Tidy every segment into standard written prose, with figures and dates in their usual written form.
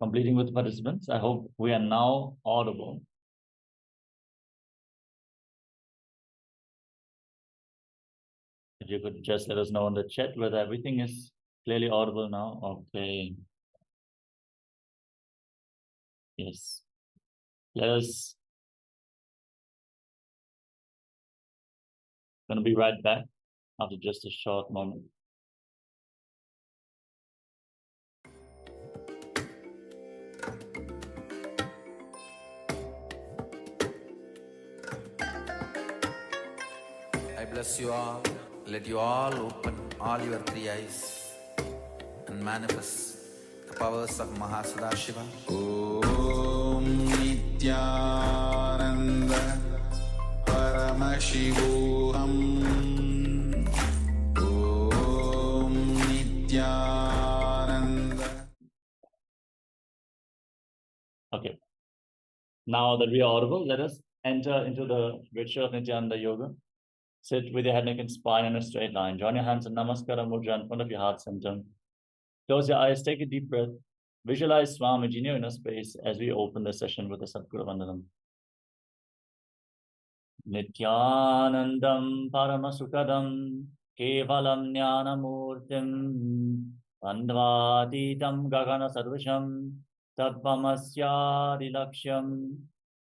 completing with participants. I hope we are now audible. If you could just let us know in the chat whether everything is clearly audible now. Okay. Yes. Let us. Going to be right back after just a short moment. I bless you all. Let you all open all your three eyes and manifest the powers of Mahasadashiva. Om Nithyananda Paramashivoham. Om Nithyananda. Okay. Now that we are audible, let us enter into the ritual of Nithyananda Yoga. Sit with your head, neck, and spine in a straight line. Join your hands in Namaskara Mudra in front of your heart center. Close your eyes, take a deep breath. Visualize Swamiji in your inner space as we open the session with the Sadguru Vandanam. Nithyanandam Paramasukadam Kevalam Jnanamurtim Andvatitam Gagana Sarvasham Tadvamasya Laksham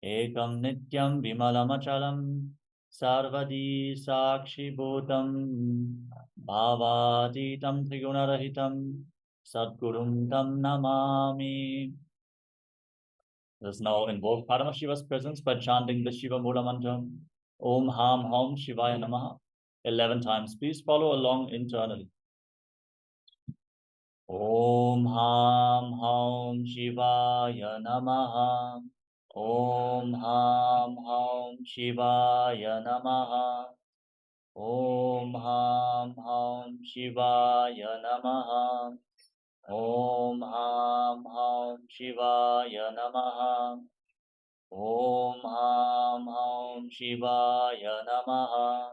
Ekam Nityam Vimalamachalam Sarvadi Sakshi Bhutam Bhavatitam Trigunarahitam Sadgurum Tam Namami. Let us now invoke Paramashiva's presence by chanting the Shiva Mula Mantra Om Ham Hom Shivaya Namaha 11 times. Please follow along internally. Om Ham Hom Shivaya Namaha. Om Ham Hom Shivaya Namaha. Om Ham Hom Shivaya Namaha. Om Ham Hom Shivaya Namaha. Om Ham Hom Shivaya Namaha.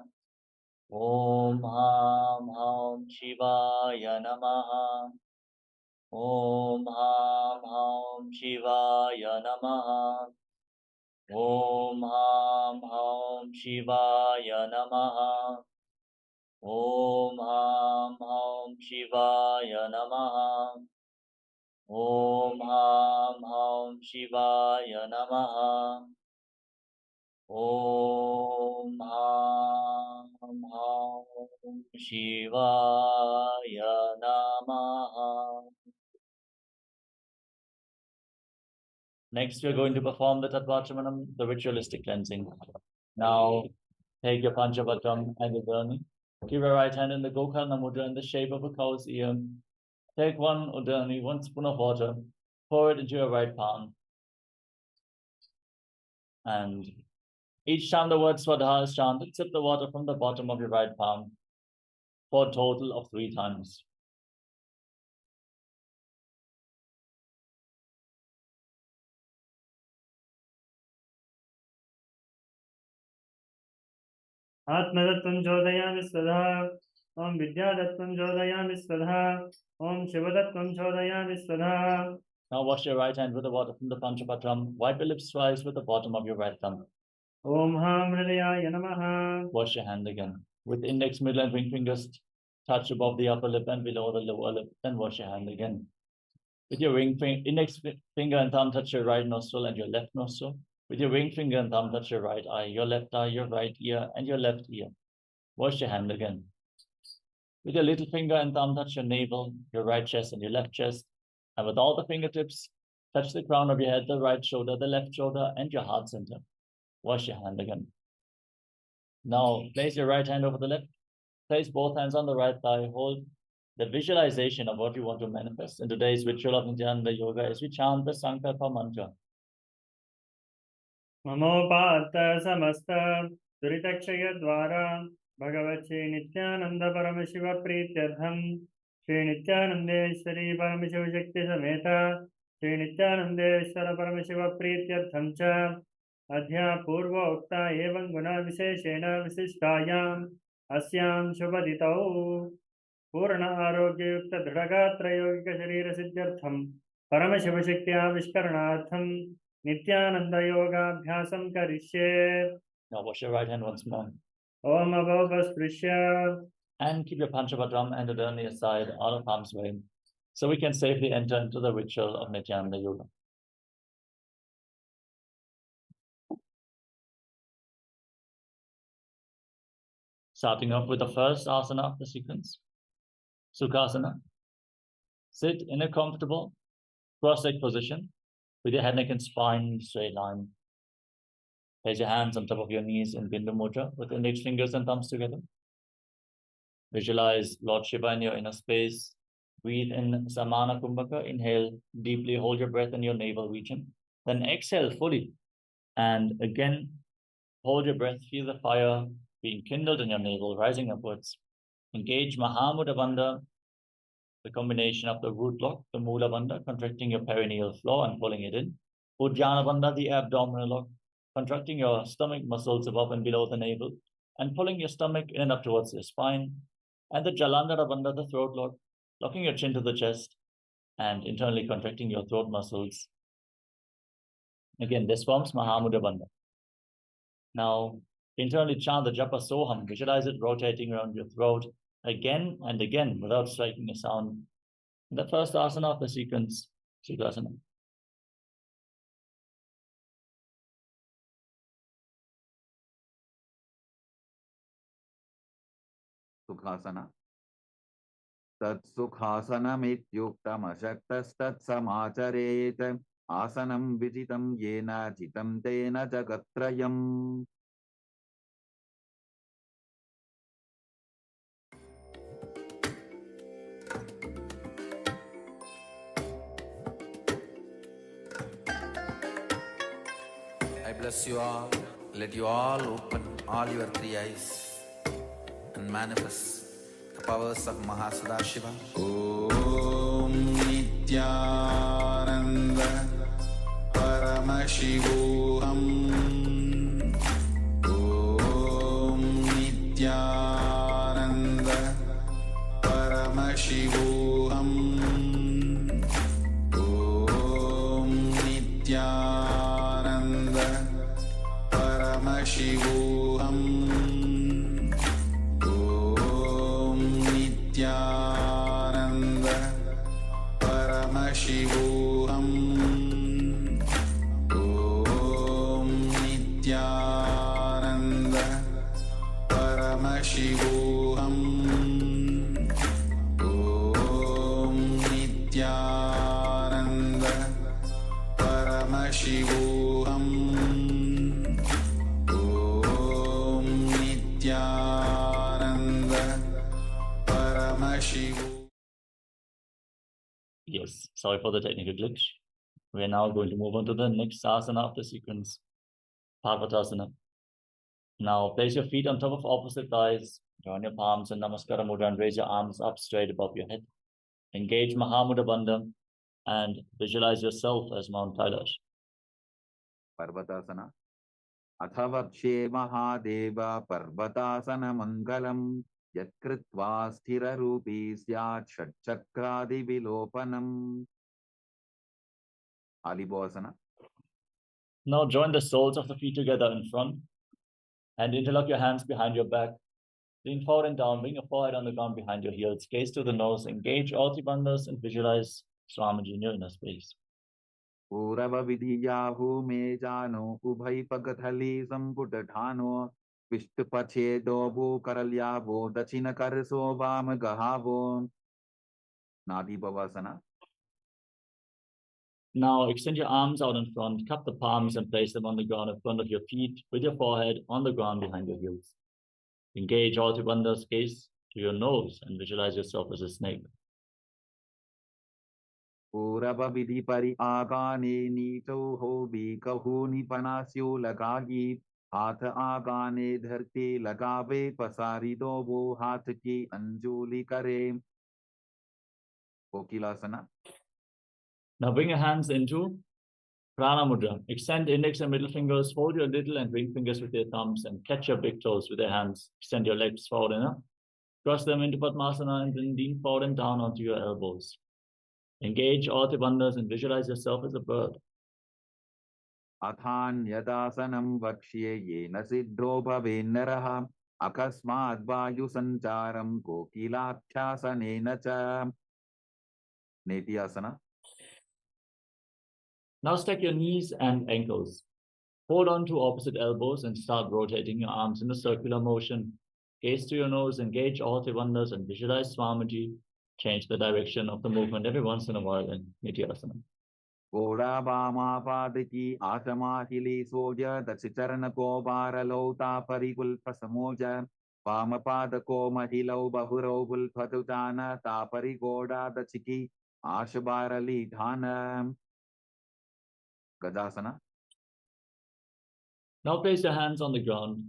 Om Ham Hom Shivaya Namaha. Om Ham Hom Shivaya Namaha. Om Ham Hom Shivaya Namaha. Om Ham Hom Shivaya Namaha. Om Ham Hom Shivaya Namaha. Om Ham Hom Shivaya Namaha. Next, we are going to perform the Tattvachamanam, the ritualistic cleansing. Now, take your Panchavattam and the Udani. Keep your right hand in the Gokarna Mudra in the shape of a cow's ear. Take one Udani, 1 spoon of water, pour it into your right palm. And each time the word Swadha is chanted, sip the water from the bottom of your right palm for a total of 3 times. Atmadattvam chodayami svadha. Om Vidyadattvam chodayami svadha. Om Shivadattvam chodayami svadha. Now wash your right hand with the water from the Panchapatram. Wipe your lips twice with the bottom of your right thumb. Om Ham Hridayaya Namaha. Wash your hand again. With index, middle, and ring fingers touch above the upper lip and below the lower lip. Then wash your hand again. With your index finger and thumb touch your right nostril and your left nostril. With your ring finger and thumb touch your right eye, your left eye, your right ear, and your left ear. Wash your hand again. With your little finger and thumb touch your navel, your right chest, and your left chest. And with all the fingertips, touch the crown of your head, the right shoulder, the left shoulder, and your heart center. Wash your hand again. Now, place your right hand over the left. Place both hands on the right thigh. Hold the visualization of what you want to manifest. In today's ritual of Nithyananda Yoga, as we chant the Sankalpa mantra. Namo Partha Samasta Duritakshaya Dwara Bhagavad Shri Nithyananda Paramashiva Prityartham Shri Nithyanandeshwari Paramashiva Shakti Sameta Shri Nithyanandeshwara Paramashiva Prityartham Cha Adhya Purva Ukta Evam Guna Visheshena Visishtayam Asyam Shubhaditau Purna Arogya Yukta Dhragatra Yogika Sharira Siddhyartham परमशिवशक्त्याविष्करणार्थं Nityanand योगाभ्यासं करिष्ये। Now wash your right hand once more. Om Abhavasprishya. And keep your Panchabhadram and on your side, out of harm's way, so we can safely enter into the ritual of Nithyananda Yoga. Starting off with the first asana of the sequence, Sukhasana. Sit in a comfortable cross-legged position with your head, neck, and spine in a straight line. Place your hands on top of your knees in Bindu Mudra with index fingers and thumbs together. Visualize Lord Shiva in your inner space. Breathe in Samana Kumbhaka. Inhale deeply, hold your breath in your navel region. Then exhale fully. And again, hold your breath, feel the fire being kindled in your navel, rising upwards. Engage Mahamudra Bandha, the combination of the root lock, the Mula Bandha, contracting your perineal floor and pulling it in. Uddiyana Bandha, the abdominal lock, contracting your stomach muscles above and below the navel, and pulling your stomach in and up towards your spine. And the Jalandhara Bandha, the throat lock, locking your chin to the chest and internally contracting your throat muscles. Again, this forms Mahamudra Bandha. Now, internally chant the Japa Soham, visualize it rotating around your throat again and again without striking a sound. The first asana of the sequence, Sukhasana. Sukhasana. Tat Sukhasana-mityuktam-ashaktas-tat-samacharet asanam vijitam yena jitam tena jagatrayam. I bless you all. Let you all open all your three eyes and manifest the powers of Mahasudashiva. Om Nithyananda Paramashivoham. Om Nithyananda Paramashivoham. Om Nithyananda Paramashivoham. Om Nithyananda Paramashivoham. Om Nithyananda Paramashivoham. Om Nithyananda Paramashivoham. Om Nithyananda Paramashivoham. Yes, sorry for the technical glitch. We are now going to move on to the next asana of the sequence, Parvatasana. Now place your feet on top of opposite thighs, join your palms in Namaskara Mudra and raise your arms up straight above your head. Engage Mahamudra Bandha and visualize yourself as Mount Kailash. Parvatasana. Athavakshe Mahadeva Parvatasana Mangalam Yatkritva Sthira Rupi Syat Shatchakradi Vilopanam. Alibhasana. Now join the soles of the feet together in front and interlock your hands behind your back. Lean forward and down, bring your forehead on the ground behind your heels, gaze to the nose, engage all three bandhas and visualize Swamiji in your inner space. Purava Vidhiyahu Me Jano Ubhai Pagathali Samputatano Vishtupache Dobu Karalyavo Dachina Karso Vam Gahavo. Nadi Bhavasana. Now extend your arms out in front, cup the palms and place them on the ground in front of your feet with your forehead on the ground behind your heels. Engage all three bandhas, gaze to your nose and visualize yourself as a snake. Purava Vidhi Pari Agane Nito Hobi Kahuni Panasyo Lagagi Hath Agane Dharti Lagave Pasari Dobo Hath Ki Anjuli Kare. Kokilasana. Now bring your hands into Prana Mudra. Extend index and middle fingers, hold your little and ring fingers with your thumbs and catch your big toes with your hands. Extend your legs forward and up. Cross them into Padmasana and then lean forward and down onto your elbows. Engage all the wonders and visualize yourself as a bird. अथान्यदासनं वक्ष्ये येन सिद्धो भवेन्नरः अकस्माद् वायुसञ्चारं कोकिलाख्यासनेन च. Nithyananda. Now stack your knees and ankles. Hold on to opposite elbows and start rotating your arms in a circular motion. Gaze to your nose, engage all the wonders and visualize Swamiji. Change the direction of the movement every once in a while in Nithyananda. घोड़ा बामा पाद की आसमाहिली सोज दस चरण को बारलौता परिकुल्प समोज वाम पाद को महिलौ बहुरौ बुल्फतुतान तापरि घोड़ा दस की आश बारली ढान. Gadasana. Now place your hands on the ground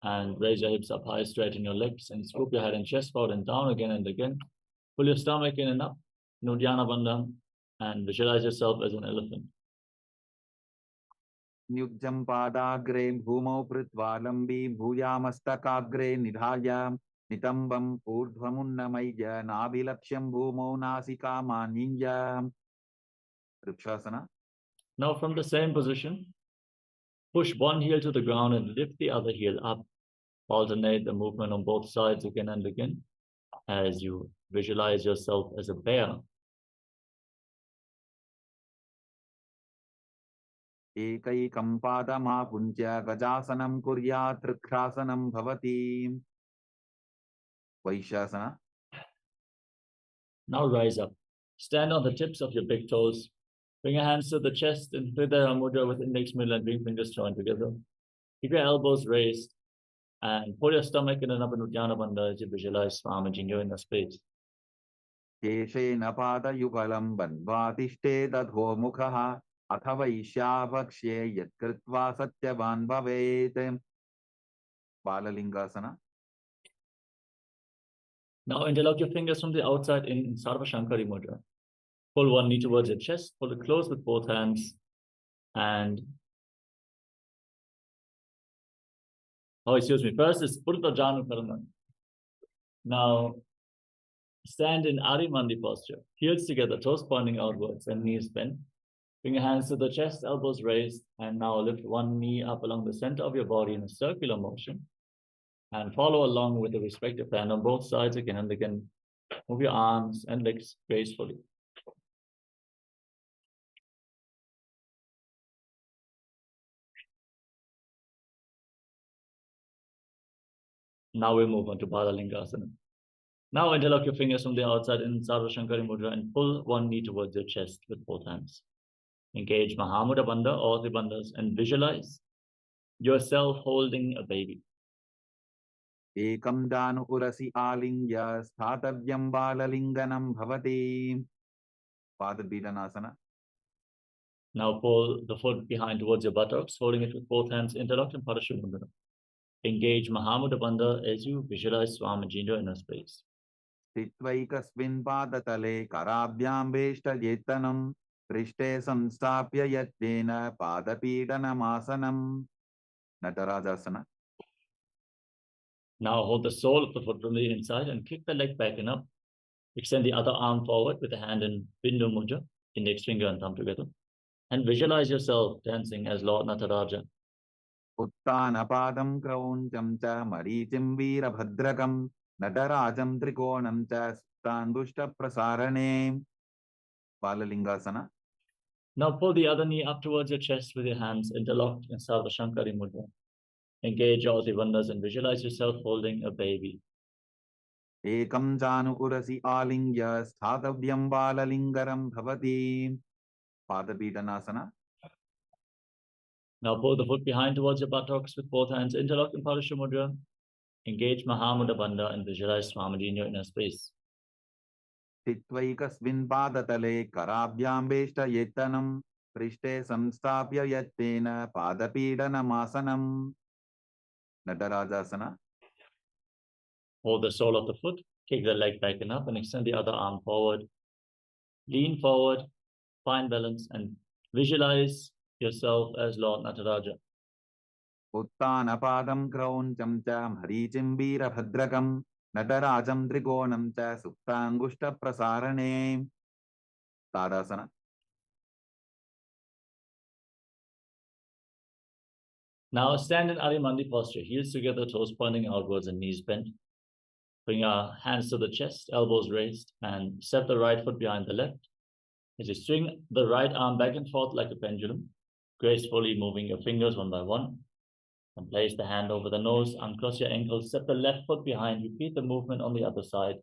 and raise your hips up high, straighten your legs and scoop your head and chest forward and down again and again. Pull your stomach in and up, Nudhyana Bandham, and visualize yourself as an elephant. Nyujjam padagre bhumau pritvalambhi bhuyamastakaagre nidhaya nitambam urdhvamunnamaya nabilaksham bhumau nasika maninya. Rikshasana. Now from the same position, push one heel to the ground and lift the other heel up. Alternate the movement on both sides again and again as you visualize yourself as a bear. एकैकं पादमापुञ्ज गजासनं कुर्यात् ऋक्षासनं भवति. Vaishasana. Now rise up. Stand on the tips of your big toes. Bring your hands to the chest and Hridaya Mudra with index, middle, and ring fingers joined together. Keep your elbows raised and pull your stomach in and up in Uddiyana Bandha as you visualize Swamiji in your inner space. केशेन पादयुगलं बन्ध्वातिष्ठे दधो मुखः अथ वैश्यावक्ष्ये यत्कृत्वा सत्यवान् भवेत्. Balalingasana. Now interlock your fingers from the outside in Sarva Shankari Mudra. Pull one knee towards your chest, pull it close with both hands, and first is Purta Janu Karana. Now stand in Arimandi posture, heels together, toes pointing outwards and knees bent. Bring your hands to the chest, elbows raised, and now lift one knee up along the center of your body in a circular motion. And follow along with the respective hand on both sides again and again. Move your arms and legs gracefully. Now we move on to Balalingasana. Now interlock your fingers from the outside in Sarva Shankari Mudra and pull one knee towards your chest with both hands. Engage Mahamudra Bandha, all the bandhas, and visualize yourself holding a baby. Ekam danu urasi alingya sthatavyam balalinganam bhavati. Padabhidanasana. Now pull the foot behind towards your buttocks, holding it with both hands interlocked in Paramashivoham. Engage Mahamudra Bandha as you visualize Swamiji in your inner space. Sthitvaikasmin padatale karabhyam veshta yetanam prishte samstapya yatena padapidanamasana. Natarajasana. Now hold the sole of the foot from the inside and kick the leg back and up. Extend the other arm forward with the hand in Bindu Mudra, index finger and thumb together. And visualize yourself dancing as Lord Nataraja. Uttanapadam krauncham cha marichim virabhadrakam natarajam trikonam cha suptandushta prasarane. Balalingasana. Now pull the other knee up towards your chest with your hands interlocked in Sarva Shankari Mudra. Engage all the bandhas and visualize yourself holding a baby. Ekam janu urasi alingya sthatavyam balalingaram bhavati. Padabhidanasana. Now pull the foot behind towards your buttocks with both hands interlocked in Parashu Mudra. Engage Mahamudra Bandha and visualize Swamiji in your inner space. Sthitvaikasmin padatale karabhyam veshta yetanam prishte samstapya yattena padapidanamasana. Natarajasana. Hold the sole of the foot, kick the leg back and up, and extend the other arm forward. Lean forward, find balance, and visualize yourself as Lord Nataraja. Uttanapadam krauncham cha marichim virabhadrakam natarajam trikonam cha suptangushta prasarane. Tadasana. Now stand in Adimandi posture, heels together, toes pointing outwards and knees bent. Bring your hands to the chest, elbows raised, and step the right foot behind the left. As you swing the right arm back and forth like a pendulum, gracefully moving your fingers one by one. And place the hand over the nose, uncross your ankles, step the left foot behind, repeat the movement on the other side.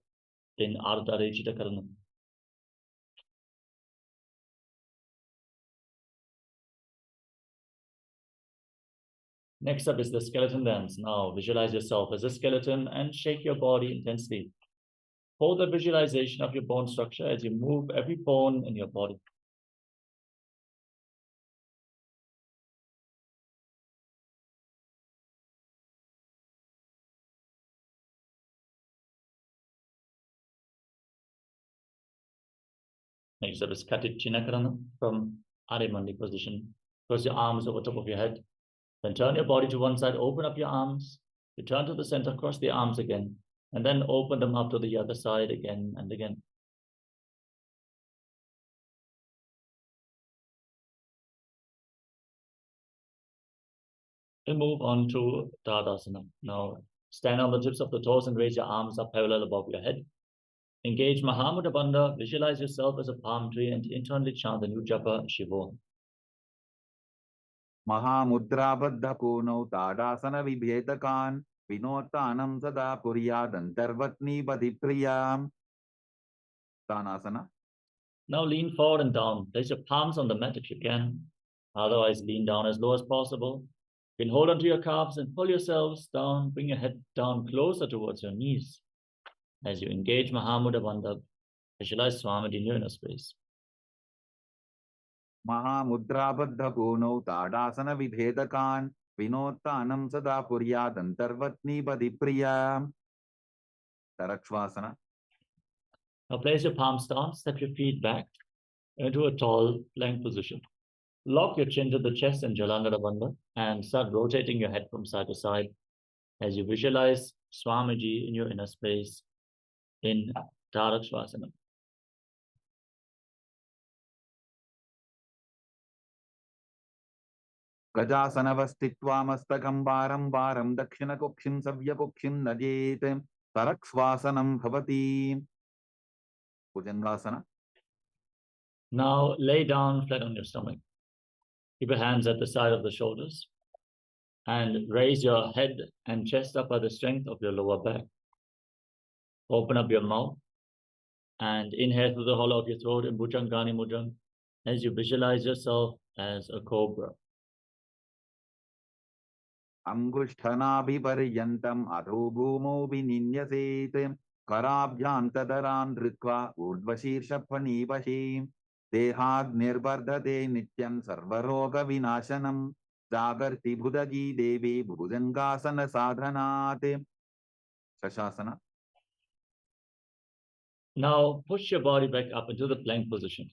Then Ardha Rechita Karana. Next up is the skeleton dance. Now visualize yourself as a skeleton and shake your body intensely. Hold the visualization of your bone structure as you move every bone in your body. Next up is Katicchina Karana from Adimandi position. Cross your arms over top of your head. Then turn your body to one side, open up your arms. Return to the center, cross the arms again, and then open them up to the other side again and again. We'll move on to Tadasana. Now, stand on the tips of the toes and raise your arms up parallel above your head. Engage Mahamudra Bandha. Visualize yourself as a palm tree and internally chant the new japa Shivoham. Mahamudra Baddha Punau Tadasana Vibhetakan Vinotanam Sada Puryadantarvatni Padipriyam. Tanasana. Now lean forward and down. Place your palms on the mat if you can. Otherwise, lean down as low as possible. You can hold onto your calves and pull yourselves down. Bring your head down closer towards your knees. As you engage Mahamudra Bandha, visualize Swamiji in your inner space. Mahamudra Baddha Punau Tadasana Vibhetakan Vinotanam Sada Puryadantarvatni Padipriyam. Tarakshvasana. Now place your palms down, step your feet back into a tall plank position. Lock your chin to the chest in Jalandhara Bandha and start rotating your head from side to side as you visualize Swamiji in your inner space in Tarakshvasana. Gajasanavastitva mastakam varam varam dakshina kokshim savya kokshim najet Tarakshvasanam bhavati. Bhujangasana. Now lay down flat on your stomach. Keep your hands at the side of the shoulders and raise your head and chest up by the strength of your lower back. Open up your mouth and inhale through the hollow of your throat in Bhujangani Mudra as you visualize yourself as a cobra. Angushthanabhiparyantam adho bhumo vininyaset karabhyam tadaran dritva urdvashirsha phanivashim dehad nirbardhate nityam sarvaroga vinashanam jagarti bhudaji devi bhujangasana sadhanate. Shashasana. Now push your body back up into the plank position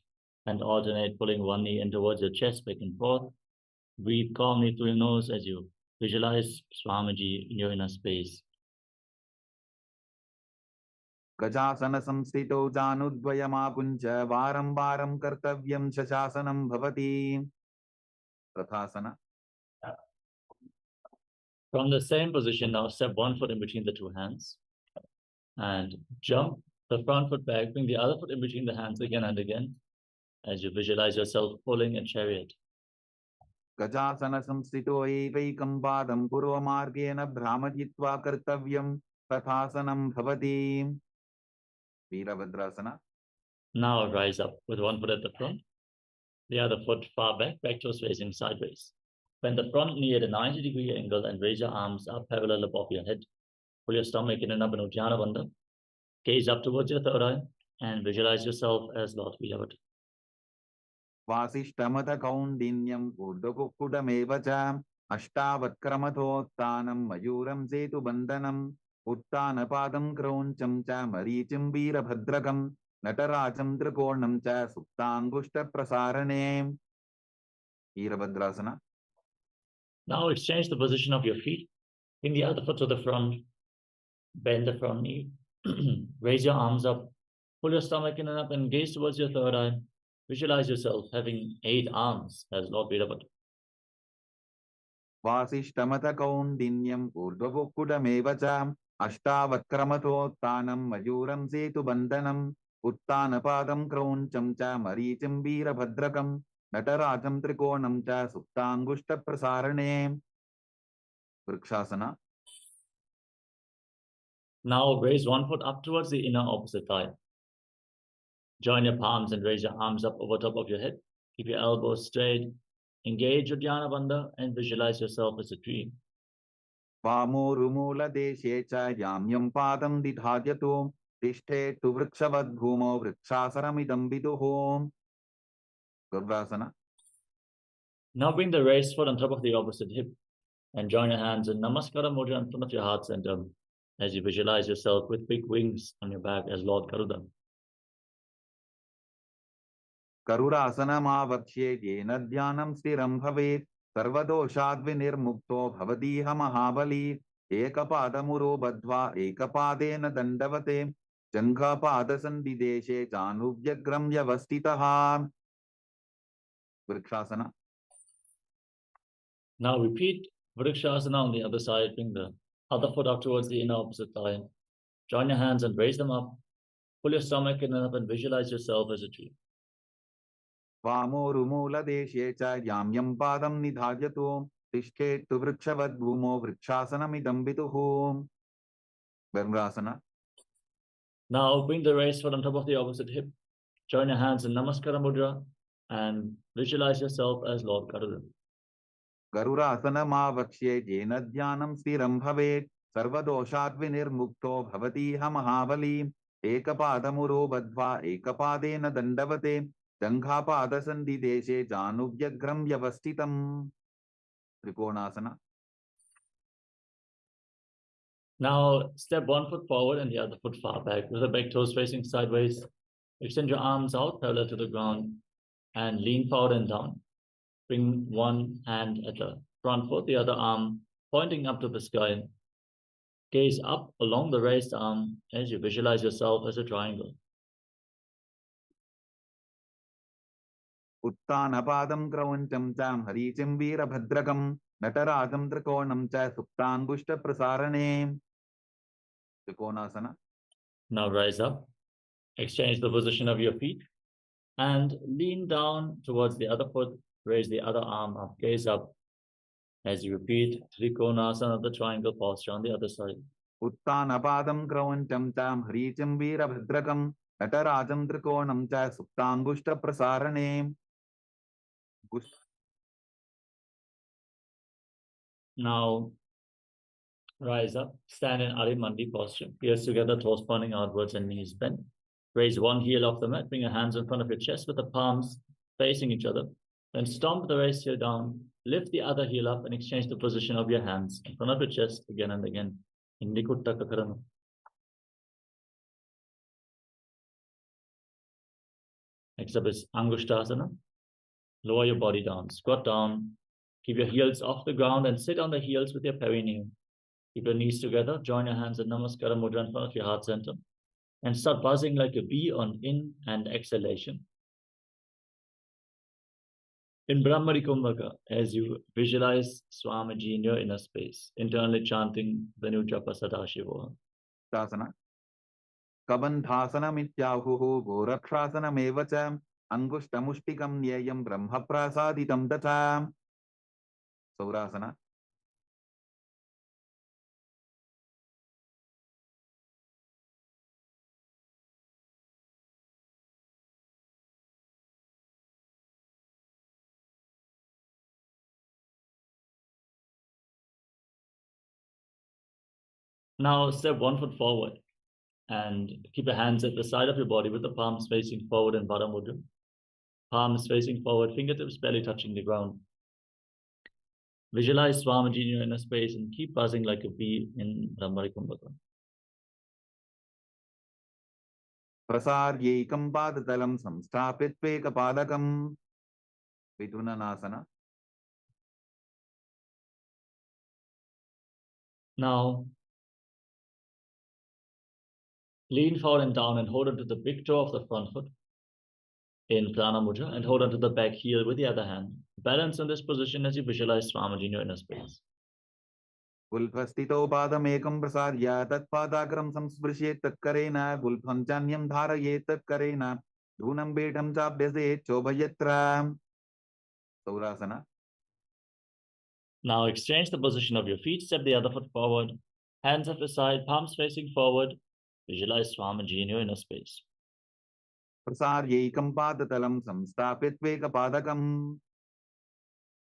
and alternate pulling one knee in towards your chest back and forth. Breathe calmly through your nose as you visualize Swamiji in your inner space. Gajasana samstito janudvayamakuncha varam varam kartavyam shashasanam bhavati. Prathasana. From the same position, now step one foot in between the two hands and jump the front foot back, bring the other foot in between the hands again and again as you visualize yourself pulling a chariot. Gajasana samstito evaikam padam purvamargena brahmajitva kartavyam tathasanam bhavati. Virabhadrasana. Now rise up with one foot at the front, the other foot far back toes facing sideways. Bend the front knee at a 90-degree angle and raise your arms up parallel above your head. Pull your stomach in and up in Uddiyana Bandha. Gaze up towards your third eye and visualize yourself as Lord Beloved. Vasishtamata kaundinyam urdhakukudamevacha ashtavatkramatotanam mayuram setu bandhanam uttana padam krauncham cha marichim virabhadrakam nataracham trikonam cha suptangushta prasarane. Virabhadrasana. Now exchange the position of your feet. Bring the other foot to the front. Bend the front knee. Raise your arms up. Pull your stomach in and up and gaze towards your third eye. visualize yourself having 8 arms as Lord Vedavat. वासिष्ठमथ कौण्डिन्यम् ऊर्ध्वपुक्कुडमेव च अष्टावक्रमतोत्थानं मयूरं सेतुबन्धनम् उत्थानपादं क्रौञ्चं च मरीचिं वीरभद्रकं नटराजं त्रिकोणं च सुप्ताङ्गुष्ठप्रसारणे vrikshasana. Now raise one foot up towards the inner opposite thigh. Join your palms and raise your arms up over top of your head. Keep your elbows straight. Engage your Dhyana Bandha and visualize yourself as a tree. वामोरुमूलदेशे च याम्यं पादं दिधार्यतो तिष्ठेत्तु वृक्षवद्भूमौ वृक्षासनमिदं विदुः. Gurvasana. Now bring the raised foot on top of the opposite hip and join your hands in Namaskara Mudra in front of your heart center as you visualize yourself with big wings on your back as Lord Garuda. करुरासनमावक्ष्ये येन ध्यानं स्थिरं भवेत् सर्वदोषाद्विनिर्मुक्तो भवदीह महाबली एकपादमुरो बद्ध्वा एकपादेन दण्डवते जङ्घापादसन्धिदेशे चानुव्यग्रं व्यवस्थितः. Vrikshasana. Now repeat Vrikshasana on the other side. Bring the other foot up towards the inner opposite thigh. Join your hands and raise them up. Pull your stomach in and up and visualize yourself as a tree. वामोरुमूलदेशे च याम्यं पादं निधार्यतो तिष्ठेत्तु वृक्षवद्भूमौ वृक्षासनमिदं विदुः. Varvrasana. Now bring the raised foot on top of the opposite hip. Join your hands in Namaskara Mudra and visualize yourself as Lord Garuda. गरुरासनमावक्ष्ये येन ध्यानं स्थिरं भवेत् सर्वदोषाद्विनिर्मुक्तो भवतीह महाबली एकपादमुरो बद्ध्वा एकपादेन दण्डवते जङ्घापादसन्धिदेशे जानुव्यग्रं व्यवस्थितम्. त्रिकोणासना. Now step one foot forward and the other foot far back with the back toes facing sideways. Extend your arms out parallel to the ground and lean forward and down. Bring one hand at the front foot, the other arm pointing up to the sky. Gaze up along the raised arm as you visualize yourself as a triangle. उत्थानपादं क्रौञ्चं च मरीचिं वीरभद्रकं नटराजं त्रिकोणं च सुप्ताङ्गुष्ठप्रसारणे. Trikonasana. Now rise up, exchange the position of your feet and lean down towards the other foot. Raise the other arm up, gaze up as you repeat Trikonasana, the triangle posture on the other side. उत्थानपादं क्रौञ्चं च मरीचिं वीरभद्रकं नटराजं त्रिकोणं च सुप्ताङ्गुष्ठप्रसारणे. Now rise up, stand in Arimandi posture. Ears together, toes pointing outwards and knees bent. Raise one heel off the mat, bring your hands in front of your chest with the palms facing each other. Then stomp the raised heel down, lift the other heel up and exchange the position of your hands in front of your chest again and again. Indikutta Kakarana. Next up is Angushtasana. Lower your body down, squat down, keep your heels off the ground and sit on the heels with your perineum. Keep your knees together, join your hands in Namaskara Mudra in front of your heart center and start buzzing like a bee on in and exhalation. In Brahmari Kumbhaka, as you visualize Swamiji in your inner space, internally chanting the new japa Sadashivoham. Tasana. Kabandhasanamityāhuः गोरक्षासनमेव च अंगुष्ठमुष्टिकं न्येयं ब्रह्मप्रसादितं तथा. Saurasana. Now step one foot forward and keep your hands at the side of your body with the palms facing forward in Vara Mudra. Palms facing forward, fingertips barely touching the ground. Visualize Swamiji in your inner space and keep buzzing like a bee in Brahmari Kumbhaka. प्रसार्यैकं पादतलं संस्थाप्य त्वेकपादकं. Vidunanasana. Now, lean forward and down and hold onto the big toe of the front foot. in Prana Mudra and hold onto the back heel with the other hand. Balance in this position as you visualize Swamiji in your inner space. गुल्फस्थितो पादमेकं प्रसार्य तत्पादाग्रं संस्पृशेत् तत्करेण गुल्फं चान्यं धारयेत् तत्करेण धूनं पीठं चाभ्यसेत् चोभयत्र सौरासना. Now exchange the position of your feet, step the other foot forward, hands at the side, palms facing forward. Visualize Swamiji in your inner space. प्रसार्यैकं पादतलं संस्थाप्य त्वेकपादकं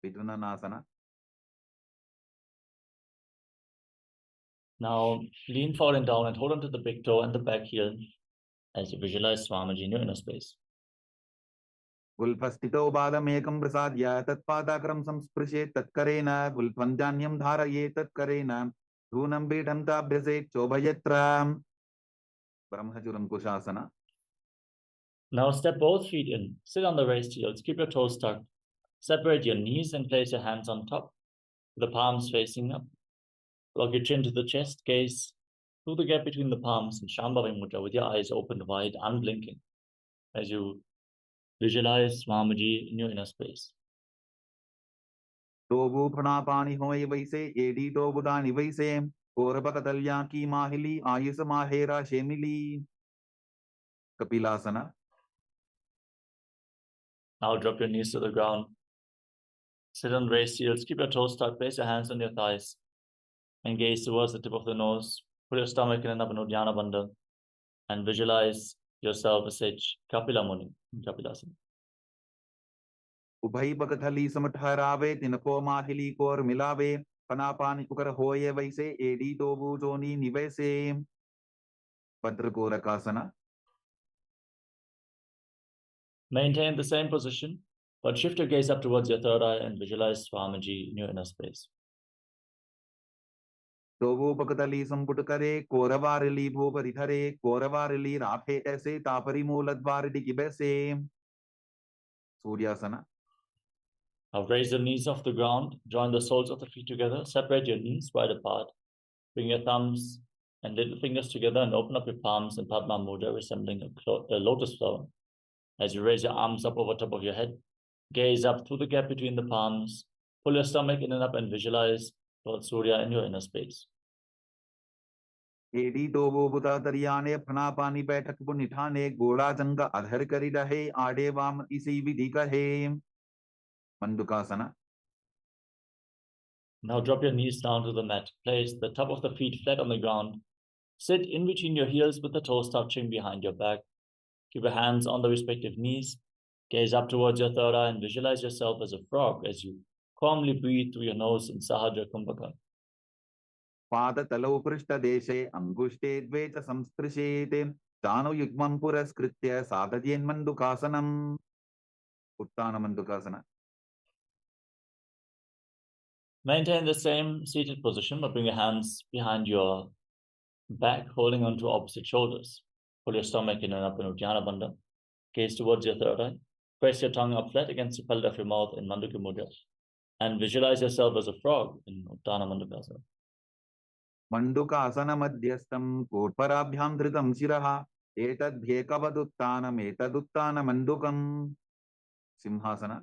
विदुननासना. Now lean forward and down and hold onto the big toe and the back heel as you visualize Swamiji in your inner space. गुल्फस्थितो पादमेकं प्रसाद्य तत्पादाग्रं संस्पृशेत् तत्करेण गुल्फं जान्यं धारयेत् तत्करेण धूनं पीठं चाभ्यसेत् चोभयत्र ब्रह्मचूरं कुशासना. Now step both feet in, sit on the raised heels, keep your toes tucked, separate your knees and place your hands on top, the palms facing up. Lock your chin to the chest, gaze through the gap between the palms in Shambhavi Mudra with your eyes open wide, unblinking, as you visualize Swamiji in your inner space. टोबू प्रणापानी होय वैसे AD टोबुदानी वैसे कोरबकतल्या की माहिली Ayush माहेरा शेमिली कपिलासना. Now drop your knees to the ground. Sit on raised heels, keep your toes tucked, place your hands on your thighs, and gaze towards the tip of the nose. Put your stomach in an Uddiyana Bandha and visualize yourself as Sage Kapila Muni, Kapilasana. उभय बकथली समठहरावे तिनको माहिली core मिलावे पनापानी कुकर होय वैसे एडी टोबू जोनी निवैसे भद्रकोरकासना. Maintain the same position, but shift your gaze up towards your third eye and visualize Swamiji in your inner space. टोबू बकथली संपुट करे कोरवारिली भूपरिधरे कोरवारिली राफे ऐसे तापरी मूलद्वारिडी की बैसे सूर्यासना. Now raise your knees off the ground, join the soles of the feet together, separate your knees wide apart, bring your thumbs and little fingers together and open up your palms in Padma Mudra, resembling a lotus flower. As you raise your arms up over top of your head, gaze up through the gap between the palms, pull your stomach in and up and visualize Lord Surya in your inner space. एडी टोबू बुता तरियाने फनापानी बैठक पुनिठाने गोड़ा जंगा अधर करी रहे आडे वाम इसी विधि कहे मंडुकासना. Now drop your knees down to the mat. Place the top of the feet flat on the ground. Sit in between your heels with the toes touching behind your back. Keep your hands on the respective knees. Gaze up towards your third eye and visualize yourself as a frog as you calmly breathe through your nose in Sahaja Kumbhaka. पाद तलौ पृष्ठ देशे अंगुष्टे द्वे च संस्पृशेते चानु युग्मं पुरस्कृत्य साधयेन् मंडुकासनम् उत्तान मंडुकासना. Maintain the same seated position, but bring your hands behind your back, holding onto opposite shoulders. Pull your stomach in and up in Uddiyana Bandha. Gaze towards your third eye. Press your tongue up flat against the palate of your mouth in Mandukya Mudra. And visualize yourself as a frog in Uttana Mandukasana. मंडुकासन मध्यस्थं कोटपराभ्यां धृतं शिरः एतद्भ्येकवदुत्तानम् एतदुत्तान मंडुकं सिंहासना.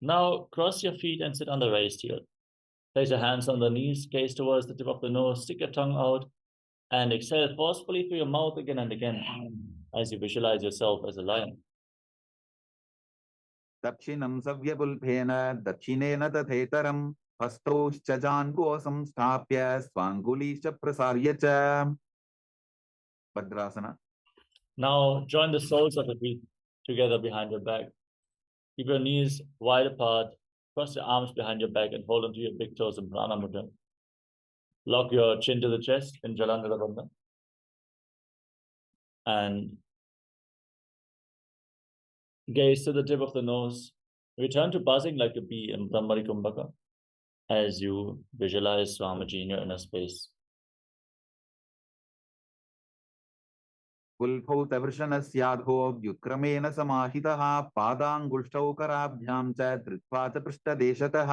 Now cross your feet and sit on the raised heel. Place your hands on the knees, gaze towards the tip of the nose, stick your tongue out, and exhale forcefully through your mouth again and again as you visualize yourself as a lion. दक्षिणं सव्यपुल्फेन दक्षिणेन तथेतरं हस्तौश्च जान्वो संस्थाप्य स्वाङ्गुलीश्च प्रसार्य च भद्रासना. Now join the soles of the feet together behind your back. Keep your knees wide apart, cross your arms behind your back and hold onto your big toes in Prana Mudra. Lock your chin to the chest in Jalandhara Bandha. And gaze to the tip of the nose. Return to buzzing like a bee in Brahmari Kumbhaka as you visualize Swamiji in your inner space. कुल्फौ तवृषणस्याधो व्युत्क्रमेण समाहितः पादाङ्गुष्ठौ कराभ्यां च धृत्वा च पृष्ठदेशतः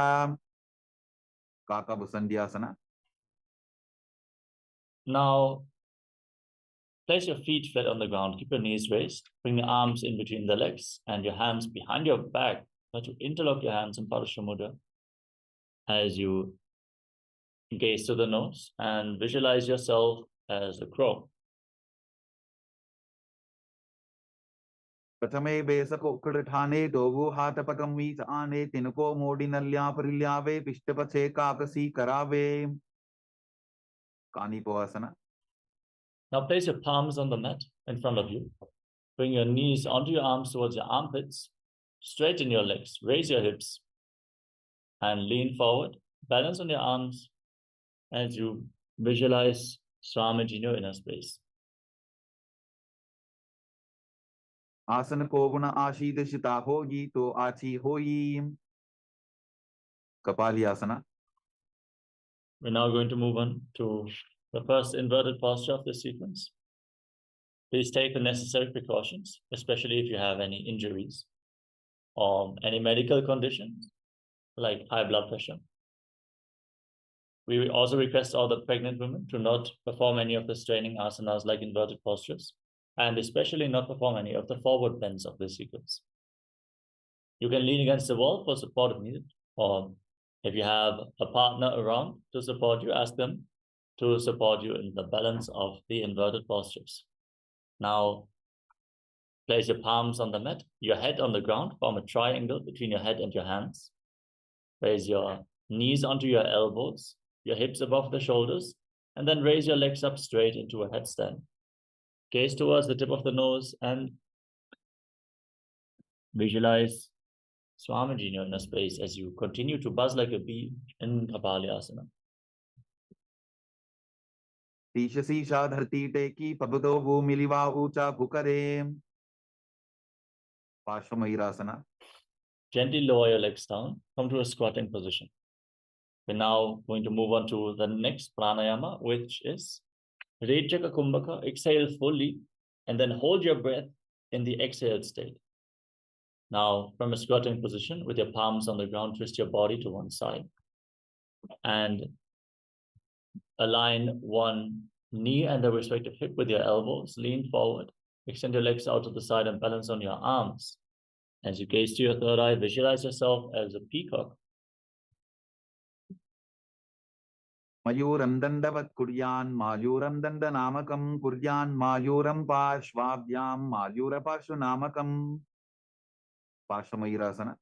काकभुसन्ध्यासना. Now Place your feet flat on the ground. Keep your knees raised. Bring the arms in between the legs and your hands behind your back. Try to interlock your hands in Padasha Mudra as you gaze to the nose and visualize yourself as a crow. प्रथमे बेसको ठाने Dogu हाथ पकम वीच आने तिनको मोड़ी नल्या परिल्यावे पिष्टपछे काकसी करावे कानिपोहसना. Now place your palms on the mat in front of you. Bring your knees onto your arms towards your armpits. Straighten your legs. Raise your hips and lean forward. Balance on your arms as you visualize Swamiji in your inner space. आसन को गुण आशीर्षिता होगी तो आची होई. Kapaliyasana. We're now going to move on to the first inverted posture of this sequence. Please take the necessary precautions, especially if you have any injuries or any medical conditions like high blood pressure. We also request all the pregnant women to not perform any of the straining asanas like inverted postures, and especially not perform any of the forward bends of this sequence. You can lean against the wall for support if needed, or if you have a partner around to support you, ask them to support you in the balance of the inverted postures. Now, place your palms on the mat, your head on the ground, form a triangle between your head and your hands. Raise your knees onto your elbows, your hips above the shoulders, and then raise your legs up straight into a headstand. Gaze towards the tip of the nose and visualize Swamiji in your inner space as you continue to buzz like a bee in Kapaliyasana. शीशा धरती टेकी पबदो भूमिलिवा ऊंचा भुकरे. Parshvamayurasana. Gently lower your legs down, come to a squatting position. We're now going to move on to the next pranayama, which is Rejaka Kumbhaka. Exhale fully and then hold your breath in the exhaled state. Now, from a squatting position with your palms on the ground, twist your body to one side and align one knee and the respective hip with your elbows. Lean forward, extend your legs out to the side and balance on your arms. As you gaze to your third eye, visualize yourself as a peacock. Mayuram dandavat kuryan mayuram dandanamakam kuryan mayuram parshvabhyam mayura parshvanamakam. Parshvamayurasana.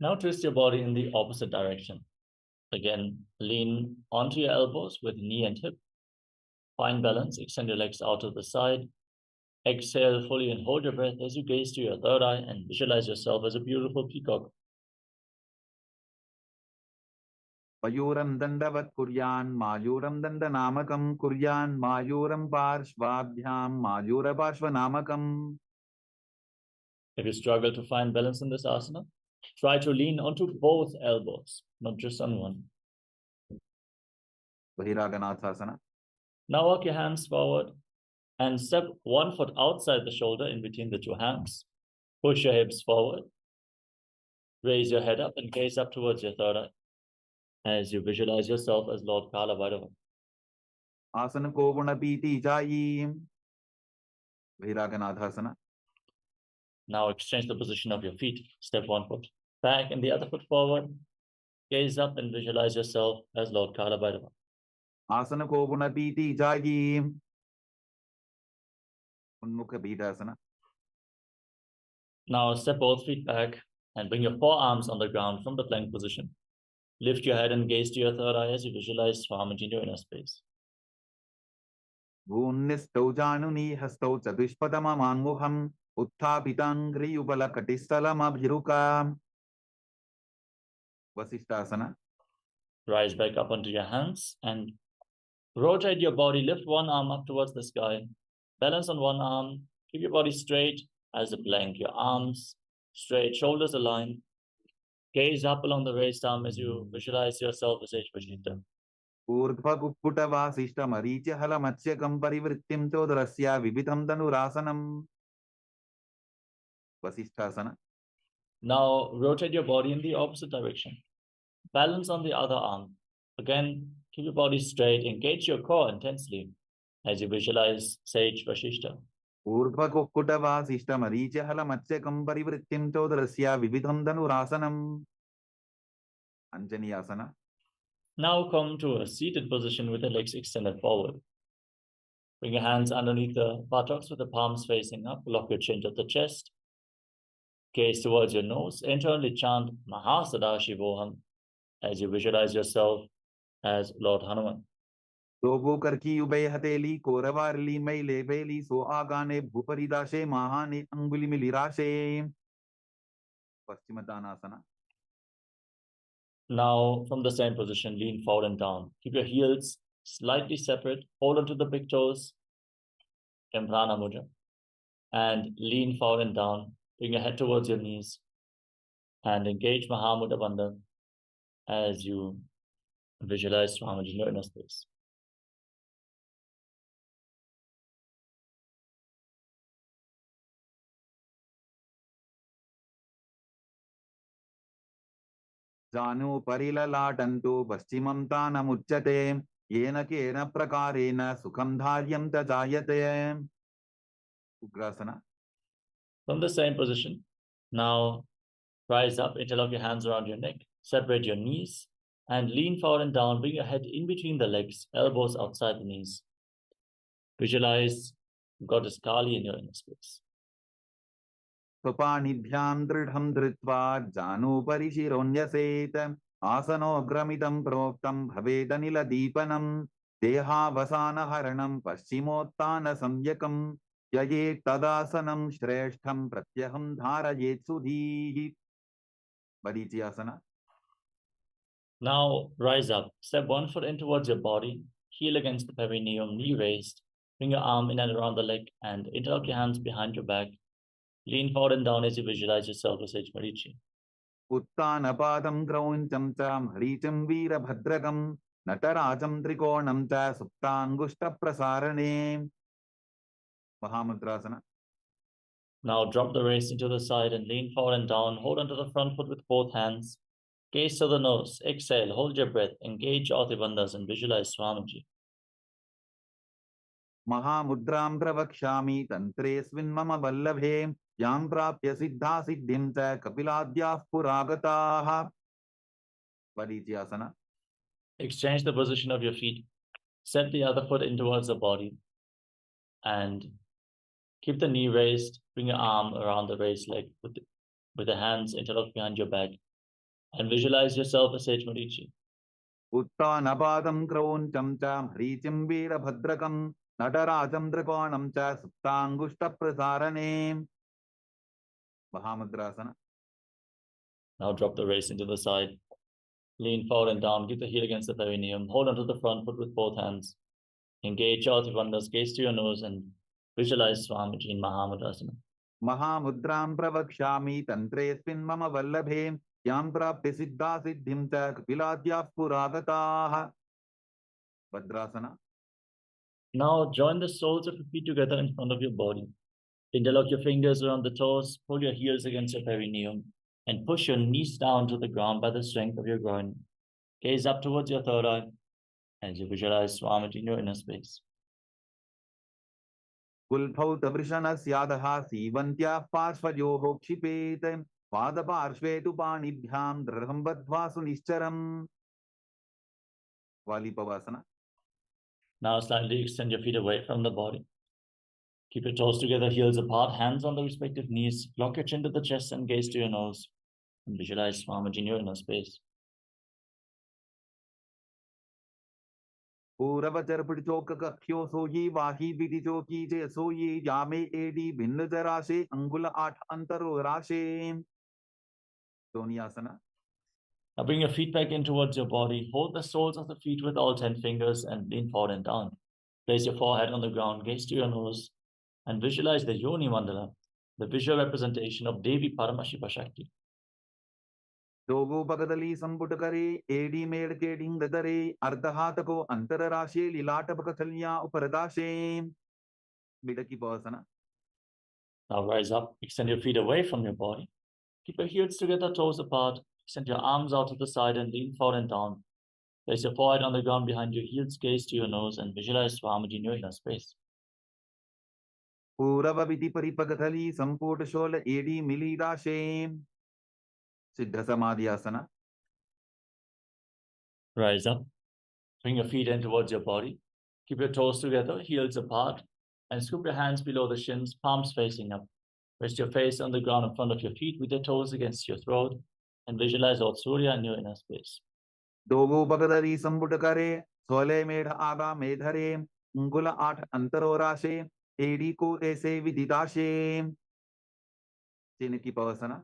Now twist your body in the opposite direction. Again, lean onto your elbows with knee and hip. Find balance, extend your legs out to the side. Exhale fully and hold your breath as you gaze to your third eye and visualize yourself as a beautiful peacock. Mayuram dandavat kuryan mayuram dandanamakam kuryan mayuram parshvabhyam mayura parshvanamakam. If you struggle to find balance in this asana, try to lean onto both elbows, not just on one. Bahiraganathasana. Now walk your hands forward and step one foot outside the shoulder in between the two hands. Push your hips forward. Raise your head up and gaze up towards your third eye as you visualize yourself as Lord Kala Bhairava. Asana ko guna piti jayi. Bahiraganathasana. Now exchange the position of your feet. Step one foot back and the other foot forward. Gaze up and visualize yourself as Lord Kala Bhairava. Asana ko guna piti jayi. Unmukha Bhidasana. Now step both feet back and bring your forearms on the ground from the plank position. Lift your head and gaze to your third eye as you visualize Swamiji in your inner space. Gunnistau januni hastau chatushpadama manmuham uttapitangri ubala katistalam abhiruka. Vasishtasana. Rise back up onto your hands and rotate your body. Lift one arm up towards the sky. Balance on one arm. Keep your body straight as a plank. Your arms straight, shoulders aligned. Gaze up along the raised arm as you visualize yourself as Eshvashita. Urdhva gupputa vasishta maricha hala matsyakam parivrittim chodrasya vibitam danurasanam. Vasishtasana. Now rotate your body in the opposite direction. Balance on the other arm. Again, keep your body straight. Engage your core intensely. as you visualize Sage Vashishta. ऊर्ध्वकुक्कुटवासिष्ठमरीचहलमत्स्यकं परिवृत्तिं चोदरस्य विविधं धनुरासनम्. Anjaniyasana. Now come to a seated position with the legs extended forward. Bring your hands underneath the buttocks with the palms facing up. Lock your chin to the chest. Gaze towards your nose. Internally chant Mahasadaशिवोहम as you visualize yourself as Lord Hanuman. दोबो करकी उबय हथेली कोरवारली मैले बेली सो आगाने भूपरिदाशे महाने अंगुली मिलिराशे. Paschimottanasana. Now, from the same position, lean forward and down. Keep your heels slightly separate. Hold onto the big toes in Prana Mudra. And lean forward and down. Bring your head towards your knees. And engage Mahamudra Bandhan as you visualize Swamiji in your inner space. जानु परिललाटन्तो पश्चिमं तानमुच्यते येन केन प्रकारेण सुखं धार्यं च जायते. Ugrasana. From the same position, now rise up, interlock your hands around your neck, separate your knees, and lean forward and down. Bring your head in between the legs, elbows outside the knees. Visualize Goddess Kali in your inner space. स्वपाणिभ्यां दृढं धृत्वा जानुभरि शिरोन्यसेत आसनोग्रमिदं प्रोक्तं भवेदनिलदीपनं देहावसानहरणं पश्चिमोत्तानसंज्ञकं ययेत् तदासनं श्रेष्ठं प्रत्यहं धारयेत् सुधीः. Varichiyasana. Now rise up, step one foot in towards your body, heel against the perineum, knee raised, bring your arm in and around the leg and interlock your hands behind your back. Lean forward and down as you visualize yourself as Sage Marichi. उत्तानपादं क्रौञ्चं च हरीचं वीरभद्रकं नटराजं त्रिकोणं च सुप्ताङ्गुष्ठप्रसारणे. Mahamudrasana. Now drop the waist into the side and lean forward and down. Hold onto the front foot with both hands. Gaze to the nose. Exhale. Hold your breath. Engage Ati Bandhas and visualize Swamiji. महामुद्रां प्रवक्ष्यामि तन्त्रेऽस्मिन् मम वल्लभे यां प्राप्य सिद्धा सिद्धिं च कपिलाद्याः पुरागताः. Varichiyasana. Exchange the position of your feet. Set the other foot in towards the body. And keep the knee raised. Bring your arm around the raised leg with the hands interlocked behind your back. And visualize yourself as Sage Marichi. उत्तानपादं क्रौञ्चं च हरीचं वीरभद्रकं नटराजं त्रिकोणं च सुप्ताङ्गुष्ठप्रसारणे. Mahamudrasana. Now drop the waist into the side. Lean forward and down. Keep the heel against the perineum. Hold onto the front foot with both hands. Engage Ati Bandhas. Gaze to your nose and visualize Swamiji in Mahamudrasana. महामुद्रां प्रवक्ष्यामि तन्त्रेऽस्मिन् मम वल्लभे यां प्राप्य सिद्धा सिद्धिं च कपिलाद्याः पुरागताः. Vadrasana. Now join the soles of your feet together in front of your body. Interlock your fingers around the toes, pull your heels against your perineum, and push your knees down to the ground by the strength of your groin. Gaze up towards your third eye as you visualize Swamiji in your inner space. कुल्फौतवृषणस्यादः सीवन्त्याः पार्श्वयोः क्षिपेत् पादपार्श्वे तु पाणिभ्यां दृढं बद्ध्वा सुनिश्चरम्. Valipavasana. Now slightly extend your feet away from the body. Keep your toes together, heels apart, hands on the respective knees. Lock your chin to the chest and gaze to your nose. And visualize Swamiji in your inner space. पूरवचर पिड़चोक कख्यो सोयी वाही विदिचोकी जे सोयी जामे AD भिन्न जराशे अंगुल 8 अंतरो राशे. Donyasana. Now bring your feet back in towards your body. Hold the soles of the feet with all 10 fingers and lean forward and down. Place your forehead on the ground, gaze to your nose, and visualize the Yoni Mandala, the visual representation of Devi Paramashiva Shakti. दोगो पगदली संपुट करे AD मेड़ के डिंग दरे अर्धहात को अंतर राशे लीलाट पकथलियां उपरदाशे. Bidaki Pavasana. Now rise up, extend your feet away from your body. Keep your heels together, toes apart. Extend your arms out to the side and lean forward and down. Place your forehead on the ground behind your heels, gaze to your nose, and visualize Swamiji in your inner space. Puravavidhi Paripagathali Sampurta Shola Edi Milidashem. Siddha Samadhi Asana. Rise up. Bring your feet in towards your body. Keep your toes together, heels apart, and scoop your hands below the shins, palms facing up. Rest your face on the ground in front of your feet with your toes against your throat, and visualize Lord Surya in your inner space. Dogo Bagadari Sambutakare, Sole Med Aga Medhare, Ungula At Antarorashe, Edi Ko Ese Vididashe. Chiniki Pavasana.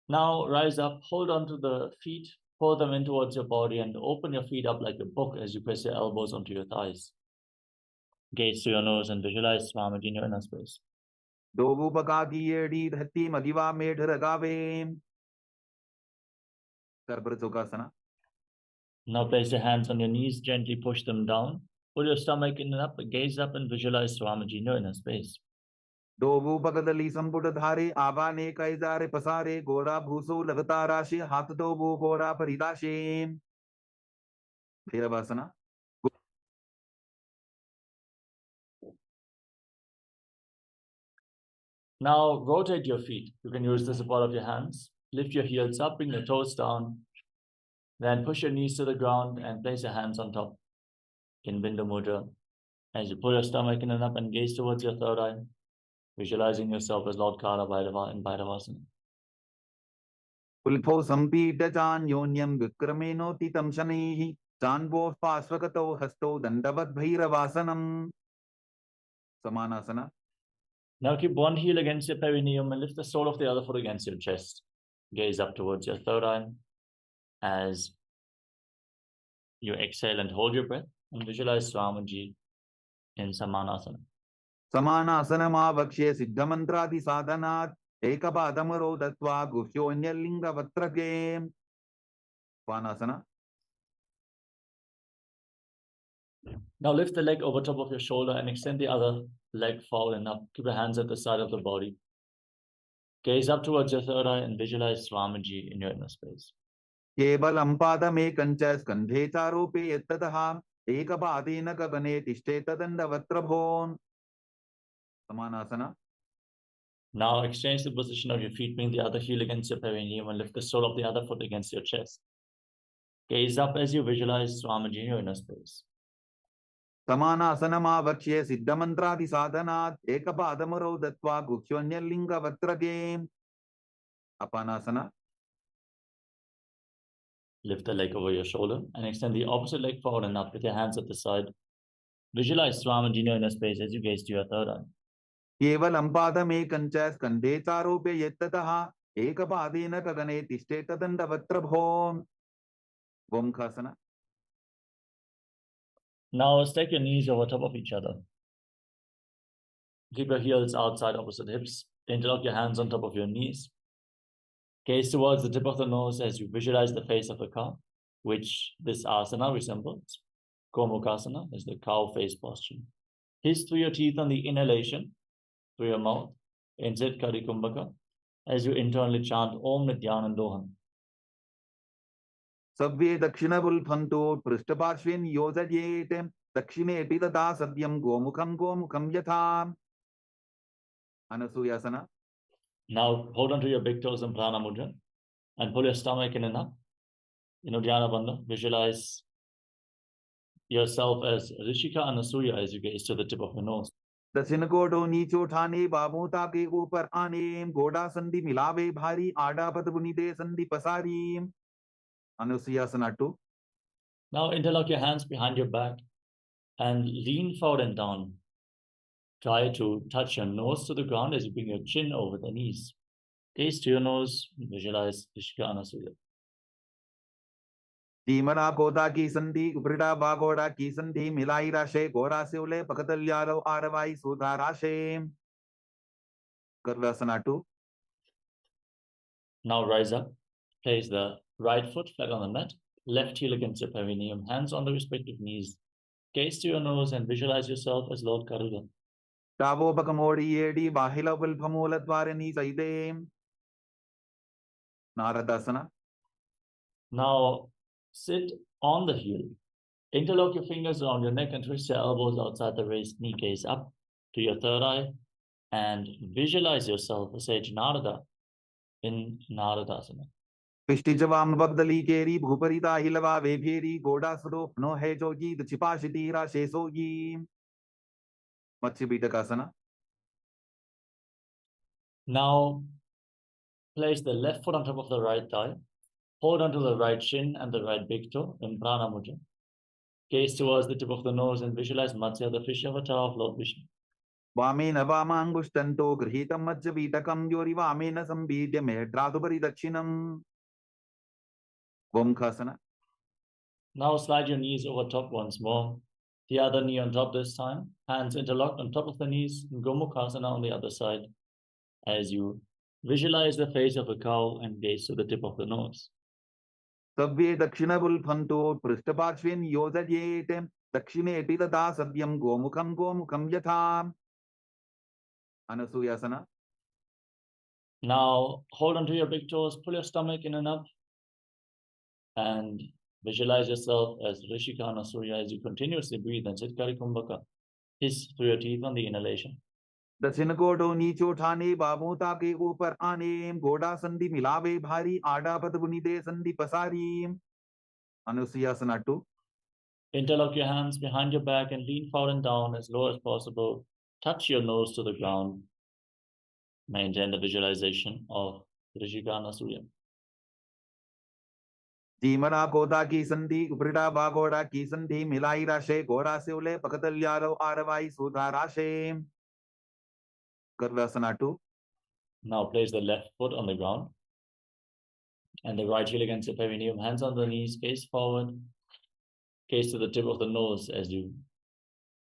Now rise up, hold on to the feet, pull them in towards your body, and open your feet up like a book as you press your elbows onto your thighs. Gaze to your nose and visualize Swamiji in your inner space. Dogu Bagagi Edi Dhati Madiva Medharagave. Sarbrasokasana. Now place your hands on your knees, gently push them down. Pull your stomach in and up, gaze up and visualize Swamiji in your inner space. Dogu Bagadali Sambudadhare, Avane Kaizare Pasare, Gora Bhusu Lagatarashi, Hatdobu Gora Paridashe. Bhairavasana. Now rotate your feet. You can use the support of your hands. Lift your heels up, bring your toes down. Then push your knees to the ground and place your hands on top in Bindu Mudra. As you pull your stomach in and up and gaze towards your third eye, visualizing yourself as Lord Kala Bhairava in Bhairavasana. Ulpo Sampita Chan Yonyam Vikrameno Titam Shanihi, Chanbo Paswakato Hasto Dandavat Bhairavasanam. Samanasana. Now keep one heel against your perineum and lift the sole of the other foot against your chest. Gaze up towards your third eye as you exhale and hold your breath and visualize Swamiji in Samanasana. Samanasana Mavakshe Siddhamantradi Sadhanat, Ekapadamaro Datva Gushonyalinga Vatrage. Svanasana. Now lift the leg over top of your shoulder and extend the other leg forward and up. Keep your hands at the side of the body. Gaze up towards your third eye and visualize Swamiji in your inner space. Kevalam padame kancha skandhe charope yattataha, Ekapadena Kagane Tishteta Vatrabhon. Samanasana. Now exchange the position of your feet, bring the other heel against your perineum and lift the sole of the other foot against your chest. Gaze up as you visualize Swamiji in your inner space. Samanasana Mavakshe Siddhamantradi Sadhanat, Ekapadamaro Datva Gushonyalinga Vatrage. Apanasana. Lift the leg over your shoulder and extend the opposite leg forward and up with your hands at the side. Visualize Swamiji in your inner space as you gaze to your third eye. Kevalam padame kancha skandhe charope yattataha, Ekapadena Kagane Tishteta Vatrabhon. Vomkhasana. Now stack your knees over top of each other. Keep your heels outside opposite hips. Interlock your hands on top of your knees. Gaze towards the tip of the nose as you visualize the face of a cow, which this asana resembles. Gomukhasana is the cow face posture. Hiss through your teeth on the inhalation, through your mouth, insert Karikumbhaka, as you internally chant Om Nithyananda. Sabve Dakshinabul Phanto Prishtaparshvin Yozajete Dakshine Pitata Sadyam Gomukham Yatham. Anasuyasana. Now hold on to your big toes in Prana Mudra and pull your stomach in and up. In Uddiyana Bandha, visualize yourself as Rishika Anasuya as you gaze to the tip of your nose. Dasinakodo Nicho Thane Babota ke upar aane Goda Sandhi Milave Bhari Ada Patpunite Sandhi Pasari. Anusuyasana 2. Now interlock your hands behind your back and lean forward and down. Try to touch your nose to the ground as you bring your chin over the knees. Gaze to your nose, visualize Rishika Anasuya. Dimana Koda ki Sandhi Uprita Bagoda ki Sandhi Milai Rashe Gora Sule Pakatalyaro Aravai Sudha Rashe. Garvasana 2. Now rise up. Place the right foot flat on the mat, left heel against your perineum, hands on the respective knees. Gaze to your nose and visualize yourself as Lord Garuda. Tavo Bakamodi Edi Bahila Vilpamulatvarani Saide. Naradasana. Now sit on the heel. Interlock your fingers around your neck and twist your elbows outside the raised knee. Gaze up to your third eye and visualize yourself as Sage Narada in Naradasana. Pishtijavam Bagdali Keri Bhuparita Hilava Veveri Goda Suro No Hejogi the Chipashitira Shesogi Matsibhitakasana. Now place the left foot on top of the right thigh. Hold onto the right shin and the right big toe in Prana Mudra. Gaze towards the tip of the nose and visualize Matsya, the fish avatar of Lord Vishnu. Vamena Vamangushtanto Grihitam Majjavitakam Yori Vamena Sambhidya Mehdrathupari Dakshinam. Vomkhasana. Now slide your knees over top once more. The other knee on top this time. Hands interlocked on top of the knees in Gomukhasana on the other side. As you visualize the face of a cow and gaze to the tip of the nose. Sabve Dakshinabul Phanto Pristapachvin Yojayete Dakshine Titata Sadyam Gomukham Yatham. Anasuyasana. Now hold onto your big toes, pull your stomach in and up, and visualize yourself as Rishika Anasuya as you continuously breathe and sit Karikumbhaka. Hiss through your teeth on the inhalation. दक्षिण कोटो नीचो ठाने बाबोता के ऊपर आने गोड़ा संधि मिलावे भारी आड़ा पद बुनिदे संधि पसारी. Anusuyasana 2. Interlock your hands behind your back and lean forward and down as low as possible. Touch your nose to the ground. Maintain the visualization of Rishika Anasuya. जीमरा कोदा की संधि उपरिडा बागोड़ा की संधि मिलाई राशे गोड़ा से उले पकतल्यारो आरवाई सुधा राशे. Garvasana 2. Now place the left foot on the ground and the right heel against your perineum. Hands on the knees, gaze forward, gaze to the tip of the nose as you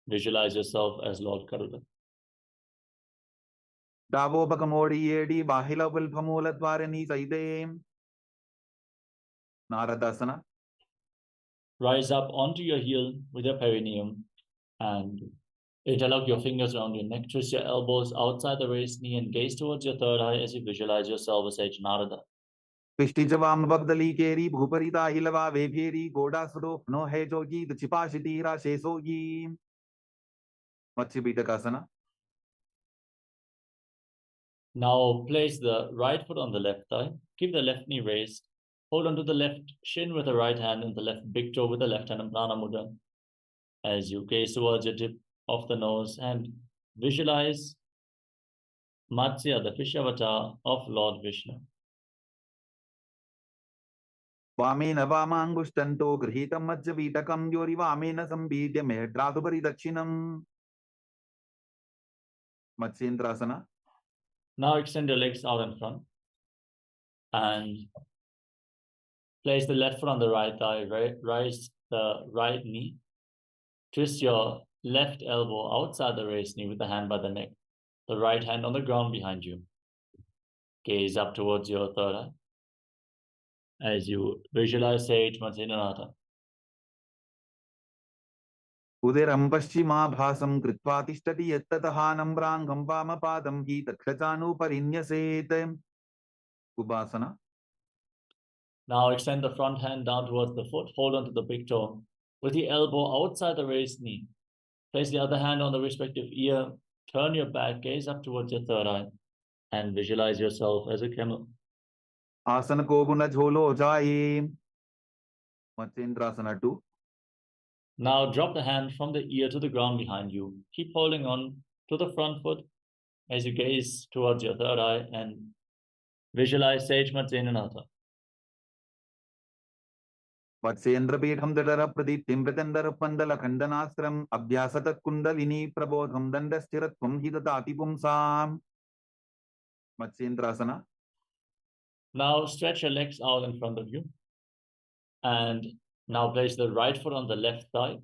visualize yourself as Lord Garuda. Davo bakamodi yedi bahila vilpamula dvarani saide. Naradasana. Rise up onto your heel with your perineum and interlock your fingers around your neck. Twist your elbows outside the raised knee and gaze towards your third eye as you visualize yourself as Sage Narada. Pishtijavam Bagdali Keri Bhuparita Hilava Veveri Goda Suro No Hejogi the Chipashitira Shesogi. Matsibhitakasana. Now place the right foot on the left thigh. Keep the left knee raised. Hold onto the left shin with the right hand and the left big toe with the left hand in Prana Mudra. As you gaze towards your tip of the nose and visualize Matsya, the fish avatar of Lord Vishnu. Vamena Vamangushtanto Grihitam Majjavitakam Yori Vamena Sambhidya Mehdrathupari Dakshinam. Matsyendrasana. Now extend your legs out in front and place the left foot on the right thigh, raise the right knee, twist your left elbow outside the raised knee with the hand by the neck, the right hand on the ground behind you. Gaze up towards your third eye as you visualize Sage Nithyananda. Uderam Paschima Bhasam Kritva Tishtati Yattataha Nambrangam Vamapadam Hi Takshachanu Parinyaset. Ubasana. Now extend the front hand down towards the foot, hold onto the big toe with the elbow outside the raised knee. Place the other hand on the respective ear, turn your back, gaze up towards your third eye, and visualize yourself as a camel. Asana ko guna jholo jaye. Matsyendrasana 2. Now drop the hand from the ear to the ground behind you. Keep holding on to the front foot as you gaze towards your third eye and visualize Sage Nithyananda. Vatsyendra Pitham Dadara Pradiptim Pratandara Pandala Khandanastram Abhyasatat Kundalini Prabodham Dandastiratvam Hidatati Pumsam. Matsyendrasana. Now stretch your legs out in front of you. And now place the right foot on the left thigh.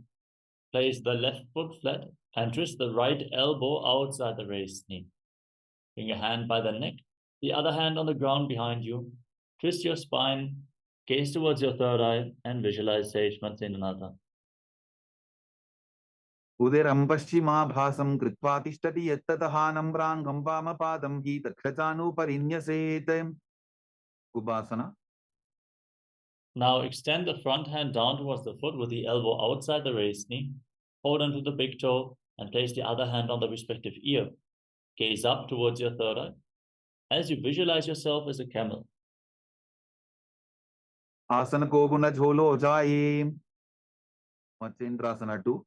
Place the left foot flat and twist the right elbow outside the raised knee. Bring your hand by the neck, the other hand on the ground behind you. Twist your spine, gaze towards your third eye, and visualize Sage Nithyananda. Uderam Paschima Bhasam Kritva Tishtati Yattataha Nambrangam Vamapadam Hi Takshachanu Parinyaset. Ubasana. Now extend the front hand down towards the foot with the elbow outside the raised knee. Hold onto the big toe and place the other hand on the respective ear. Gaze up towards your third eye as you visualize yourself as a camel. Asana ko guna jholo jaye. Machendrasana 2.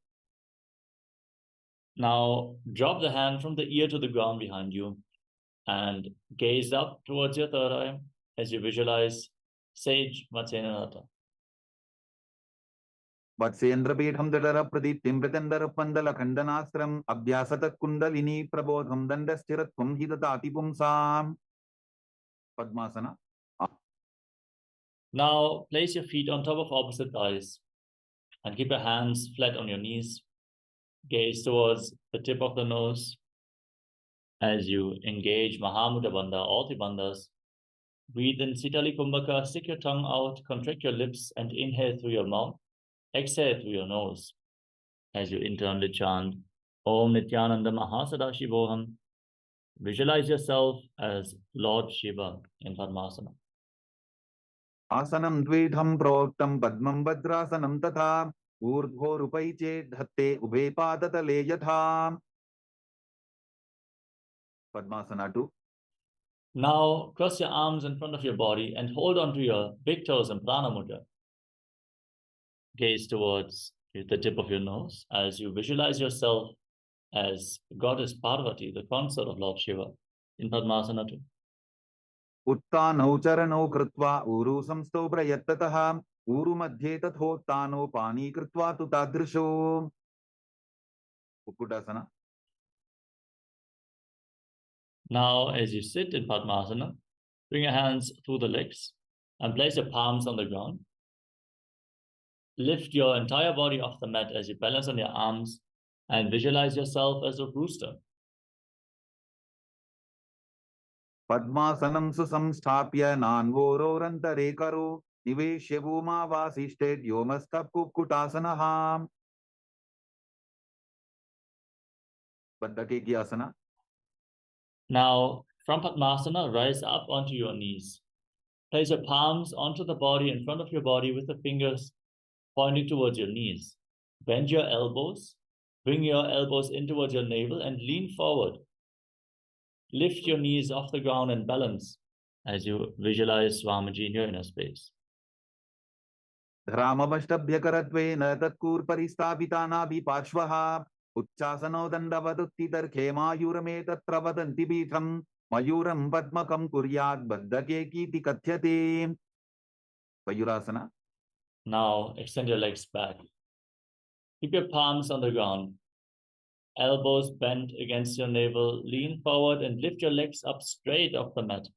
Now drop the hand from the ear to the ground behind you and gaze up towards your third eye as you visualize Sage Matsenanata. Vatsyendrapeetham dadara pradittim pritandara pandala khandanastram abhyasatat kundalini prabodham dandasthiratvam hidatati pumsam. Padmasana. Now place your feet on top of opposite thighs and keep your hands flat on your knees. Gaze towards the tip of the nose as you engage Mahamudra Bandha, all three bandhas. Breathe in Sitali Kumbhaka, stick your tongue out, contract your lips and inhale through your mouth. Exhale through your nose as you internally chant Om Nithyananda Mahasadashivoham. Visualize yourself as Lord Shiva in Padmasana. Asanam dvedham proktam padmam vajrasanam tatha urdho rupaiche dhatte ubhe padatale yatha. Padmasana 2. Now cross your arms in front of your body and hold on to your big toes in Prana Mudra. Gaze towards the tip of your nose as you visualize yourself as Goddess Parvati, the consort of Lord Shiva in Padmasana 2. Uttanau charanau kritva uru samsto prayattataha uru madhye tathottano pani kritva tu tadrisho. Ukkutasana. Now, as you sit in Padmasana, bring your hands through the legs and place your palms on the ground. Lift your entire body off the mat as you balance on your arms and visualize yourself as a rooster. Padmasanam susamsthapya nanvororantare karo niveshya bhuma vasishted yomastap kukkutasana. Baddhakeki asana. Now, from Padmasana, rise up onto your knees. Place your palms onto the body in front of your body with the fingers pointing towards your knees. Bend your elbows, bring your elbows in towards your navel and lean forward. Lift your knees off the ground and balance as you visualize Swamiji in your inner space. Dharamamastabhyakaratve tatkur paristapitanabi parshvaha Uchchasano dandavadutti tarkhe mayurame tatra vadanti bitham mayuram padmakam kuryat baddhakeki kathyate. Mayurasana. Now extend your legs back. Keep your palms on the ground. Elbows bent against your navel. Lean forward and lift your legs up straight off the mat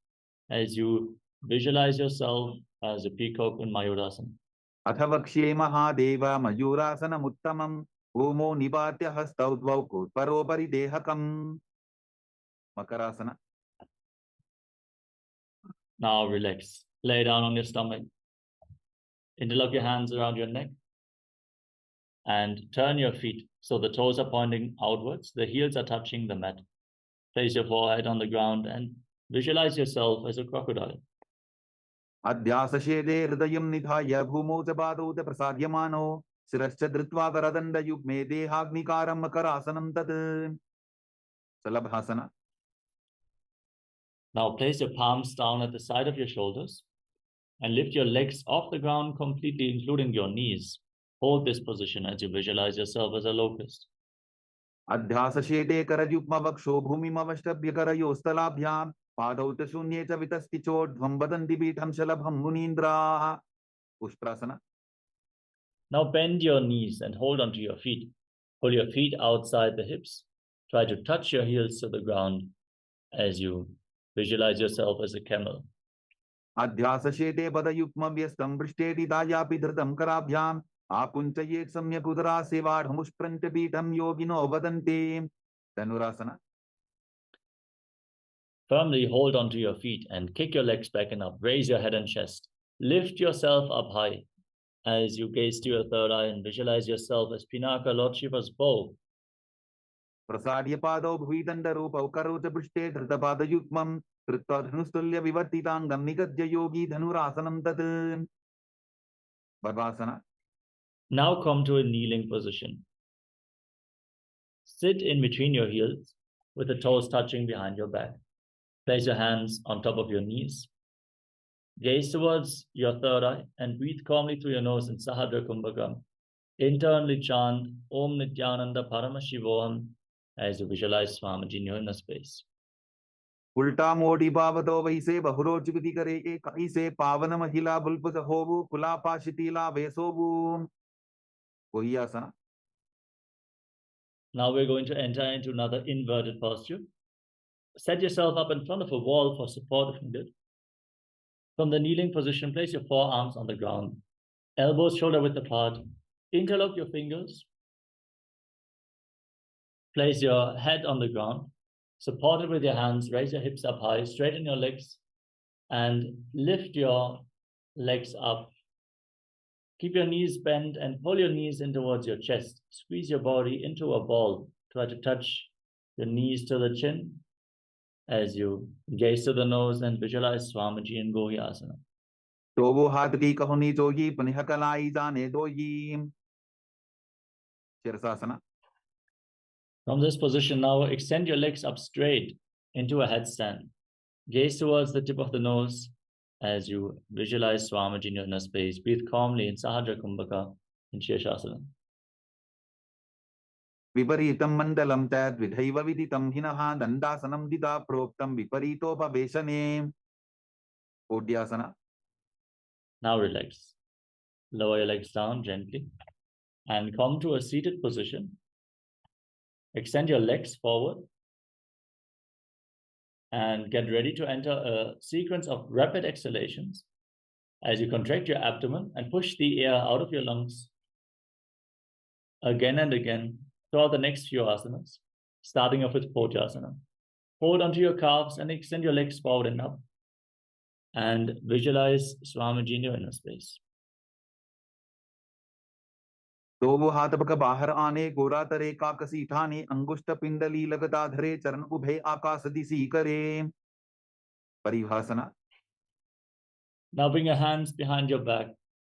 as you visualize yourself as a peacock in Mayurasana. Athavakshe mahadeva mayurasana muttamam Omo nibatya hastaudvau kotparo paridehakam. Makarasana. Now relax. Lay down on your stomach. Interlock your hands around your neck. And turn your feet so the toes are pointing outwards. The heels are touching the mat. Place your forehead on the ground and visualize yourself as a crocodile. Adhyasashede hridayam nidhaya bhumo jabado te prasadyamano Sirascha dhritva varadanda yugme dehagnikaram makarasanam tat. Salabhasana. Now place your palms down at the side of your shoulders and lift your legs off the ground completely, including your knees. Hold this position as you visualize yourself as a locust. Adhyasashede karajukma vaksho bhumimavashtabhya karayostalabhyam padau te shunye cha vitasti chodhvam vadanti bitham shalabham munindra. Ushtrasana. Now bend your knees and hold onto your feet. Pull your feet outside the hips. Try to touch your heels to the ground as you visualize yourself as a camel. Adhyasashede padayukma vyastam prishtedi dayapi dhritam karabhyam apunchayet samyak udara sevadhamushpranta bitham yogino vadante. Dhanurasana. Firmly hold onto your feet and kick your legs back and up. Raise your head and chest. Lift yourself up high as you gaze to your third eye and visualize yourself as Pinaka, Lord Shiva's bow. Prasadya padau bhuidanda rupau karota prishte dhritapada yukmam Kritva dhanustulya vivartitangam nigadya yogi dhanurasanam tat. Barbasana. Now come to a kneeling position. Sit in between your heels with the toes touching behind your back. Place your hands on top of your knees. Gaze towards your third eye and breathe calmly through your nose in Sahadra Kumbhaka. Internally chant Om Nithyananda Paramashivoham as you visualize Swamiji in your inner space. उल्टा मोड़ी बावतो वैसे बहुरोच विधि करे कैसे पावन महिला बुल्प होबु कुला पाशितीला वेसोबु कोई आसना. Now we're going to enter into another inverted posture. Set yourself up in front of a wall for support if needed. From the kneeling position, place your forearms on the ground, elbows shoulder width apart. Interlock your fingers. Place your head on the ground. Support it with your hands. Raise your hips up high. Straighten your legs and lift your legs up. Keep your knees bent and pull your knees in towards your chest. Squeeze your body into a ball. Try to touch your knees to the chin as you gaze to the nose and visualize Swamiji in Gohyasana. तो वो हाथ की कहुनी जोगी पुनः कलाई जाने दोगी. Shirasana. From this position now, extend your legs up straight into a headstand. Gaze towards the tip of the nose as you visualize Swamiji in your inner space. Breathe calmly in Sahadra Kumbhaka in Shirshasana. विपरीतं मण्डलं तद् विधैव विदितं हिनः दण्डासनं दिदा प्रोक्तं विपरीतोपवेशने. Odyasana. Now relax. Lower your legs down gently and come to a seated position. Extend your legs forward and get ready to enter a sequence of rapid exhalations as you contract your abdomen and push the air out of your lungs again and again throughout the next few asanas, starting off with Podyasana. Hold onto your calves and extend your legs forward and up and visualize Swamiji in your inner space. तो वो हाथ पक बाहर आने गोरा तरे काकसी ठाने अंगुष्ठ पिंडली लगता धरे चरण उभे आकाश दिशी करे. परिभाषना. Now bring your hands behind your back.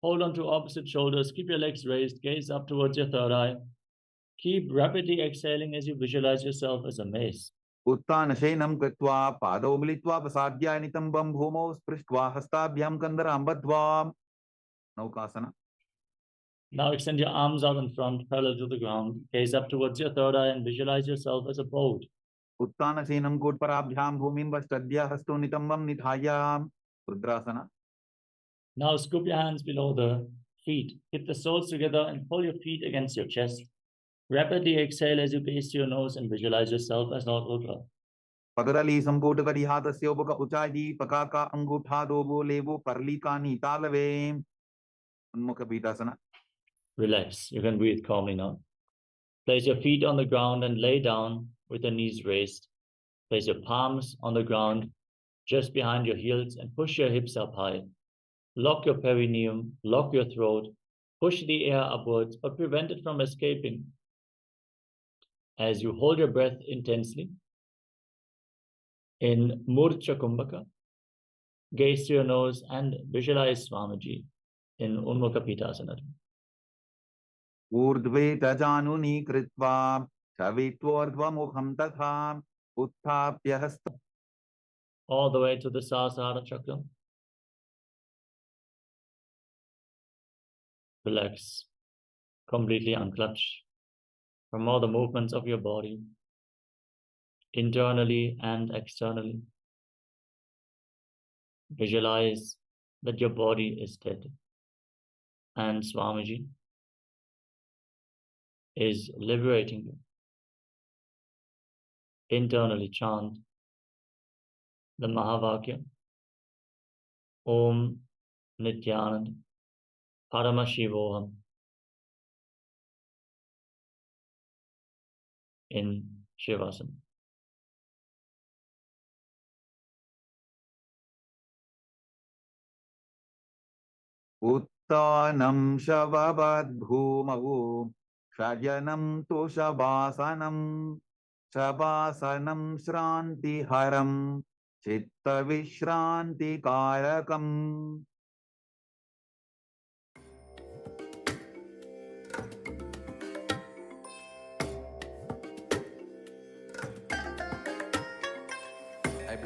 Hold on to opposite shoulders. Keep your legs raised. Gaze up towards your third eye. Keep rapidly exhaling as you visualize yourself as a mace. उत्तान शयनं कृत्वा पादौ मिलित्वा प्रसाद्य नितम्बं भूमौ स्पृष्ट्वा हस्ताभ्यां कन्दरां बद्ध्वा. नौकासना. Now extend your arms out in front, parallel to the ground. Gaze up towards your third eye and visualize yourself as a boat. उत्तान शयनं कोटपराभ्यां भूमिं वष्टद्य हस्तो नितम्बं निधाय. रुद्रासना. Now scoop your hands below the feet. Hit the soles together and pull your feet against your chest. Rapidly exhale as you gaze to your nose and visualize yourself as Lord Rudra. पगरली संपुट करी हाथस्य उपक उचाई पकाका अंगूठा दोबो लेवो परलिका नीतालवे. उन्मुख पीठासना. Relax. You can breathe calmly now. Place your feet on the ground and lay down with your knees raised. Place your palms on the ground just behind your heels and push your hips up high. Lock your perineum, lock your throat, push the air upwards, but prevent it from escaping. As you hold your breath intensely, in Murcha Kumbhaka, gaze to your nose and visualize Swamiji in Unmukha Pitasana. ऊर्ध्वे तजानुनी कृत्वा शवित्वोर्ध्वमुखं तथा उत्थाप्य हस्त. All the way to the Sahasrara Chakra. Relax, completely unclutch from all the movements of your body, internally and externally. Visualize that your body is dead and Swamiji is liberating you. Internally chant the Mahavakya, Om Nithyananda Paramashivoham in Shivasana. उत्तानं शववद्भूमौ शयनं तु शवासनं शवासनं श्रान्तिहरं चित्तविश्रान्तिकारकम्.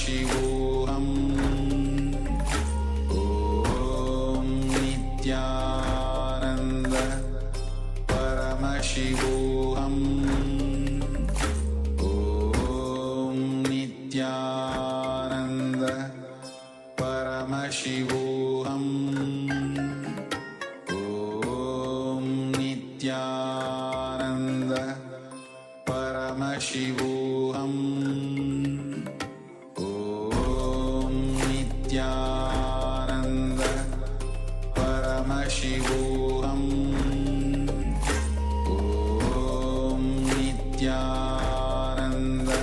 Paramashivoham Om Nithyananda Paramashivoham Om Nithyananda Paramashivoham Om Nithyananda Paramashivoham Om Nithyananda Paramashivoham Om Nithyananda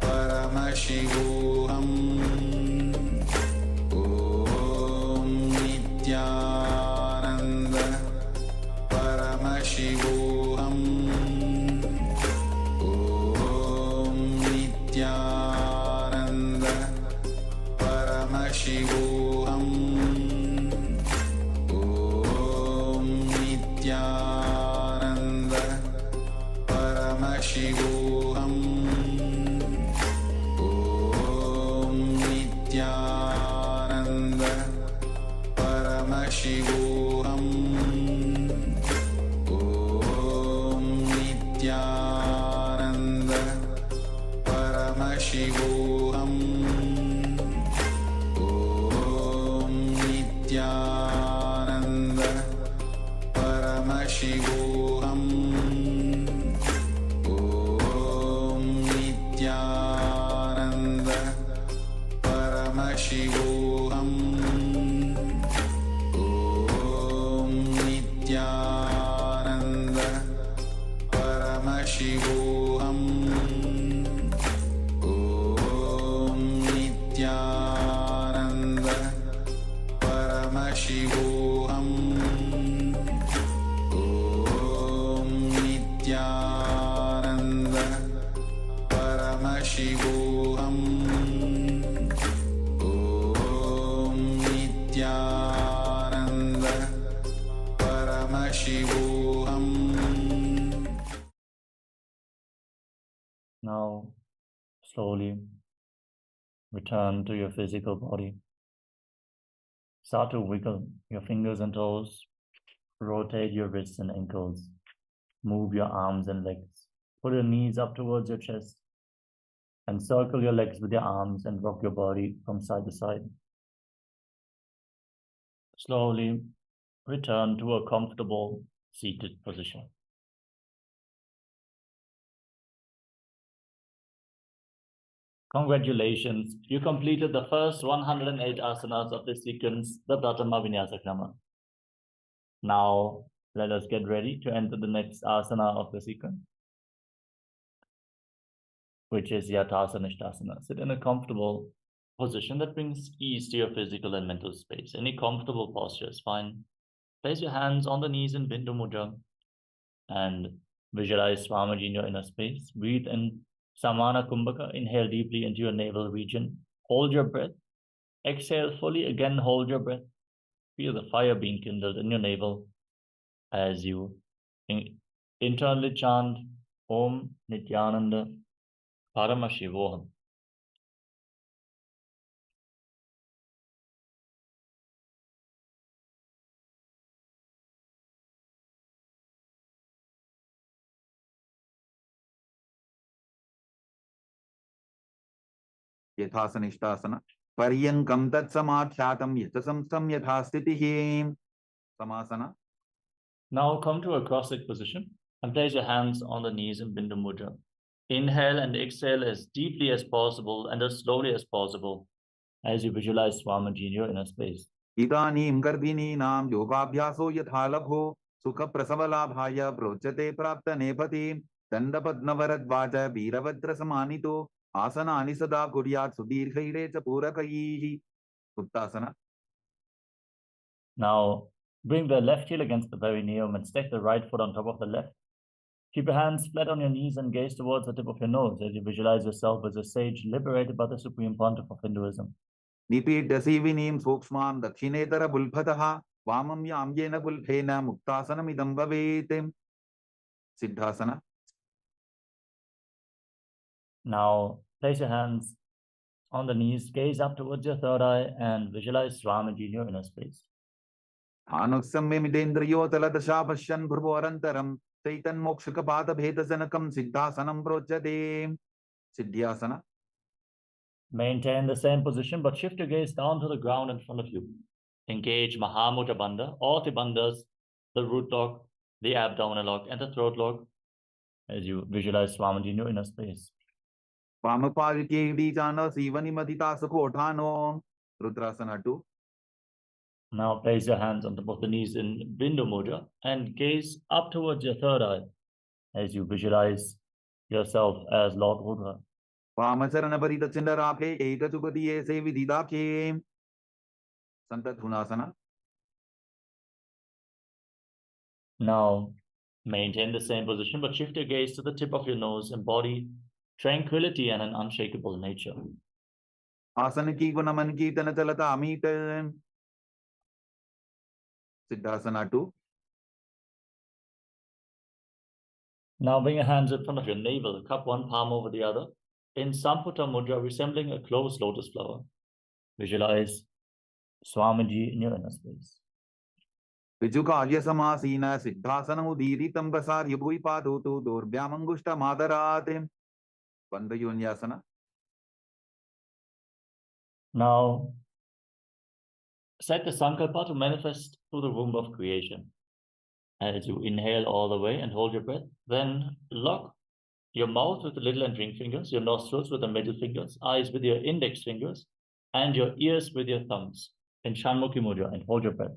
Paramashivoham Om Nithyananda Paramashivoham Om Nithyananda Paramashivoham Om Nithyananda Paramashivoham Om Nithyananda Paramashivoham Om Nithyananda Paramashivoham Om Nithyananda Paramashivoham Om Nithyananda Paramashivoham Om Nithyananda Paramashivoham Om Nithyananda Paramashivoham Om Nithyananda Paramashivoham Om Nithyananda Paramashivoham. Now, slowly return to your physical body. Start to wiggle your fingers and toes. Rotate your wrists and ankles. Move your arms and legs. Put your knees up towards your chest. And circle your legs with your arms and rock your body from side to side. Slowly return to a comfortable seated position. Congratulations, you completed the first 108 asanas of this sequence, the Pratama Vinyasa Krama. Now, let us get ready to enter the next asana of the sequence, which is Yathasa Nishtasana. Sit in a comfortable position that brings ease to your physical and mental space. Any comfortable posture is fine. Place your hands on the knees in Bindu Mudra and visualize Swamiji in your inner space. Breathe in Samana Kumbhaka. Inhale deeply into your navel region. Hold your breath. Exhale fully. Again, hold your breath. Feel the fire being kindled in your navel as you internally chant Om Nithyananda Paramashivoham. यथासनिष्ठासन पर्यंकं तत्समाख्यातं यथसंस्थं यथा स्थितिः samasana. Now come to a cross-legged position and place your hands on the knees in Bindu Mudra. Inhale and exhale as deeply as possible and as slowly as possible as you visualize Swamiji in your inner space. इदानीं गर्भिणीनां योगाभ्यासो यथा लभो सुखप्रसवलाभाय प्रोच्यते प्राप्तनेपथि दण्डपद्मवरद्वाज वीरभद्रसमानितो आसनानि सदा कुर्यात् सुदीर्घैरे च पूरकैः. उत्तासना. Now bring the left heel against the perineum and stack the right foot on top of the left. Keep your hands flat on your knees and gaze towards the tip of your nose as you visualize yourself as a sage liberated by the Supreme Pontiff of Hinduism. निपीड्यसीविनीं सूक्ष्मां दक्षिणेतरबुल्भतः वामं याम्येन बुल्भेन मुक्तासनमिदं भवेत्. सिद्धासना. Now place your hands On the knees, gaze up towards your third eye and visualize Swamiji in your inner space. Anuksambhimidendriyotaladasha pashyan bhruvorantaram Chaitan mokshakapada bhedajanakam siddhasanam projyate. Siddhyasana. Maintain the same position, but shift your gaze down to the ground in front of you. Engage Mahamudra Bandha, all the bandhas, the root lock, the abdominal lock, and the throat lock as you visualize Swamiji in your inner space. Vamapalike sivani madita sukhotano. Rudrasana 2. Now place your hands on top of the knees in Bindu Mudra and gaze up towards your third eye as you visualize yourself as Lord Rudra. Vamasarana parita chindarake ekachupatiye sevididake. Santathunasana. Now maintain the same position, but shift your gaze to the tip of your nose, embody tranquility and an unshakable nature. Asana ki gunaman ki tanachalata amita. Siddhasana 2. Now bring your hands in front of your navel, cup one palm over the other, in Samputa Mudra, resembling a closed lotus flower. Visualize Swamiji in your inner space. Vijukarya samasina siddhasana udiritam prasarya bhuipadu durvyamangushta madarate. Bandhayonyasana. Now set the sankalpa to manifest through the womb of creation. As you inhale all the way and hold your breath, then lock your mouth with the little and ring fingers, your nostrils with the middle fingers, eyes with your index fingers, and your ears with your thumbs in Shanmukhi Mudra, and hold your breath.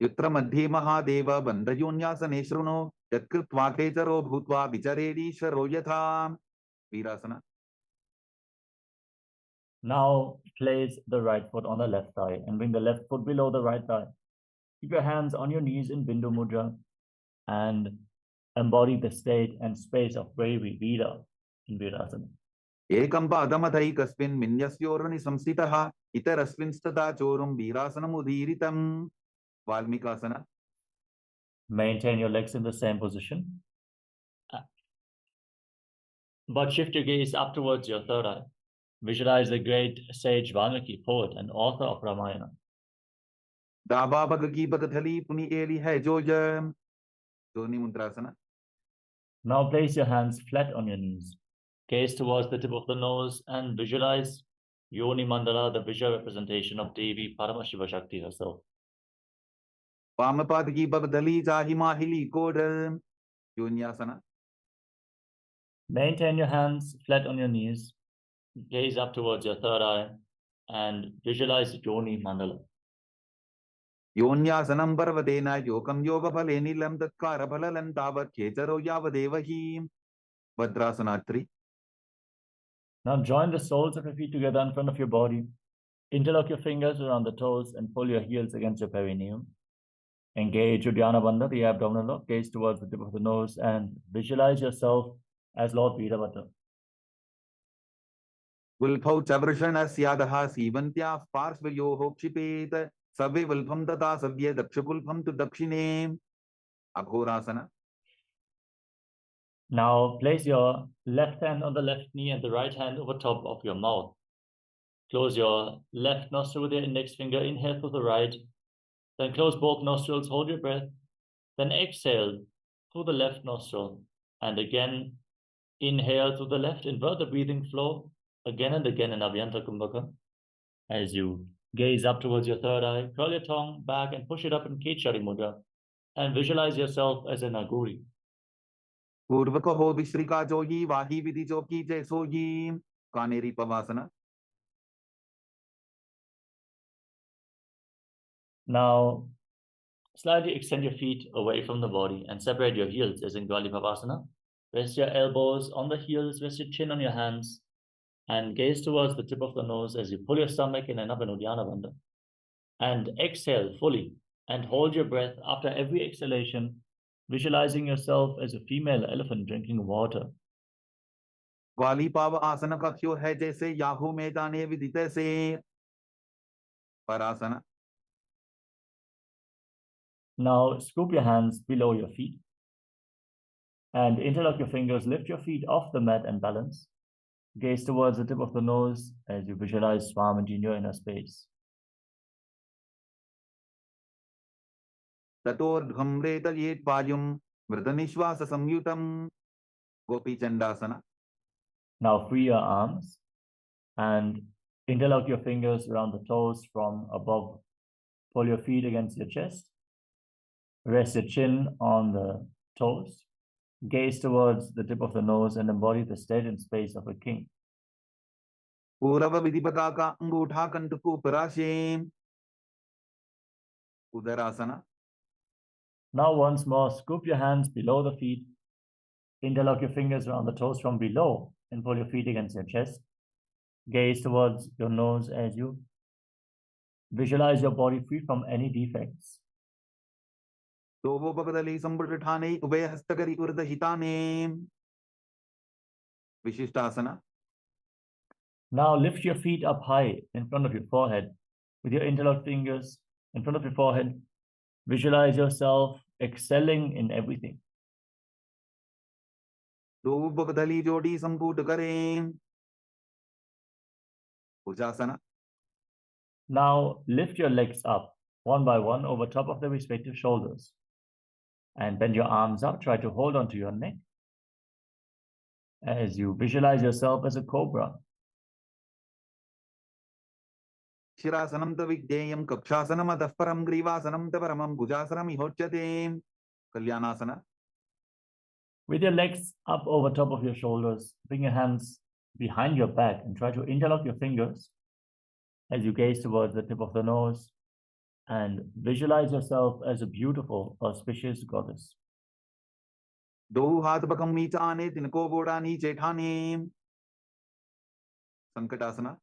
Yutra madhye mahadeva bandhayonyasane shruno yatkritva kecharo bhutva vicharedi shvaro yatha. Virasana. Now place the right foot on the left thigh and bring the left foot below the right thigh. Keep your hands on your knees in Bindu Mudra and embody the state and space of bravery, Vira, in Virasana. Ekam padamathai kasmin minyasyorani samsitaha itarasvinstata chorum virasanam udiritam. Valmikasana. Maintain your legs in the same position, but shift your gaze up towards your third eye. Visualize the great sage Valmiki, poet and author of Ramayana. Daba bhagagi bhagathali puni eli hai joja. Doni Mudrasana. Now place your hands flat on your knees. Gaze towards the tip of the nose and visualize Yoni Mandala, the visual representation of Devi Paramashiva Shakti herself. Vamapadagi bhagathali jahi mahili kodal. Yonyasana. Maintain your hands flat on your knees. Gaze up towards your third eye and visualize Yoni Mandala. Yonyasanam parvatena yokam yoga phaleni lam tatkara phalalan tavat khecharo yavadevahi. Vadrasana 3. Now join the soles of your feet together in front of your body. Interlock your fingers around the toes and pull your heels against your perineum. Engage Uddiyana Bandha, the abdominal lock. Gaze towards the tip of the nose and visualize yourself as Lord Veeravata. Vilphau chavrashana syadaha sivantya parsvayoho kshipet. Savi vilpham tata savye dakshapulpham tu dakshine. Aghorasana. Now place your left hand on the left knee and the right hand over top of your mouth. Close your left nostril with your index finger. Inhale through the right. Then close both nostrils. Hold your breath. Then exhale through the left nostril. And again, inhale through the left. Invert the breathing flow again and again in Abhyanta Kumbhaka. As you gaze up towards your third eye, curl your tongue back and push it up in Kechari Mudra. And visualize yourself as an Aguri. Purvakaho vishrika jogi vahi vidhi joki jaisogi. Kaneri pavasana. Now, slightly extend your feet away from the body and separate your heels as in Gvali Pavasana. Rest your elbows on the heels, rest your chin on your hands, and gaze towards the tip of the nose as you pull your stomach in and up in Uddiyana Bandha. And exhale fully and hold your breath after every exhalation, visualizing yourself as a female elephant drinking water. Gwali pava asana kakhyo hai jaise yahu maidane vidite se. Parasana. Now scoop your hands below your feet and interlock your fingers, lift your feet off the mat and balance. Gaze towards the tip of the nose as you visualize Swamiji in your inner space. Tatordham retayet payum vritanishvasa samyutam Gopi Chandasana. Now free your arms and interlock your fingers around the toes from above. Pull your feet against your chest. Rest your chin on the toes. Gaze towards the tip of the nose and embody the state and space of a king. Purava Vidipataka Angutha Kantuku Parashim Udarasana. Now once more, scoop your hands below the feet. Interlock your fingers around the toes from below and pull your feet against your chest. Gaze towards your nose as you visualize your body free from any defects. Dobopakadali Sambutane Ubehastakari Urda Hitane Vishishtasana. Now lift your feet up high in front of your forehead with your interlocked fingers in front of your forehead. Visualize yourself excelling in everything. Dobopakadali Jodi Samputakare Ujasana. Now lift your legs up one by one over top of the respective shoulders and bend your arms up. Try to hold onto your neck as you visualize yourself as a cobra. Shirasanam Tavideyam Kapshasanam Adafparam Grivasanam Tavaramam Gujasanam Ihochate Kalyanasana. With your legs up over top of your shoulders, bring your hands behind your back and try to interlock your fingers as you gaze towards the tip of the nose and visualize yourself as a beautiful, auspicious goddess. Do Hatbakam Mitane Tinko Bodani Chetane Sankatasana.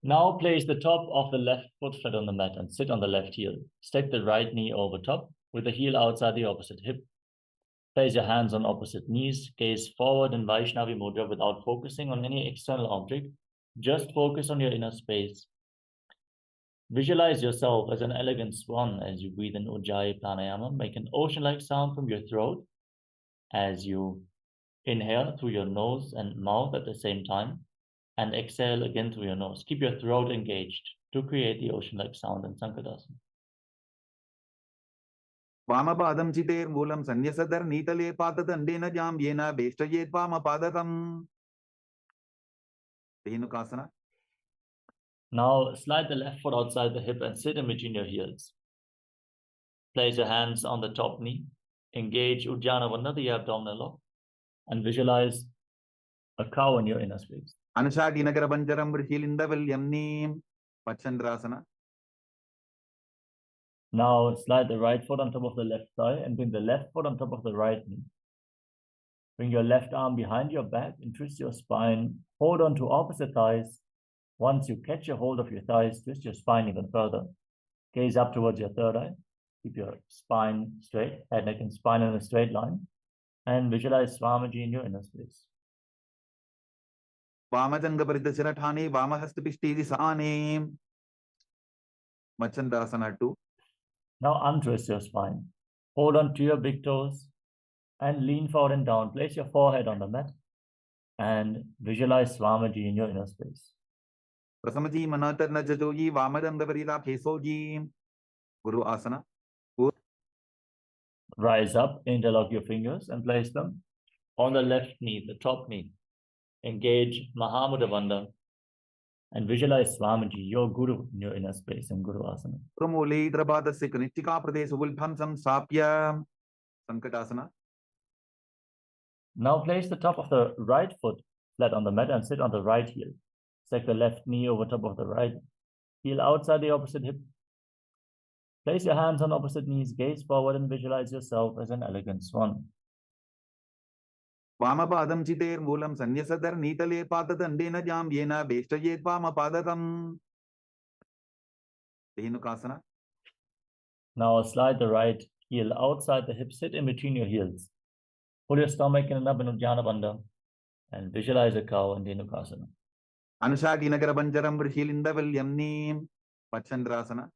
Now place the top of the left foot flat on the mat and sit on the left heel. Step the right knee over top with the heel outside the opposite hip. Place your hands on opposite knees. Gaze forward in Vaishnavi Mudra without focusing on any external object. Just focus on your inner space. Visualize yourself as an elegant swan as you breathe in Ujjayi Pranayama. Make an ocean-like sound from your throat as you inhale through your nose and mouth at the same time and exhale again through your nose. Keep your throat engaged to create the ocean-like sound in Sankadasana. Vamapadam Chiter Mulam Sanyasadar Nitale Patatandena Jam Yena Bestayet Vamapadatam Dhenukasana. Now slide the left foot outside the hip and sit in between your heels. Place your hands on the top knee. Engage Ujjana Bandha, the abdominal lock, and visualize a cow in your inner space. Anashati Nagara Banjaram Rishilinda Vilyamni Pachandrasana. Now slide the right foot on top of the left thigh and bring the left foot on top of the right knee. Bring your left arm behind your back and twist your spine. Hold on to opposite thighs. Once you catch a hold of your thighs, twist your spine even further. Gaze up towards your third eye. Keep your spine straight, head, neck, and spine in a straight line. And visualize Swamiji in your inner space. Vamajanga Paritasiratane Vamahastapishti Sane Machandasana 2. Now untwist your spine. Hold on to your big toes and lean forward and down. Place your forehead on the mat and visualize Swamiji in your inner space. Prasamaji Manatar Najajoji Vamadanda Varila Pesoji Guru Asana. Rise up, interlock your fingers and place them on the left knee, the top knee. Engage Mahamudra Bandha and visualize Swamiji, your Guru, in your inner space in Guru Asana. Promole Drabada Sikanitika Pradesh Vulbhamsam Sapya Sankatasana. Now place the top of the right foot flat on the mat and sit on the right heel. Stack the left knee over top of the right heel outside the opposite hip. Place your hands on opposite knees, gaze forward and visualize yourself as an elegant swan. Vamapadam Chiter Mulam Sanyasadar Nitale Patatandena Jam Yena Bestayet Vamapadatam Dhenukasana. Now slide the right heel outside the hip, sit in between your heels. Pull your stomach in and up in Ujjana Bandha and visualize a cow in Dhenukasana. Anashati Nagara Banjaram Rishilinda Vilyamni Pachandrasana.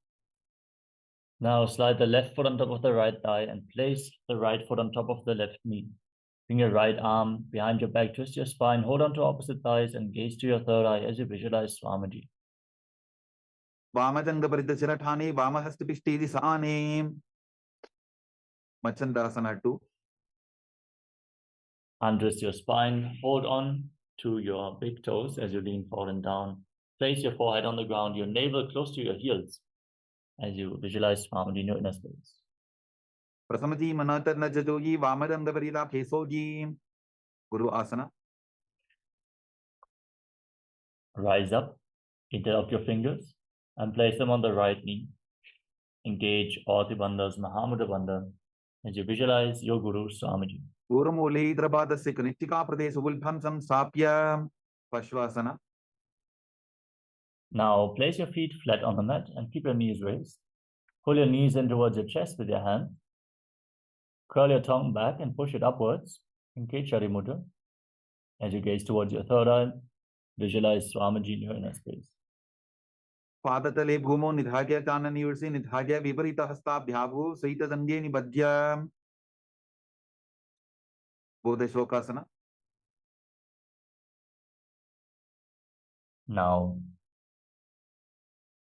Now slide the left foot on top of the right thigh and place the right foot on top of the left knee. Bring your right arm behind your back, twist your spine, hold on to opposite thighs and gaze to your third eye as you visualize Swamiji. वामजंग परिदशरठाने वामहस्तपिष्टे दिशाने. Machandasana 2. Untwist your spine, hold on to your big toes as you lean forward and down. Place your forehead on the ground, your navel close to your heels as you visualize Swamiji in your inner space. Prasamaji manatar najajogi vamadang varila kesoji. Guru asana. Rise up, interlock your fingers and place them on the right knee. Engage Oti Bandha's Mahamudra Bandha as you visualize your Guru Swamiji. Urumule Hidrabadasya Kanishtika Pradesh Ulbhamsam Sapya Pashvasana. Now place your feet flat on the mat and keep your knees raised. Pull your knees in towards your chest with your hand. Curl your tongue back and push it upwards in Kechari Mudra. As you gaze towards your third eye, visualize Swamiji in your inner space. Padatale Bhumo Nidhagya Chanani Ursi Nidhagya Viparita Hasta Bhyavu Saita Sandhya Nibadhya. Bodheshokasana. Now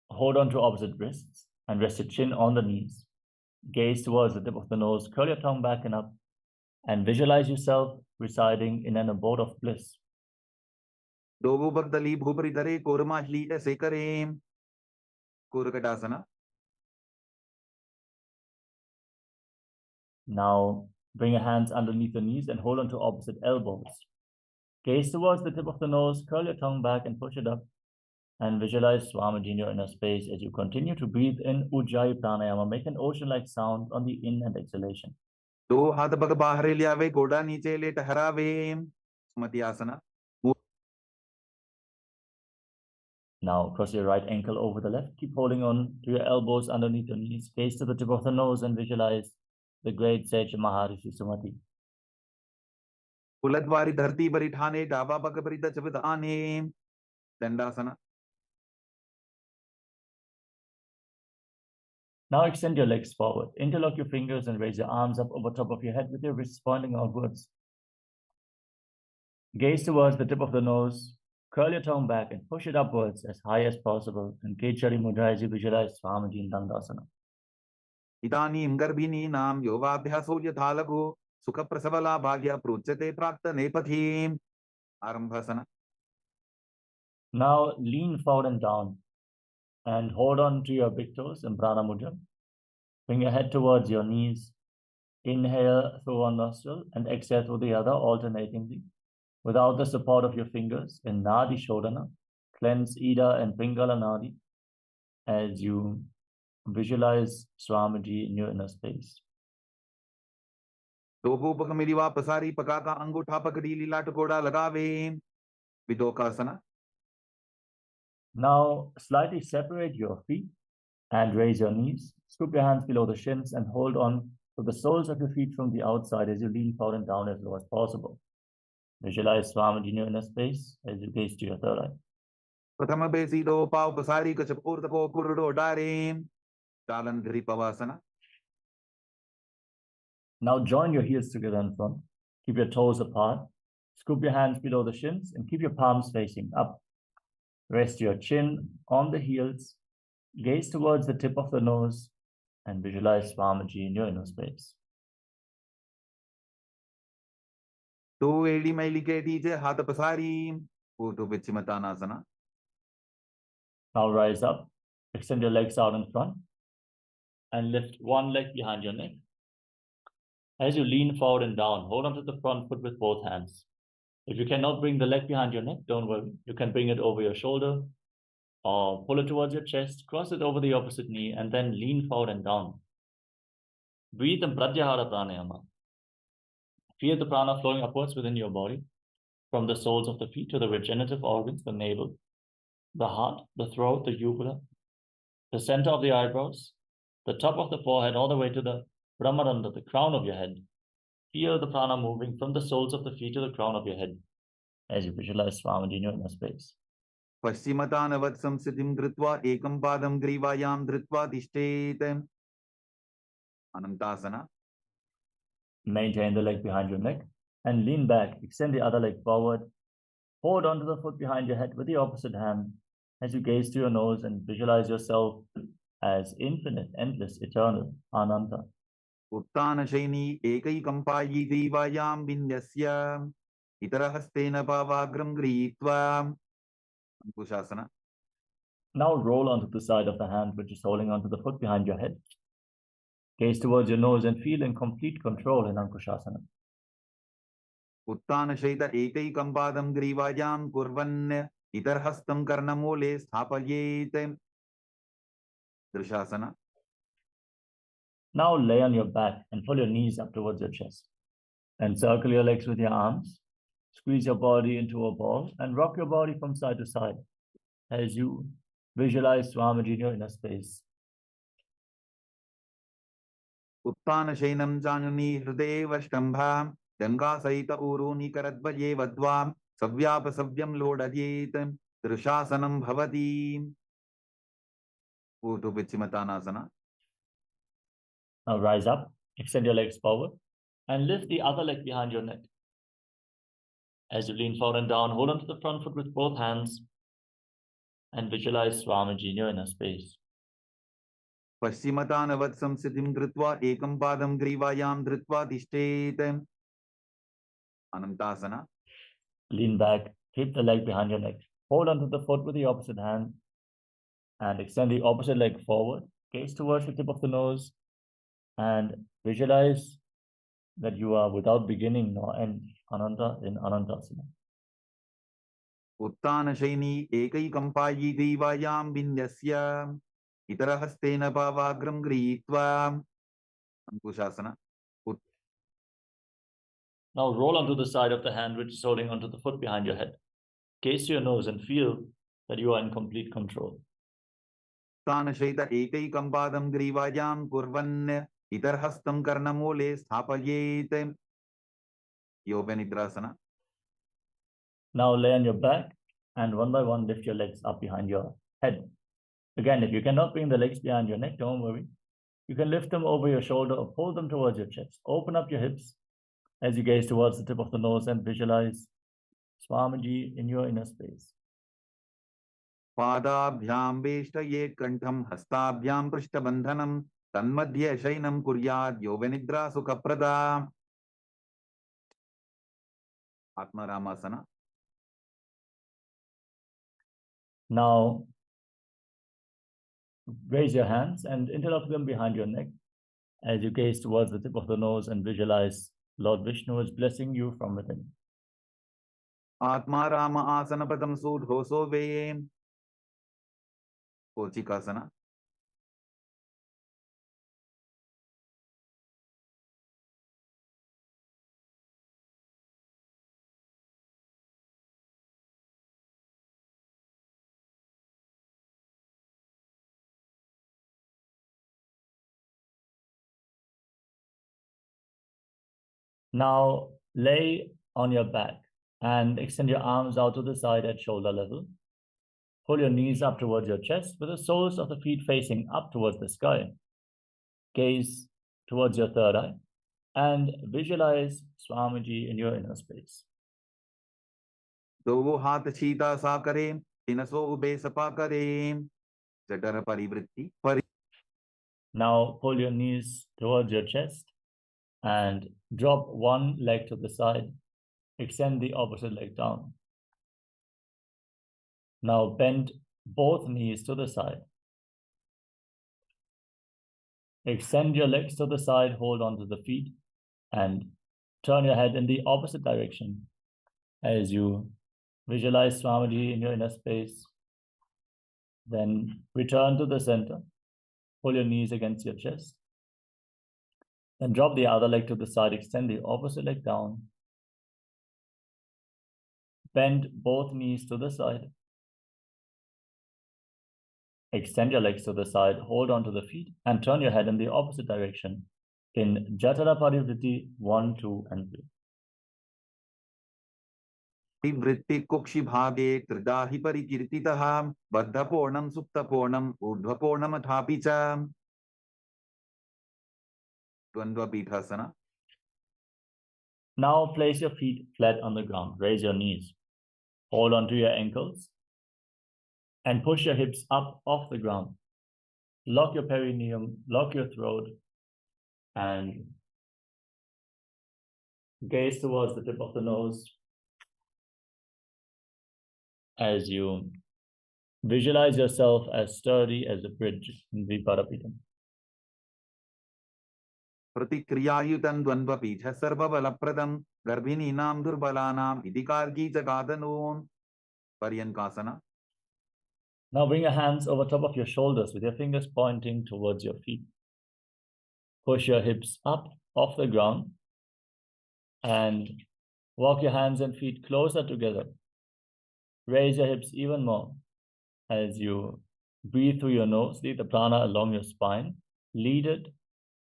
hold on to opposite wrists and rest your chin on the knees. Gaze towards the tip of the nose, curl your tongue back and up, and visualize yourself residing in an abode of bliss. Dovu Bhagdali Bhuparitare Kormashli Sekare. Kurakatasana. Now bring your hands underneath the knees and hold on to opposite elbows. Gaze towards the tip of the nose, curl your tongue back and push it up, and visualize Swamiji in your inner space as you continue to breathe in Ujjayi Pranayama. Make an ocean-like sound on the in and exhalation. Do hath bhag bahare liave goda niche le taharave. Smati asana. Now cross your right ankle over the left. Keep holding on to your elbows underneath your knees. Gaze to the tip of the nose and visualize the great sage Maharishi Sumati. Uladvari dharti baritane dava bhag barita chavitane. Dandasana. Now extend your legs forward. Interlock your fingers and raise your arms up over top of your head with your wrists pointing outwards. Gaze towards the tip of the nose. Curl your tongue back and push it upwards as high as possible. And Kechari Mudra as you visualize Swamiji in Dandasana. Idani Imgarbini Nam Yoga Bhyaso Yathalago Sukha Prasavala Bhagya Pruchate Prakta Nepathim. Arambhasana. Now lean forward and down and hold on to your big toes in Prana Mudra. Bring your head towards your knees. Inhale through one nostril and exhale through the other alternatingly. Without the support of your fingers in Nadi Shodhana, cleanse Ida and Pingala Nadi as you visualize Swamiji in your inner space. Dobu Pakamiliva Pasari Pakaka Angutha Pakadi Lila Takoda Lagave. Vidokasana. Now slightly separate your feet and raise your knees. Scoop your hands below the shins and hold on to the soles of your feet from the outside as you lean forward and down as low as possible. Visualize Swamiji in your inner space as you gaze to your third eye. Prathama Besido Pau Pasari Kachapurtako Kurdo Darim. Talan Pavasana. Now join your heels together in front. Keep your toes apart. Scoop your hands below the shins and keep your palms facing up. Rest your chin on the heels. Gaze towards the tip of the nose and visualize Swamiji in your inner space. Do Edi Mailiketi Hatha Pasari. Utu Vichimatanasana. Now rise up. Extend your legs out in front and lift one leg behind your neck. As you lean forward and down, hold on to the front foot with both hands. If you cannot bring the leg behind your neck, don't worry. You can bring it over your shoulder or pull it towards your chest, cross it over the opposite knee, and then lean forward and down. Breathe in Pratyahara Pranayama. Feel the prana flowing upwards within your body, from the soles of the feet to the regenerative organs, the navel, the heart, the throat, the uvula, the center of the eyebrows, the top of the forehead, all the way to the Brahmaranda, the crown of your head. Feel the prana moving from the soles of the feet to the crown of your head as you visualize Swamiji in your inner space. Paschimatan Avatsam Siddhim Dritva Ekam Padam Grivayam Dritva Tishtet. Anantasana. Maintain the leg behind your neck and lean back. Extend the other leg forward. Hold onto the foot behind your head with the opposite hand as you gaze to your nose and visualize yourself as infinite, endless, eternal, Ananta. Uttanashayini ekaikampayi grivayam vinyasya itarahastena pavagram gritva. Ankushasana. Now roll onto the side of the hand which is holding onto the foot behind your head. Gaze towards your nose and feel in complete control in Ankushasana. Uttanashayita ekaikampatam grivayam kurvan itarhastam karnamole sthapayet. Drishasana. Now lay on your back and pull your knees up towards your chest. And circle your legs with your arms. Squeeze your body into a ball and rock your body from side to side as you visualize Swamiji in your inner space. Uttanashainam januni hridevashtambha Ganga saita uruni karadvaye vadvam Savyapa-savyam lodayet Drishasanam bhavati. Utu Pichimatanasana. Now rise up, extend your legs forward, and lift the other leg behind your neck. As you lean forward and down, hold onto the front foot with both hands and visualize Swamiji in your inner space. Paschimataanavat samsitim dritva ekam padam grivayam dritva tishtet. Anantasana. Lean back, keep the leg behind your neck. Hold onto the foot with the opposite hand and extend the opposite leg forward. Gaze towards the tip of the nose and visualize that you are without beginning nor end, Ananta in Anantasana. Uttanashayini ekaikampayi grivayam vinyasya itarahastena pavagram gritva. Ankushasana. Now roll onto the side of the hand which is holding onto the foot behind your head. Gaze to your nose and feel that you are in complete control. Uttanashayita ekaikampatam grivayam kurvan itarhastam karnamole sthapayet. Yoganidrasana. Now lay on your back and one by one lift your legs up behind your head. Again, if you cannot bring the legs behind your neck, don't worry. You can lift them over your shoulder or pull them towards your chest. Open up your hips as you gaze towards the tip of the nose and visualize Swamiji in your inner space. Padabhyam veshtaye kantham hastabhyam prishtabandhanam tanmadhye shainam kuryad yoganidra sukhaprada. Atmaramasana. Now raise your hands and interlock them behind your neck as you gaze towards the tip of the nose and visualize Lord Vishnu is blessing you from within. Atmarama asana padam sudhoso ve. Kochikasana. Now lay on your back and extend your arms out to the side at shoulder level. Pull your knees up towards your chest with the soles of the feet facing up towards the sky. Gaze towards your third eye and visualize Swamiji in your inner space. Do hat chita sakare tinaso ube sapakare. Jatara parivritti. Now pull your knees towards your chest and drop one leg to the side. Extend the opposite leg down. Now bend both knees to the side. Extend your legs to the side, hold on to the feet, and turn your head in the opposite direction as you visualize Swamiji in your inner space. Then return to the center. Pull your knees against your chest. Then drop the other leg to the side, extend the opposite leg down. Bend both knees to the side. Extend your legs to the side, hold on to the feet, and turn your head in the opposite direction in Jatara Parivritti 1, 2, and 3. Vritti kukshi bhage tridahi parikirtitaha baddhapornam suptapornam urdhvapornam athapicha. Dvandva Pithasana. Now place your feet flat on the ground. Raise your knees. Hold onto your ankles. And push your hips up off the ground. Lock your perineum, lock your throat, and gaze towards the tip of the nose as you visualize yourself as sturdy as a bridge in Viparapita. Pratikriyayutan Dvandva Pitha Sarva Balapradam Garbhininam Durbalanam Idikargi Jagadanun Paryankasana. Now bring your hands over top of your shoulders with your fingers pointing towards your feet. Push your hips up off the ground and walk your hands and feet closer together. Raise your hips even more as you breathe through your nose. Lead the prana along your spine. Lead it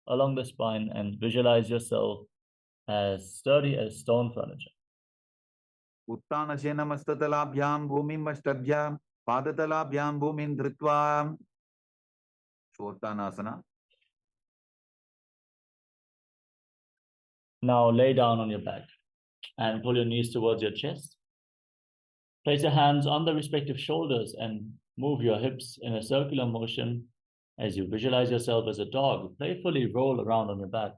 along the spine and visualize yourself as sturdy as stone furniture. Uttana Shenamastatalabhyam Bhumim Ashtabhyam Padatalabhyam Bhumin Dhritva Shortanasana. Now lay down on your back and pull your knees towards your chest. Place your hands on the respective shoulders and move your hips in a circular motion as you visualize yourself as a dog. Playfully roll around on your back.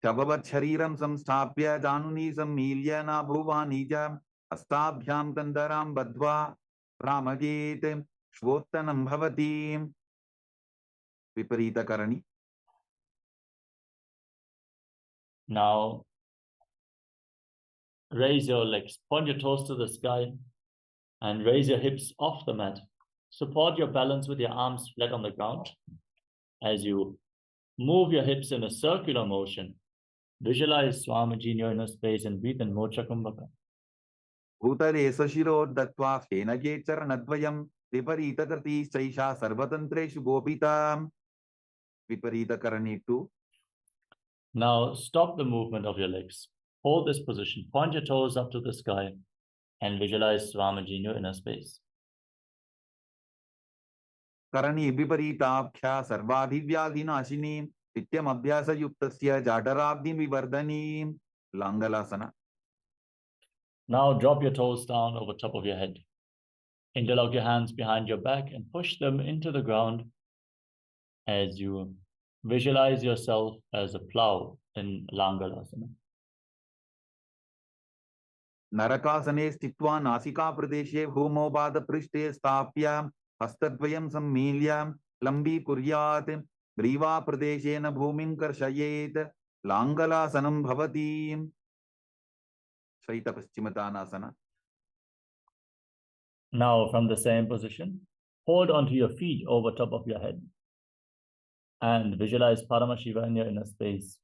Chavavat Shariram Samstapya Januni Sammilya Na Bhuvanija Astabhyam Tandaram Badva Ramajit Shvottanam Bhavati Viparita Karani. Now raise your legs, point your toes to the sky, and raise your hips off the mat. Support your balance with your arms flat on the ground. As you move your hips in a circular motion, visualize Swamiji in your inner space and breathe in Mocha Kumbhaka. Bhutare Sashiro Dattva Fenage Charanadvayam Viparita Krati Chaisha Sarvatantreshu Gopita Viparita Karani 2. Now stop the movement of your legs. Hold this position. Point your toes up to the sky and visualize Swamiji in your inner space. Karani Viparitapkhya Sarvadhivyadhinashini Nityam Abhyasa Yuktasya Jatarabdhi Vivardhani Langalasana. Now drop your toes down over top of your head. Interlock your hands behind your back and push them into the ground as you visualize yourself as a plow in Langalasana. Narakasane Stitva Nasika Pradeshe Bhumo Bada Prishte Stapya Hastadvayam Sammilya Lambi Kuryat Griva Pradeshena Bhumim Karshayet Langalasanam Bhavati Shaita Paschimatasanasana. Now from the same position, hold onto your feet over top of your head and visualize Paramashiva in your inner space,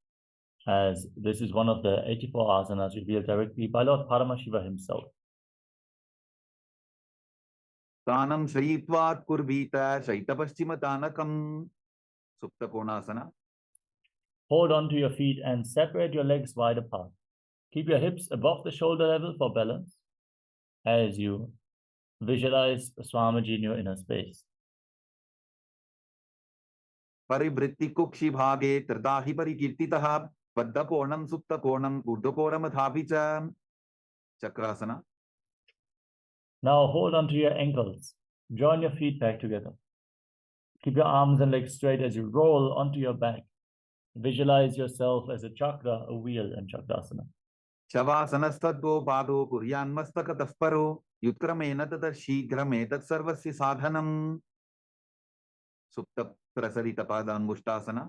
as this is one of the 84 asanas revealed directly by Lord Paramashiva himself. Tanam Shaitvat Kurvita Shaitapaschimatanakam Suptakonasana. Hold on to your feet and separate your legs wide apart. Keep your hips above the shoulder level for balance as you visualize Swamiji in your inner space. Parivritti Kukshi Bhage Tradahi Parikirtitaha Vaddakonam Suptakonam Urdhakoramadhapicha Chakrasana. Now hold on to your ankles. Join your feet back together. Keep your arms and legs straight as you roll onto your back. Visualize yourself as a chakra, a wheel in Chakrasana. Shavasanastatvo Pado Kuryan Mastaka Tasparo Yutramena Tata Shigrame Tat Sarvasya Sadhanam Supta Prasarita Padangushtasana.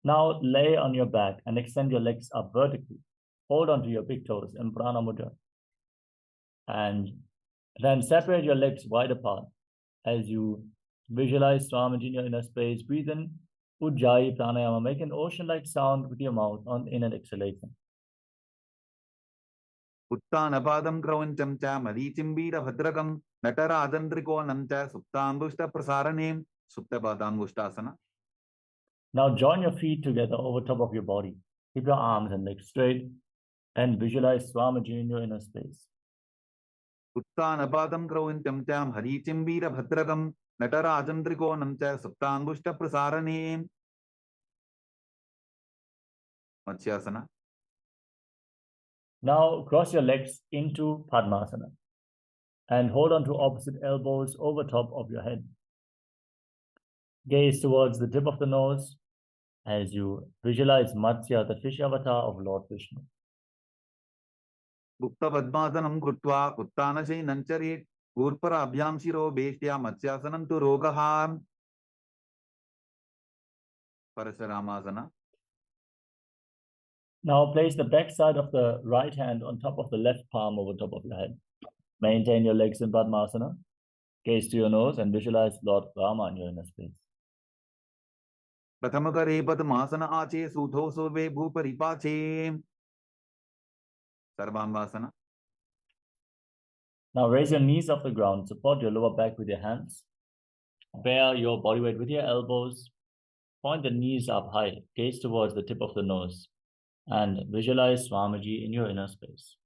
Now lay on your back and extend your legs up vertically. Hold on to your big toes in Prana Mudra. And then separate your legs wide apart as you visualize Swamiji in your inner space. Breathe in Ujjayi Pranayama. Make an ocean-like sound with your mouth on in and exhalation. Uttanapadam Kravancham Cha Marichimbira Bhadrakam Nataradandriko Nanta Suptambushta Prasaranem Suptapadangushtasana. Now join your feet together over top of your body. Keep your arms and legs straight and visualize Swamiji in your inner space. Uttanapadam Kravancham Cha Marichimbira Bhadrakam नटराजन्द्रिकोणं च सुप्ताङ्गुष्ठप्रसारणे मत्स्यासना. Now cross your legs into Padmasana and hold on to opposite elbows over top of your head. Gaze towards the tip of the nose as you visualize Matsya, the fish avatar of Lord Vishnu. गुप्तपद्मासनं कृत्वा उत्तानशयनं चरेत् ऊर्पराभ्यां शिरो वेष्ट्या मत्स्यासनं तु रोगः. परशुरामासना. Now place the back side of the right hand on top of the left palm over top of your head. Maintain your legs in Padmasana. Gaze to your nose and visualize Lord Rama in your inner space. प्रथमकरे पद्मासन आचे सूधो सोवे भूपरिपाचे. सर्वांगासना. Now raise your knees off the ground. Support your lower back with your hands. Bear your body weight with your elbows. Point the knees up high. Gaze towards the tip of the nose. And visualize Swamiji in your inner space.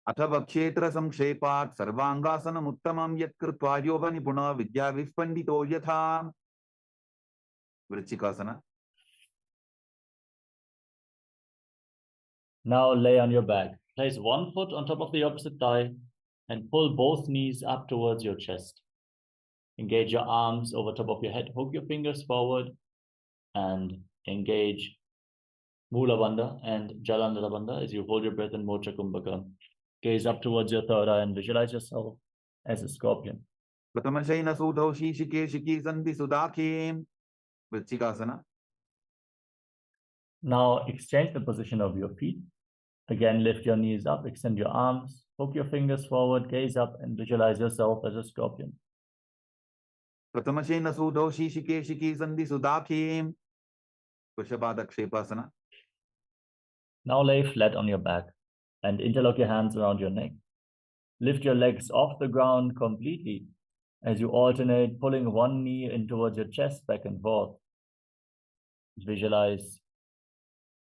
अथवा क्षेत्र संक्षेपात् सर्वांगासनम् उत्तमं यत् कृत्वा योगनिपुणः विद्याविष्पण्डितो यथा. वृश्चिकासना. Now lay on your back. Place one foot on top of the opposite thigh and pull both knees up towards your chest. Engage your arms over top of your head. Hook your fingers forward and engage Mula Bandha and Jalandhara Bandha as you hold your breath in Mocha Kumbhaka. Gaze up towards your third eye and visualize yourself as a scorpion. प्रथमशयन सूधौ शीशिके शिखी सन्धि सुदाखे. वृश्चिकासना. Now exchange the position of your feet. Again, lift your knees up, extend your arms, hook your fingers forward, gaze up and visualize yourself as a scorpion. प्रथमशयन सूधौ शीशिके शिखी सन्धि सुदाखे. वृषभादक्षेपासना. Now lay flat on your back and interlock your hands around your neck. Lift your legs off the ground completely as you alternate pulling one knee in towards your chest back and forth. Visualize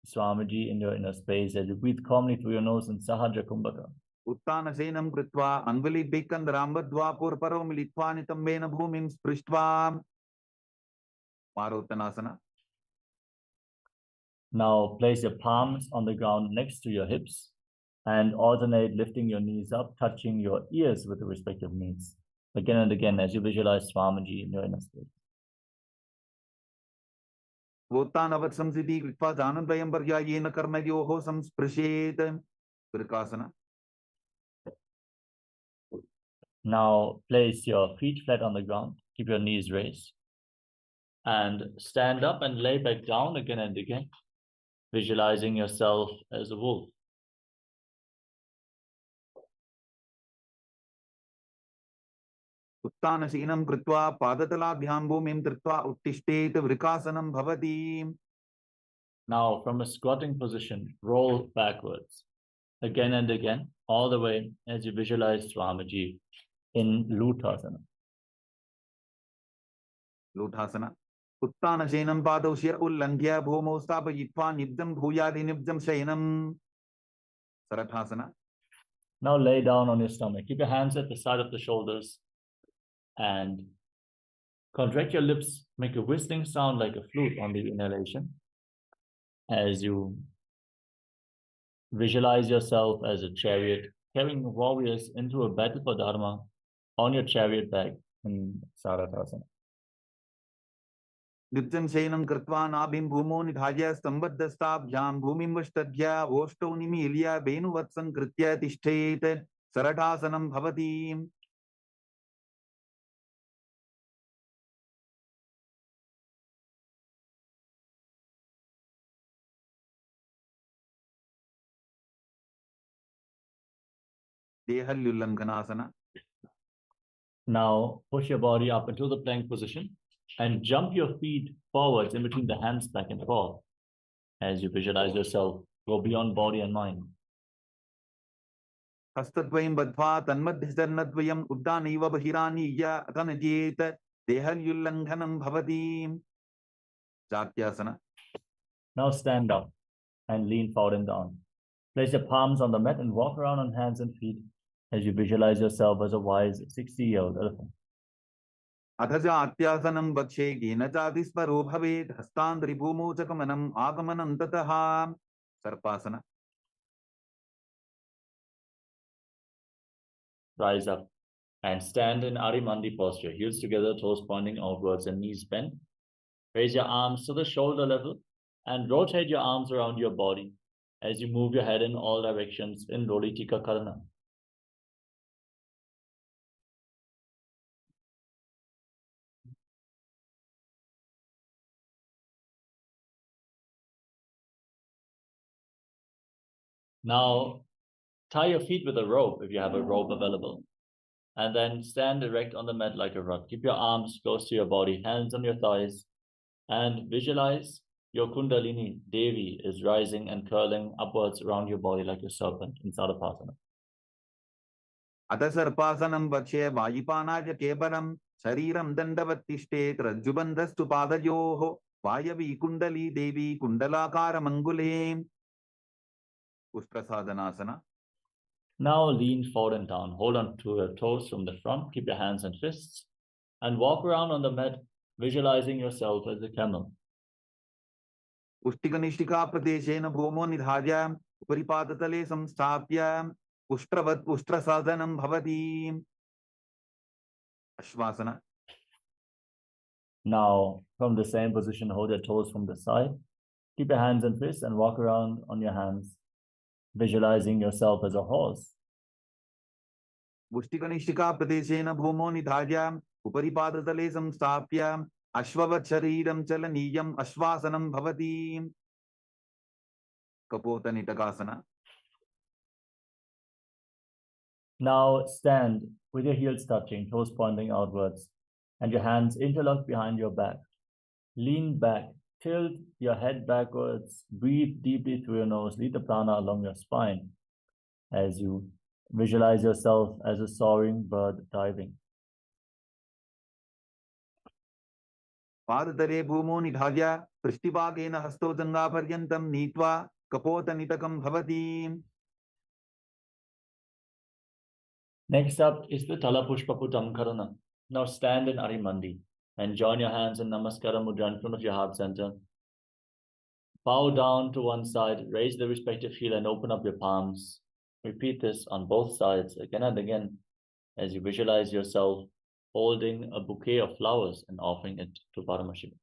Swamiji in your inner space as you breathe calmly through your nose in Sahaja Kumbhaka. उत्तानशयनं कृत्वा अन्वलिभिकन्दराम्बद्वा पूर्वपरो मिलित्वा नितम्बेन भूमिं स्पृष्ट्वा. मारोत्तनासना. Now place your palms on the ground next to your hips and alternate lifting your knees up, touching your ears with the respective knees. Again and again as you visualize Swamiji in your inner space. वोत्तानवत् संसिद्धि कृत्वा जानद्वयं पर्यायेन कर्मयोः संस्पृशेत्. वृकासना. Now place your feet flat on the ground, keep your knees raised, and stand up and lay back down again and again, visualizing yourself as a wolf. उत्तानशीनं कृत्वा पादतलाभ्यां भूमिं धृत्वा उत्तिष्ठेत्. वृकासनं भवति. Now from a squatting position, roll backwards again and again, all the way as you visualize Swamiji in Lutasana. लूटासना. उत्तानशयनं पादौ शिर उल्लङ्घ्य भूमौ स्थापयित्वा निब्जं भूयादिनिब्जं शयनं. सरठासना. Now lay down on your stomach. Keep your hands at the side of the shoulders and contract your lips. Make a whistling sound like a flute on the inhalation as you visualize yourself as a chariot, carrying warriors into a battle for Dharma on your chariot back in Sarathasana. निब्जं शयनं कृत्वा नाभिं भूमौ निधाय स्तम्भद्धस्ताभ्यां भूमिं वष्टभ्य ओष्ठौ निमील्य वेणुवत्सं कृत्य तिष्ठेत्. सरठासनं भवति. देहल्युल्लङ्घनासना. Now push your body up into the plank position and jump your feet forwards in between the hands back and forth as you visualize yourself go beyond body and mind. हस्तद्वयं बद्ध्वा तन्मध्यचरणद्वयम् उड्डानैव बहिरानीय अतनजेत्. देहल्युल्लङ्घनं भवति. जात्यासना. Now stand up and lean forward and down. Place your palms on the mat and walk around on hands and feet as you visualize yourself as a wise 60-year-old elephant. अथ च आत्यासनं वक्षे येन चातिस्परो भवेत् हस्तान्द्रिभूमोचकमनम् आगमनं ततः सर्पासना. Rise up and stand in Arimandi posture, heels together, toes pointing outwards and knees bent. Raise your arms to the shoulder level and rotate your arms around your body as you move your head in all directions in Lolitika Karana. Now, tie your feet with a rope if you have a rope available, and then stand erect on the mat like a rod. Keep your arms close to your body, hands on your thighs, and visualize your Kundalini Devi is rising and curling upwards around your body like a serpent in Sadapasana. अथ सर्पासनं वक्षे वायुपानाय केवलं शरीरं दण्डवत्तिष्ठेत् रज्जुबन्धस्तु पादयोः वायवी कुण्डली देवी कुण्डलाकारमङ्गुले. उष्ट्रसाधनासना. Now lean forward and down. Hold on to your toes from the front. Keep your hands and fists. And walk around on the mat, visualizing yourself as a camel. उष्टिकनिष्ठिका प्रदेशेन भूमो निधाय उपरिपादतले संस्थाप्य उष्ट्रवत् उष्ट्रसाधनं भवति. अश्वासना. Now, from the same position, hold your toes from the side. Keep your hands and fists and walk around on your hands, visualizing yourself as a horse. उष्टिकनिष्ठिका प्रदेशेन भूमो निधाय उपरिपादतले संस्थाप्य अश्ववत् शरीरं चलनीयम् अश्वासनं भवति. कपोतनिटकासना. Now stand with your heels touching, toes pointing outwards, and your hands interlocked behind your back. Lean back, tilt your head backwards, breathe deeply through your nose, lead the prana along your spine as you visualize yourself as a soaring bird diving. पादतले भूमो निधाय पृष्ठभागेन हस्तो जङ्घापर्यन्तं नीत्वा कपोतनिटकं भवति. Next up is the Talapushpaputam Karana. Now stand in Arimandi and join your hands in Namaskara Mudra in front of your heart center. Bow down to one side, raise the respective heel and open up your palms. Repeat this on both sides again and again as you visualize yourself holding a bouquet of flowers and offering it to Paramashivoham.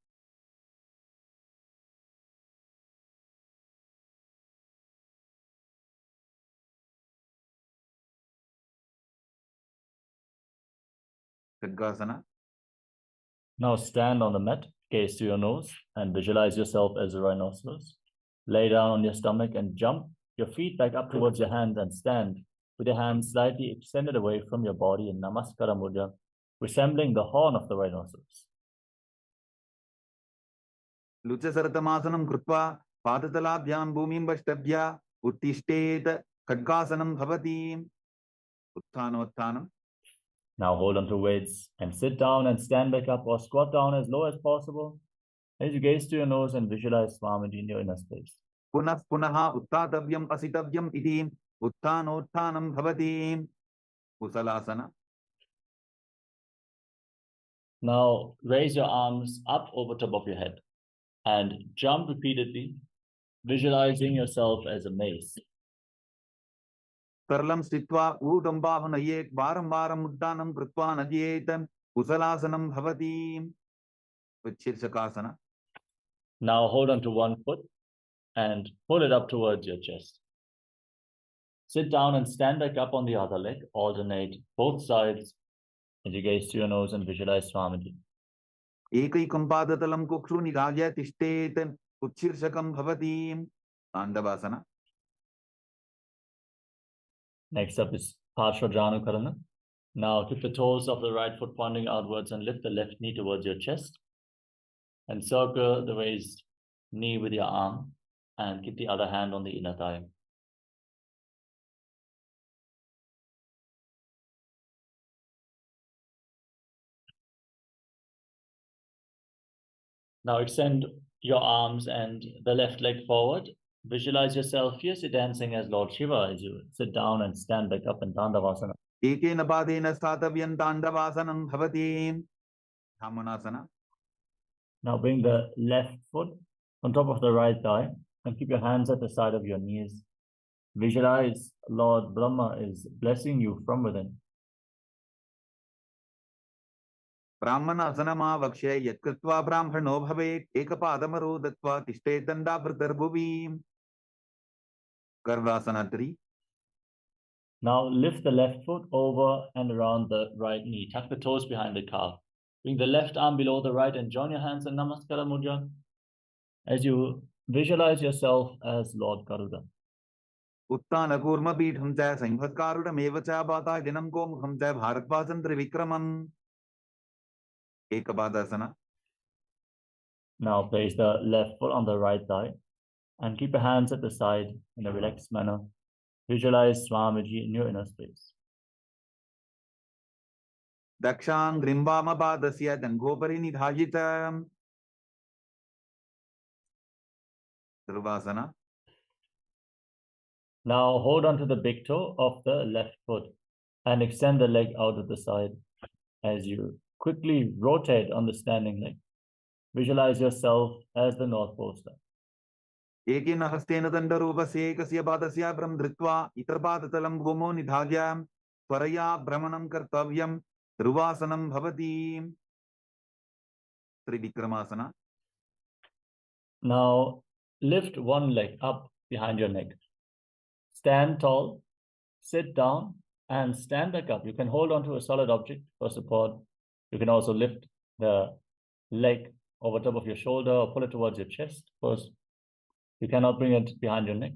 खड्गासना. Now stand on the mat, gaze to your nose, and visualize yourself as a rhinoceros. Lay down on your stomach and jump your feet back up towards your hands and stand with your hands slightly extended away from your body in Namaskara Mudra, resembling the horn of the rhinoceros. लुचसरतमासनं कृत्वा पादतलाभ्यां भूमिं वष्टभ्य उत्तिष्ठेत् खड्गासनं भवति. उत्थानोत्थानं. Now hold on to weights and sit down and stand back up or squat down as low as possible as you gaze to your nose and visualize Swamiji in your inner space. पुनः पुनः उत्थातव्यम् असितव्यम् इति उत्थानोत्थानं भवति. कुशलासना. Now raise your arms up over top of your head and jump repeatedly, visualizing yourself as a mace. सरलं स्थित्वा ऊर्ध्वम्बाहुनयेत् वारं वारम् उड्डानं कृत्वा नद्येत् कुशलासनं भवति. शीर्षकासना. Now hold on to one foot and pull it up towards your chest. Sit down and stand back up on the other leg. Alternate both sides as you gaze to your nose and visualize Swamiji. एकैकं पादतलं कुक्षु निधाय तिष्ठेत् उत्शीर्षकं भवति. ताण्डवासना. Next up is Parshvajanu Karana. Now keep the toes of the right foot pointing outwards and lift the left knee towards your chest. And circle the raised knee with your arm and keep the other hand on the inner thigh. Now extend your arms and the left leg forward. Visualize yourself fiercely dancing as Lord Shiva as you sit down and stand back up in Dandavasana. Ekena padena statavyam Tandavasanam bhavati. Brahmanasana. Now bring the left foot on top of the right thigh and keep your hands at the side of your knees. Visualize Lord Brahma is blessing you from within. Brahmanasana vakshe yatkritva brahmano bhavet ekapadamaro datva tishtetanda pratarbuvi. Garvasana 3. Now lift the left foot over and around the right knee. Tuck the toes behind the calf. Bring the left arm below the right and join your hands in Namaskara Mudra as you visualize yourself as Lord Garuda. Uttana kurma pitham cha saimhatkarudam evacha bata dinam gomukham cha bharatvasan trivikramam. Ekapadasana. Now place the left foot on the right thigh and keep your hands at the side in a relaxed manner. Visualize Swamiji in your inner space. Dakshang grimbama padasya dangopari nidhajitam. Dhurvasana. Now hold on to the big toe of the left foot and extend the leg out of the side as you quickly rotate on the standing leg. Visualize yourself as the North Pole Star. Ekena hastena dandarupasya ekasya padasya brahm dhritva itarpadatalam gomo nidhagyam tvaraya brahmanam kartavyam dhruvasanam bhavati. Trivikramasana. Now lift one leg up behind your neck. Stand tall, sit down, and stand back up. You can hold on to a solid object for support. You can also lift the leg over top of your shoulder or pull it towards your chest. Of course, you cannot bring it behind your neck.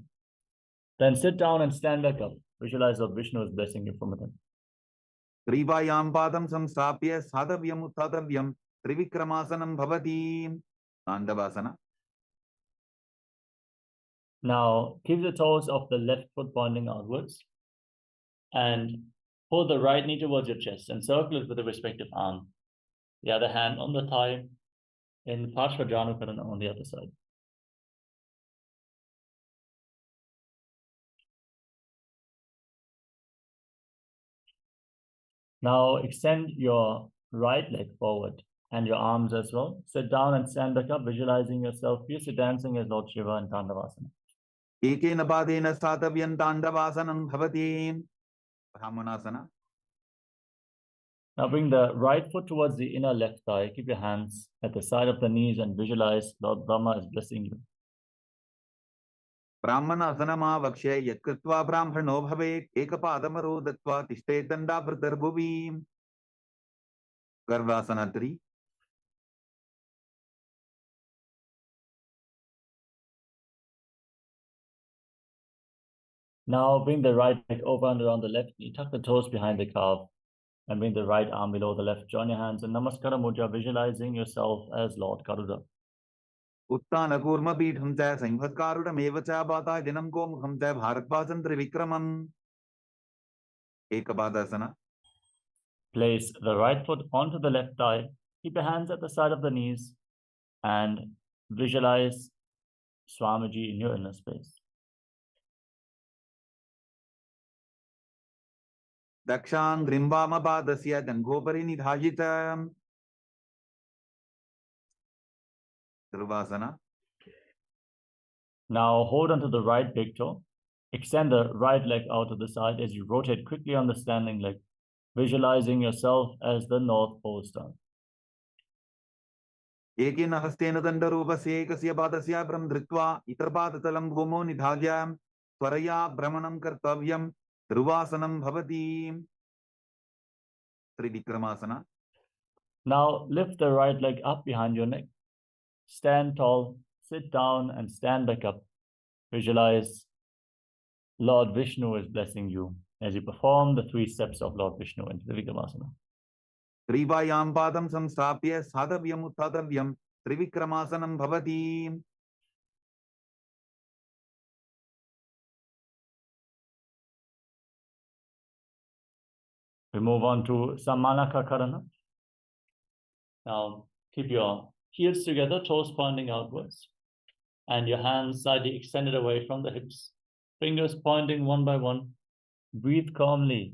Then sit down and stand back up. Visualize that Vishnu is blessing you from within. Trivayam padam samstapya sadhavyam uttadavyam trivikramasanam bhavati. Andavasana. Now, keep the toes of the left foot pointing outwards and pull the right knee towards your chest and circle it with the respective arm. The other hand on the thigh in Parshvajanukarana on the other side. Now, extend your right leg forward and your arms as well. Sit down and stand back up, visualizing yourself fiercely dancing as Lord Shiva in Tandavasana. Ekena padena statavyam Tandavasanam bhavati. Brahmanasana. Now bring the right foot towards the inner left thigh. Keep your hands at the side of the knees and visualize Lord Brahma is blessing you. Brahmanasana vakshe yatkritva brahmano bhavet ekapadamaro datva tishtetanda pratarbuvi. Garvasana 3. Now bring the right leg over and around the left knee. Tuck the toes behind the calf and bring the right arm below the left. Join your hands in Namaskara Mudra, visualizing yourself as Lord Garuda. Uttana kurma pitham cha saimhatkarudam evacha bata dinam gomukham cha bharatvasan trivikramam. Ekapadasana. Place the right foot onto the left thigh. Keep your hands at the side of the knees and visualize Swamiji in your inner space. Dakshang grimbama padasya dangopari nidhajitam. Dhurvasana. Now hold onto the right big toe. Extend the right leg out to the side as you rotate quickly on the standing leg, visualizing yourself as the North Pole Star. Ekena hastena dandarupasya ekasya padasya brahm dhritva itarpadatalam gomo nidhagyam tvaraya brahmanam kartavyam dhruvasanam bhavati. Trivikramasana. Now lift the right leg up behind your neck. Stand tall, sit down, and stand back up. Visualize Lord Vishnu is blessing you as you perform the 3 steps of Lord Vishnu in Trivikramasana. Trivayam padam samstapya sadhavyam uttadavyam trivikramasanam bhavati. We move on to Samanaka Karana. Now keep your heels together, toes pointing outwards, and your hands slightly extended away from the hips, fingers pointing one by one. Breathe calmly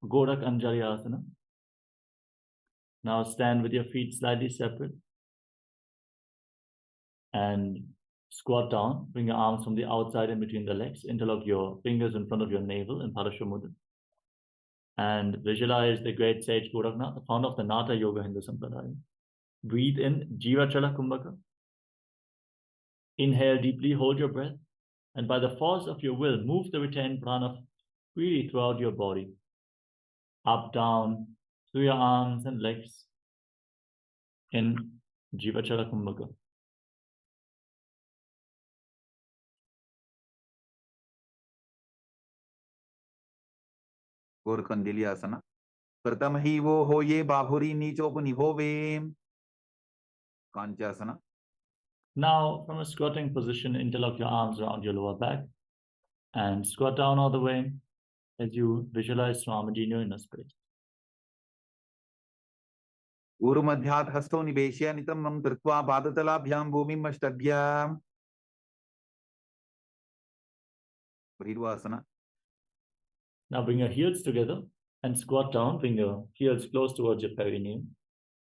Gorak Anjali Asana. Now stand with your feet slightly separate and squat down. Bring your arms from the outside in between the legs. Interlock your fingers in front of your navel in Parashamudra. And visualize the great sage Goraknath, the founder of the Natha Yoga Hindu Sampradaya. Breathe in Jivachala Kumbhaka. Inhale deeply, hold your breath, and by the force of your will, move the retained prana freely throughout your body. Up, down, through your arms and legs in Jivachala Kumbhaka. गोरखंडिली आसना प्रथम ही वो हो ये बाहुरी नीचोपनि होवे कांचासना. Now, from a squatting position, interlock your arms around your lower back and squat down all the way as you visualize Swamiji in your inner space. ऊर्ध्वमध्यात् हस्तौ निवेश्य नितम्बं धृत्वा पादतलाभ्यां भूमिम् अष्टभ्य. Breathwork. Now bring your heels together and squat down. Bring your heels close towards your perineum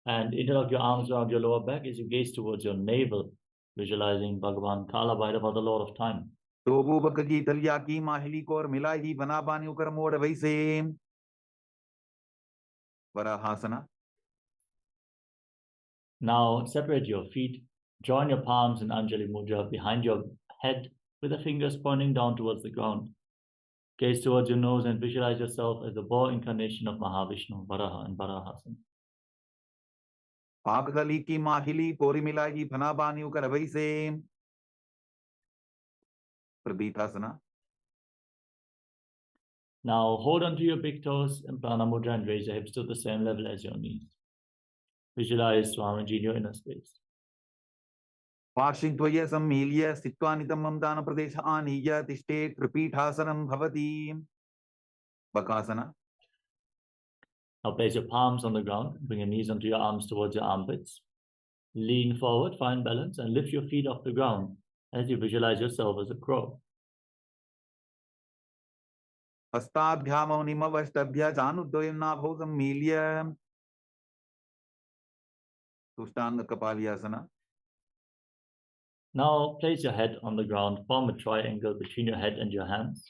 and interlock your arms around your lower back as you gaze towards your navel, visualizing Bhagavan Kala Bhairava, the Lord of Time. टोबू बक की तलिया की माहिली को और मिलाई ही बना बानी उकर मोड़ वैसे. वराहासना. Now separate your feet, join your palms in Anjali Mudra behind your head with the fingers pointing down towards the ground. Gaze towards your nose and visualize yourself as the boar incarnation of Mahavishnu, Varaha and Varahasana. पाककली की माहिली पोरी मिलाई बना बानी उकर वैसे. प्रबीतासना. Now hold on to your big toes in Prana Mudra and raise your hips to the same level as your knees. Visualize Swamiji in your inner space. पार्श्वित्वय सम्मील्य स्थित्वा नितम्बं दानप्रदेश आनीय तिष्ठेत् त्रिपीठासनं भवति. Bakasana. Now place your palms on the ground, bring your knees onto your arms towards your armpits. Lean forward, find balance, and lift your feet off the ground as you visualize yourself as a crow. हस्ताभ्यामौ निमवष्टभ्य जानुद्वयं नाभौ सम्मील्य. तुष्टांग कपालियासना. Now place your head on the ground, form a triangle between your head and your hands.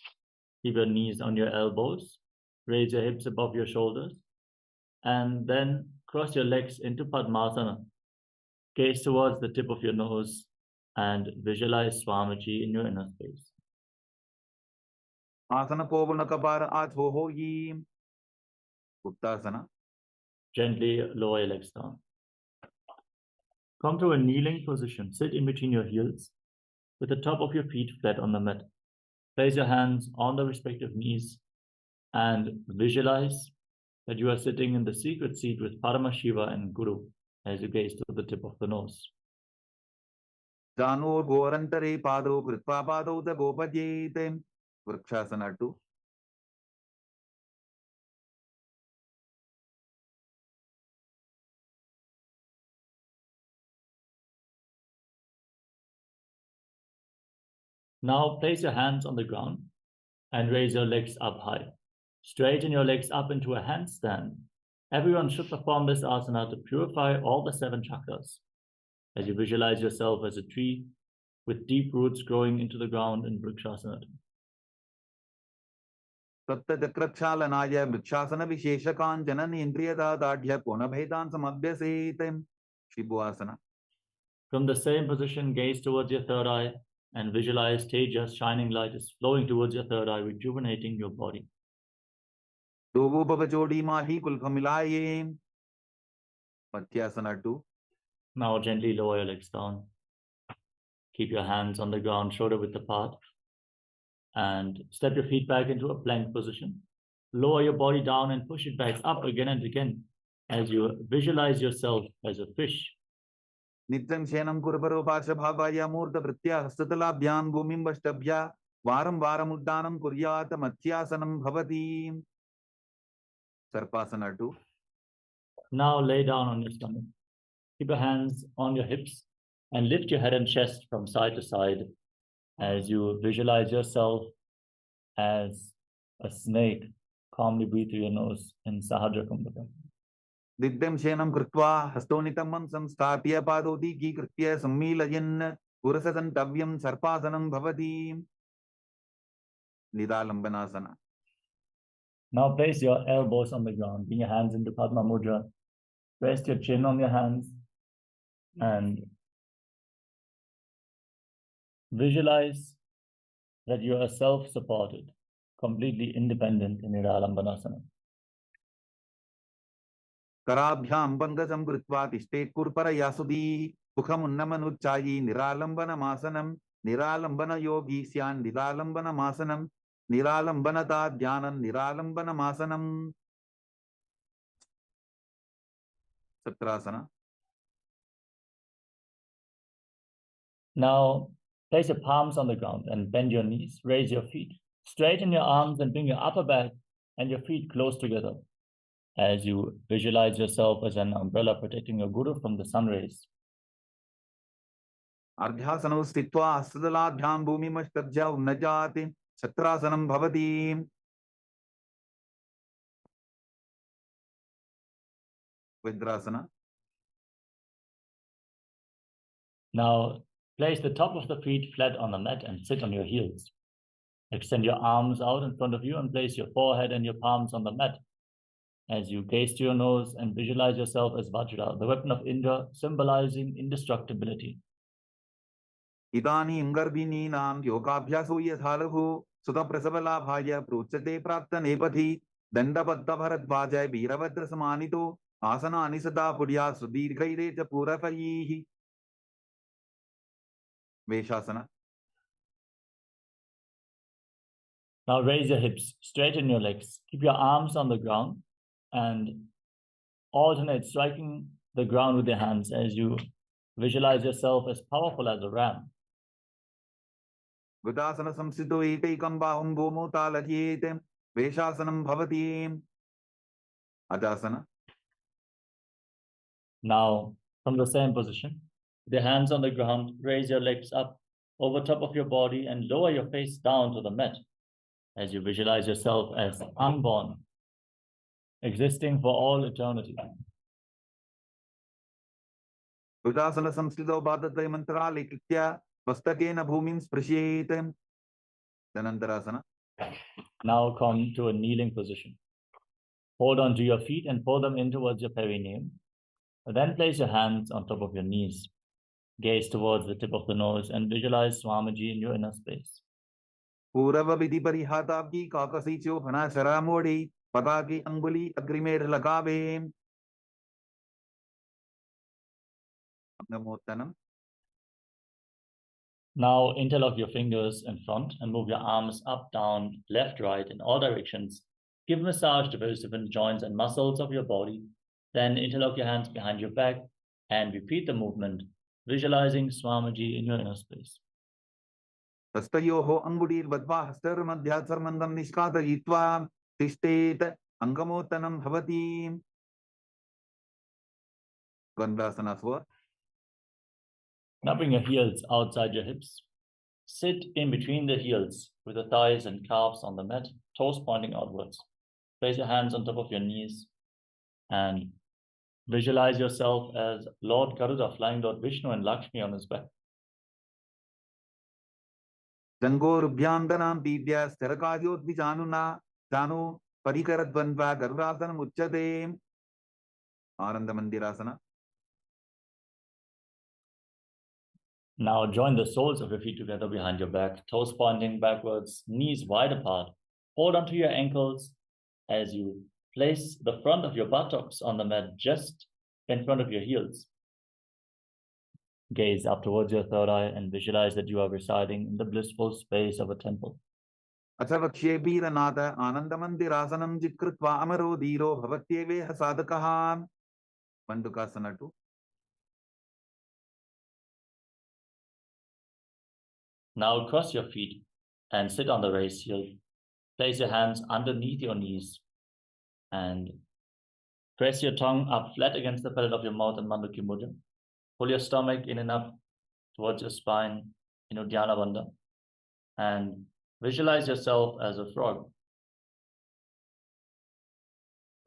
Keep your knees on your elbows, raise your hips above your shoulders, and then cross your legs into Padmasana. Gaze towards the tip of your nose and visualize Swamiji in your inner space. आसन कोवल कपार आछो होगी. उत्तासना. Gently lower your legs down. Come to a kneeling position. Sit in between your heels with the top of your feet flat on the mat. Place your hands on the respective knees and visualize that you are sitting in the secret seat with Paramashiva and Guru as you gaze to the tip of the nose. जानो गोरंतरे पादौ कृत्वा पादौ च गोपजेते. Vrikshasana 2. Now place your hands on the ground and raise your legs up high. Straighten your legs up into a handstand. Everyone should perform this asana to purify all the 7 chakras as you visualize yourself as a tree with deep roots growing into the ground in Vrikshasana. तत्तचक्रक्षालनाय vrikshasana विशेषकाञ्चन इन्द्रियदादाढ्य कोणभेदान् समभ्यसेत्. शिबुआसना. From the same position, gaze towards your third eye and visualize Tejas, shining light, is flowing towards your third eye, rejuvenating your body. दोगो बबचोड़ी माही कुल्फ मिलाये. मत्स्यासना 2. Now gently lower your legs down. Keep your hands on the ground, shoulder width apart, and step your feet back into a plank position. Lower your body down and push it back up again and again as you visualize yourself as a fish. नित्यं शयनं कुर्वरो पार्श्वभावाय मूर्धवृत्त्या हस्ततलाभ्यां भूमिं वष्टभ्य वारं वारम् उड्डानं कुर्यात्. मत्स्यासनं भवति. सर्पासना 2. Now lay down on your stomach. Keep your hands on your hips and lift your head and chest from side to side as you visualize yourself as a snake calmly breathe through your nose in Sahaja Kumbhaka. Didyam shenam krutva hastonitamam samstapya padodiki kritya sammilayan purasasantavyam sarpasanam bhavati. Nidalambhanasana. Now place your elbows on the ground, bring your hands into Padma Mudra, rest your chin on your hands, and visualize that you are self-supported, completely independent in Nidalambhanasana. Karabhyam bandhasam krutva tishtet kurpara yasudi mukhamunnamanujjayi niralambhanamasanam niralambhana yogi syan niralambhanamasanam niralambhanata dhyanam niralambhanamasanam. Satrasana. Now place your palms on the ground and bend your knees, raise your feet, straighten your arms and bring your upper back and your feet close together as you visualize yourself as an umbrella protecting your guru from the sun rays. Ardhyasanau stitva astadaladhyam bhumimastadjya unnajati satrasanam bhavati. Vidrasana. Now place the top of the feet flat on the mat and sit on your heels. Extend your arms out in front of you and place your forehead and your palms on the mat as you gaze to your nose and visualize yourself as Vajra, the weapon of Indra, symbolizing indestructibility. Idani imgarbini nam yogabhyaso yathalahu sudha prasavalabhaya prochate prapta nepati dandapadda bharadvajay veerabhadra samanito asana anisada pudya sudirghaire cha purapayihi. Veshasana. Now raise your hips, straighten your legs, keep your arms on the ground and alternate striking the ground with your hands as you visualize yourself as powerful as a ram. Gudasana samsito eteikam bahum bhomo taladhyete veshasanam bhavati. Ajasana. Now, from the same position, with your hands on the ground, raise your legs up over top of your body and lower your face down to the mat as you visualize yourself as unborn, existing for all eternity. Gudasana samsito bhadatay mantrale kritya vastakena bhumim sprashyete. Dhanantarasana. Now come to a kneeling position. Hold on to your feet and pull them in towards your perineum. Then place your hands on top of your knees. Gaze towards the tip of the nose and visualize Swamiji in your inner space. Purava vidhi parihatabki kakasicho phana saramodi pataki anguli agrimer lagave. Namotanam. Now interlock your fingers in front and move your arms up, down, left, right in all directions. Give massage to various different joints and muscles of your body. Then interlock your hands behind your back and repeat the movement, visualizing Swamiji in your inner space. Hastayoho angudir vadva hastar madhyat sarmandam nishkata yitva tishtet angamotanam bhavati. Gandhasana swa. Now bring your heels outside your hips. Sit in between the heels with the thighs and calves on the mat, toes pointing outwards. Place your hands on top of your knees and visualize yourself as Lord Garuda flying Lord Vishnu and Lakshmi on his back. Jangorubhyam pidya starakajyot vijanuna janu parikaradvanva garudasanam uchyate. Ananda Mandirasana. Now join the soles of your feet together behind your back, toes pointing backwards, knees wide apart. Hold onto your ankles as you place the front of your buttocks on the mat just in front of your heels. Gaze up towards your third eye and visualize that you are residing in the blissful space of a temple. Achavakshe Biranatha Ananda Mandirasanam Jitkritva Amaro Dhiro Bhavatyeveha Sadakaha. Mandukasana 2. Now cross your feet and sit on the raised heel. Place your hands underneath your knees and press your tongue up flat against the palate of your mouth in Mandukya Mudra. Pull your stomach in and up towards your spine in Uddiyana Bandha and visualize yourself as a frog.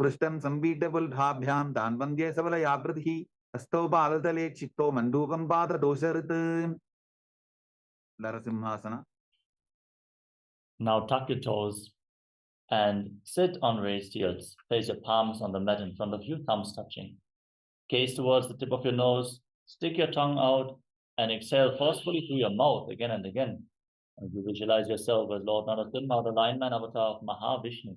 पृष्ठं संपीठबुल्ढाभ्यां तान्वन्द्ये सबलयाकृतिः हस्तौ पादतले चित्तो मण्डूकं पाददोषऋत् नरसिंहासना. Now tuck your toes and sit on raised heels. Place your palms on the mat in front of you, thumbs touching. Gaze towards the tip of your nose, stick your tongue out, and exhale forcefully through your mouth again and again. And you visualize yourself as Lord Narasimha, the lion-man avatar of Mahavishnu.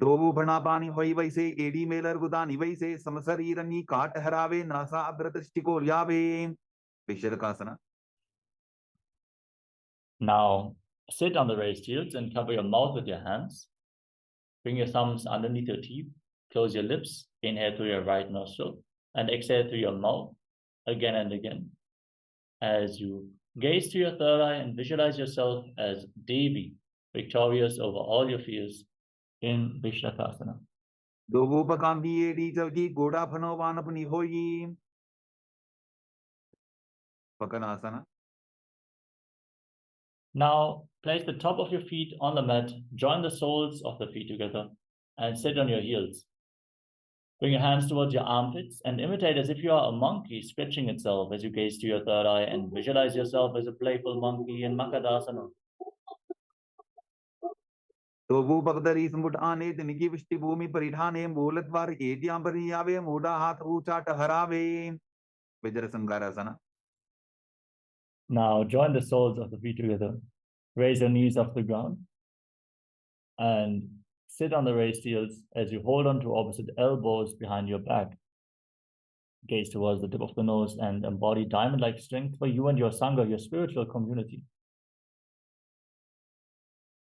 दोबू भणापानी होई वैसे AD Mailer गुदानी वैसे समशरीरनी काट हरावे NASA अग्रदृष्टिको ल्यावे विशरकासना. Now sit on the raised heels and cover your mouth with your hands. Bring your thumbs underneath your teeth. Close your lips. Inhale through your right nostril and exhale through your mouth again and again. As you gaze to your third eye and visualize yourself as Devi, victorious over all your fears in Vishnakasana. दोबू पकांदी एडी चवजी गोड़ा फनो वानपनी होई पकनासना. Now place the top of your feet on the mat, join the soles of the feet together and sit on your heels. Bring your hands towards your armpits and imitate as if you are a monkey stretching itself as you gaze to your third eye and visualize yourself as a playful monkey in Makadasana. दोबू पकदरी समुट आने तिनकी विष्टि भूमि परिधाने मूलद्वार एडियां परियावे मूडा हाथ ऊंचा टहरावे विजर संगारासना. Now join the soles of the feet together. Raise your knees off the ground and sit on the raised heels as you hold on to opposite elbows behind your back. Gaze towards the tip of the nose and embody diamond-like strength for you and your Sangha, your spiritual community.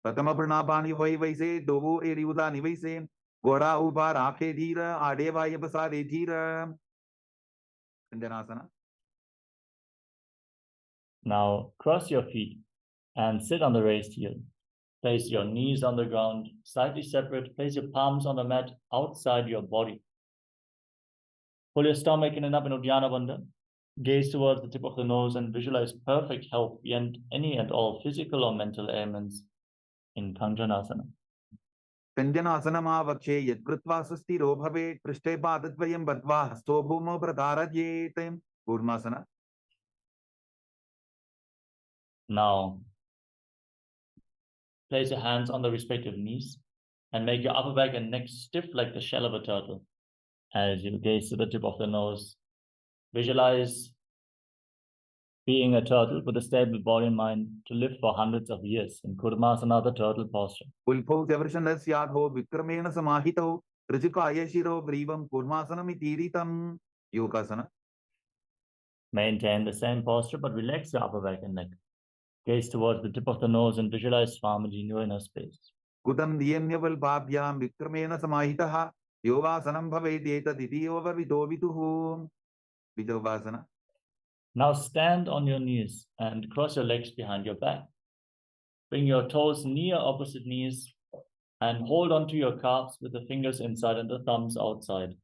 प्रथम प्रणापानी होई वैसे दोबू AD उदानी वैसे गोड़ा ऊपर आंखें धीर आड़े वाय बसारे धीर संजनासना. Now cross your feet and sit on the raised heel. Place your knees on the ground, slightly separate. Place your palms on the mat outside your body. Pull your stomach in and up in Uddiyana Bandha. Gaze towards the tip of the nose and visualize perfect health beyond any and all physical or mental ailments in Kanjanasana. संजनासनमा वक्षे यत्कृत्वा सुस्थिरो भवेत् पृष्ठे पादद्वयं बद्ध्वा हस्तो भूमौ प्रधारयेत् Kurmasana. Now place your hands on the respective knees and make your upper back and neck stiff like the shell of a turtle. As you gaze to the tip of the nose, visualize being a turtle with a stable body and mind to live for hundreds of years in Kurmasana, the turtle posture. उल्फौ चवर्षणस्याधो विक्रमेण समाहितौ ऋजुकाय शिरो ग्रीवं कूर्मासनमितीरितं योगासना. Maintain the same posture but relax your upper back and neck. Gaze towards the tip of the nose and visualize Swamiji in your inner space. कुतं नियम्यवल्पाभ्यां विक्रमेण समाहितः योगासनं भवेत् एतदिति योगविदो विदुः विजोगासना. Now stand on your knees and cross your legs behind your back. Bring your toes near opposite knees and hold onto your calves with the fingers inside and the thumbs outside.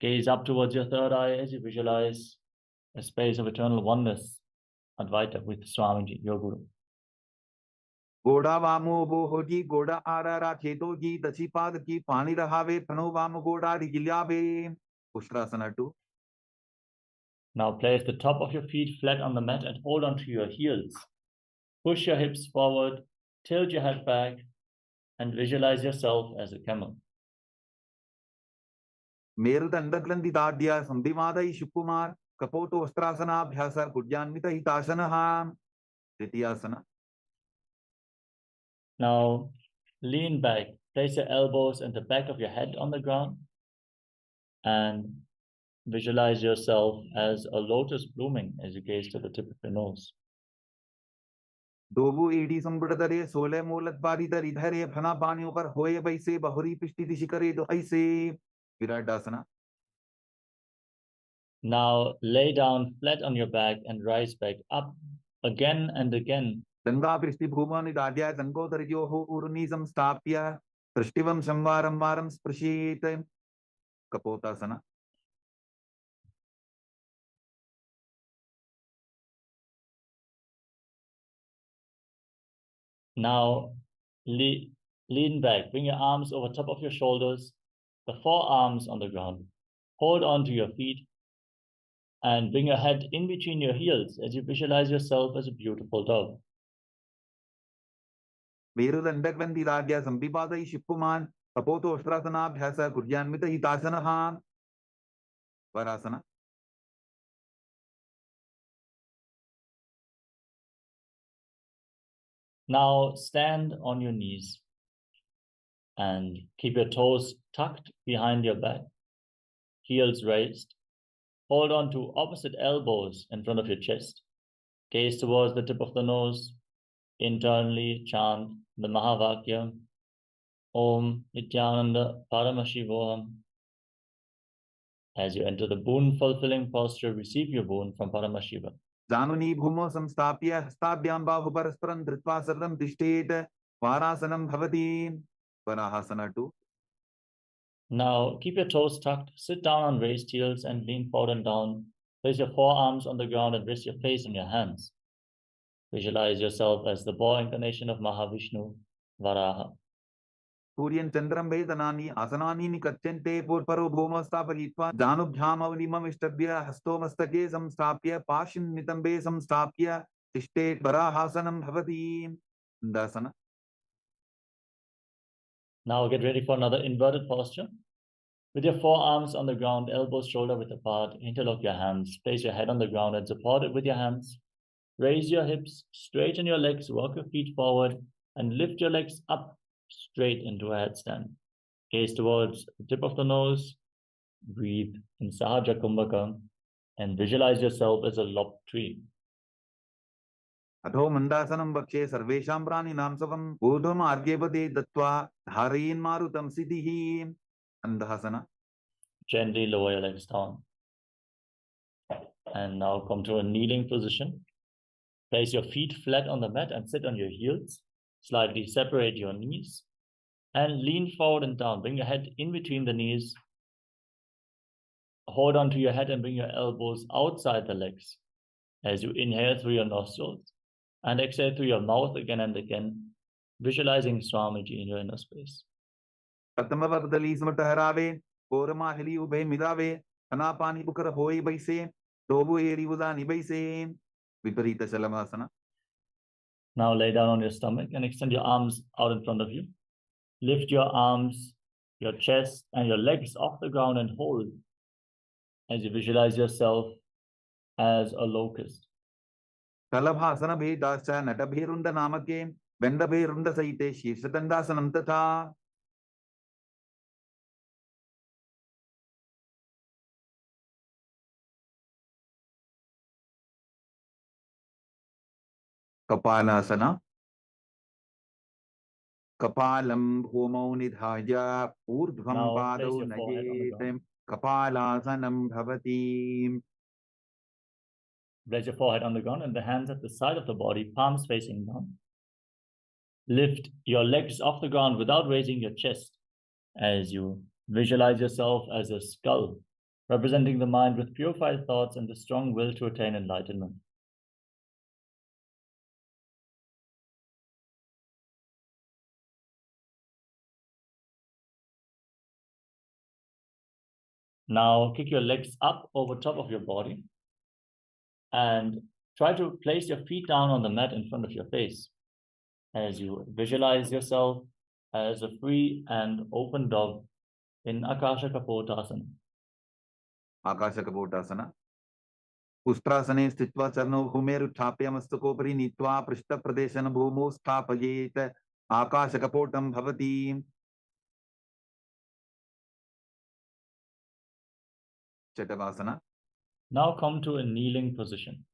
Gaze up towards your third eye as you visualize a space of eternal oneness, Advaita, with Swamiji, your Guru. गोड़ा वामो बोहोजी गोड़ा आरारा चेतो जी दची पाद की पानी रहावे तनो वाम गोड़ा रिगिल्यावे उष्ट्रासना 2. Now place the top of your feet flat on the mat and hold on to your heels. Push your hips forward, tilt your head back, and visualize yourself as a camel. मेरुदण्डग्रन्थिदाढ्य संधिमादयि शुकुमार कपोतो अस्त्रासनाभ्यास कुड्यान्वित हितासनः तृतीयासना. Now lean back, place your elbows and the back of your head on the ground, and visualize yourself as a lotus blooming as you gaze to the tip of your nose. दोबू एडी संबुड़तरे सोले मूलद्वारी तरी धरे फना पानी ऊपर होए वैसे बहुरी पिष्टि दिशि करे तो ऐसे विराटासना. Now lay down flat on your back and rise back up again and again. Ganga पृष्टि भूमानि दाढ्य गंगोदरयोः ऊर्नि संस्थाप्य पृष्टिवं संवारं वारं स्पृशेत् कपोतासना. Now Lean back, bring your arms over top of your shoulders, the forearms on the ground. Hold on to your feet and bring your head in between your heels as you visualize yourself as a beautiful dove. Verudandagrandhiradya sampipadai shippuman tapoto ashtrasanabhyasa kurjanmita hitasanaha. Varasana. Now stand on your knees and keep your toes tucked behind your back, heels raised. Hold on to opposite elbows in front of your chest. Gaze towards the tip of the nose. Internally chant the Mahavakya, Om Nithyananda Paramashivoham. As you enter the boon-fulfilling posture, receive your boon from Paramashiva. Januni bhumo samstapya hastabhyam bahu parasparam dhritva sarvam tishtet varasanam bhavati. Varahasana 2. Now keep your toes tucked, sit down on raised heels and lean forward and down. Place your forearms on the ground and rest your face on your hands. Visualize yourself as the boy incarnation of Mahavishnu, Varaha. Suryan Chandram Vedanani Asanani Nikachente Purparo Bhoma Stapalitva Janubhyam Avnimam Ishtabhya Hastomastake Samstapya Pashin Nitambe Samstapya Tishtet Varahasanam Bhavati. Dasana. Now get ready for another inverted posture. With your forearms on the ground, elbows shoulder width apart, interlock your hands, place your head on the ground and support it with your hands. Raise your hips, straighten your legs, walk your feet forward, and lift your legs up straight into a headstand. Gaze towards the tip of the nose. Breathe in Sahaja Kumbhaka and visualize yourself as a lopped tree. Adho Mandasanam Bakshe Sarvesham Praninam Savam Udham Argyapate Dattva Dharayin Marutam Siddhihi. Andhasana. Gently lower your legs down. And now come to a kneeling position. Place your feet flat on the mat and sit on your heels. Slightly separate your knees and lean forward and down. Bring your head in between the knees. Hold on to your head and bring your elbows outside the legs as you inhale through your nostrils and exhale through your mouth again and again, visualizing Swamiji in your inner space. Pratamavardali Smartaharave, Poramahili Ube Midave, Anapani Bukara Hoi Baise, Dobu Eri Udani Baise, Viparita Shalamasana. Now lay down on your stomach and extend your arms out in front of you. Lift your arms, your chest, and your legs off the ground and hold as you visualize yourself as a locust. Kalabhasana Bhedascha Natabherunda Namake, Vendabherunda Saite, Shirsatandasanam Tatha. Kapalasana. Kapalam Bhumau Nidhaya Urdhvam Now place Padau your forehead on the ground. Nayetem Kapalasanam Bhavati. Place your forehead on the ground and the hands at the side of the body, palms facing down. Lift your legs off the ground without raising your chest as you visualize yourself as a skull, representing the mind with purified thoughts and the strong will to attain enlightenment. Now kick your legs up over top of your body and try to place your feet down on the mat in front of your face as you visualize yourself as a free and open dove in Akasha Kapotasana. Akasha Kapotasana. Ustrasane Stitva Charno Humeru Tapya Mastakopari Nitva Prishta Pradeshana Bhumo Stapayet Akasha Kapotam Bhavati. Chetavasana. Now come to a kneeling position.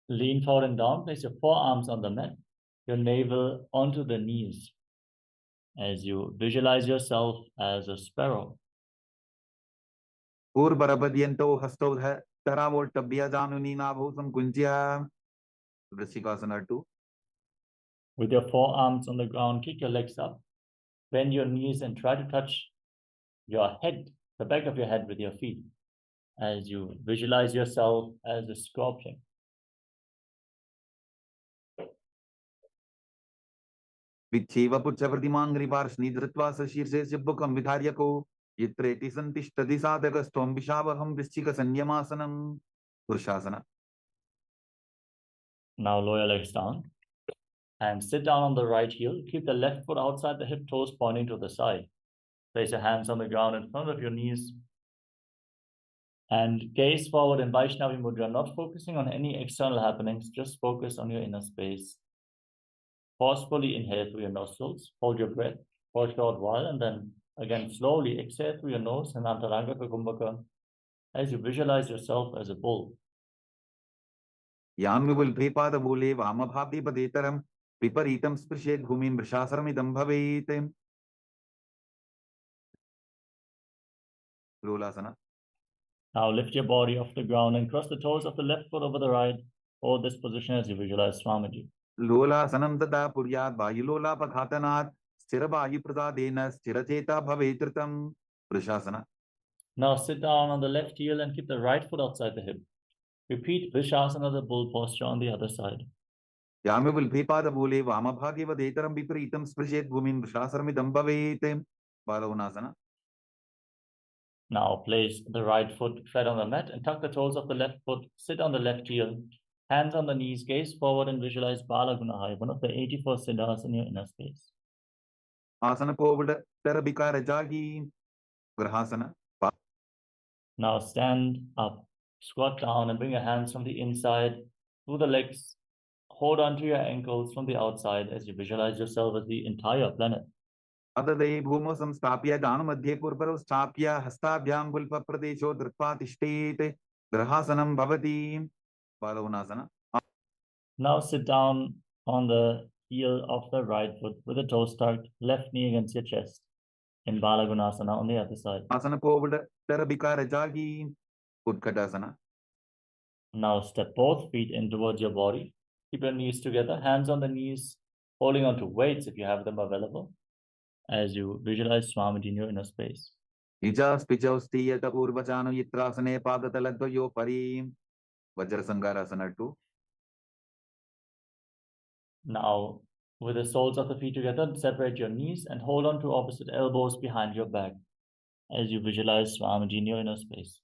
Lean forward and down, place your forearms on the mat, your navel onto the knees as you visualize yourself as a sparrow. Urbarabadyanto Hastodha Taravoltabhya Januni Nabhusam Kunjya. Vrishikasana 2. With your forearms on the ground, kick your legs up, bend your knees and try to touch your head, the back of your head with your feet as you visualize yourself as a scorpion. विच्छेव पुच्छ प्रतिमांग्रिपार्ष्णि धृत्वा सशीर्षे सिब्बुकं विधार्यको यत्रेति संतिष्ठति साधकस्त्वं विशावहं वृश्चिकसंयमासनं पुरुषासना. Now lower your legs down and sit down on the right heel. Keep the left foot outside the hip, toes pointing to the side. Place your hands on the ground in front of your knees and gaze forward in Vaishnavi Mudra, not focusing on any external happenings, just focus on your inner space. Forcefully inhale through your nostrils, hold your breath for a short while, and then again slowly exhale through your nose and Antaranga Kumbhaka as you visualize yourself as a bull. यान्विवल्भेपाद मूले वामभागेपदेतरं विपरीतं स्पृशेत् भूमिं वृषासनमिदं भवेत्. लोलासना. Now lift your body off the ground and cross the toes of the left foot over the right. Hold this position as you visualize Swamiji. लोलासनं तदा पुर्यात् वायुलोलापघातनात् स्थिरवायुप्रसादेन स्थिरचेता भवेत्. वृषासना. Now sit down on the left heel and keep the right foot outside the hip. Repeat Vrishasana, the bull posture on the other side. यामिवल्भेपादमूले वामभागेवदेतरं विपरीतं स्पृशेत् भूमिं वृषासनमिदं भवेत्. बालवनासना. Now place the right foot flat on the mat and tuck the toes of the left foot. Sit on the left heel. Hands on the knees, gaze forward and visualize Balagunahaya, one of the 84 siddhas in your inner space. Asana kovada terabika rajagi. Grahasana. Now stand up, squat down and bring your hands from the inside through the legs. Hold onto your ankles from the outside as you visualize yourself as the entire planet. Adade bhumo samstapya dana madhye purparo stapya hastabhyam gulpa pradesho drikpa tishtete grahasanam bhavati. Balavunasana. Now sit down on the heel of the right foot with the toes tucked, left knee against your chest in Balagunasana on the other side. Asana kovada terabika rajagi. Utkatasana. Now step both feet in towards your body. Keep your knees together, hands on the knees, holding onto weights if you have them available, as you visualize Swamiji in your inner space. Ijas pijaustiyata urvachano yitrasane padatalagvayo parim. Vajrasangarasana 2. Now, with the soles of the feet together, separate your knees and hold on to opposite elbows behind your back as you visualize Swamiji in your inner space.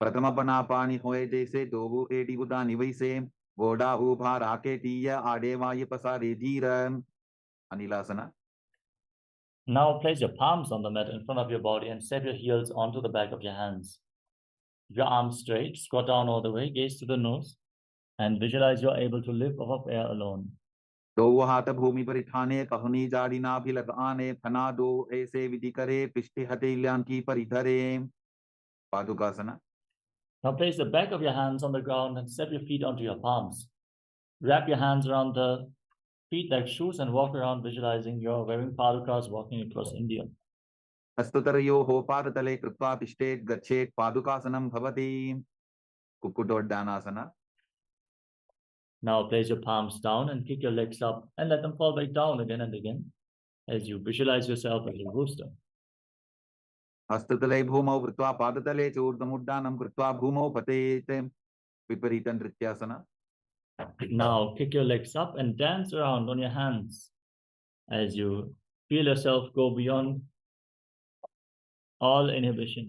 प्रथम बना पानी होए जैसे दोबू AD उदानी वैसे गोडा उभा राके टीया आडे वाये पसारे Jhiram. Anilasana. Now place your palms on the mat in front of your body and step your heels onto the back of your hands. Your arms straight, squat down all the way, gaze to the nose, and visualize you're able to live off of air alone. दो हाथ भूमि पर ठाने कहनी जाड़ी ना भी लगाने फना दो ऐसे विधि करे पिष्टि हथेलियां की परिधरे. पादुकासना. Now place the back of your hands on the ground and step your feet onto your palms. Wrap your hands around the feet like shoes and walk around visualizing you're wearing padukas walking across India. हस्ततरयोः पादतले कृत्वा तिष्ठेत् गच्छेत् पादुकासनं भवति. कुक्कुटोड्डानासना. Now place your palms down and kick your legs up and let them fall back down again and again as you visualize yourself as a rooster. हस्ततले भूमौ कृत्वा पादतले च ऊर्ध्वमुड्डानं कृत्वा भूमौ पतेत्. विपरीत नृत्यासना. Now kick your legs up and dance around on your hands as you feel yourself go beyond all inhibition.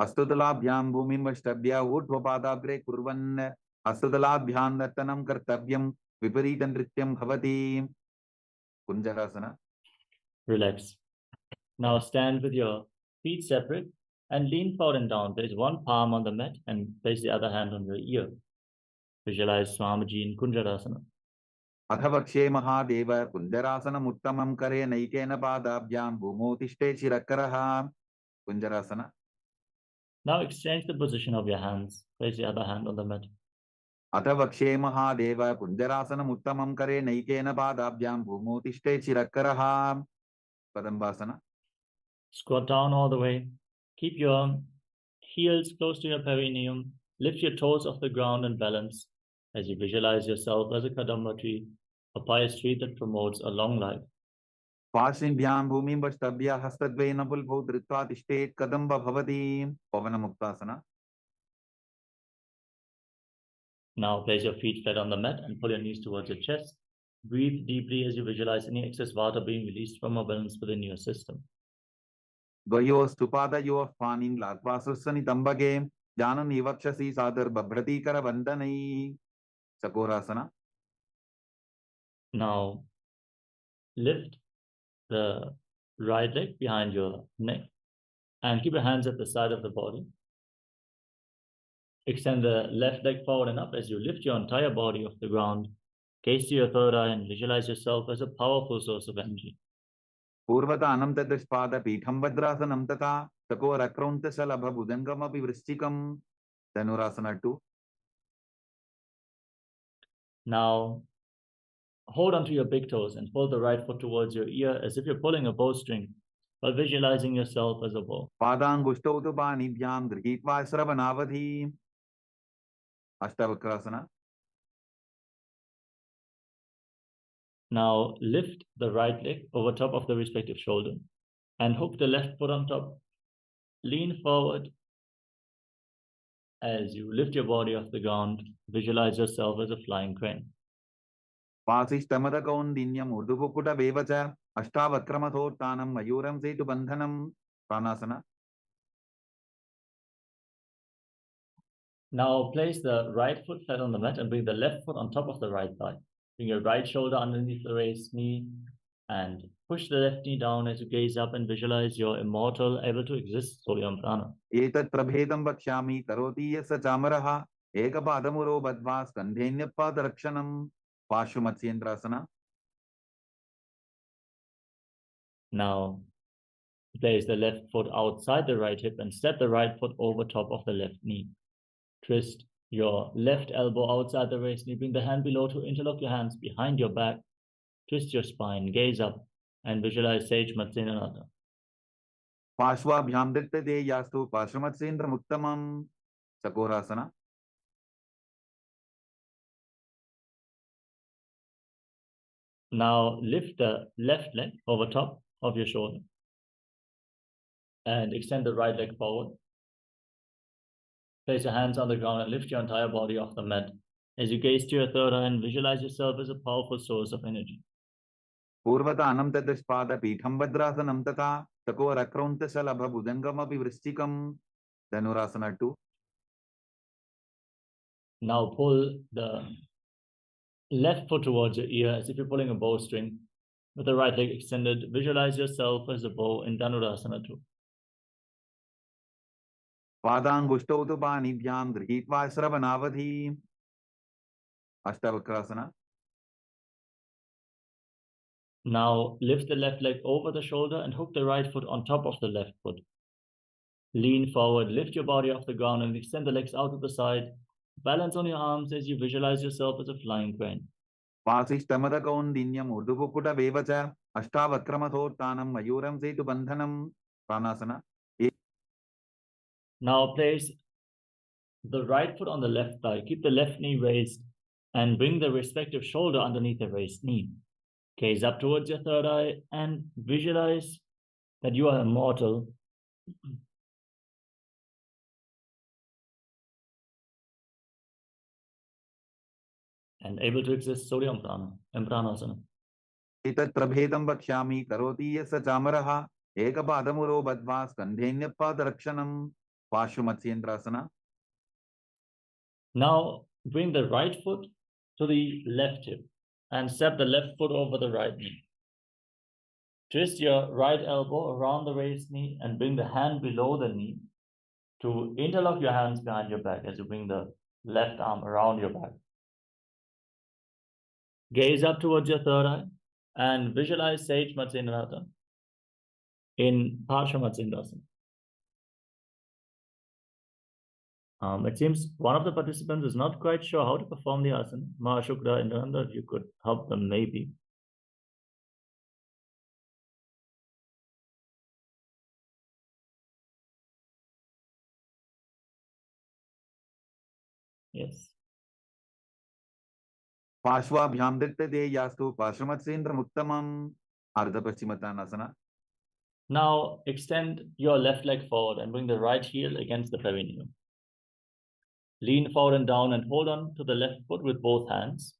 हस्ततलाभ्यां भूमिं वष्टभ्य ऊर्ध्वपादाग्रे कुर्वन् हस्ततलाभ्यां नर्तनं कर्तव्यं. विपरीत नृत्यं भवति. कुञ्जरासना. Relax. Now stand with your feet separate and lean forward and down. Place one palm on the mat and place the other hand on your ear. Visualize Swamiji in Kunjarasana. अथ वक्षे महादेव कुञ्जरासनम् उत्तमं करे नैकेन पादाभ्यां भूमौ तिष्ठेत् शिरकरः. कुञ्जरासना. Now exchange the position of your hands. Place the other hand on the mat. अथ वक्षे महादेव कुञ्जरासनम् उत्तमं करे नैकेन पादाभ्यां भूमौ तिष्ठेत् शिरकरः. कदम्बासना. Squat down all the way. Keep your heels close to your perineum. Lift your toes off the ground and balance as you visualize yourself as a kadamba tree, a pious tree that promotes a long life. पार्श्विभ्यां भूमिं वष्टभ्य हस्तद्वयेन बुल्भौ धृत्वा तिष्ठेत् कदम्ब भवति. पवनमुक्तासना. Now place your feet flat on the mat and pull your knees towards your chest. Breathe deeply as you visualize any excess water being released from a balance within your system. Dvayostupada panin lakvasasani tambage janani vakshasi sadar babhrati karavandanai. Sakorasana. Now lift the right leg behind your neck and keep your hands at the side of the body. Extend the left leg forward and up as you lift your entire body off the ground. Gaze to your third eye and visualize yourself as a powerful source of energy. Purvata anamtadashpada pitham vadrasanam tata sakorakrauntasalabha budangamapi vrishchikam. Dhanurasana 2. Now hold onto your big toes and pull the right foot towards your ear as if you're pulling a bowstring while visualizing yourself as a bow. Padangushto tu panibhyam drhitva sravanavadhi. Ashtavakrasana. Now lift the right leg over top of the respective shoulder and hook the left foot on top. Lean forward as you lift your body off the ground. Visualize yourself as a flying crane. Pasishtamadakaundinyam urdupukuta vevacha ashtavakramathotanam mayuram setu bandhanam. Pranasana. Now place the right foot flat on the mat and bring the left foot on top of the right thigh. Bring your right shoulder underneath the raised knee and push the left knee down as you gaze up and visualize you're immortal, able to exist solely on prana. Etat prabhedam vakshami karoti yasa chamaraha ekapadamuro badva skandhenyapadakshanam. Pashvamatyendrasana. Now place the left foot outside the right hip and step the right foot over top of the left knee. Twist your left elbow outside the raised knee. Bring the hand below to interlock your hands behind your back. Twist your spine, gaze up, and visualize Sage Nithyananda. Pashvabhyam dittade yastu pashvamatsendra muttamam. Sakorasana. Now lift the left leg over top of your shoulder and extend the right leg forward. Place your hands on the ground and lift your entire body off the mat as you gaze to your third eye and visualize yourself as a powerful source of energy. Purvata anamtadashpada pitham vadrasanam tata sakorakrauntasalabha budangamapi vrishchikam. Dhanurasana 2. Now pull the left foot towards your ear as if you're pulling a bowstring. With the right leg extended, visualize yourself as a bow in Dhanurasana 2. Padangushto tu panibhyam drhitva sravanavadhi. Ashtavakrasana. Now lift the left leg over the shoulder and hook the right foot on top of the left foot. Lean forward, lift your body off the ground and extend the legs out to the side. Balance on your arms as you visualize yourself as a flying crane. Pasishtamadakaundinyam urdupukuta vevacha ashtavakramathotanam mayuram setu bandhanam. Pranasana. Now place the right foot on the left thigh. Keep the left knee raised and bring the respective shoulder underneath the raised knee. Gaze up towards your third eye and visualize that you are immortal. And able to exist solely on prana, in pranasana. Etat prabhedam vakshami karoti yasa chamaraha ekapadamuro badva skandhenyapadakshanam. Pashvamatyendrasana. Now bring the right foot to the left hip and step the left foot over the right knee. Twist your right elbow around the raised knee and bring the hand below the knee to interlock your hands behind your back as you bring the left arm around your back. Gaze up towards your third eye and visualize Sage Matsendrata in Parshamatsendrasana. It seems one of the participants is not quite sure how to perform the asana. Mahashukra, Nithyananda, if you could help them, maybe. Yes. Pashvabhyam dittade yastu pashvamatsendra muttamam. Ardhapaschimottanasana. Now extend your left leg forward and bring the right heel against the perineum. Lean forward and down and hold on to the left foot with both hands.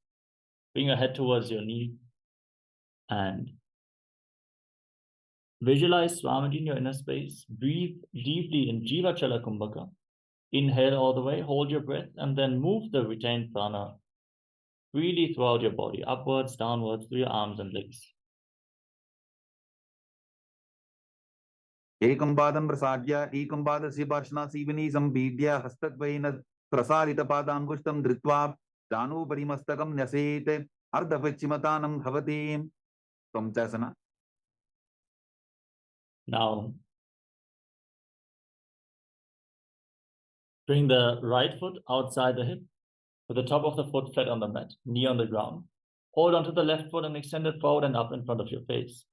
Bring your head towards your knee and visualize Swamiji in your inner space. Breathe deeply in Jiva Chala Kumbhaka. Inhale all the way, hold your breath, and then move the retained prana freely throughout your body, upwards, downwards, through your arms and legs. Ekam padam prasadya, ekam padasya parshnaasivani sambhidya hastadvaina prasarita padangushtam dhritva danu parimastakam nyasete ardhapachimatanam bhavati. Samchasana. Now, bring the right foot outside the hip, with the top of the foot flat on the mat, knee on the ground. Hold onto the left foot and extend it forward and up in front of your face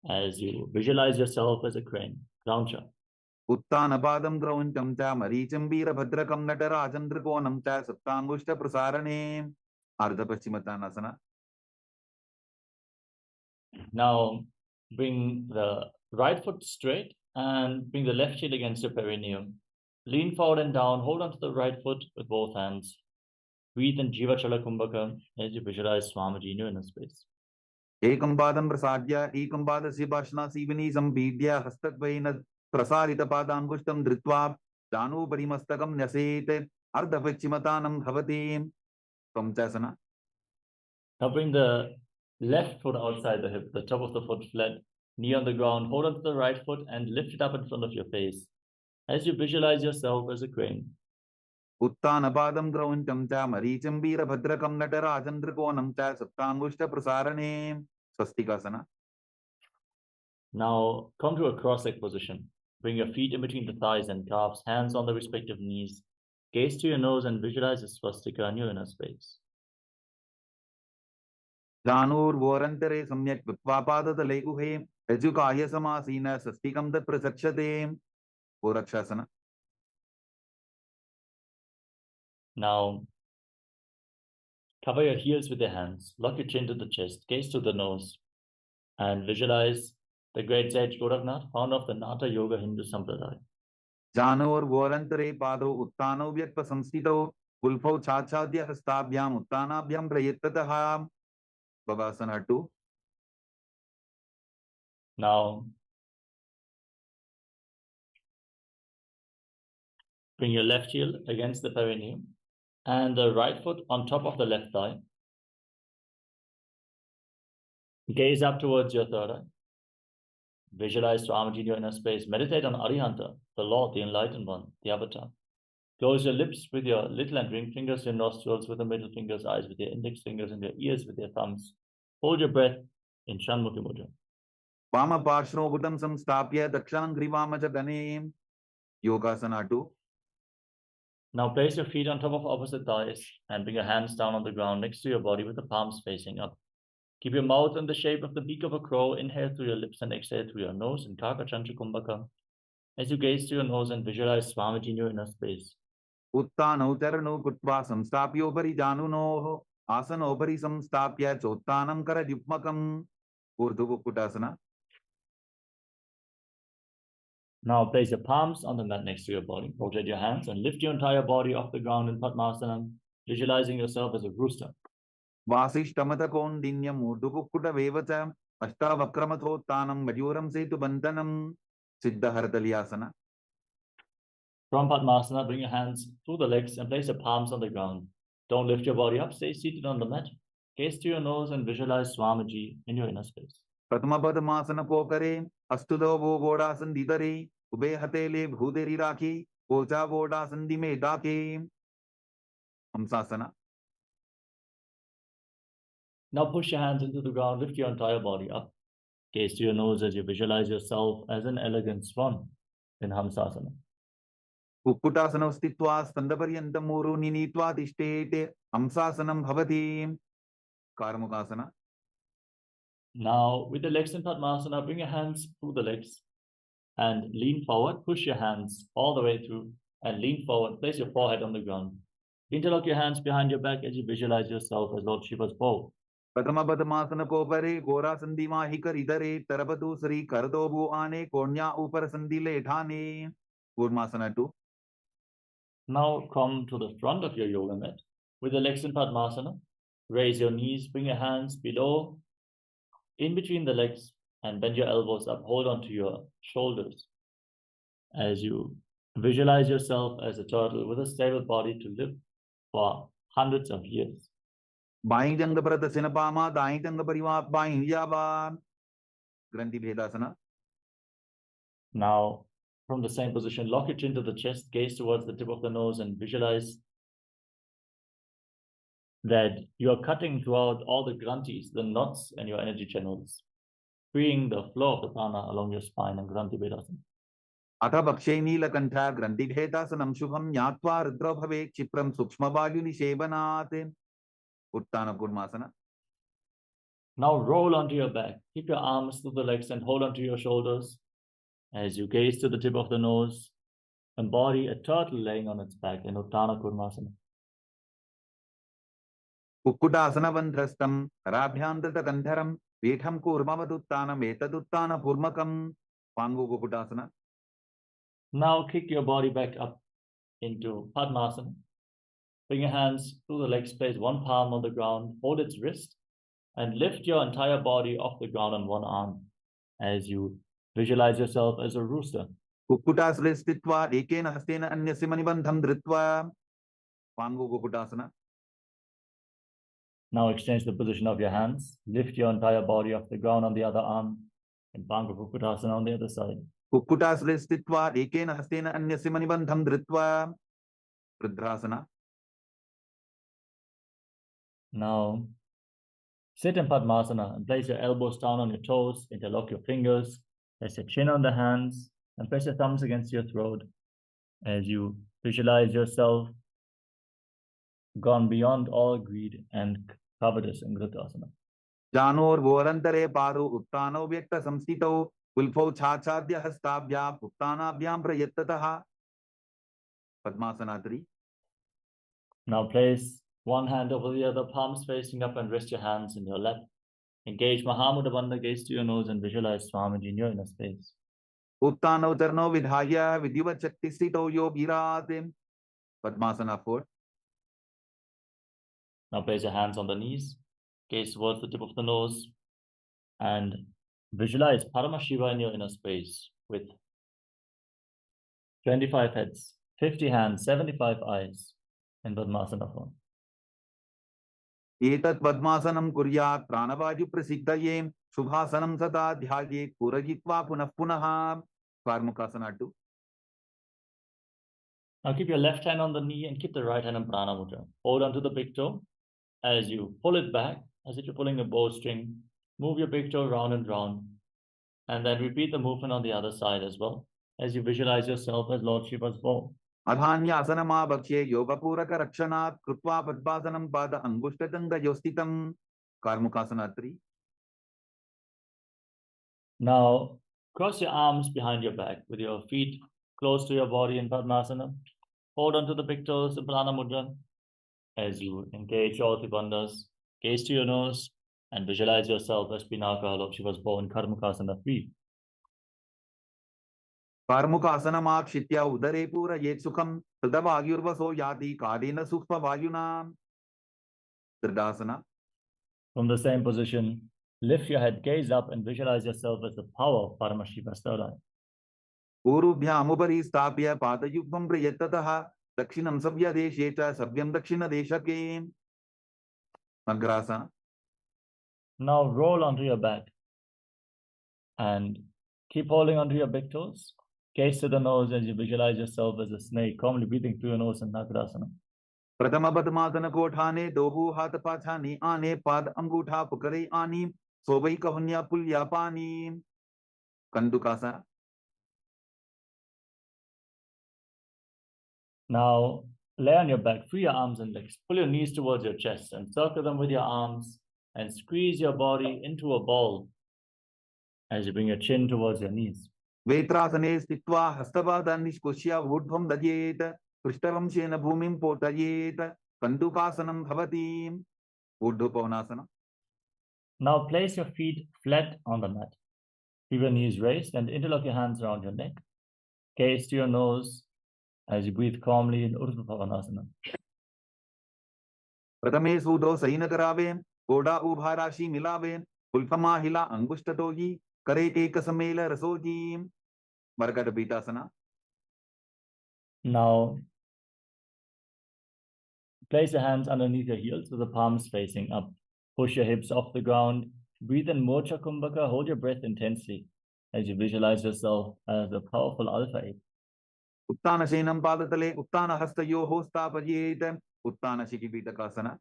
as you visualize yourself as a crane. Groundcha. Uttanapadam grauncham cha maricham veerabhadrakam natarajandrikonam cha saptangushta prasarane ardhapachimatanasana. Now, bring the right foot straight and bring the left heel against your perineum. Lean forward and down, hold onto the right foot with both hands. Breathe in Jiva Chala Kumbhaka as you visualize Swamiji in your inner space. Ekam padam prasadya, ekam padasya parshnaasivani sambhidya hastadvaina prasarita padangushtam dhritva danu parimastakam nyasete ardhapachimatanam bhavati. Samchasana. Now bring the left foot outside the hip, the top of the foot flat, knee on the ground, hold onto the right foot and lift it up in front of your face as you visualize yourself as a crane. Uttanapadam grauncham cha maricham veerabhadrakam natarajandrikonam cha saptangushta prasarane swastikasana. Now come to a cross-leg position. Bring your feet in between the thighs and calves, hands on the respective knees. Gaze to your nose and visualize a swastika in your inner space. Janur vorantare samyak vipvapadata guhe ejukaya samasina sastikam tat prasakshate Gorakshasana. Now, cover your heels with your hands, lock your chin to the chest, gaze to the nose, and visualize the great sage Goraknath, founder of the Natha Yoga Hindu Sampradaya. Janur vorantare pado uttano vyakpa samstito ulpho chachadya hastabhyam uttanabhyam prayettatah. Babasana 2. Now, bring your left heel against the perineum and the right foot on top of the left thigh. Gaze up towards your third eye. Visualize Swamiji in your inner space. Meditate on Arihanta, the Lord, the Enlightened One, the Avatar. Close your lips with your little and ring fingers, your nostrils with the middle fingers, eyes with your index fingers, and your ears with your thumbs. Hold your breath in Shanmukhi Mudra. Vama parshno bhutam samstapya dakshanam grivama cha dane. Yogasana 2. Now place your feet on top of opposite thighs and bring your hands down on the ground next to your body with the palms facing up. Keep your mouth in the shape of the beak of a crow. Inhale through your lips and exhale through your nose in Kaka Chancha Kumbhaka. As you gaze to your nose and visualize Swamiji in your inner space. Uttano charano kutva samstapyo pari januno asano pari samstapya chottanam kara jupmakam. Urdhu Kukkutasana. Now place your palms on the mat next to your body. Rotate your hands and lift your entire body off the ground in Padmasana, visualizing yourself as a rooster. Vasishtamata kondinyam urdhu kukkuta vevacha ashtavakramatottanam majuram setu bantanam siddha haratalyasana. From Padmasana, bring your hands through the legs and place your palms on the ground. Don't lift your body up. Stay seated on the mat. Gaze to your nose and visualize Swamiji in your inner space. Pratama Padmasana pokare astudo vo godasan didare ube hatele bhuderi rakhi pocha godasan dime dake. Hamsasana. Now push your hands into the ground, lift your entire body up. Gaze to your nose as you visualize yourself as an elegant swan in Hamsasana. Kukkutasana stitva standaparyantam muru ninitva tishtete hamsasanam bhavati. Karmukasana. Now, with the legs in Padmasana, bring your hands through the legs and lean forward. Push your hands all the way through and lean forward. Place your forehead on the ground. Interlock your hands behind your back as you visualize yourself as Lord Shiva's bow. Pratama Padmasana kopare gora sandima hikar idare tarapatu sri kardobu ane konya upar sandile thane. Kurmasana 2. Now come to the front of your yoga mat with the legs in Padmasana. Raise your knees, bring your hands below, in between the legs, and bend your elbows up. Hold on to your shoulders as you visualize yourself as a turtle with a stable body to live for hundreds of years. By जंग भरत सिनपामा दाई जंग परिवाप by याबान ग्रंथि भेदासना. Now, from the same position, lock your chin to the chest, gaze towards the tip of the nose, and visualize that you are cutting throughout all the granthis, the knots, and your energy channels, freeing the flow of the prana along your spine and granthi vedasana. अथ भक्षे नीलकंठ ग्रंथि भेदासनम शुभम ज्ञात्वा रुद्रो भवे क्षिप्रम सूक्ष्म वायु निषेवनात्. उत्तान Kurmasana. Now roll onto your back. Keep your arms through the legs and hold onto your shoulders as you gaze to the tip of the nose. Embody a turtle laying on its back in Uttana Kurmasana. Kukkutasana बंध्रस्तम कराभ्यांतृत कंधरम Peetham कूर्मवदुत्तानम एतदुत्तान पूर्मकम. पांगु कुक्कुटासना. Now kick your body back up into Padmasana. Bring your hands through the legs, place one palm on the ground, hold its wrist, and lift your entire body off the ground on one arm as you visualize yourself as a rooster. कुक्कुटासने स्थित्वा एकेन हस्तेन अन्यस्य मणिबन्धं धृत्वा. पांगु कुक्कुटासना. Now exchange the position of your hands. Lift your entire body off the ground on the other arm, and Pangu Kukkutasana on the other side. कुक्कुटासने स्थित्वा एकेन हस्तेन अन्यस्य मणिबन्धं धृत्वा. रुद्रासना. Now sit in Padmasana and place your elbows down on your toes, interlock your fingers, place your chin on the hands, and press your thumbs against your throat as you visualize yourself gone beyond all greed and covetous in Vritasana. Janor वोरंतरे पारु उत्तानो व्यक्त संस्थितो कुल्फौ छाछाद्य हस्ताभ्याम उत्तानाभ्याम प्रयत्ततः. पद्मासनात्री. Now place one hand over the other, palms facing up, and rest your hands in your lap. Engage Mahamudra Bandha, gaze to your nose, and visualize Swamiji in your inner space. उत्तानो चरणो विधाय विधिवत शक्ति स्थितो यो विराते. Padmasana 4. Now place your hands on the knees, gaze towards the tip of the nose, and visualize Paramashiva in your inner space with 25 heads, 50 hands, 75 eyes in Padmasana form. एतत् पद्मासनं कुर्यात् प्राणवायु प्रसिद्धये शुभासनं सदा ध्याये पूरयित्वा पुनः पुनः. कार्मुकासना 2. Now keep your left hand on the knee and keep the right hand in Prana Mudra. Hold onto the big toe as you pull it back as if you're pulling a bowstring. Move your big toe round and round, and then repeat the movement on the other side as well as you visualize yourself as Lord Shiva's bow. अधान्यासनमा भक्ष्ये योगपूरक रक्षणात् कृत्वा पद्मासनं पाद अंगुष्ठतंगयोस्थितं. कार्मुकासना 3. Now cross your arms behind your back with your feet close to your body in Padmasana. Hold onto the big toes in Prana Mudra as you engage all the bandhas. Gaze to your nose and visualize yourself as Pinaka, Lord Shiva's bow in Karmukasana 3. कार्मुकासनमाक्षित्य उदरे पूरयेत् सुखं हृदवायुर्वसो याति कालेन सूक्ष्मवायुना. दृढासना. From the same position, lift your head, gaze up, and visualize yourself as the power of Paramashiva's third eye. पूर्वभ्यामुपरि स्थाप्य पादयुग्मं प्रयत्ततः दक्षिणं सव्यदेशे च सव्यं दक्षिणदेशके. अग्रासना. Now roll onto your back and keep holding onto your big toes. Gaze to the nose as you visualize yourself as a snake, calmly breathing through your nose in Nagarasana. प्रथम पद्मासन कोठाने दोहु हाथ पाछाने आने पाद अंगूठा पुकरे आनी सोबई कहुन्या पुल्या पानी. कंदुकासना. Now lay on your back, free your arms and legs. Pull your knees towards your chest and circle them with your arms and squeeze your body into a ball as you bring your chin towards your knees. वेत्रासने स्थित्वा हस्तपादान् निष्कुष्य ऊर्ध्वं दध्येत् पृष्ठवंशेन भूमिं पोतयेत्. कंदुकासनं भवति. ऊर्ध्वपवनासना. Now place your feet flat on the mat. Keep your knees raised and interlock your hands around your neck. Gaze to your nose as you breathe calmly in Urdhva Pavanasana. प्रथमे सूदो सहीन करावे, कोडा उभा राशि मिलावे, उल्फमा हिला अंगुष्ठ तोगी, करे एक समेल रसोजी. Margada Pitasana. Now, place your hands underneath your heels with the palms facing up. Push your hips off the ground. Breathe in Mocha Kumbhaka. Hold your breath intensely as you visualize yourself as a powerful alpha ape. Uttana Shenam Padatale, Uttana Hastayo Hosta Pajeta, Uttana Shikipitakasana.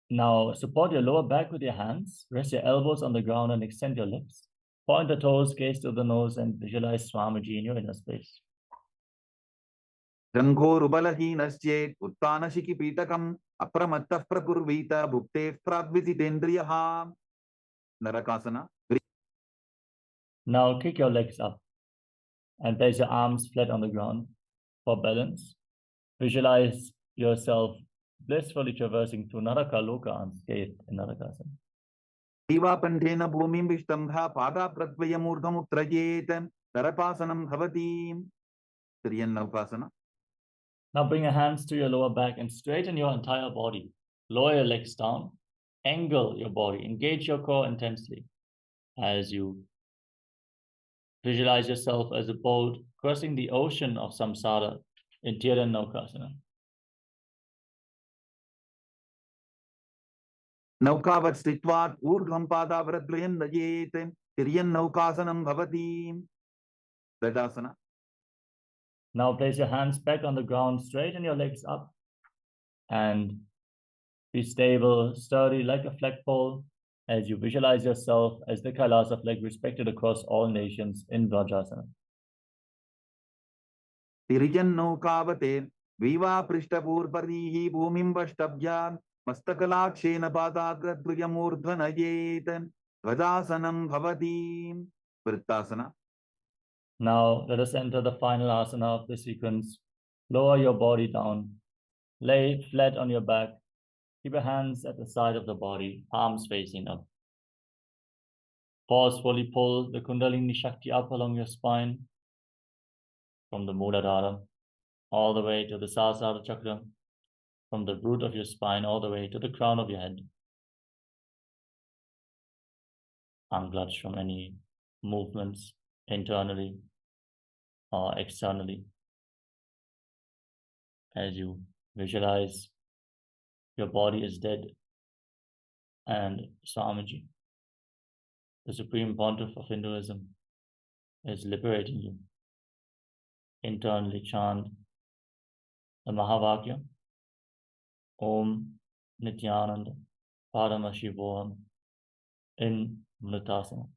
Now, support your lower back with your hands. Rest your elbows on the ground and extend your legs. Point the toes, gaze to the nose, and visualize Swamiji in your inner space. Jango Rubalahi Naschet, Uttana Shikipitakam, Apramatta Prakurvita, Bhukte Prabvisitendriyaha. Narakasana. Now, kick your legs up and place your arms flat on the ground for balance. Visualize yourself blissfully traversing through Naraka Loka unscathed in Narakasana. Diva Pantena Bhumim Vishtambha Pada Pratvayamurdham Utrajet, Tarapasanam Bhavati. Triyan Naukasana. Now bring your hands to your lower back and straighten your entire body. Lower your legs down, angle your body, engage your core intensely as you visualize yourself as a boat crossing the ocean of samsara in Tiryan Naukasana. Naukavat Stitvat Urdham Pada Vratvayan Najet, Tiryan Naukasanam Bhavati. Vedasana. Now place your hands back on the ground, straighten your legs up, and be stable, sturdy like a flagpole as you visualize yourself as the Kailasa flag respected across all nations in Vrajasana. Tirijan Naukavate, Viva Prishtapur Parihi Bhumim Vashtabhyan, Mastakalakshen Padagradriyamurdhanajet, Vajasanam Bhavati. Vrittasana. Now let us enter the final asana of the sequence. Lower your body down. Lay flat on your back. Keep your hands at the side of the body, palms facing up. Forcefully pull the Kundalini Shakti up along your spine from the Muladhara all the way to the Sahasrara Chakra, from the root of your spine all the way to the crown of your head. Unclutch from any movements internally or externally as you visualize your body is dead and Swamiji, the Supreme Pontiff of Hinduism, is liberating you. Internally chant the Mahavakya, Om Nithyananda Paramashivoham in Mritasana.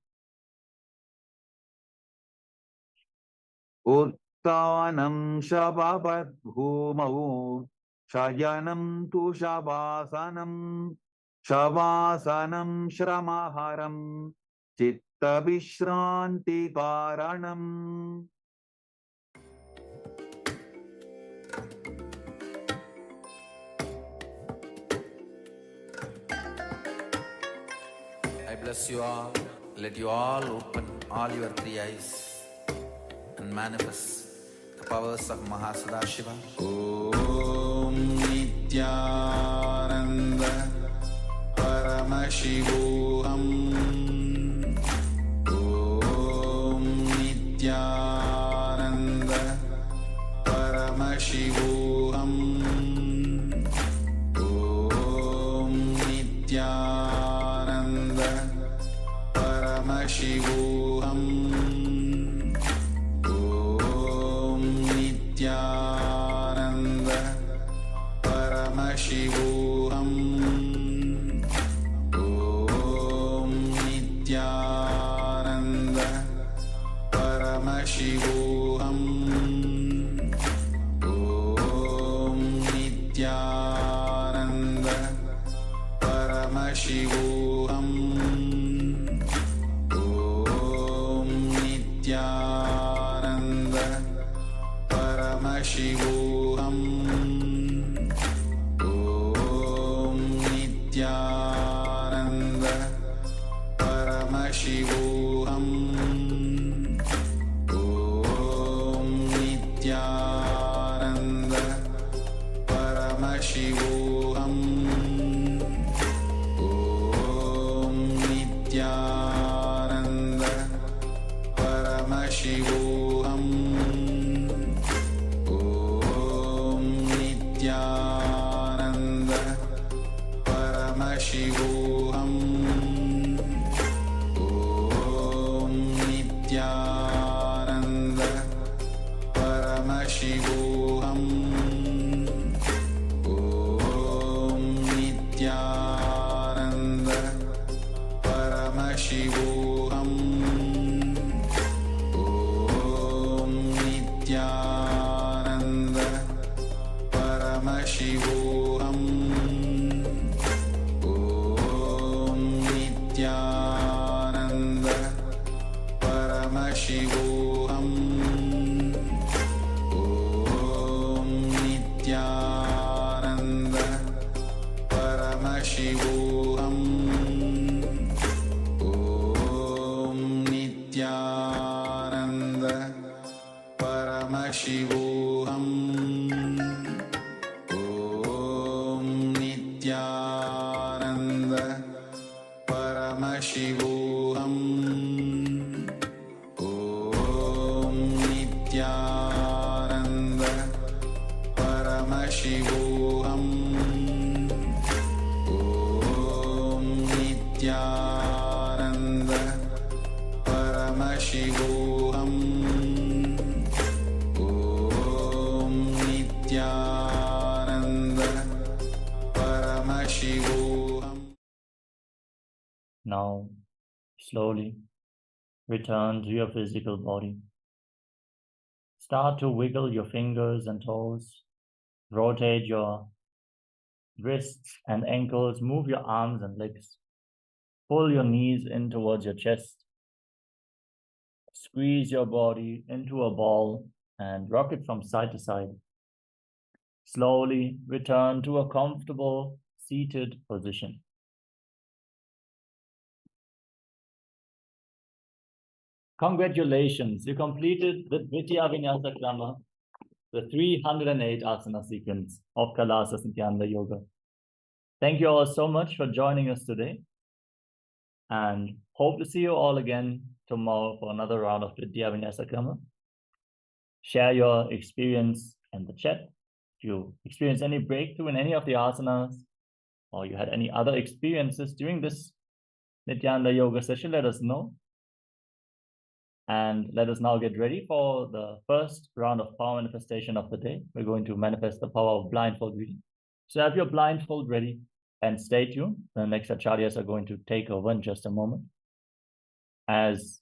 Uttanam Shababat Bhumau, Shayanam Tu Shabasanam, Shavasanam Shramaharam, Chitta Vishranti Karanam. I bless you all. Let you all open all your three eyes and manifest the powers of Mahasadashiva. Om Nithyananda Paramashivoham. Om Nithyananda Paramashivoham. Om Nithyananda Paramashivoham. Nithyananda Paramashivoham. Om Nithyananda Paramashivoham. Om Nithyananda Paramashivoham. Om Nithyananda Paramashivoham. Om Nithyananda Paramashivoham. Om Nithyananda Paramashivoham Om Nithyananda Paramashivoham Om Nithyananda Paramashivoham Om Nithyananda Paramashivoham Om Nithyananda Paramashivoham Om Nithyananda Paramashivoham Om Nithyananda Paramashivoham Om Nithyananda Paramashivoham Om Nithyananda Paramashivoham Om Nithyananda Paramashivoham Om Nithyananda Paramashivoham Om Nithyananda Paramashivoham. Now, slowly return to your physical body. Start to wiggle your fingers and toes. Rotate your wrists and ankles. Move your arms and legs. Pull your knees in towards your chest. Squeeze your body into a ball and rock it from side to side. Slowly return to a comfortable seated position. Congratulations, you completed the Dvitiya Vinyasa Krama, the 308 asana sequence of Kalasas Nithyananda Yoga. Thank you all so much for joining us today, and hope to see you all again tomorrow for another round of Dvitiya Vinyasa Krama. Share your experience in the chat. If you experienced any breakthrough in any of the asanas, or you had any other experiences during this Nithyananda Yoga session, let us know. And let us now get ready for the first round of power manifestation of the day. We're going to manifest the power of blindfold reading. So have your blindfold ready and stay tuned. The next acharyas are going to take over in just a moment. As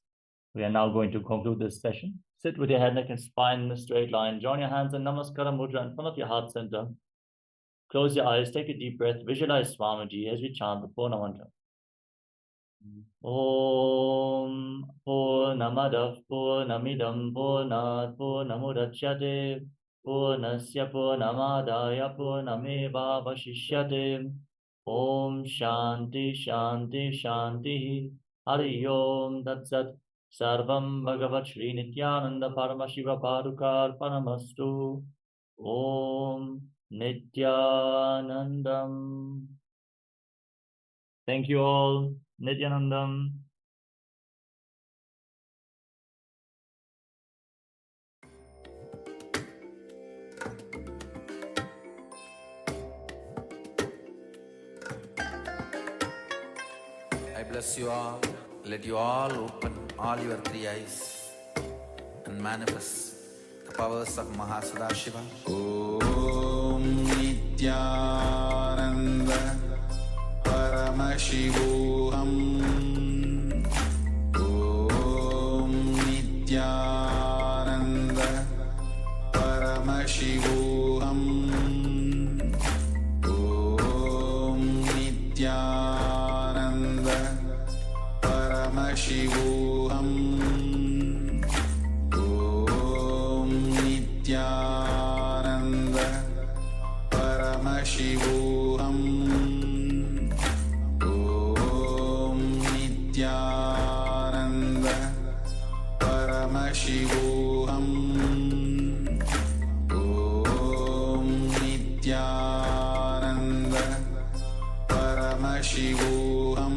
we are now going to conclude this session, sit with your head, neck, and spine in a straight line. Join your hands in Namaskara Mudra in front of your heart center. Close your eyes, take a deep breath, visualize Swamiji as we chant the Purna mantra. Om Purnamadav Purnamidam Purnat Purnamudachyate Purnasya Purnamadaya Purnameva Vashishyate. Om Shanti Shanti Shanti. Hari Om Tat Sat. Sarvam Bhagavat Shri Nithyananda Paramashiva Padukar Panamastu. Om Nithyanandam. Thank you all. Nithyanandam. I bless you all. Let you all open all your three eyes and manifest the powers of Mahasudashiva. Om Nithyananda Paramashivoham Om Nithyananda Paramashivoham Om Nithyananda Paramashivoham Om Nithyananda Paramashivoham Om Nithyananda Paramashivoham Om Nithyananda Paramashivoham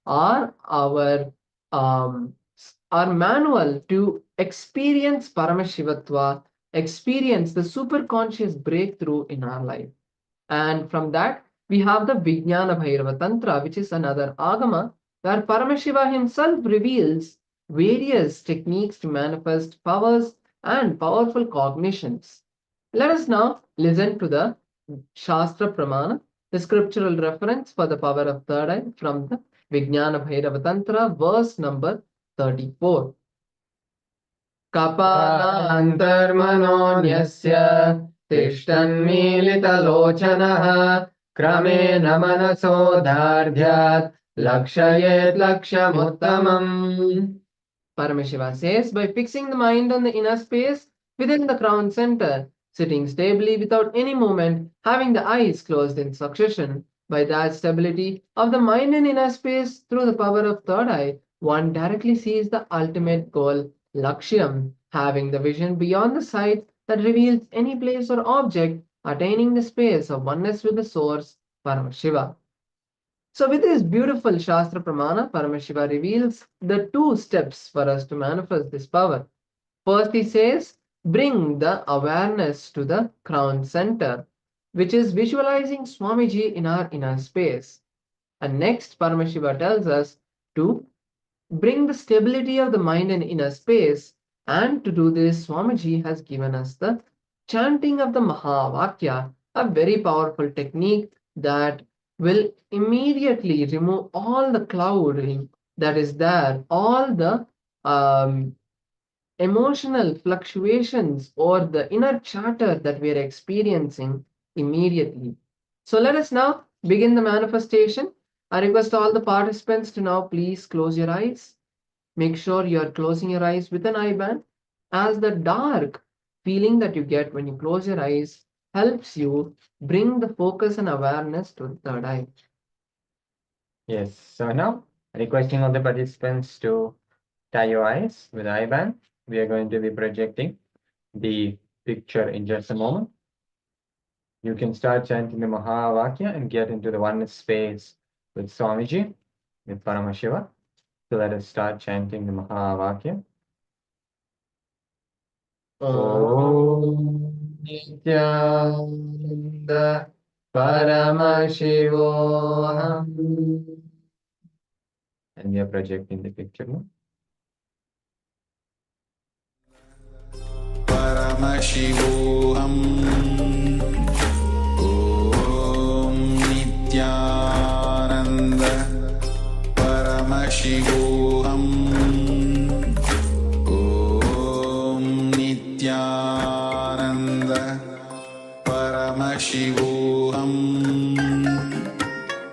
are our manual to experience Paramashivatva, experience the superconscious breakthrough in our life. And from that, we have the Vijnana Bhairava Tantra, which is another Agama, where Paramashiva himself reveals various techniques to manifest powers and powerful cognitions. Let us now listen to the Shastra Pramana, the scriptural reference for the power of third eye from the Vijnana Bhairava Tantra, verse number 34. Kapalantarmanonyasya tishthanmilitalochanaha kramena manaso dardhyat lakshayet lakshamuttamam. Paramashiva says, by fixing the mind on the inner space within the crown center, sitting stably without any movement, having the eyes closed in succession, by that stability of the mind in inner space through the power of third eye, one directly sees the ultimate goal, Lakshyam, having the vision beyond the sight that reveals any place or object, attaining the space of oneness with the source, Paramashiva. So with this beautiful Shastra Pramana, Paramashiva reveals the two steps for us to manifest this power. First, he says, bring the awareness to the crown center, which is visualizing Swamiji in our inner space. And next, Paramashiva tells us to bring the stability of the mind in inner space. And to do this, Swamiji has given us the chanting of the Mahavakya, a very powerful technique that will immediately remove all the clouding that is there, all the emotional fluctuations or the inner chatter that we are experiencing immediately. So let us now begin the manifestation. I request all the participants to now please close your eyes. Make sure you are closing your eyes with an eye band, as the dark feeling that you get when you close your eyes helps you bring the focus and awareness to the third eye. Yes, so now requesting all the participants to tie your eyes with eye band. We are going to be projecting the picture in just a moment. You can start chanting the Mahavakya and get into the oneness space with Swamiji, with Paramashiva. So let us start chanting the Mahavakya. Om Nithyananda Paramashivoham. And we are projecting the picture now. Paramashivoham Om Nithyananda Paramashivoham Om Nithyananda Paramashivoham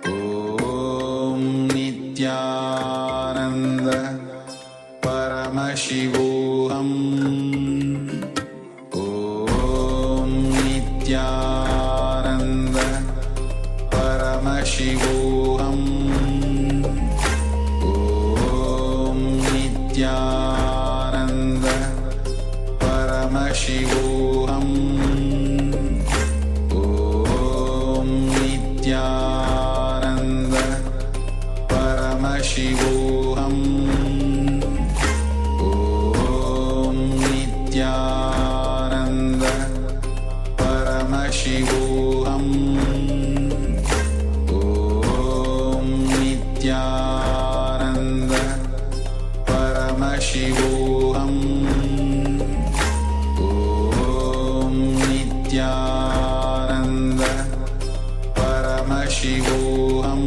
Om Nithyananda Paramashivoham Paramashivoham Om Nithyananda Paramashivoham Om Nithyananda Paramashivoham Om Nithyananda Paramashivoham Nithyananda Paramashivoham Om Nithyananda Paramashivoham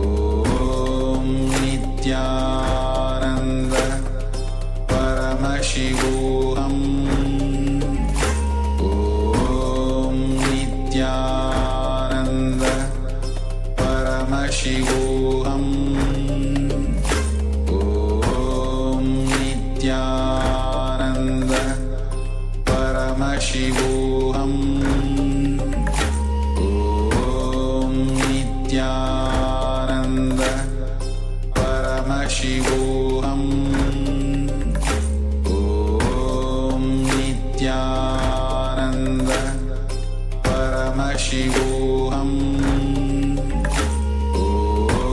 Om Nithyananda Paramashivoham Om Nithyananda Paramashivoham Om Nithyananda Paramashivoham Om Nithyananda Paramashivoham Om Nithyananda Paramashivoham Om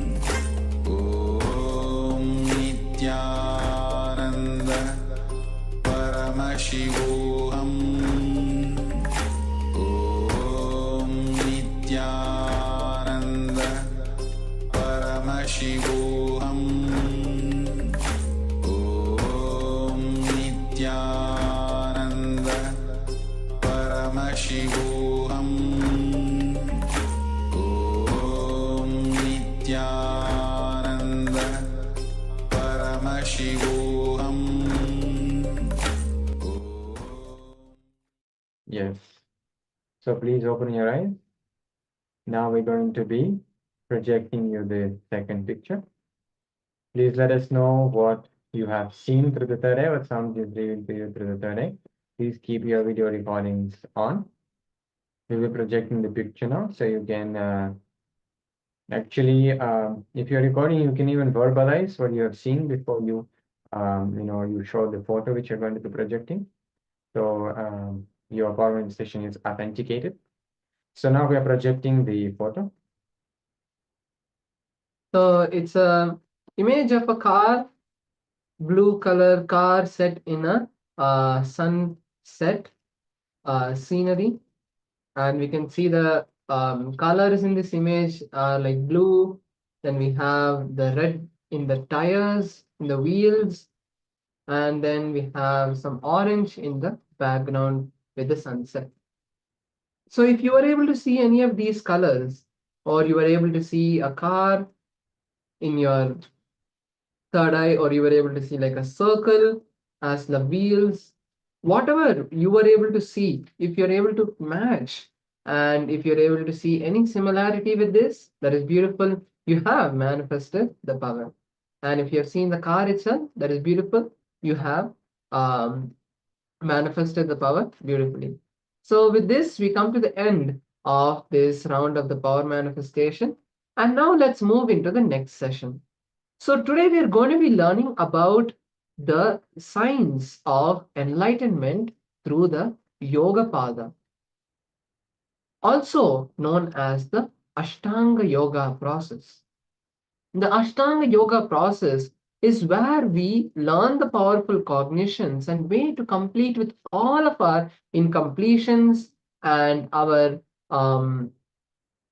Nithyananda Paramashivoham Om Nithyananda Paramashivoham Om Nithyananda Paramashivoham Om Nithyananda Paramashivoham. Yes. So please open your eyes. Now we're going to be projecting you the second picture. Please let us know what you have seen through the third eye, what sound is revealed to you through the third eye. Please keep your video recordings on. We'll be projecting the picture now, so you can actually, if you're recording, you can even verbalize what you have seen before you, you show the photo which you're going to be projecting. So your power manifestation is authenticated. So now we are projecting the photo. So it's a image of a car, blue color car set in a sunset scenery, and we can see the colors in this image are like blue. Then we have the red in the tires, in the wheels, and then we have some orange in the background with the sunset. So if you are able to see any of these colors, or you are able to see a car in your third eye, or you were able to see like a circle as the wheels, whatever you were able to see, if you're able to match, and if you're able to see any similarity with this, that is beautiful. You have manifested the power. And if you have seen the car itself, that is beautiful. You have manifested the power beautifully. So with this, we come to the end of this round of the power manifestation. And now let's move into the next session. So today we are going to be learning about the signs of enlightenment through the Yoga Pada, also known as the Ashtanga Yoga process. The Ashtanga Yoga process is where we learn the powerful cognitions and way to complete with all of our incompletions and our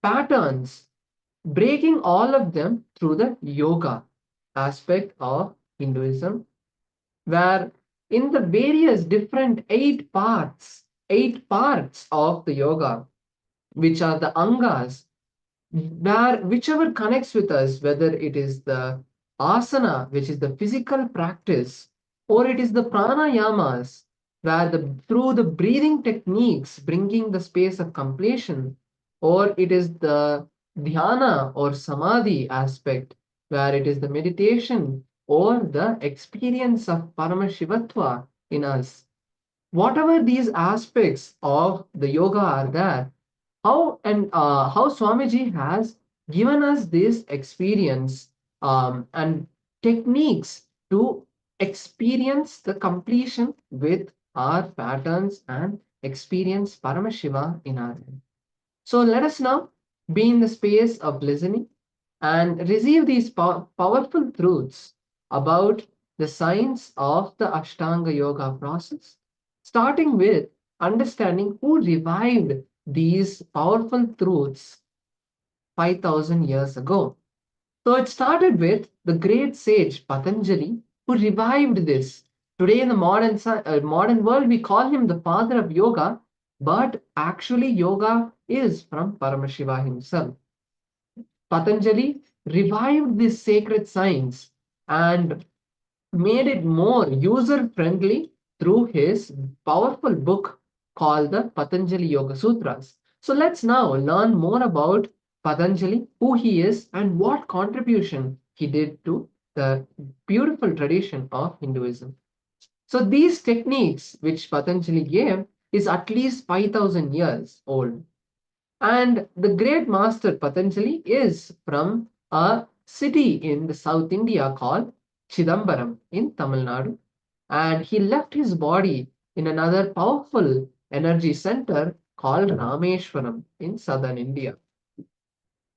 patterns, breaking all of them through the yoga aspect of Hinduism, where in the various different eight parts of the yoga, which are the angas, where whichever connects with us, whether it is the asana, which is the physical practice, or it is the pranayamas, where through the breathing techniques bringing the space of completion, or it is the dhyana or samadhi aspect, where it is the meditation or the experience of Paramashivatva in us. Whatever these aspects of the yoga are there, how Swamiji has given us this experience and techniques to experience the completion with our patterns and experience Paramashiva in our life. So let us now be in the space of listening and receive these powerful truths about the science of the Ashtanga Yoga process, starting with understanding who revived these powerful truths 5,000 years ago. So it started with the great sage Patanjali, who revived this. Today in the modern world, we call him the father of yoga, but actually yoga is from Paramashiva himself. Patanjali revived this sacred science and made it more user-friendly through his powerful book called the Patanjali Yoga Sutras. So let's now learn more about Patanjali, who he is, and what contribution he did to the beautiful tradition of Hinduism. So these techniques which Patanjali gave is at least 5,000 years old. And the great master Patanjali is from a city in the South India called Chidambaram in Tamil Nadu. And he left his body in another powerful energy center called Rameshwaram in southern India.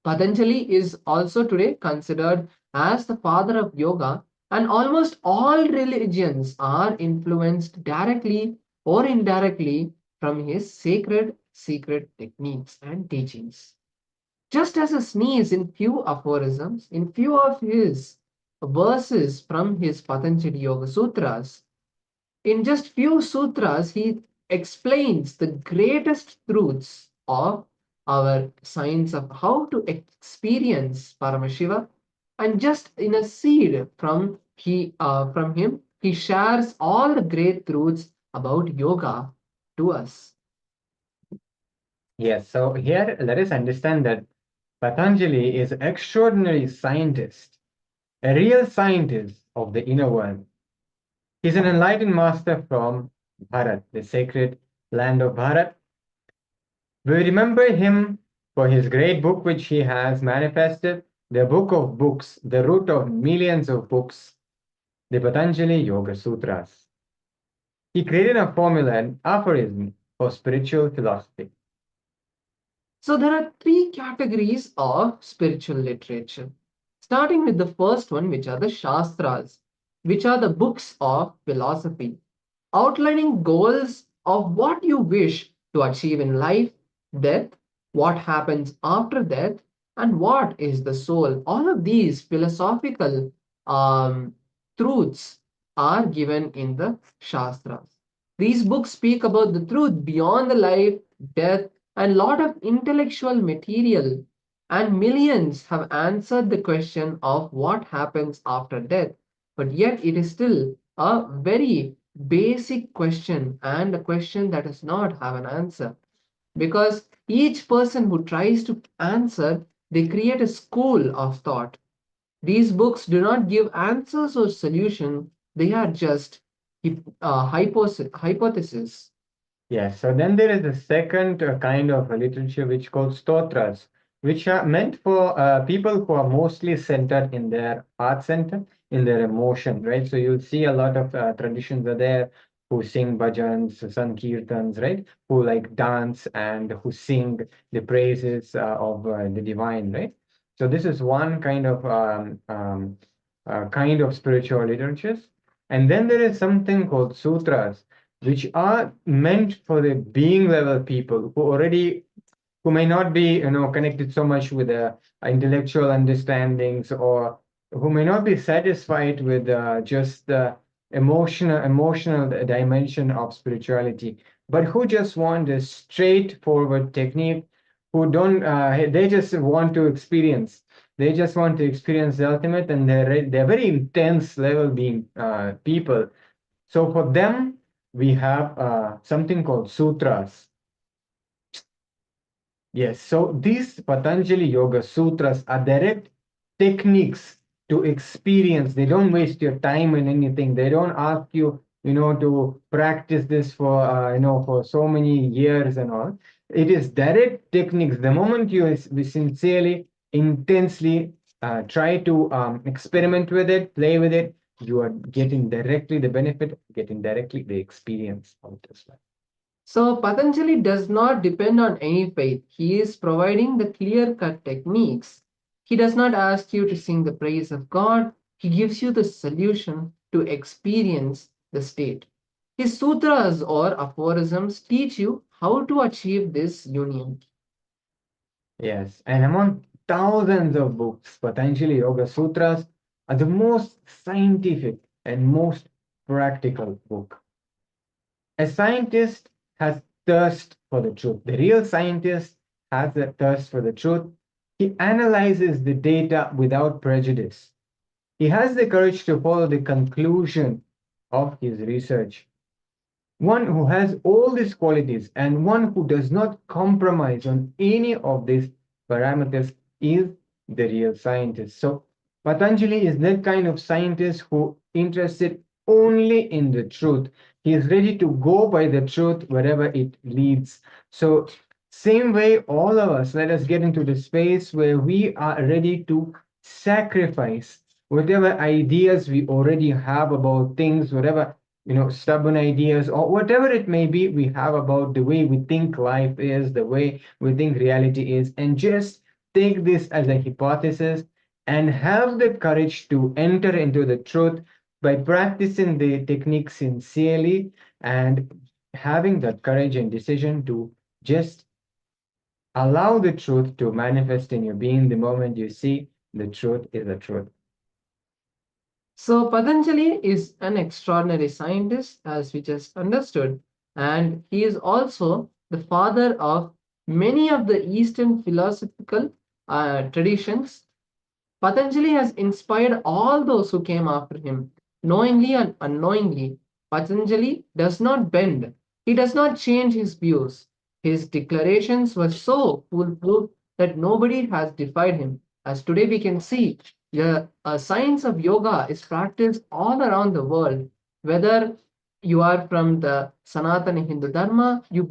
Patanjali is also today considered as the father of yoga And almost all religions are influenced directly or indirectly from his sacred secret techniques and teachings. Just as a sneeze in few aphorisms, in few of his verses from his Patanjali Yoga Sutras, in just few sutras, he explains the greatest truths of our science of how to experience Paramashiva, and just in a seed from him, he shares all the great truths about yoga to us. Yes, so here let us understand that Patanjali is an extraordinary scientist, a real scientist of the inner world. He's an enlightened master from Bharat, the sacred land of Bharat. We remember him for his great book which he has manifested, the book of books, the root of millions of books, the Patanjali Yoga Sutras. He created a formula, an aphorism for spiritual philosophy. So there are three categories of spiritual literature. Starting with the first one, which are the Shastras, which are the books of philosophy, outlining goals of what you wish to achieve in life, death, what happens after death, and what is the soul. All of these philosophical truths are given in the Shastras. These books speak about the truth beyond the life, death, and lot of intellectual material. And millions have answered the question of what happens after death. But yet it is still a very basic question and a question that does not have an answer. Because each person who tries to answer, they create a school of thought. These books do not give answers or solution. They are just hypotheses. Yes, so then there is a second kind of literature which called stotras, which are meant for people who are mostly centered in their heart center, in their emotion, right? So you'll see a lot of traditions are there who sing bhajans, sankirtans, right? Who like dance and who sing the praises of the divine, right? So this is one kind of spiritual literatures. And then there is something called sutras, which are meant for the being level people who may not be connected so much with the intellectual understandings, or who may not be satisfied with just the emotional dimension of spirituality, but who just want a straightforward technique, who don't they just want to experience, the ultimate, and they're very intense level being people. So for them we have something called sutras. Yes, so these Patanjali Yoga Sutras are direct techniques to experience. They don't waste your time in anything. They don't ask you, to practice this for, for so many years and all. It is direct techniques. The moment you sincerely, intensely try to experiment with it, play with it, you are getting directly the benefit, getting directly the experience of this life. So Patanjali does not depend on any faith. He is providing the clear-cut techniques. He does not ask you to sing the praise of God. He gives you the solution to experience the state. His sutras or aphorisms teach you how to achieve this union. Yes, and among thousands of books, Patanjali Yoga Sutras are the most scientific and most practical book. A scientist has thirst for the truth. The real scientist has a thirst for the truth. He analyzes the data without prejudice. He has the courage to follow the conclusion of his research. One who has all these qualities and one who does not compromise on any of these parameters is the real scientist. So Patanjali is that kind of scientist who interested only in the truth. He is ready to go by the truth wherever it leads. So same way, all of us, let us get into the space where we are ready to sacrifice whatever ideas we already have about things, whatever stubborn ideas or whatever it may be we have about the way we think life is, the way we think reality is, and just take this as a hypothesis and have the courage to enter into the truth by practicing the technique sincerely and having that courage and decision to just allow the truth to manifest in your being the moment you see the truth is the truth. So Patanjali is an extraordinary scientist, as we just understood, and he is also the father of many of the Eastern philosophical traditions. Patanjali has inspired all those who came after him, knowingly and unknowingly. Patanjali does not bend, he does not change his views. His declarations were so foolproof that nobody has defied him. As today we can see, the science of yoga is practiced all around the world, whether you are from the Sanatana Hindu Dharma, you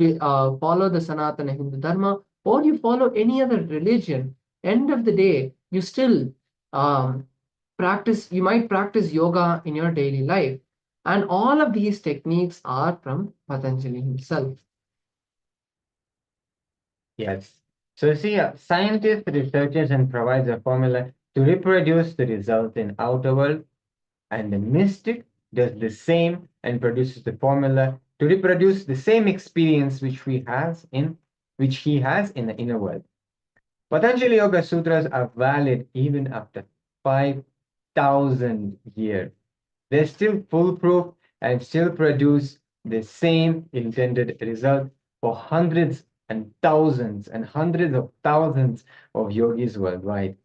follow the Sanatana Hindu Dharma, or you follow any other religion. End of the day, you still you might practice yoga in your daily life. And all of these techniques are from Patanjali himself. Yes. So see, scientists, researchers, and provides a formula to reproduce the result in outer world, and the mystic does the same and produces the formula to reproduce the same experience which he has in the inner world. Patanjali Yoga Sutras are valid even after 5,000 years. They're still foolproof and still produce the same intended result for hundreds and hundreds of thousands of yogis worldwide.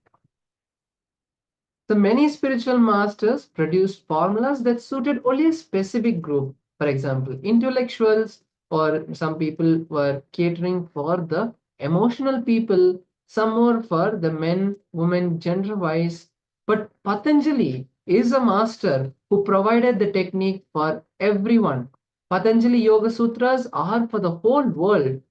So many spiritual masters produced formulas that suited only a specific group. For example, intellectuals, or some people were catering for the emotional people, some more for the men, women, gender wise. But Patanjali is a master who provided the technique for everyone. Patanjali Yoga Sutras are for the whole world.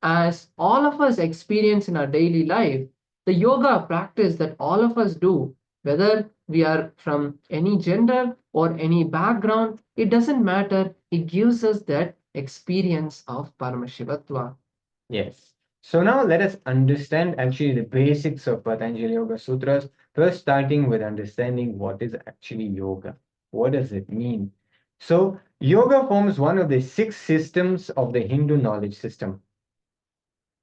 As all of us experience in our daily life, the yoga practice that all of us do, whether we are from any gender or any background, it doesn't matter. It gives us that experience of Paramashivatva. Yes. So now let us understand actually the basics of Patanjali Yoga Sutras, first starting with understanding what is actually yoga. What does it mean? So yoga forms one of the 6 systems of the Hindu knowledge system.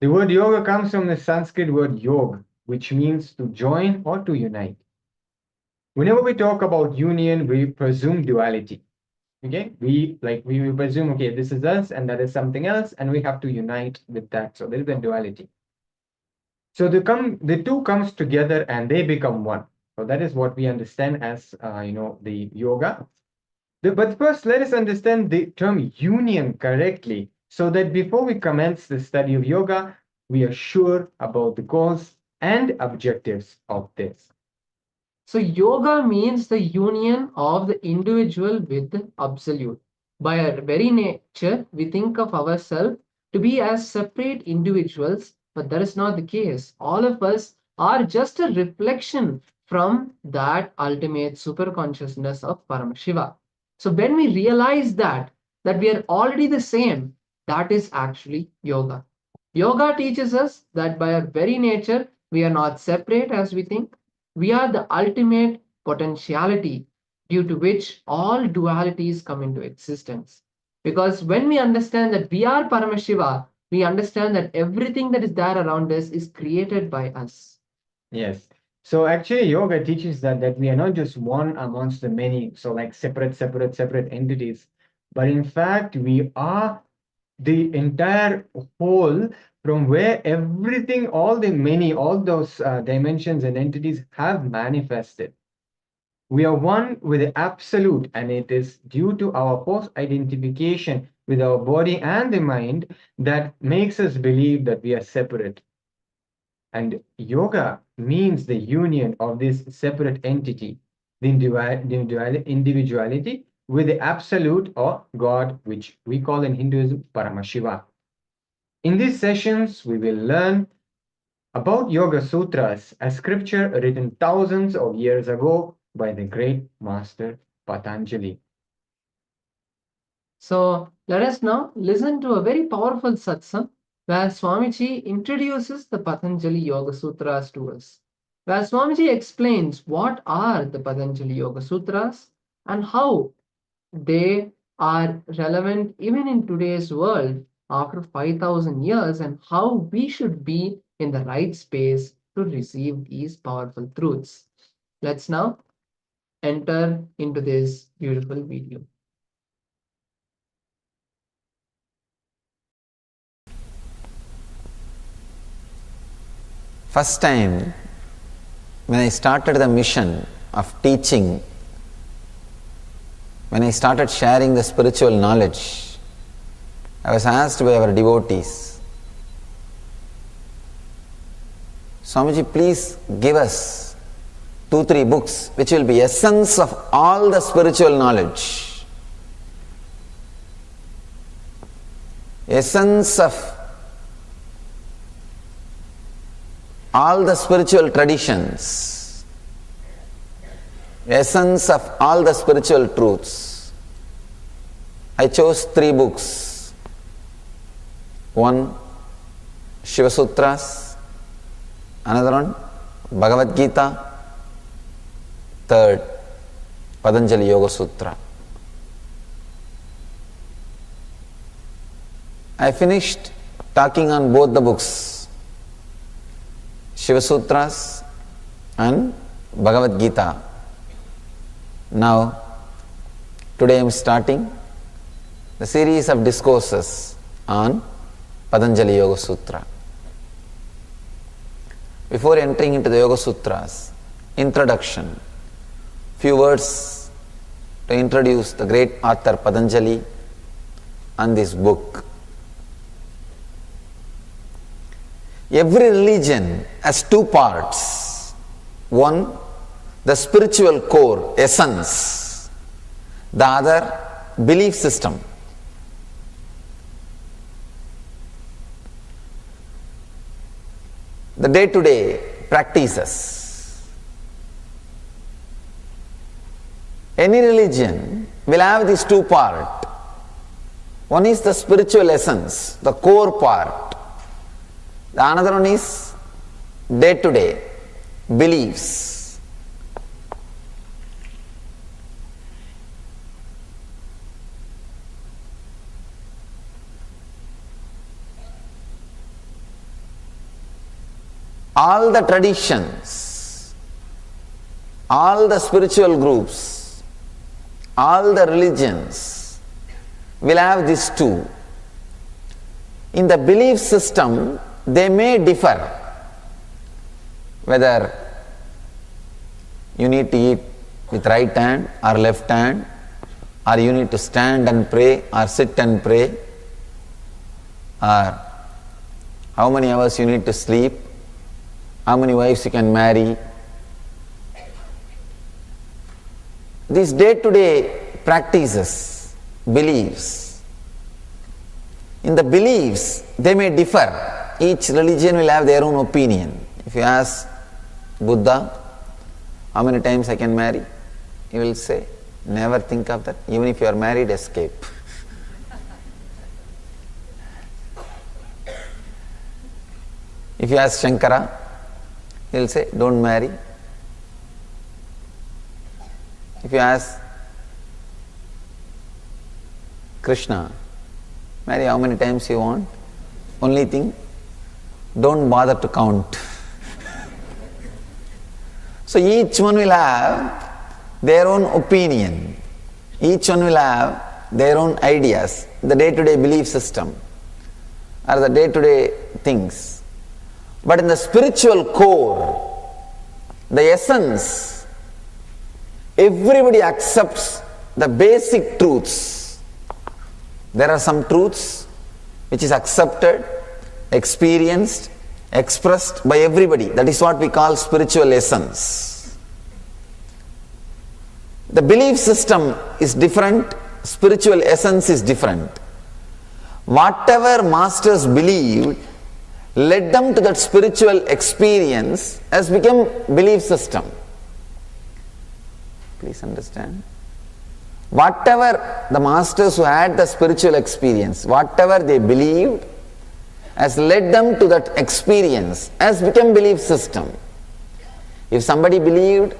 The word yoga comes from the Sanskrit word yog, which means to join or to unite. Whenever we talk about union, we presume duality. Okay, we presume, okay, this is us and that is something else, and we have to unite with that. So there is a duality. So the two comes together and they become one. So that is what we understand as the yoga. But first, let us understand the term union correctly, so that before we commence the study of yoga, we are sure about the goals and objectives of this. So yoga means the union of the individual with the absolute. By our very nature, we think of ourselves to be as separate individuals, but that is not the case. All of us are just a reflection from that ultimate super consciousness of Paramashiva. So when we realize that we are already the same, that is actually yoga. Yoga teaches us that by our very nature, we are not separate as we think. We are the ultimate potentiality due to which all dualities come into existence. Because when we understand that we are Paramashiva, we understand that everything that is there around us is created by us. Yes. So actually yoga teaches that we are not just one amongst the many, so like separate entities, but in fact we are the entire whole from where everything, all those dimensions and entities have manifested. We are one with the absolute, and it is due to our false identification with our body and the mind that makes us believe that we are separate. And yoga means the union of this separate entity, the individuality, with the absolute or God, which we call in Hinduism Paramashiva. In these sessions, we will learn about Yoga Sutras, a scripture written thousands of years ago by the great master Patanjali. So let us now listen to a very powerful satsang where Swamiji introduces the Patanjali Yoga Sutras to us. where Swamiji explains what are the Patanjali Yoga Sutras and how they are relevant even in today's world after 5,000 years, and how we should be in the right space to receive these powerful truths. Let's now enter into this beautiful video. First time when I started the mission of teaching, when I started sharing the spiritual knowledge, I was asked by our devotees, Swamiji, please give us 2-3 books which will be essence of all the spiritual knowledge, essence of all the spiritual traditions, essence of all the spiritual truths. I chose 3 books. One, Shiva Sutras, another one, Bhagavad Gita, third, Patanjali Yoga Sutra. I finished talking on both the books, Shiva Sutras and Bhagavad Gita. Now, today I am starting the series of discourses on Patanjali Yoga Sutra. Before entering into the Yoga Sutras, introduction, few words to introduce the great author Patanjali and this book. Every religion has 2 parts. One, the spiritual core, essence. The other, belief system. The day-to-day practices. Any religion will have these 2 parts. One is the spiritual essence, the core part. The another one is day-to-day beliefs. All the traditions, all the spiritual groups, all the religions will have these 2. In the belief system, they may differ, whether you need to eat with right hand or left hand, or you need to stand and pray or sit and pray, or how many hours you need to sleep, how many wives you can marry. These day-to-day practices, beliefs, in the beliefs they may differ. Each religion will have their own opinion. If you ask Buddha, how many times I can marry? He will say, never think of that. Even if you are married, escape. If you ask Shankara, he will say, don't marry. If you ask Krishna, marry how many times you want. Only thing, don't bother to count. So each one will have their own opinion. Each one will have their own ideas, the day-to-day belief system, or the day-to-day things. But in the spiritual core, the essence, everybody accepts the basic truths. There are some truths which is accepted, experienced, expressed by everybody. That is what we call spiritual essence. The belief system is different, spiritual essence is different. Whatever masters believed led them to that spiritual experience has become belief system. Please understand. Whatever the masters who had the spiritual experience, whatever they believed has led them to that experience, has become belief system. If somebody believed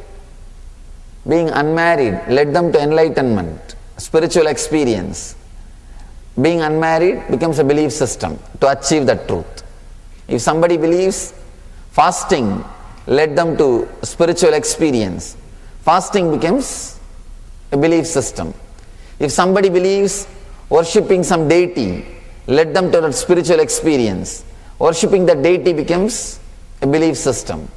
being unmarried led them to enlightenment, spiritual experience, being unmarried becomes a belief system to achieve that truth. If somebody believes fasting led them to spiritual experience, fasting becomes a belief system. If somebody believes worshipping some deity led them to that spiritual experience, worshipping that deity becomes a belief system.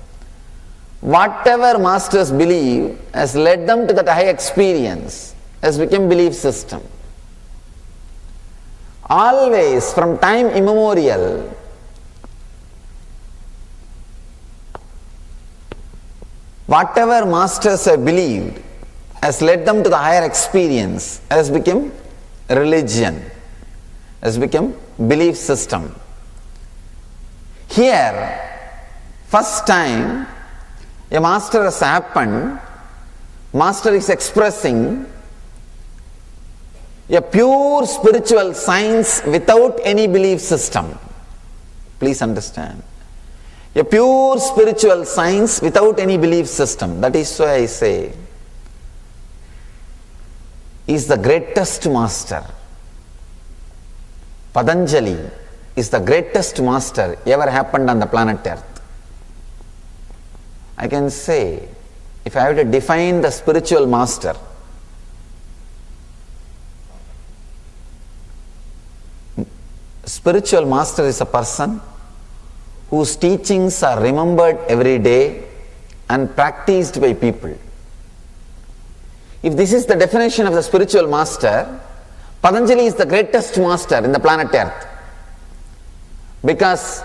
Whatever masters believe has led them to that high experience has become belief system. Always, from time immemorial, whatever masters have believed has led them to the higher experience, has become religion, has become belief system. Here, first time a master has happened, master is expressing a pure spiritual science without any belief system. Please understand. A pure spiritual science without any belief system. That is why I say, is the greatest master. Patanjali is the greatest master ever happened on the planet Earth. I can say, if I have to define the spiritual master, spiritual master is a person whose teachings are remembered every day and practiced by people. If this is the definition of the spiritual master, Patanjali is the greatest master in the planet Earth. Because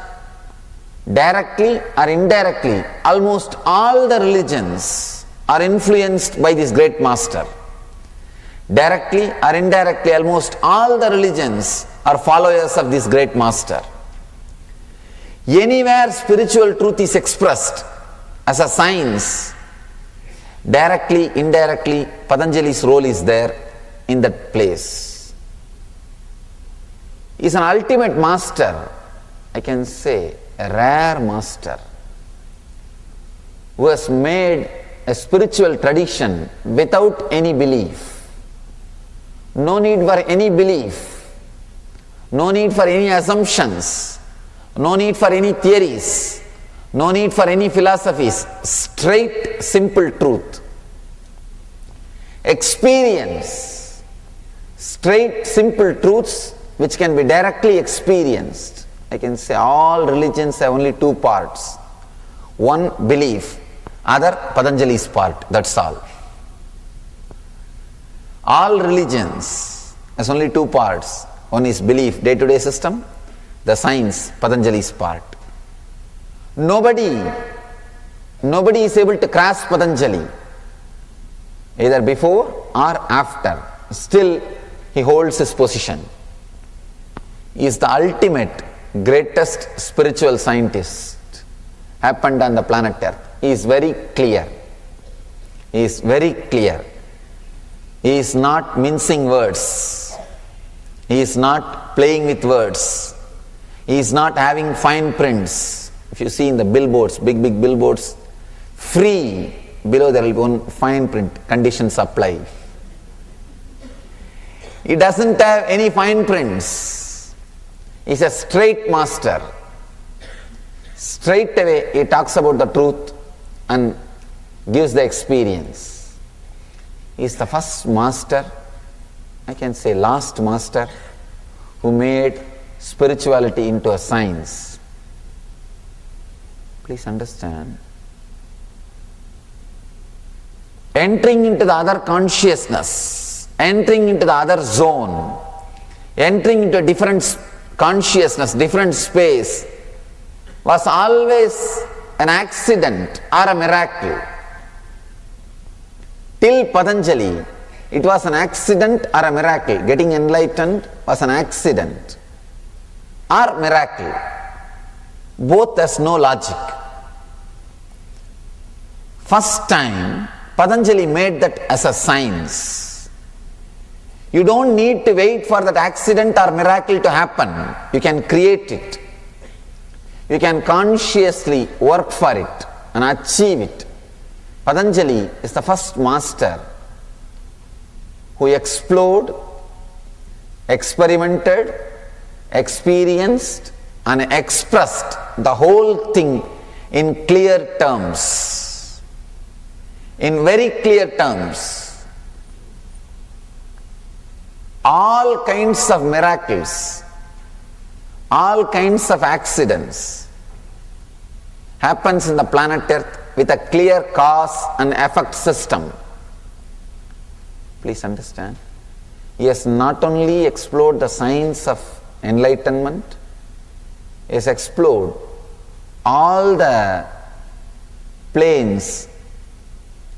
directly or indirectly, almost all the religions are influenced by this great master. Directly or indirectly, almost all the religions are followers of this great master. Anywhere spiritual truth is expressed as a science, directly, indirectly, Patanjali's role is there in that place. He is an ultimate master, I can say, a rare master who has made a spiritual tradition without any belief. No need for any belief, no need for any assumptions, no need for any theories, no need for any philosophies, straight simple truth. Experience, straight simple truths which can be directly experienced. I can say all religions have only two parts. One, belief, other, Patanjali's part, that's all. All religions has only two parts. One is belief, day-to-day system, the science, Patanjali's part. Nobody is able to grasp Patanjali, either before or after. Still, he holds his position. He is the ultimate, greatest spiritual scientist happened on the planet Earth. He is very clear. He is very clear. He is not mincing words. He is not playing with words. He is not having fine prints. If you see in the billboards, big billboards, free, below there will be one fine print, conditions apply. He doesn't have any fine prints. He is a straight master. Straight away he talks about the truth and gives the experience. He is the first master, I can say last master, who made spirituality into a science. Please understand. Entering into the other consciousness, entering into the other zone, entering into a different consciousness, different space, was always an accident or a miracle. Till Patanjali, it was an accident or a miracle. Getting enlightened was an accident or miracle. Both has no logic. First time, Patanjali made that as a science. You don't need to wait for that accident or miracle to happen. You can create it. You can consciously work for it and achieve it. Patanjali is the first master who explored, experimented, experienced and expressed the whole thing in clear terms. In very clear terms. All kinds of miracles, all kinds of accidents happens in the planet Earth with a clear cause and effect system. Please understand. He has not only explored the science of enlightenment, he has explored all the planes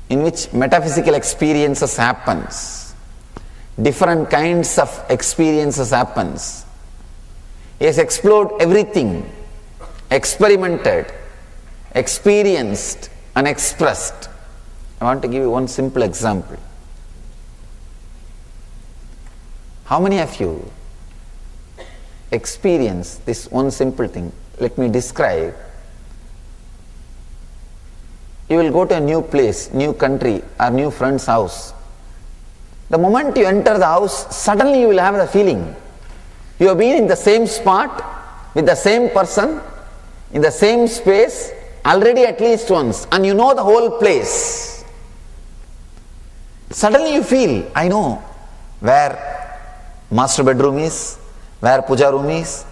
in which metaphysical experiences happens. Different kinds of experiences happens. He has explored everything, experimented, experienced and expressed. I want to give you one simple example. How many of you experience this one simple thing? Let me describe. You will go to a new place, new country or new friend's house. The moment you enter the house, suddenly you will have the feeling you have been in the same spot with the same person in the same space already at least once, and you know the whole place. Suddenly you feel, I know where master bedroom is, where puja room is,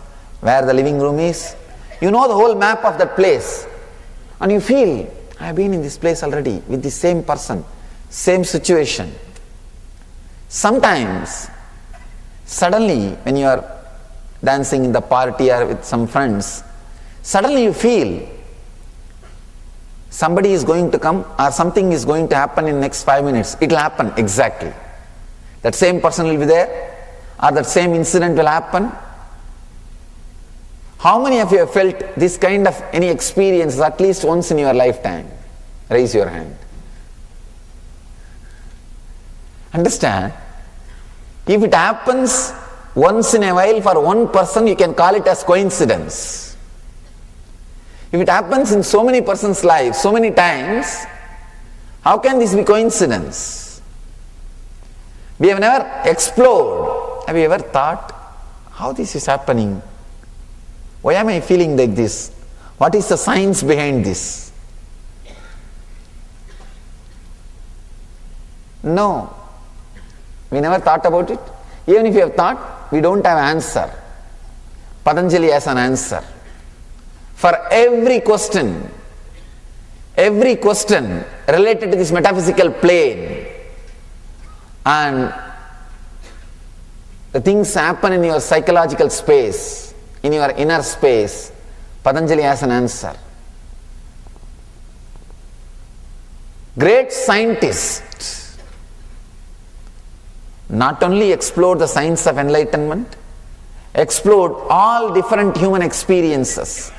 where the living room is. You know the whole map of that place, and you feel, I have been in this place already with the same person, same situation. Sometimes, suddenly when you are dancing in the party or with some friends, suddenly you feel somebody is going to come or something is going to happen in next 5 minutes. It will happen exactly. That same person will be there or that same incident will happen. How many of you have felt this kind of any experience at least once in your lifetime? Raise your hand. Understand? If it happens once in a while for one person, you can call it as coincidence. If it happens in so many persons' lives, so many times, how can this be coincidence? We have never explored. Have you ever thought how this is happening? Why am I feeling like this? What is the science behind this? No. We never thought about it. Even if you have thought, we don't have an answer. Patanjali has an answer. For every question related to this metaphysical plane, and the things happen in your psychological space, in your inner space, Patanjali has an answer. Great scientists not only explored the science of enlightenment, explored all different human experiences,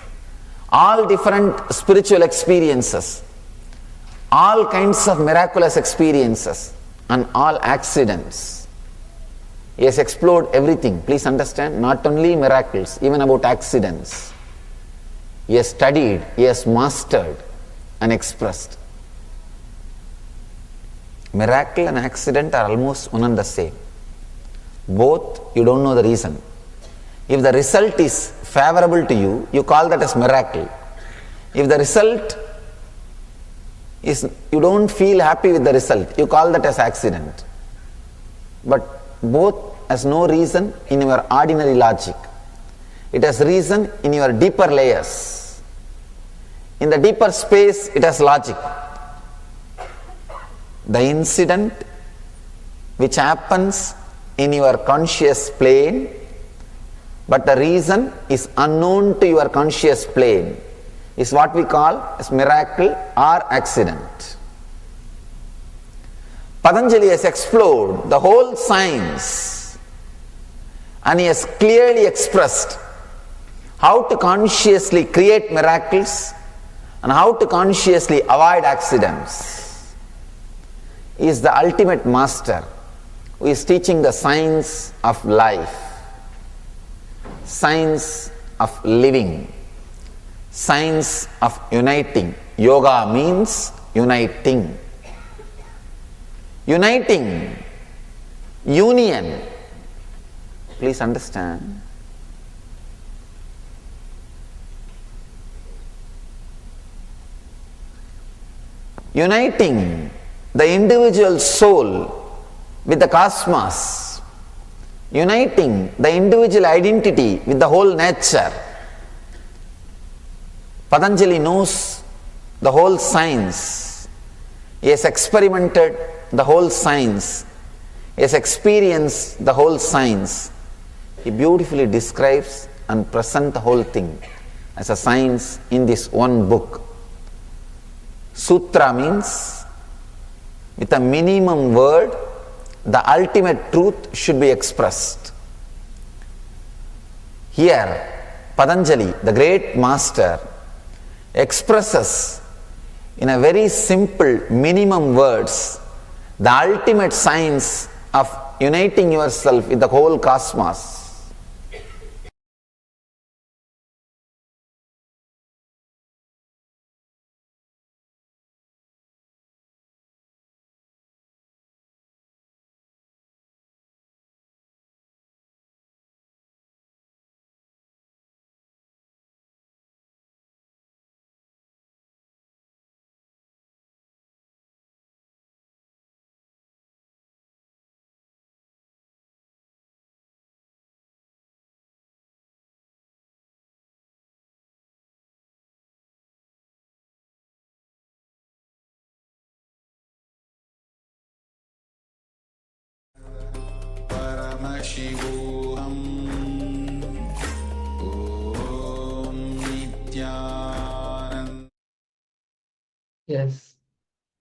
all different spiritual experiences, all kinds of miraculous experiences and all accidents. He has explored everything. Please understand, not only miracles, even about accidents. He has studied, he has mastered and expressed. Miracle and accident are almost one and the same. Both, you don't know the reason. If the result is favorable to you, you call that as miracle. If the result is, you don't feel happy with the result, you call that as accident. But both has no reason in your ordinary logic. It has reason in your deeper layers. In the deeper space, it has logic. The incident which happens in your conscious plane, but the reason is unknown to your conscious plane, is what we call as miracle or accident. Patanjali has explored the whole science and he has clearly expressed how to consciously create miracles and how to consciously avoid accidents. He is the ultimate master who is teaching the science of life, science of living, science of uniting. Yoga means uniting. Uniting, union. Please understand. Uniting the individual soul with the cosmos. Uniting the individual identity with the whole nature. Patanjali knows the whole science. He has experimented the whole science. He has experienced the whole science. He beautifully describes and presents the whole thing as a science in this one book. Sutra means with a minimum word, the ultimate truth should be expressed. Here, Patanjali, the great master, expresses in a very simple minimum words the ultimate science of uniting yourself with the whole cosmos. Paramashivoham Nithyananda. Yes.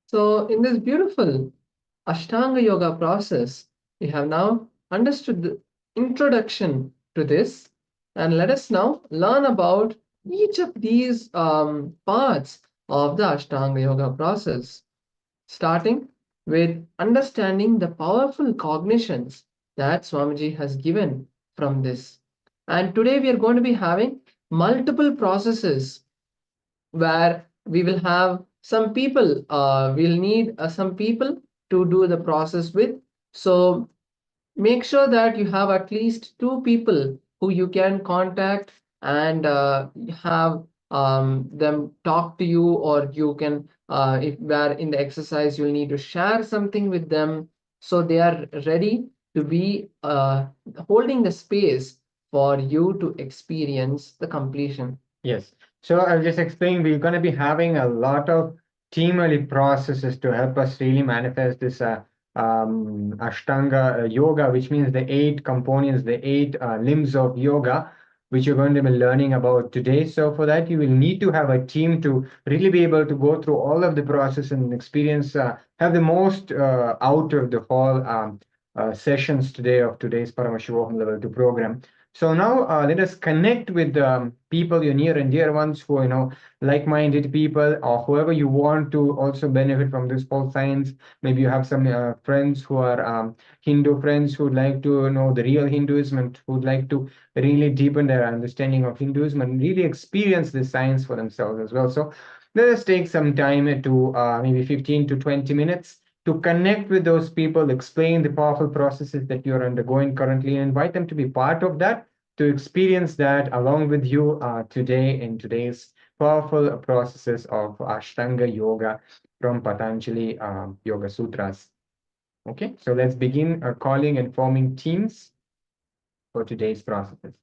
So in this beautiful Ashtanga Yoga process, we have now understood the introduction to this, and let us now learn about each of these parts of the Ashtanga Yoga process, starting with understanding the powerful cognitions that Swamiji has given from this. And today we are going to be having multiple processes where we will have some people, we'll need some people to do the process with. So make sure that you have at least two people who you can contact and have them talk to you, or you can, if where in the exercise you'll need to share something with them, so they are ready to be holding the space for you to experience the completion. Yes. So I'll just explain, we're going to be having a lot of teamly processes to help us really manifest this Ashtanga Yoga, which means the 8 components, the 8 limbs of yoga, which you're going to be learning about today. So for that, you will need to have a team to really be able to go through all of the process and experience, have the most out of the whole sessions today of today's Paramashivoham Level-2 program. So now let us connect with people, your near and dear ones, who like-minded people, or whoever you want to also benefit from this whole science. Maybe you have some friends who are Hindu friends who would like to know the real Hinduism and who would like to really deepen their understanding of Hinduism and really experience this science for themselves as well. So let us take some time to maybe 15 to 20 minutes to connect with those people, explain the powerful processes that you're undergoing currently, and invite them to be part of that, to experience that along with you today in today's powerful processes of Ashtanga Yoga from Patanjali Yoga Sutras. Okay, so let's begin calling and forming teams for today's processes.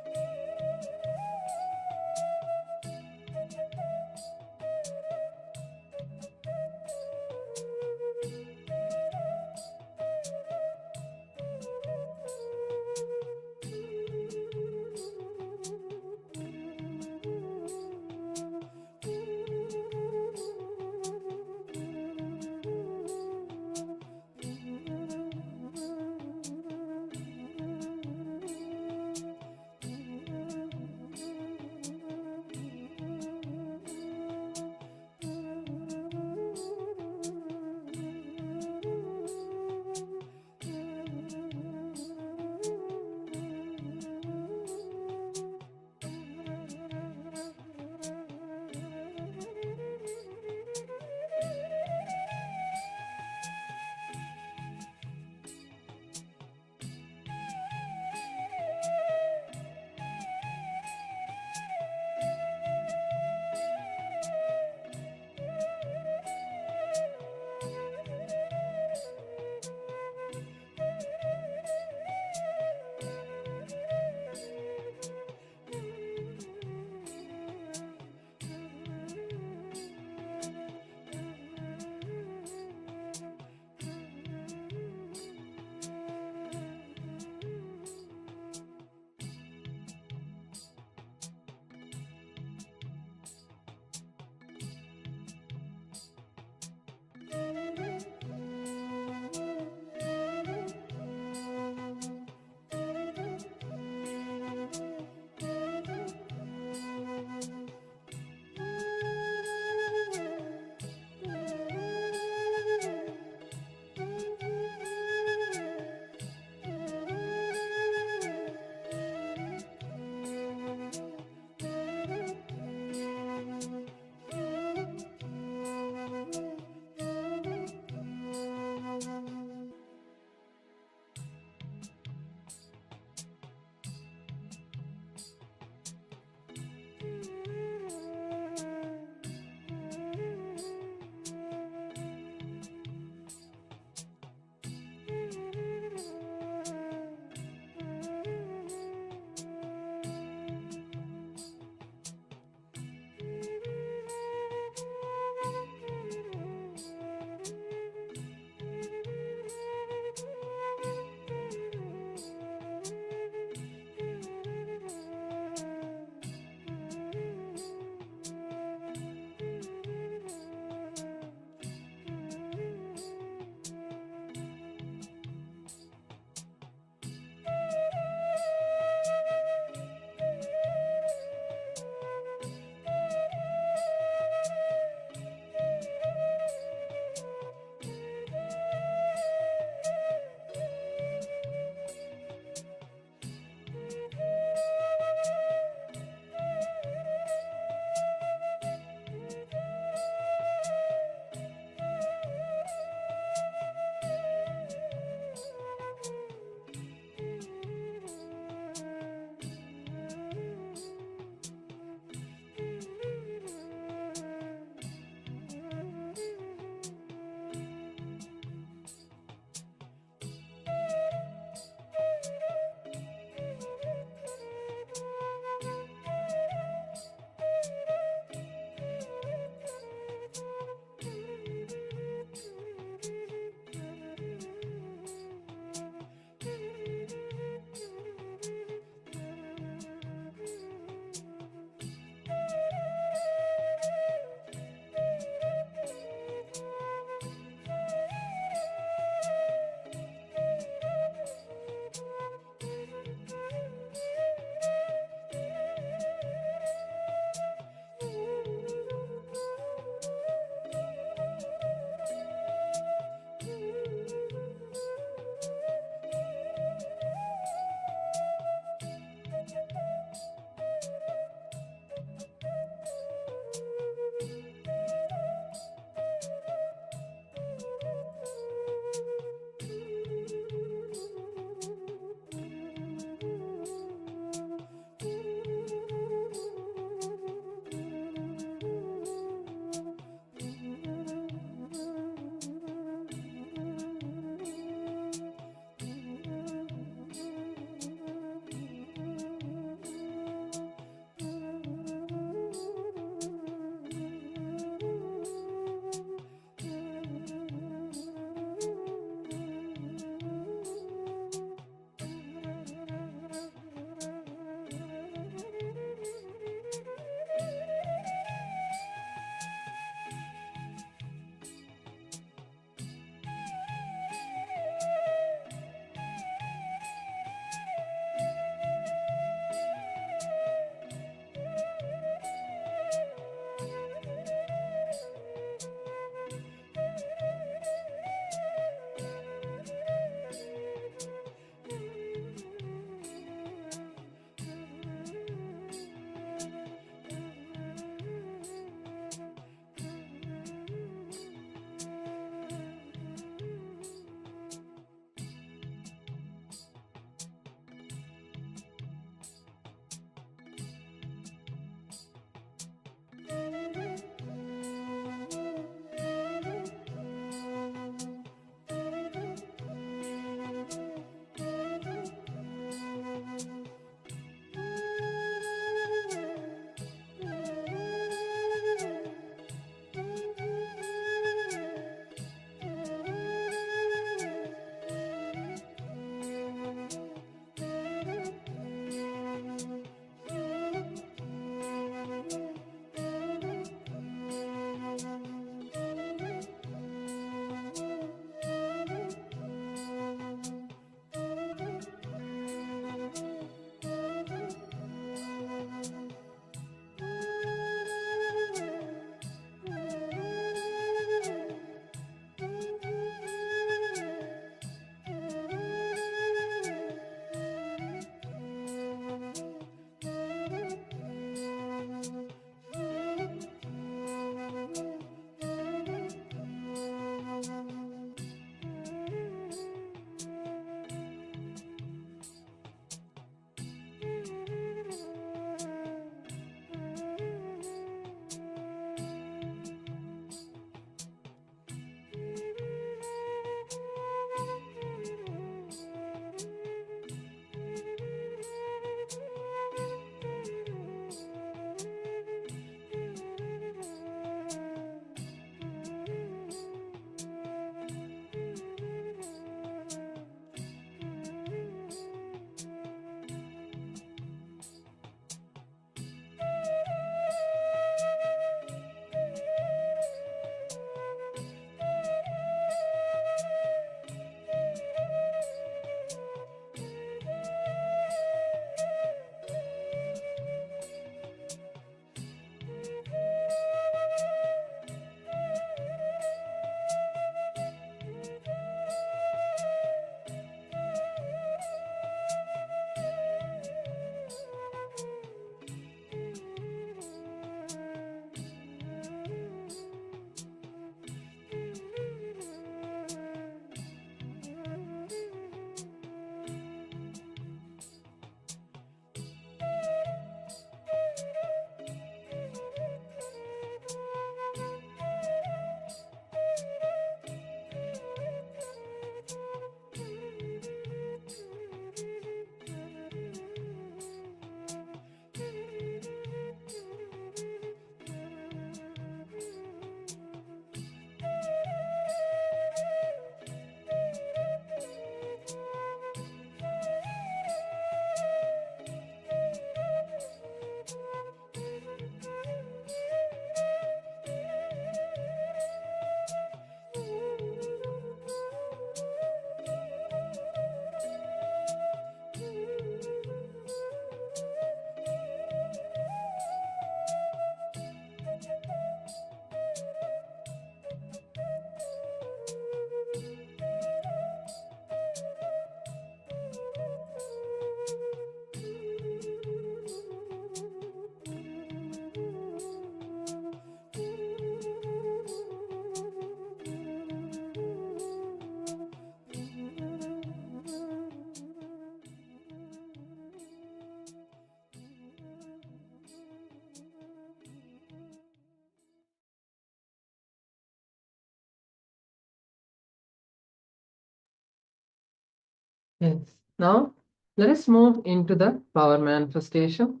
Yes. Now, let us move into the power manifestation.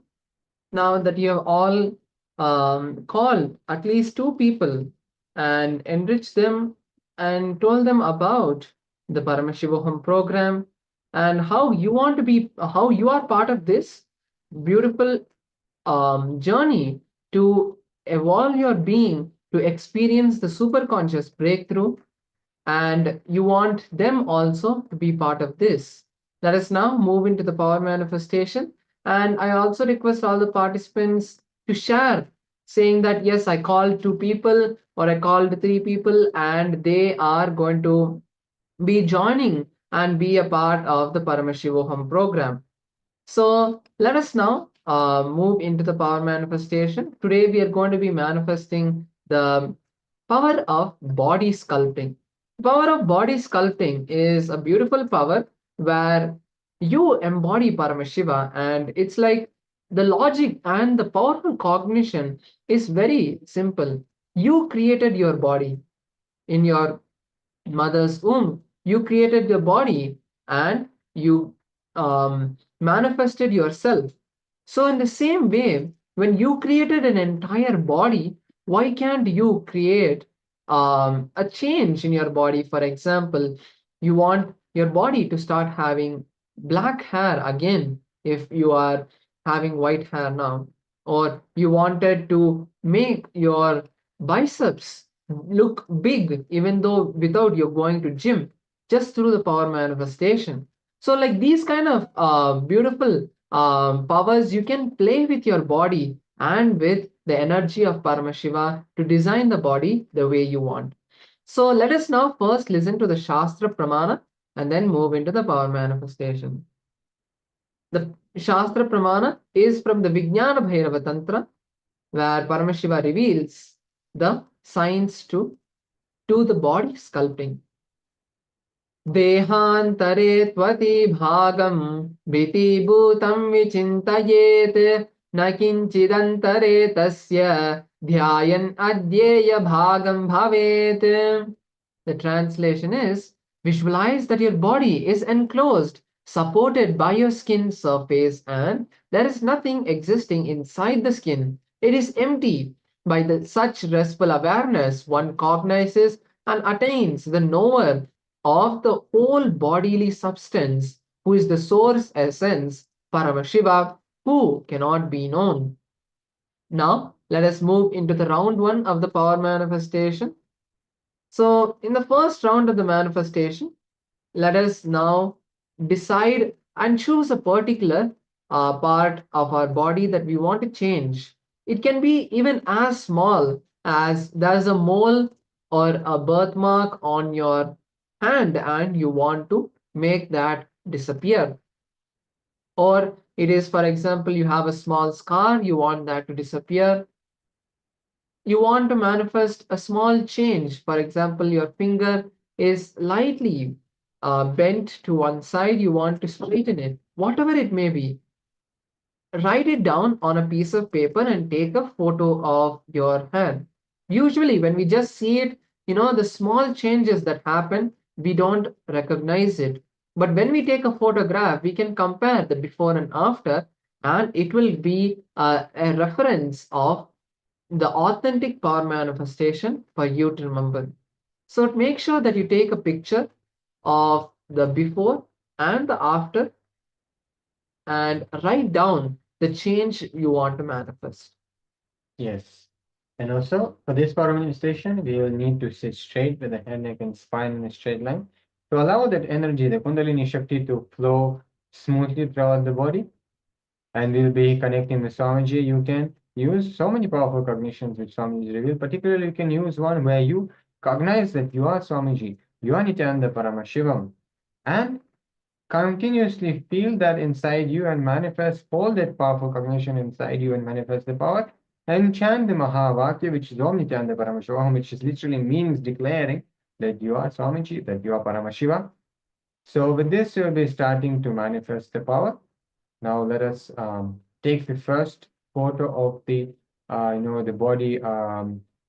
Now that you have all called at least 2 people and enriched them and told them about the Paramashivoham program and how you want to be, how you are part of this beautiful journey to evolve your being to experience the superconscious breakthrough, and you want them also to be part of this. Let us now move into the power manifestation. And I also request all the participants to share, saying that, yes, I called 2 people or I called 3 people, and they are going to be joining and be a part of the Paramashivoham program. So let us now move into the power manifestation. Today we are going to be manifesting the power of body sculpting. The power of body sculpting is a beautiful power where you embody Paramashiva, and it's like the logic and the powerful cognition is very simple. You created your body in your mother's womb. You created your body and you manifested yourself. So, in the same way, when you created an entire body, why can't you create a change in your body? For example, you want your body to start having black hair again if you are having white hair now, or you wanted to make your biceps look big even though without you going to gym, just through the power manifestation. So like these kind of beautiful powers, you can play with your body and with the energy of Paramashiva to design the body the way you want. So let us now first listen to the Shastra Pramana and then move into the power manifestation. The Shastra Pramana is from the Vijnana Bhairava Tantra, where Paramashiva reveals the science to the body sculpting. देहान्तरे त्वति भागं भीतिभूतं विचिन्तयेत् न किञ्चिदन्तरे तस्य ध्यायन् अध्येय भागं भवेत्. The translation is, visualize that your body is enclosed, supported by your skin surface, and there is nothing existing inside the skin. It is empty. By such restful awareness, one cognizes and attains the knower of the whole bodily substance, who is the source essence, Paramashiva, who cannot be known. Now, let us move into the round 1 of the power manifestation. So, in the first round of the manifestation, let us now decide and choose a particular part of our body that we want to change. It can be even as small as there's a mole or a birthmark on your hand and you want to make that disappear. Or it is, for example, you have a small scar, you want that to disappear. You want to manifest a small change. For example, your finger is lightly bent to one side, you want to straighten it, whatever it may be. Write it down on a piece of paper and take a photo of your hand. Usually, when we just see it, the small changes that happen, we don't recognize it. But when we take a photograph, we can compare the before and after, and it will be a reference of the authentic power manifestation for you to remember. So make sure that you take a picture of the before and the after and write down the change you want to manifest. Yes. And also for this power manifestation, we will need to sit straight with the head, neck, and spine in a straight line to allow that energy, the Kundalini Shakti, to flow smoothly throughout the body. And we'll be connecting with Swamiji. You can use so many powerful cognitions which Swamiji revealed. Particularly, you can use one where you cognize that you are Swamiji, you are Nithyananda Paramashivam, and continuously feel that inside you and manifest all that powerful cognition inside you and manifest the power, and chant the Mahavakya, which is Om Nithyananda Paramashivoham, which is literally means declaring that you are Swamiji, that you are Paramashiva. So with this, you'll be starting to manifest the power. Now let us take the first photo of the, the body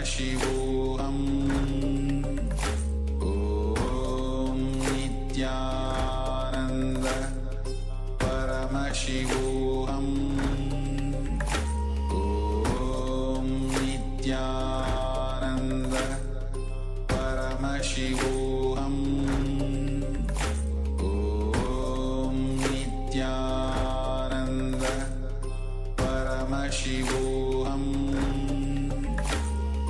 Paramashivoham Om Nithyananda Paramashivoham Om Nithyananda Paramashivoham Om Nithyananda Paramashivoham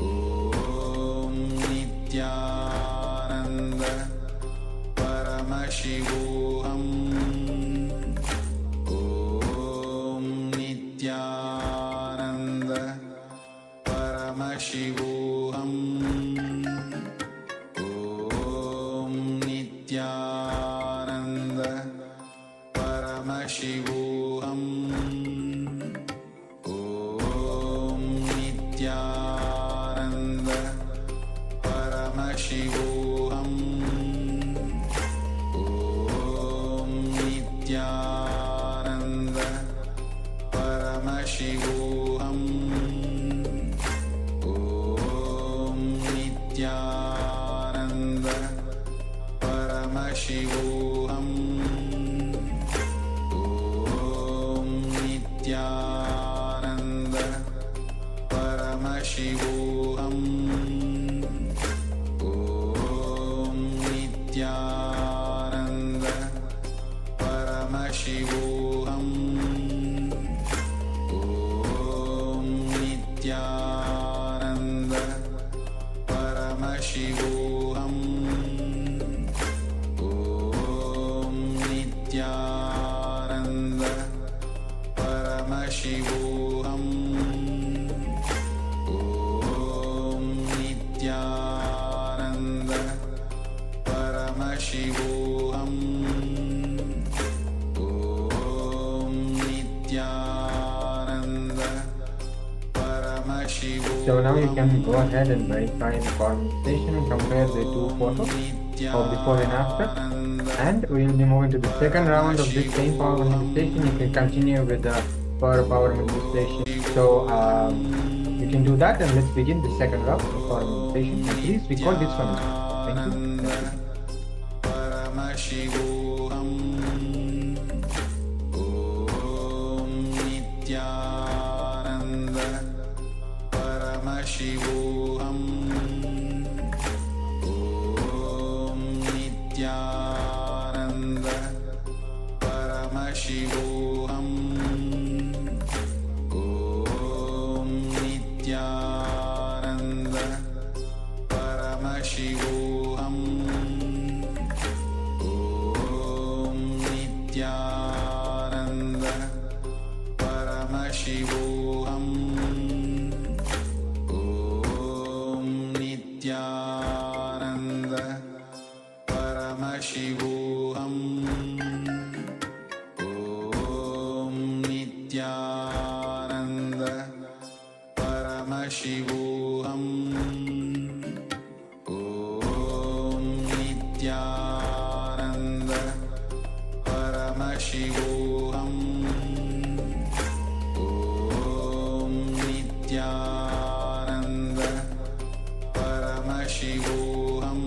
Om Nithyananda Paramashivoham Om Nithyananda Paramashivoham Om Nithyananda Paramashivoham Om Nithyananda Paramashivoham Om Nithyananda Paramashivoham Om Nithyananda Paramashivoham Om Nithyananda Paramashivoham Om Nithyananda Paramashivoham Om Nithyananda Paramashivoham Om Nithyananda Paramashivoham Om Nithyananda Paramashivoham Om Nithyananda Paramashivoham. So now you can go ahead and verify the formation and compare the two photos of before and after. And we will be moving to the second round of this same power meditation. You can continue with the power meditation. So you can do that, and let's begin the second round of power meditation. And please record this one as well. Thank you. Paramashivoham Om Nithyananda Paramashivoham Om Nithyananda Paramashivoham Om Nithyananda Paramashivoham Om Nithyananda Paramashivoham Om Nithyananda Paramashivoham Om Nithyananda Paramashivoham Om Nithyananda Paramashivoham Om Nithyananda Paramashivoham Om Nithyananda Paramashivoham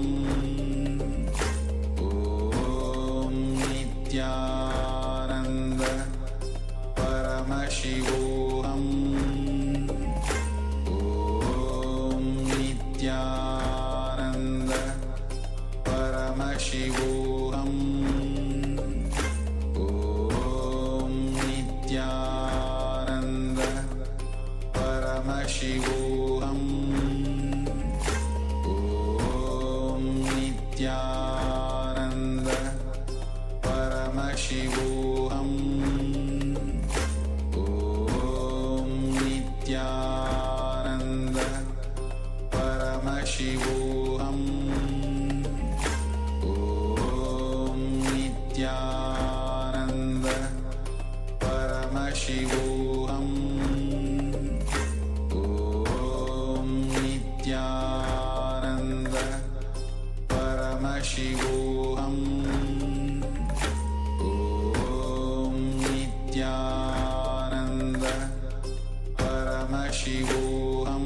Om Nithyananda Paramashivoham Om Nithyananda Paramashivoham Om Nithyananda Paramashivoham Om Nithyananda Paramashivoham Om Nithyananda Paramashivoham Om Nithyananda Paramashivoham Om Nithyananda Paramashivoham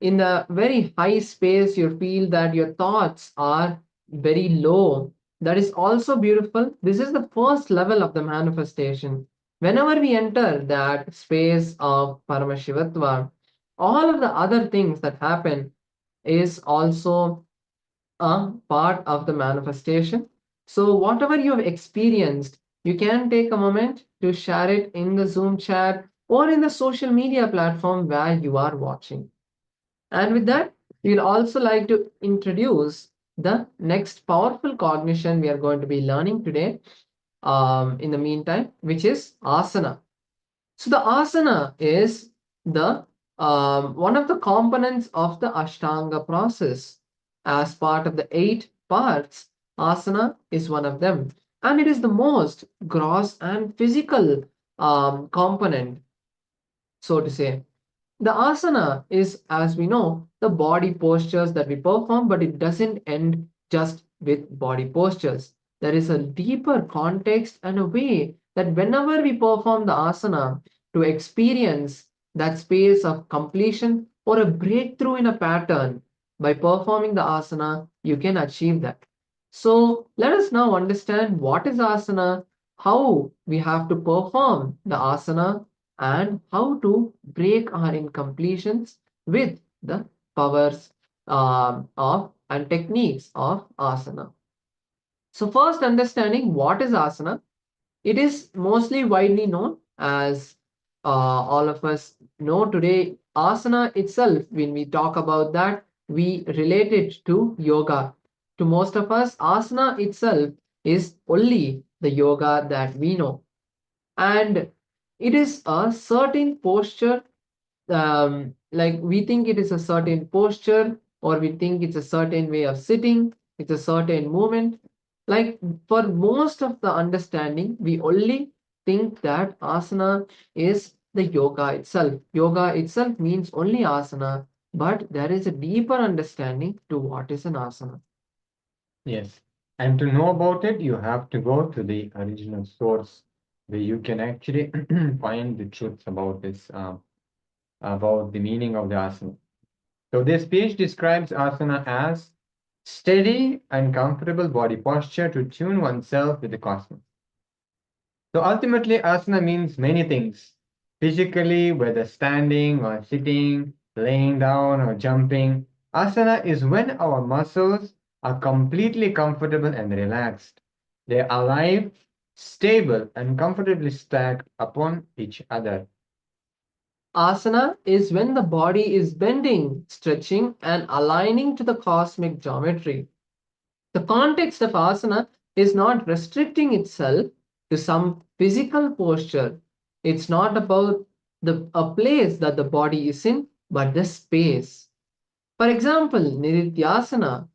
in the very high space, you feel that your thoughts are very low. That is also beautiful. This is the first level of the manifestation. Whenever we enter that space of Paramashivatva, all of the other things that happen is also a part of the manifestation. So whatever you have experienced, you can take a moment to share it in the Zoom chat or in the social media platform where you are watching. And with that, we'll also like to introduce the next powerful cognition we are going to be learning today in the meantime, which is asana. So the asana is the one of the components of the Ashtanga process. As part of the 8 parts, asana is one of them. And it is the most gross and physical component, so to say. The asana is, as we know, the body postures that we perform, but it doesn't end just with body postures. There is a deeper context and a way that whenever we perform the asana to experience that space of completion or a breakthrough in a pattern, by performing the asana, you can achieve that. So let us now understand what is asana, how we have to perform the asana, and how to break our incompletions with the powers of and techniques of asana. So first, understanding what is asana. It is mostly widely known as all of us know today. Asana itself, when we talk about that, we relate it to yoga. To most of us, asana itself is only the yoga that we know. And it is a certain posture, like we think it is a certain posture, or we think it's a certain way of sitting, it's a certain movement. Like for most of the understanding, we only think that asana is the yoga itself. Yoga itself means only asana, but there is a deeper understanding to what is an asana. Yes. And to know about it, you have to go to the original source where you can actually find the truths about this, about the meaning of the asana. So this page describes asana as steady and comfortable body posture to tune oneself with the cosmos. So ultimately, asana means many things. Physically, whether standing or sitting, laying down or jumping, asana is when our muscles are completely comfortable and relaxed. They're alive, stable, and comfortably stacked upon each other. Asana is when the body is bending, stretching, and aligning to the cosmic geometry. The context of asana is not restricting itself to some physical posture. It's not about a place that the body is in, but the space. For example, Nithyananda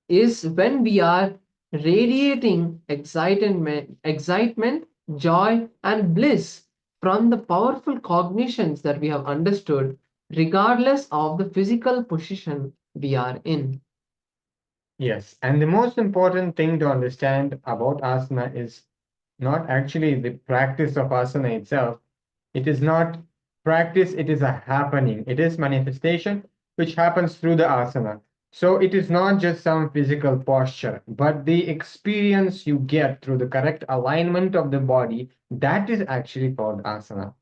is when we are radiating excitement, joy, and bliss from the powerful cognitions that we have understood, regardless of the physical position we are in. Yes, and the most important thing to understand about asana is not actually the practice of asana itself. It is not practice, it is a happening. It is manifestation which happens through the asana. So it is not just some physical posture, but the experience you get through the correct alignment of the body, that is actually called asana.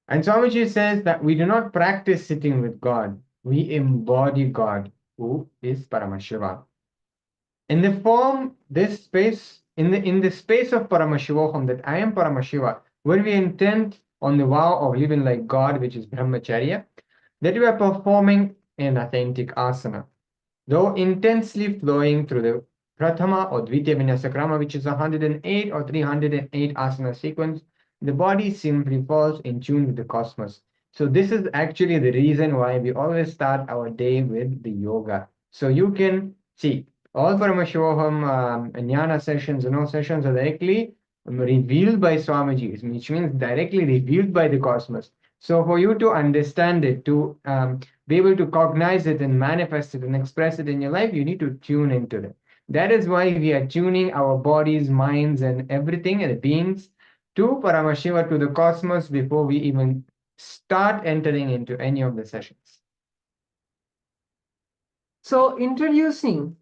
And Swamiji says that we do not practice sitting with God, we embody God, who is Paramashiva. In the form, this space, in the space of Paramashivoham, that I am Paramashiva, when we intend on the vow of living like God, which is Brahmacharya, that we are performing an authentic asana, though intensely flowing through the Prathama or Dvitiya Vinyasakrama, which is 108 or 308 asana sequence, the body simply falls in tune with the cosmos. So this is actually the reason why we always start our day with the yoga. So you can see all Paramashivoham Jnana sessions and all sessions are directly revealed by Swamiji, which means directly revealed by the cosmos. So for you to understand it, to be able to cognize it and manifest it and express it in your life, you need to tune into it. That is why we are tuning our bodies, minds, and everything and beings to Paramashiva, to the cosmos, before we even start entering into any of the sessions. So introducing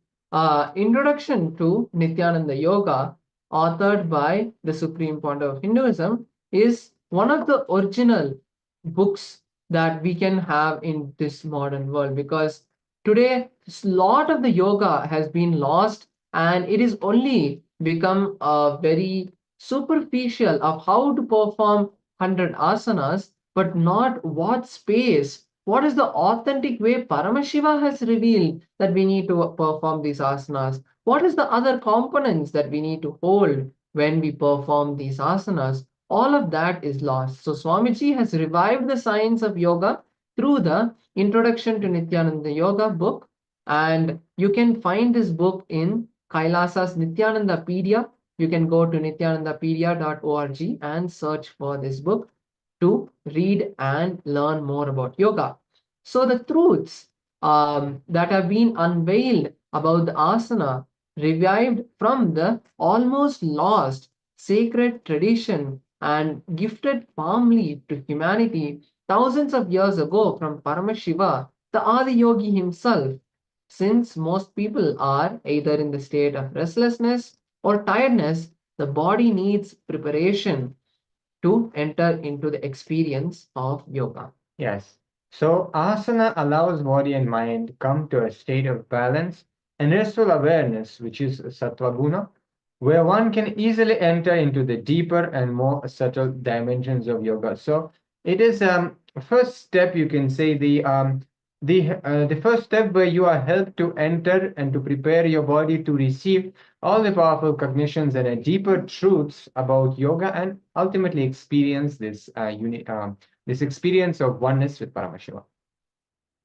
Introduction to Nithyananda Yoga, authored by the Supreme Pontiff of Hinduism, is one of the original books that we can have in this modern world, because today a lot of the yoga has been lost and it is only become a very superficial of how to perform 100 asanas, but not what space, what is the authentic way Paramashiva has revealed that we need to perform these asanas, what is the other components that we need to hold when we perform these asanas. All of that is lost. So Swamiji has revived the science of yoga through the Introduction to Nithyananda Yoga book, and you can find this book in Kailasa's Nithyanandapedia. You can go to nithyanandapedia.org and search for this book to read and learn more about yoga. So the truths that have been unveiled about the asana, revived from the almost lost sacred tradition and gifted palmly to humanity thousands of years ago from Paramashiva, the Adi Yogi himself. Since most people are either in the state of restlessness or tiredness, the body needs preparation to enter into the experience of yoga. Yes. So asana allows body and mind come to a state of balance and restful awareness, which is sattva guna, where one can easily enter into the deeper and more subtle dimensions of yoga. So it is first step, you can say, the first step where you are helped to enter and to prepare your body to receive all the powerful cognitions and deeper truths about yoga, and ultimately experience this this experience of oneness with Paramashiva.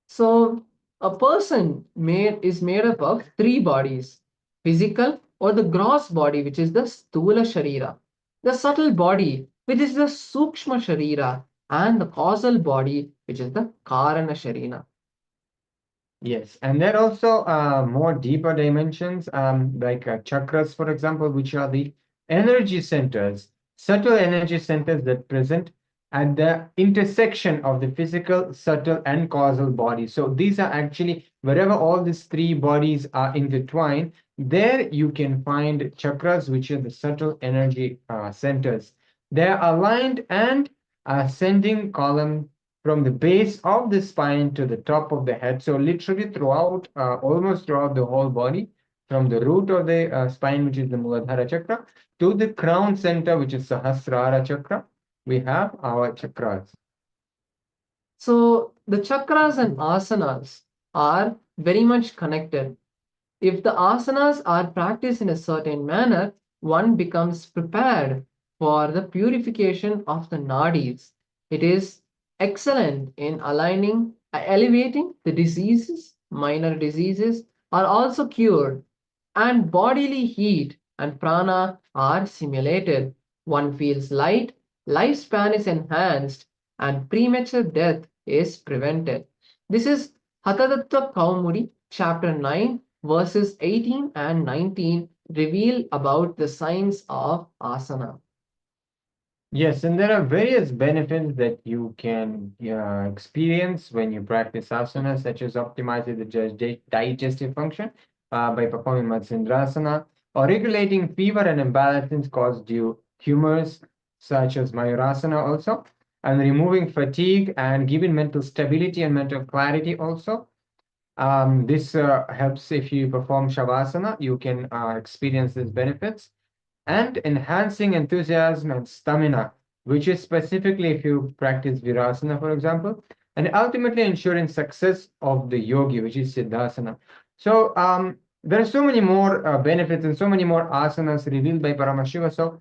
So a person is made up of three bodies: physical or the gross body, which is the sthula sharira, the subtle body, which is the sukshma sharira, and the causal body, which is the karana sharira. Yes, and there are also more deeper dimensions, like chakras, for example, which are the energy centers, subtle energy centers that present at the intersection of the physical, subtle, and causal body. So these are actually, wherever all these three bodies are intertwined, there you can find chakras, which are the subtle energy centers. They are aligned and ascending column from the base of the spine to the top of the head. So literally throughout, almost throughout the whole body, from the root of the spine, which is the Muladhara chakra, to the crown center, which is Sahasrara chakra, we have our chakras. So the chakras and asanas are very much connected. If the asanas are practiced in a certain manner, one becomes prepared for the purification of the nadis. It is excellent in aligning, elevating the diseases. Minor diseases are also cured, and bodily heat and prana are simulated. One feels light, lifespan is enhanced, and premature death is prevented. This is Hatadatta Kaumudi, chapter 9, verses 18 and 19, reveal about the science of asana. Yes, and there are various benefits that you can experience when you practice asana, such as optimizing the digestive function by performing Matsyendrasana, or regulating fever and imbalances caused due tumors, such as Mayurasana also, and removing fatigue and giving mental stability and mental clarity also. This helps if you perform Shavasana, you can experience these benefits, and enhancing enthusiasm and stamina, which is specifically if you practice Virasana, for example, and ultimately ensuring success of the yogi, which is Siddhasana. So there are so many more benefits and so many more asanas revealed by Paramashiva. So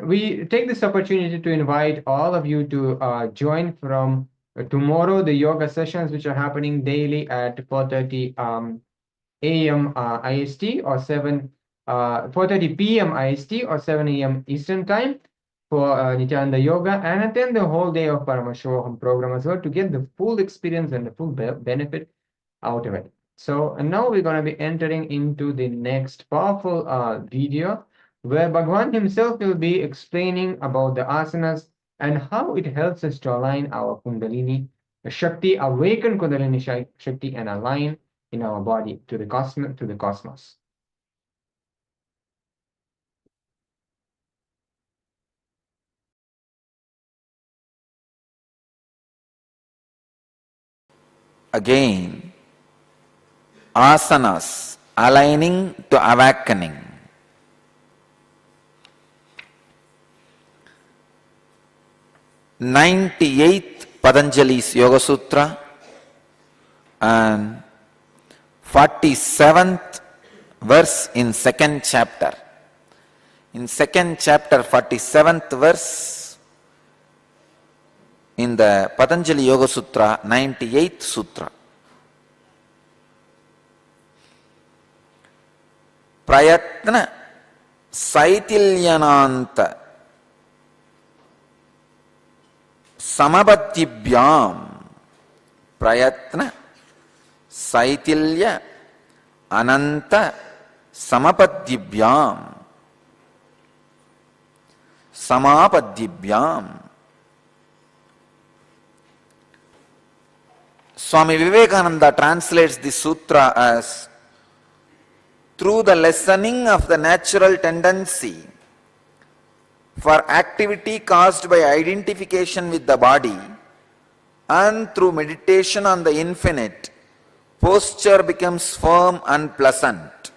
we take this opportunity to invite all of you to join from tomorrow the yoga sessions, which are happening daily at 4:30 a.m. IST or 4:30 p.m. IST or 7 a.m. Eastern Time for Nithyananda Yoga, and attend the whole day of Paramashivoham program as well to get the full experience and the full benefit out of it. So and now we're going to be entering into the next powerful video where Bhagwan himself will be explaining about the asanas and how it helps us to align our Kundalini Shakti, awaken Kundalini Shakti and align in our body to the cosmos. Again, asanas, aligning to awakening. '98th Patanjali's Yoga Sutra and 47th verse in second chapter. In second chapter, 47th verse in the Patanjali Yoga Sutra, 98th Sutra. Prayatna Saitilyananta Samabhatyibhyam. Prayatna Saitilya Ananta Samapadibhyam. Samapadibhyam. Swami Vivekananda translates this sutra as through the lessening of the natural tendency for activity caused by identification with the body and through meditation on the infinite, posture becomes firm and pleasant.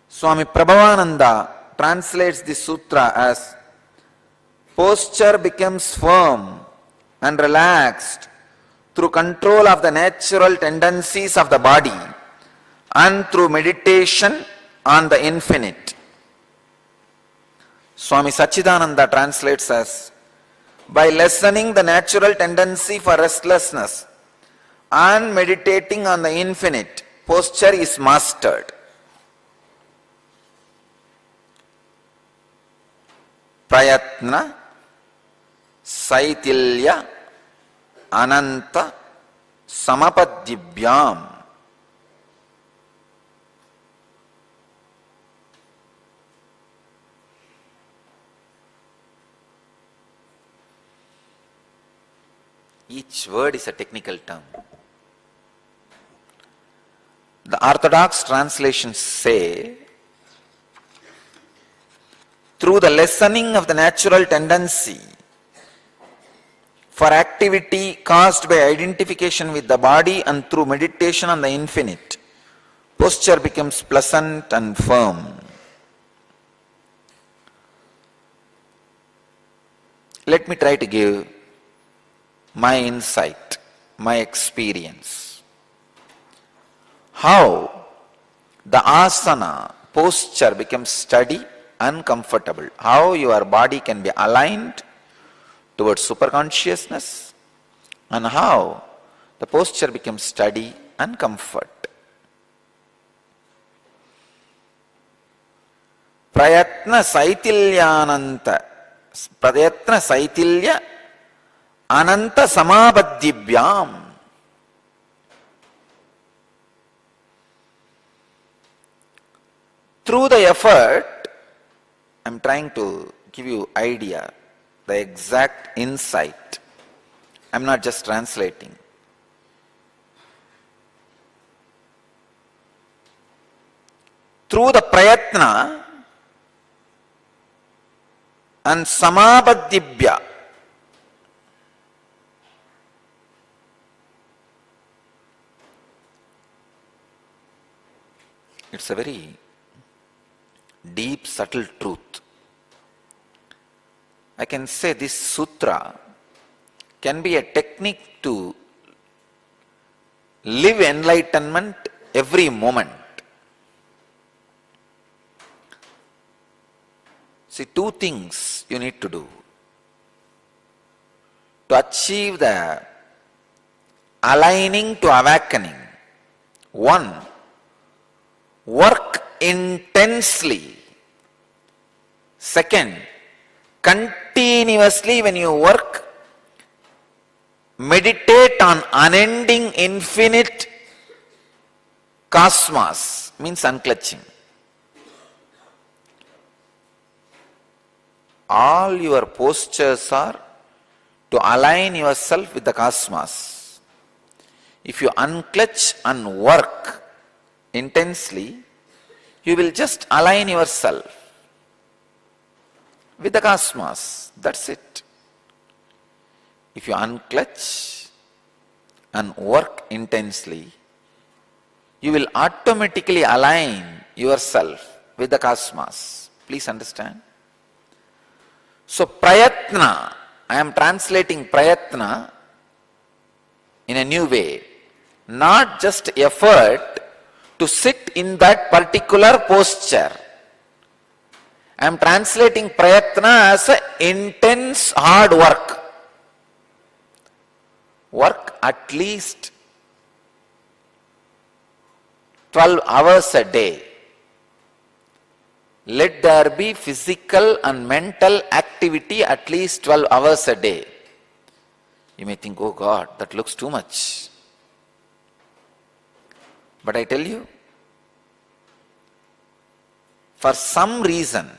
Swami Prabhavananda translates this sutra as posture becomes firm and relaxed through control of the natural tendencies of the body and through meditation on the infinite. Swami Sachidananda translates as by lessening the natural tendency for restlessness and meditating on the infinite, posture is mastered. Prayatna Saitilya Ananta Samapadibhyam. Each word is a technical term. The orthodox translations say, through the lessening of the natural tendency for activity caused by identification with the body and through meditation on the infinite, posture becomes pleasant and firm. Let me try to give my insight, my experience. How the asana posture becomes steady and comfortable. How your body can be aligned towards superconsciousness and how the posture becomes steady and comfort. Prayatna Saitilya Ananta Samabhadyibhyam. Through the effort, I am trying to give you idea, the exact insight. I am not just translating. Through the prayatna and samabhadyibhya, it's a very deep, subtle truth. I can say this sutra can be a technique to live enlightenment every moment. See, two things you need to do to achieve the aligning to awakening. One, work intensely. Second, continuously when you work, meditate on unending infinite cosmos, means unclutching. All your postures are to align yourself with the cosmos. if you unclutch and work intensely, you will just align yourself with the cosmos. That's it. If you unclutch and work intensely, you will automatically align yourself with the cosmos. Please understand. So prayatna, I am translating prayatna in a new way. Not just effort to sit in that particular posture. I am translating prayatna as intense hard work. Work at least 12 hours a day. Let there be physical and mental activity at least 12 hours a day. You may think, oh God, that looks too much. But I tell you, for some reason,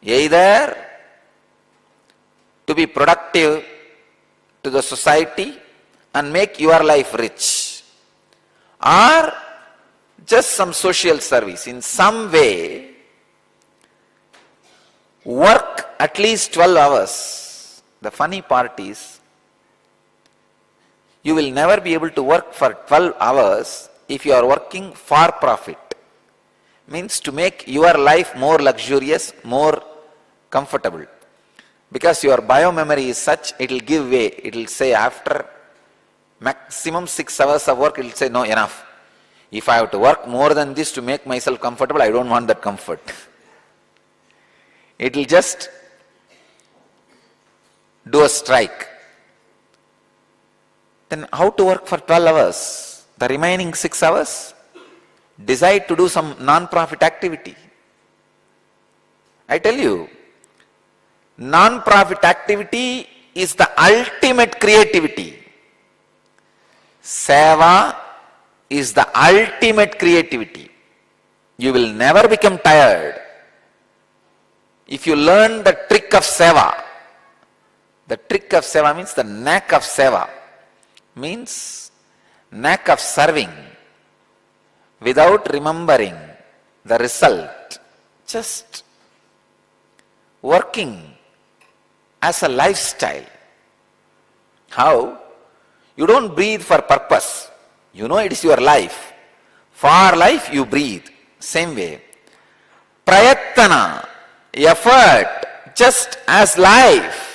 either to be productive to the society and make your life rich, or just some social service, in some way, work at least 12 hours. The funny part is, you will never be able to work for 12 hours if you are working for profit. Means to make your life more luxurious, more comfortable. Because your biomemory is such, it will give way. It will say after maximum 6 hours of work, it will say, no, enough. If I have to work more than this to make myself comfortable, I don't want that comfort. It will just do a strike. Then how to work for 12 hours? The remaining 6 hours? Decide to do some non-profit activity. I tell you, non-profit activity is the ultimate creativity. Seva is the ultimate creativity. You will never become tired if you learn the trick of seva. The trick of seva means the knack of seva, means knack of serving without remembering the result, just working as a lifestyle. How? You don't breathe for purpose. You know it is your life. For life you breathe. Same way. Prayatana, effort, just as life.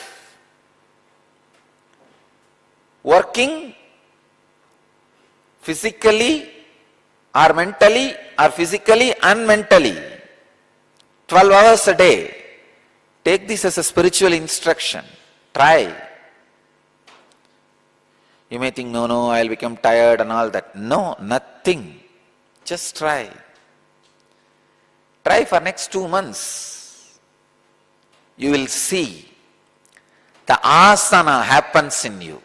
Working physically or mentally or physically and mentally. 12 hours a day. Take this as a spiritual instruction. Try. You may think, no, I'll become tired and all that. No, nothing. Just try. Try for next 2 months. You will see the asana happens in you.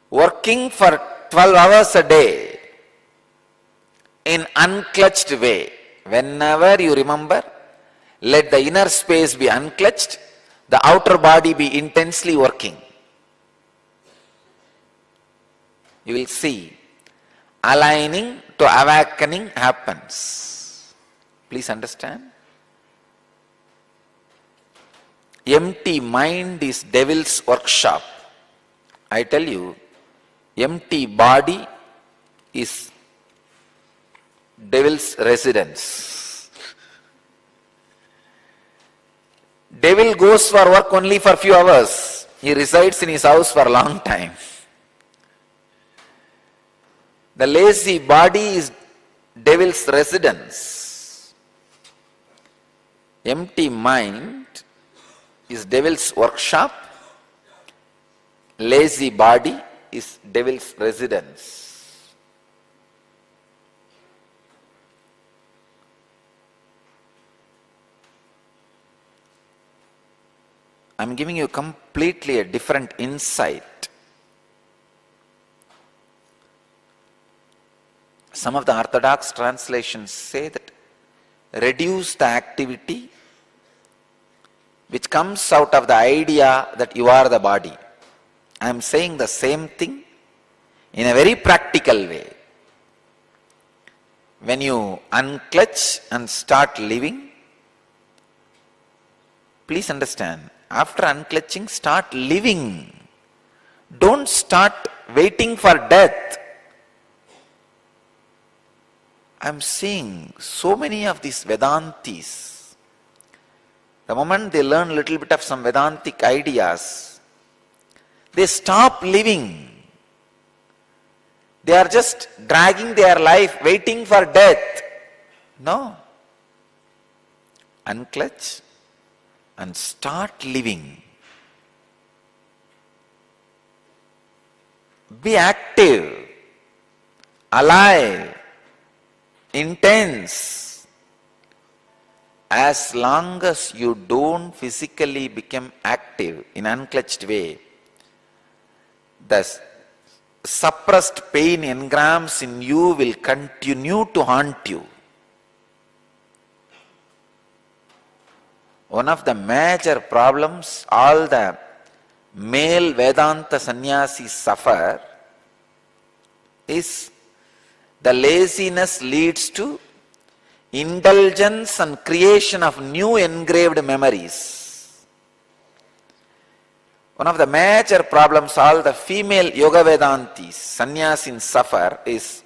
Working for 12 hours a day in unclutched way. Whenever you remember, let the inner space be unclutched, the outer body be intensely working. You will see aligning to awakening happens. Please understand. Empty mind is devil's workshop. I tell you, empty body is devil's residence. Devil goes for work only for few hours. He resides in his house for a long time. The lazy body is devil's residence. Empty mind is devil's workshop. Lazy body is devil's residence. I'm giving you completely a different insight. Some of the orthodox translations say that reduce the activity which comes out of the idea that you are the body. I am saying the same thing in a very practical way. When you unclutch and start living, please understand, after unclutching, start living. Don't start waiting for death. I am seeing so many of these Vedantis. The moment they learn a little bit of some Vedantic ideas, they stop living. They are just dragging their life, waiting for death. No. Unclutch and start living. Be active, alive, intense. As long as you don't physically become active in unclutched way, the suppressed pain engrams in you will continue to haunt you. One of the major problems all the male Vedanta sannyasis suffer is the laziness leads to indulgence and creation of new engraved memories. One of the major problems all the female Yoga Vedantis, sannyasin suffer is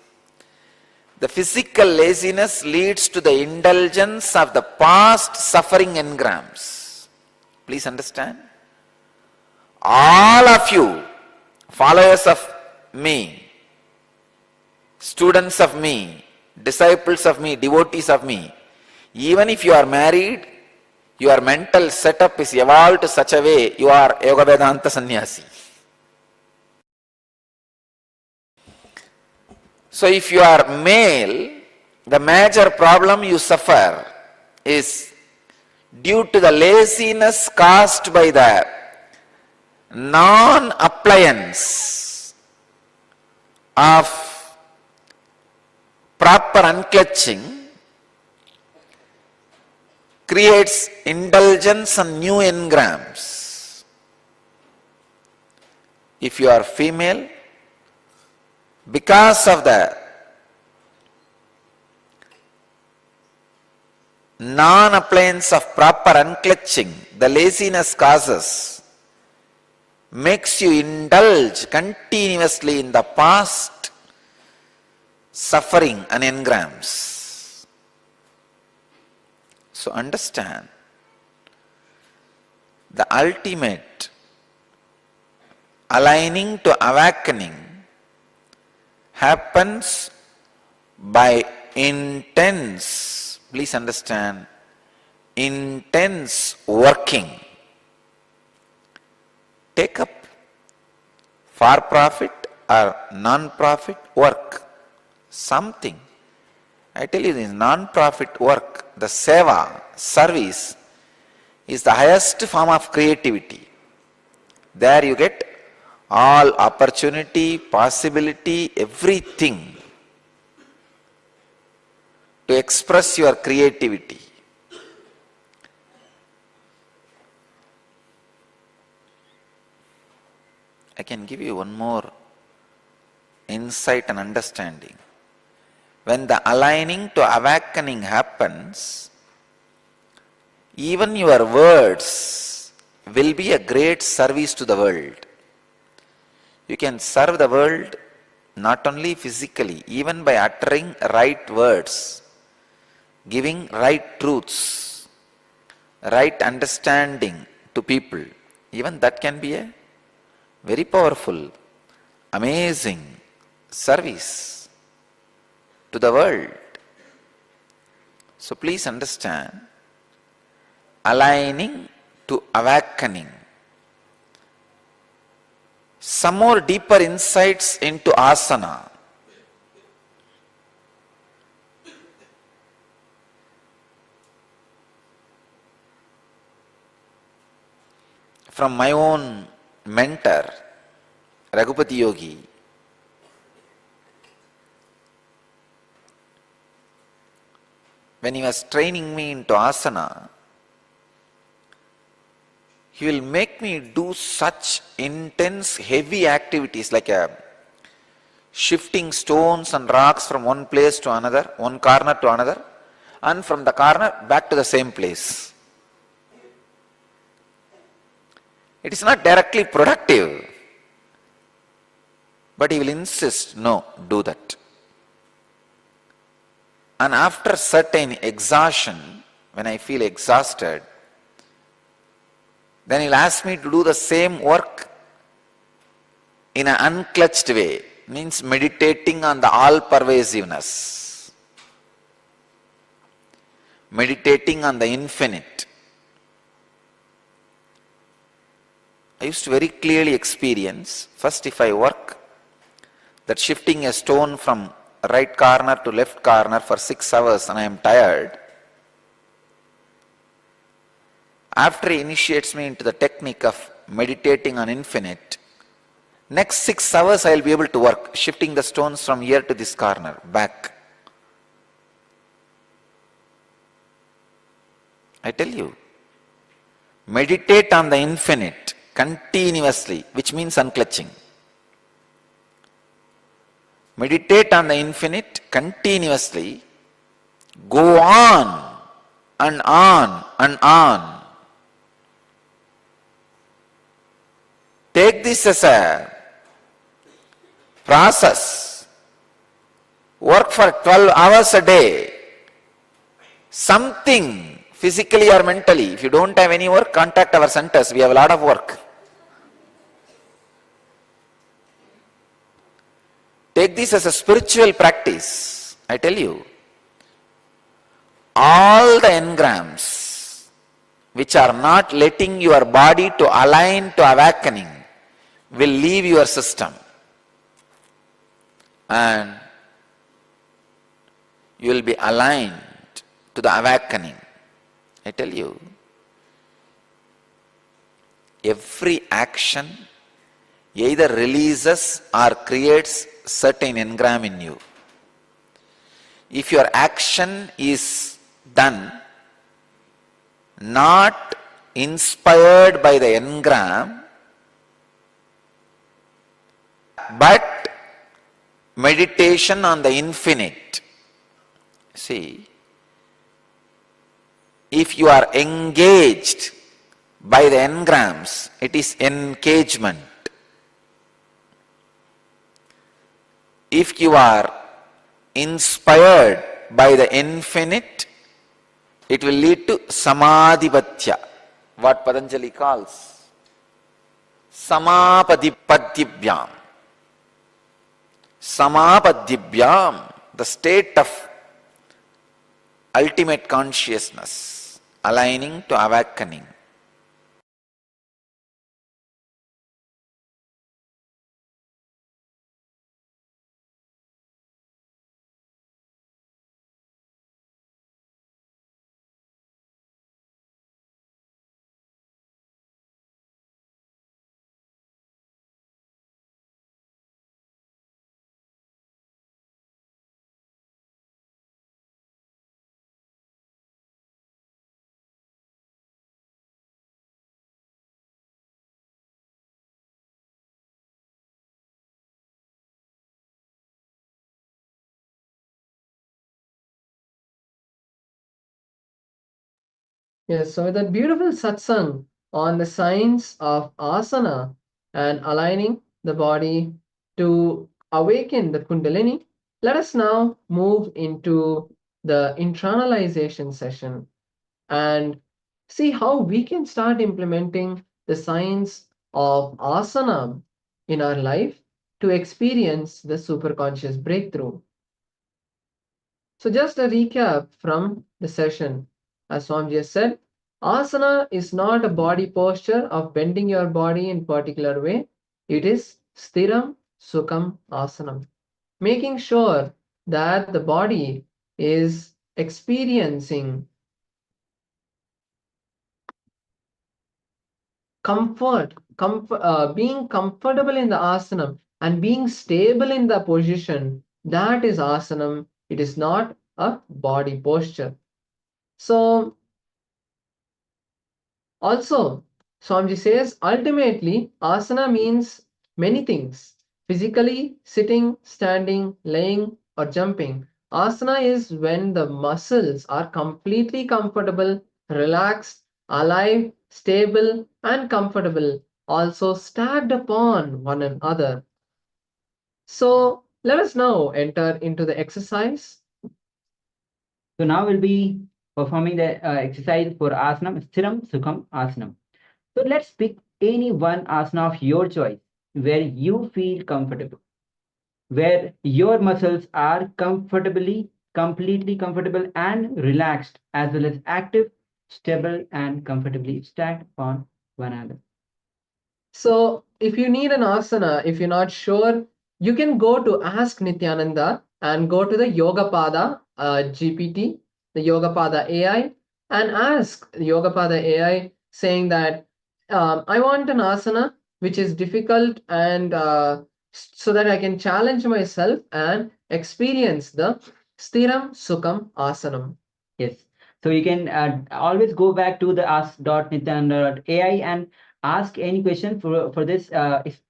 the physical laziness leads to the indulgence of the past suffering engrams. Please understand. All of you, followers of me, students of me, disciples of me, devotees of me, even if you are married, your mental setup is evolved to such a way you are Yoga Vedanta sannyasi. So if you are male, the major problem you suffer is due to the laziness caused by the non-appliance of proper unclutching creates indulgence and new engrams. If you are female, because of the non-appliance of proper unclutching, the laziness causes, makes you indulge continuously in the past suffering and engrams. So understand, the ultimate aligning to awakening happens by intense, please understand, intense working. Take up for-profit or non-profit work, something. I tell you, this non-profit work, the seva, service, is the highest form of creativity. There you get all opportunity, possibility, everything to express your creativity. I can give you one more insight and understanding. When the aligning to awakening happens, even your words will be a great service to the world. You can serve the world not only physically, even by uttering right words, giving right truths, right understanding to people. Even that can be a very powerful, amazing service to the world. So please understand, aligning to awakening. Some more deeper insights into asana. From my own mentor, Raghupati Yogi, when he was training me into asana, He will make me do such intense, heavy activities like shifting stones and rocks from one place to another, one corner to another, and from the corner back to the same place. It is not directly productive, but he will insist, no, do that. And after certain exhaustion, when I feel exhausted, then he'll ask me to do the same work in an unclutched way, means meditating on the all-pervasiveness, meditating on the infinite. I used to very clearly experience, first if I work, that shifting a stone from right corner to left corner for 6 hours and I am tired, after he initiates me into the technique of meditating on infinite, next 6 hours I will be able to work, shifting the stones from here to this corner, back. I tell you, meditate on the infinite continuously, which means unclutching. Meditate on the infinite continuously, go on and on and on. Take this as a process. Work for 12 hours a day. Something physically or mentally. If you don't have any work, contact our centers. We have a lot of work. Take this as a spiritual practice. I tell you, all the engrams which are not letting your body to align to awakening will leave your system, and you will be aligned to the awakening. I tell you, every action either releases or creates certain engram in you. If your action is done not inspired by the engram, but meditation on the infinite. See, if you are engaged by the engrams, it is engagement. If you are inspired by the infinite, it will lead to samadhipatya, what Patanjali calls samapadipatibhyam. Samapadibhyam, the state of ultimate consciousness, aligning to awakening. Yes, so with that beautiful satsang on the science of asana and aligning the body to awaken the Kundalini, let us now move into the internalization session and see how we can start implementing the science of asana in our life to experience the superconscious breakthrough. So just a recap from the session. As Swamiji has said, asana is not a body posture of bending your body in particular way. It is sthiram sukham asanam, making sure that the body is experiencing comfort, being comfortable in the asanam and being stable in the position. That is asanam. It is not a body posture. So also, Swamiji says, ultimately, asana means many things. Physically, sitting, standing, laying, or jumping. Asana is when the muscles are completely comfortable, relaxed, alive, stable, and comfortable, also stacked upon one another. So let us now enter into the exercise. So now we'll be performing the exercise for asana, Sthiram Sukham Asanam. So let's pick any one asana of your choice where you feel comfortable, where your muscles are completely comfortable and relaxed, as well as active, stable, and comfortably stacked upon one another. So if you need an asana, if you're not sure, you can go to Ask Nithyananda and go to the Yogapada GPT, the Yogapada AI, and ask Yogapada AI saying that I want an asana which is difficult and so that I can challenge myself and experience the Sthiram Sukham Asanam. Yes. So you can always go back to the ask.nithyananda.ai and ask any question for this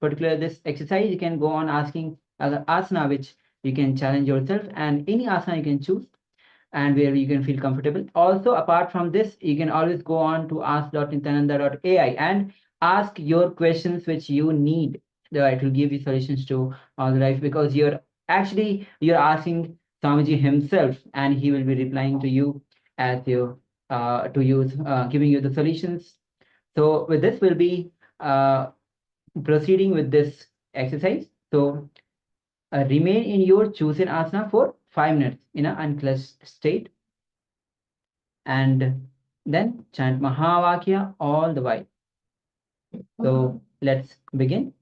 particular this exercise. You can go on asking the asana which you can challenge yourself, and any asana you can choose and where you can feel comfortable. Also, apart from this, you can always go on to ask.nithyananda.ai and ask your questions which you need. It will give you solutions to all the life, because you're asking Swamiji himself, and he will be replying to you as you giving you the solutions. So with this, we'll be proceeding with this exercise. So remain in your chosen asana for 5 minutes in an unclenched state, and then chant Mahavakya all the while. So let's begin.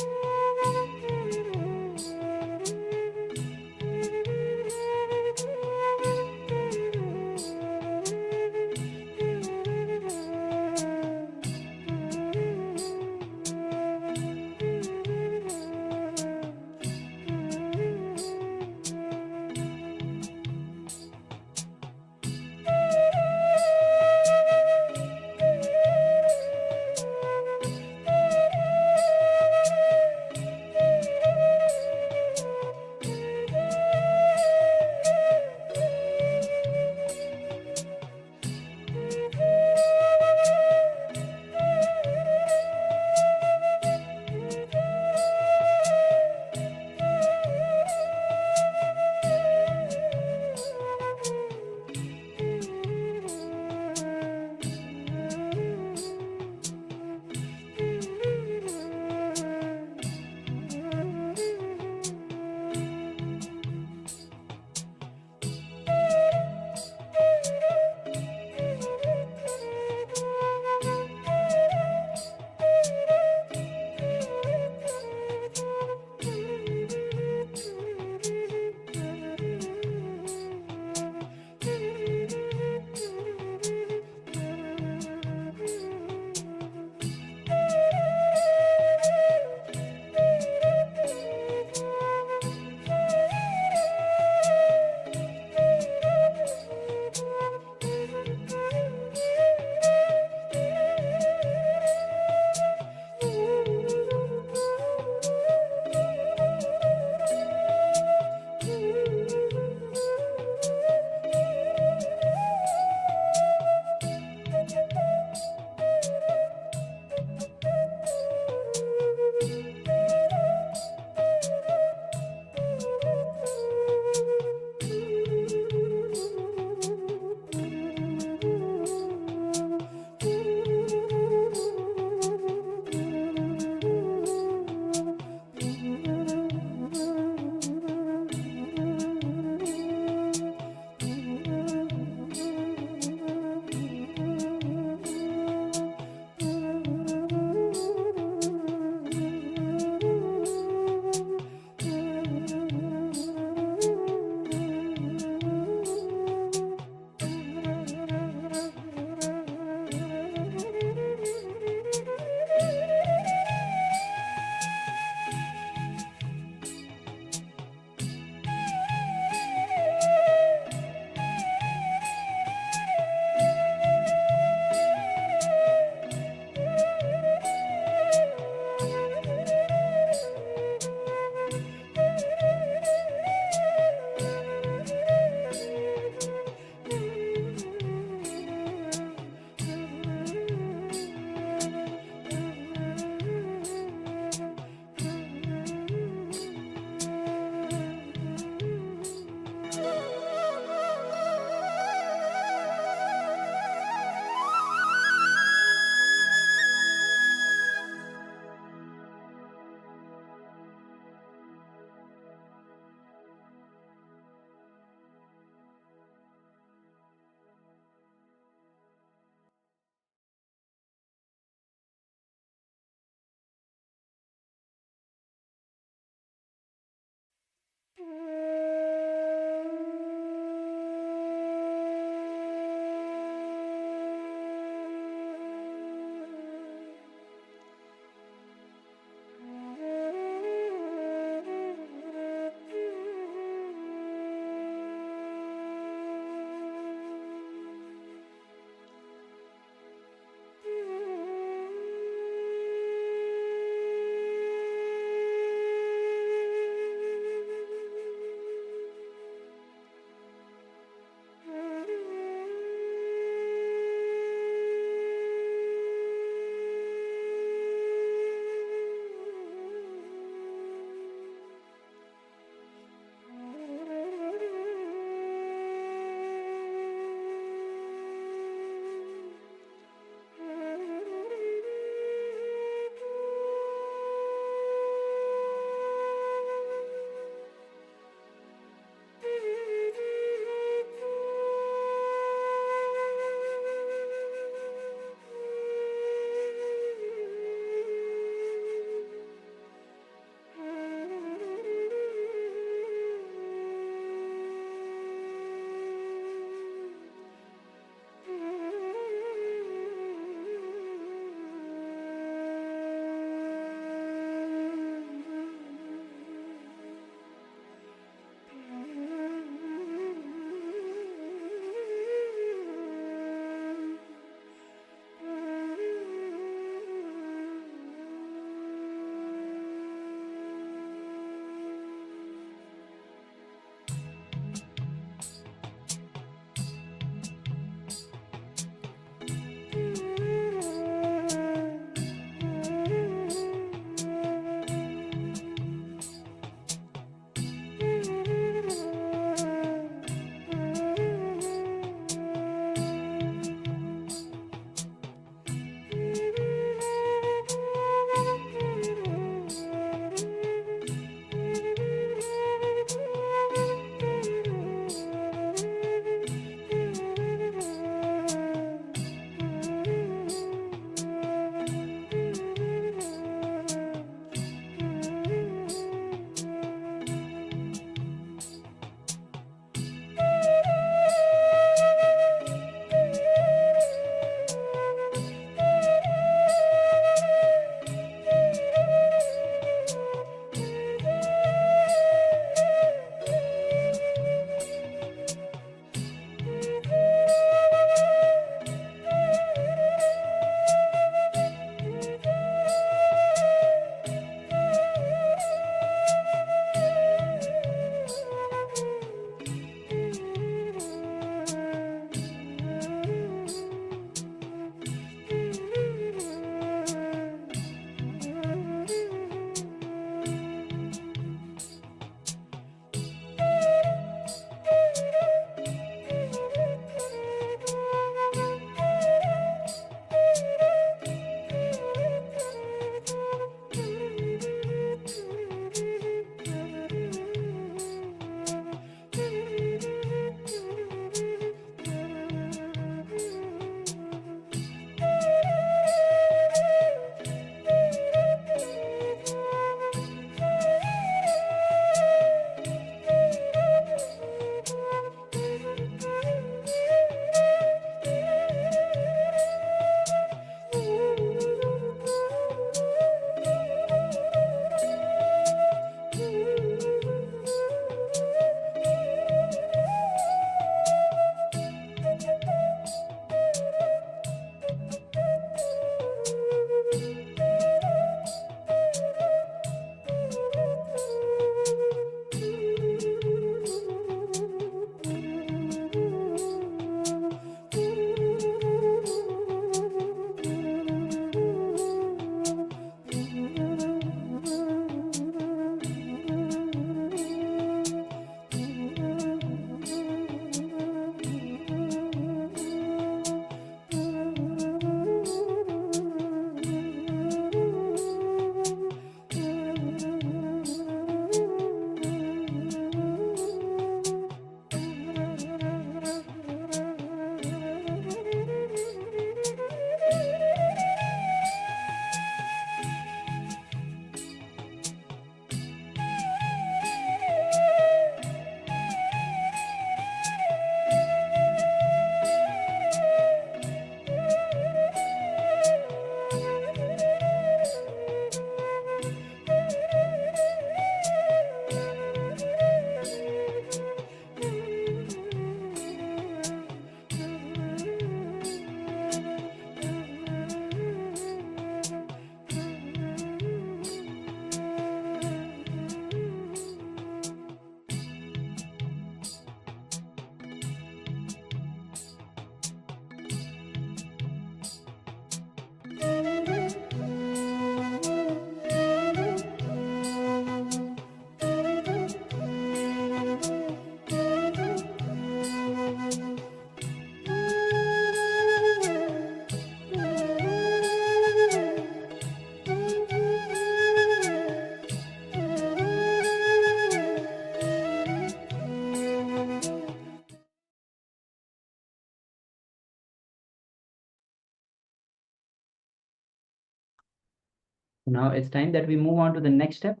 Now it's time that we move on to the next step.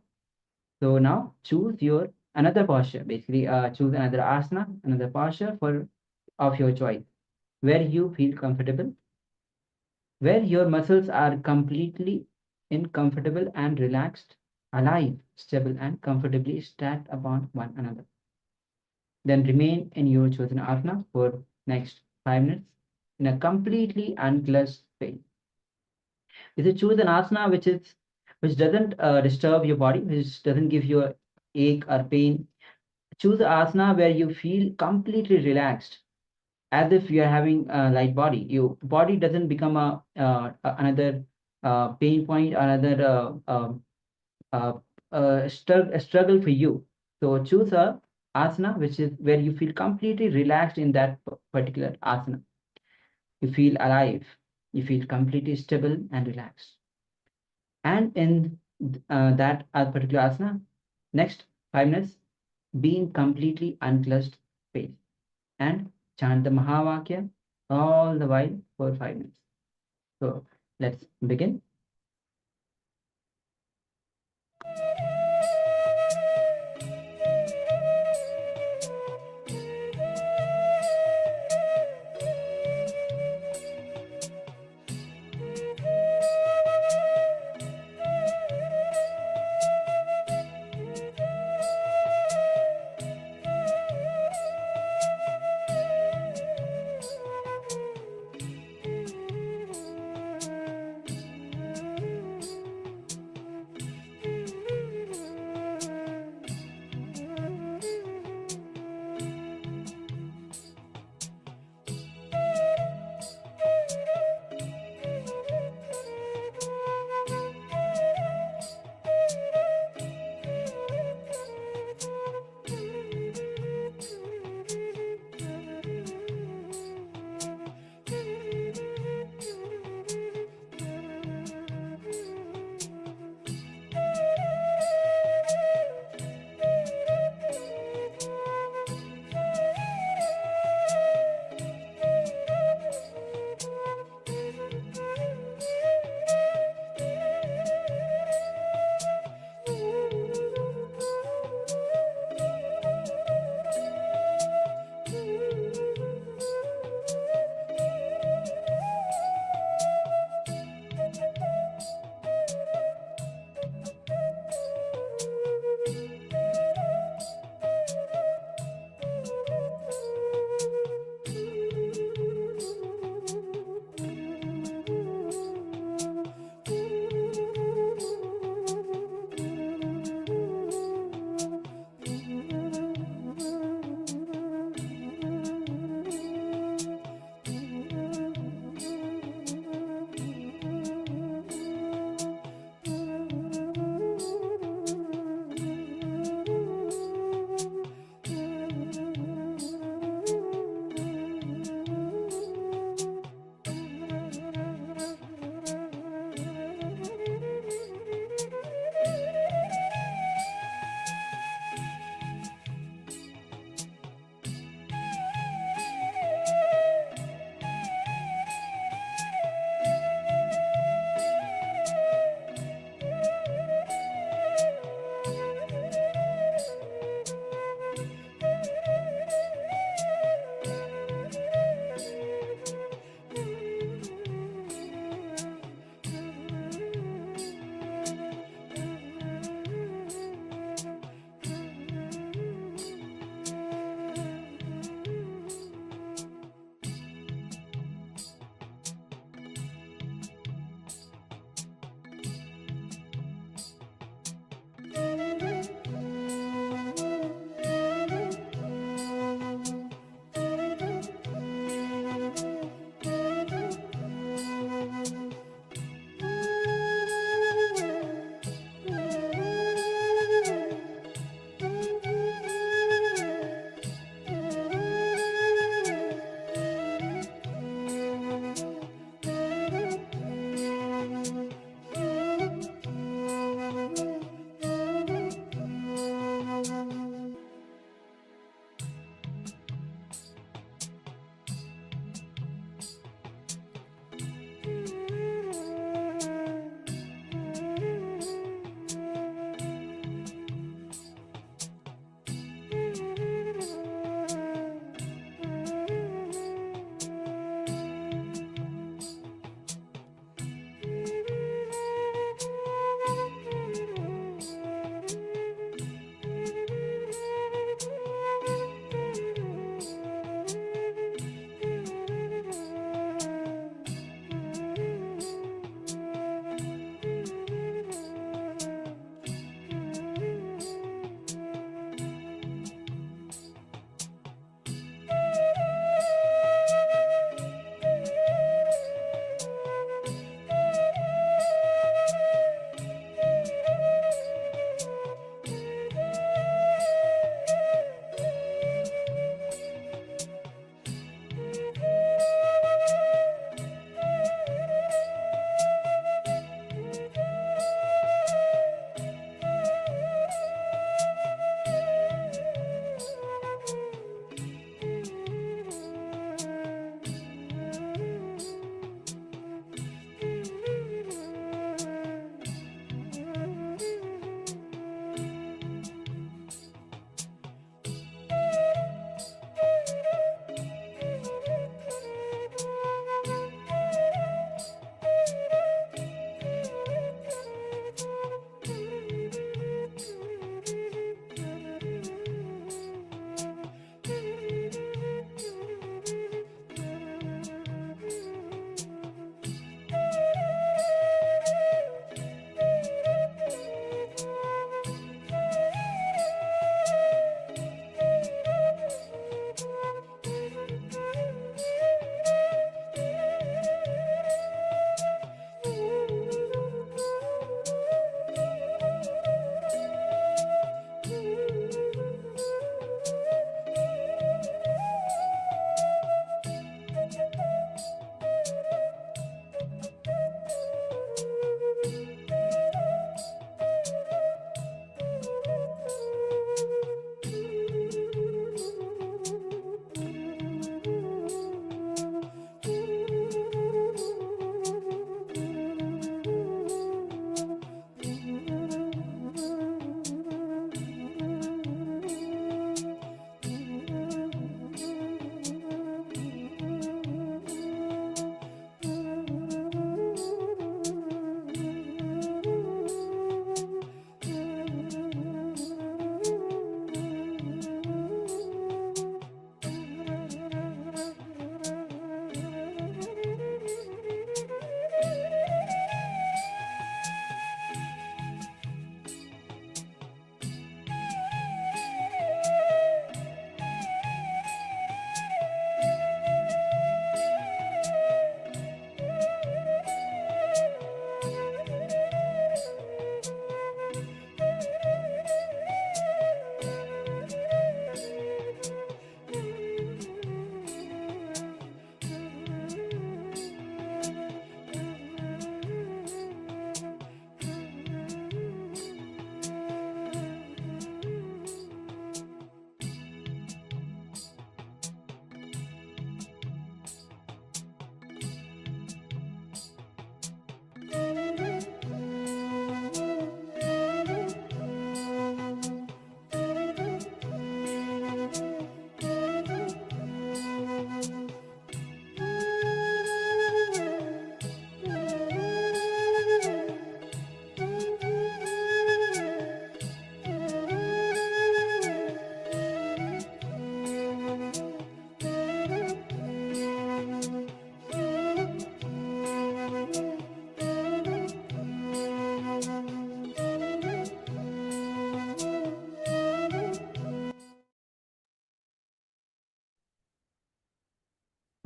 So now choose your another posture. Basically, choose another asana, another posture of your choice, where you feel comfortable, where your muscles are completely comfortable and relaxed, alive, stable, and comfortably stacked upon one another. Then remain in your chosen asana for next 5 minutes in a completely unclenched state. If you choose an asana which doesn't disturb your body, which doesn't give you a ache or pain, choose an asana where you feel completely relaxed, as if you are having a light body. Your body doesn't become another pain point, another struggle for you. So choose a asana which is where you feel completely relaxed in that particular asana. You feel alive. You feel completely stable and relaxed. And in that particular asana, next 5 minutes, be in completely unclenchhed space and chant the Mahavakya all the while for 5 minutes. So let's begin.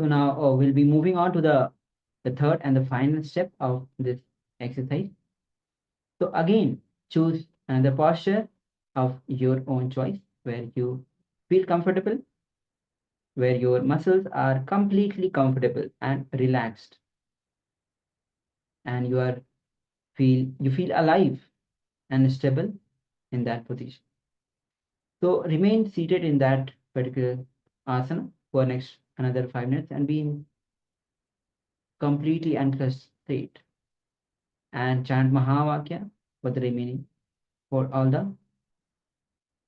So now we'll be moving on to the third and the final step of this exercise. So again, choose another posture of your own choice where you feel comfortable, where your muscles are completely comfortable and relaxed, and you feel alive and stable in that position. So remain seated in that particular asana for next another 5 minutes and be in completely uncrushed state, and chant Mahavakya for the remaining, for all the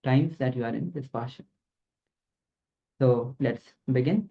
times that you are in this posture. So let's begin.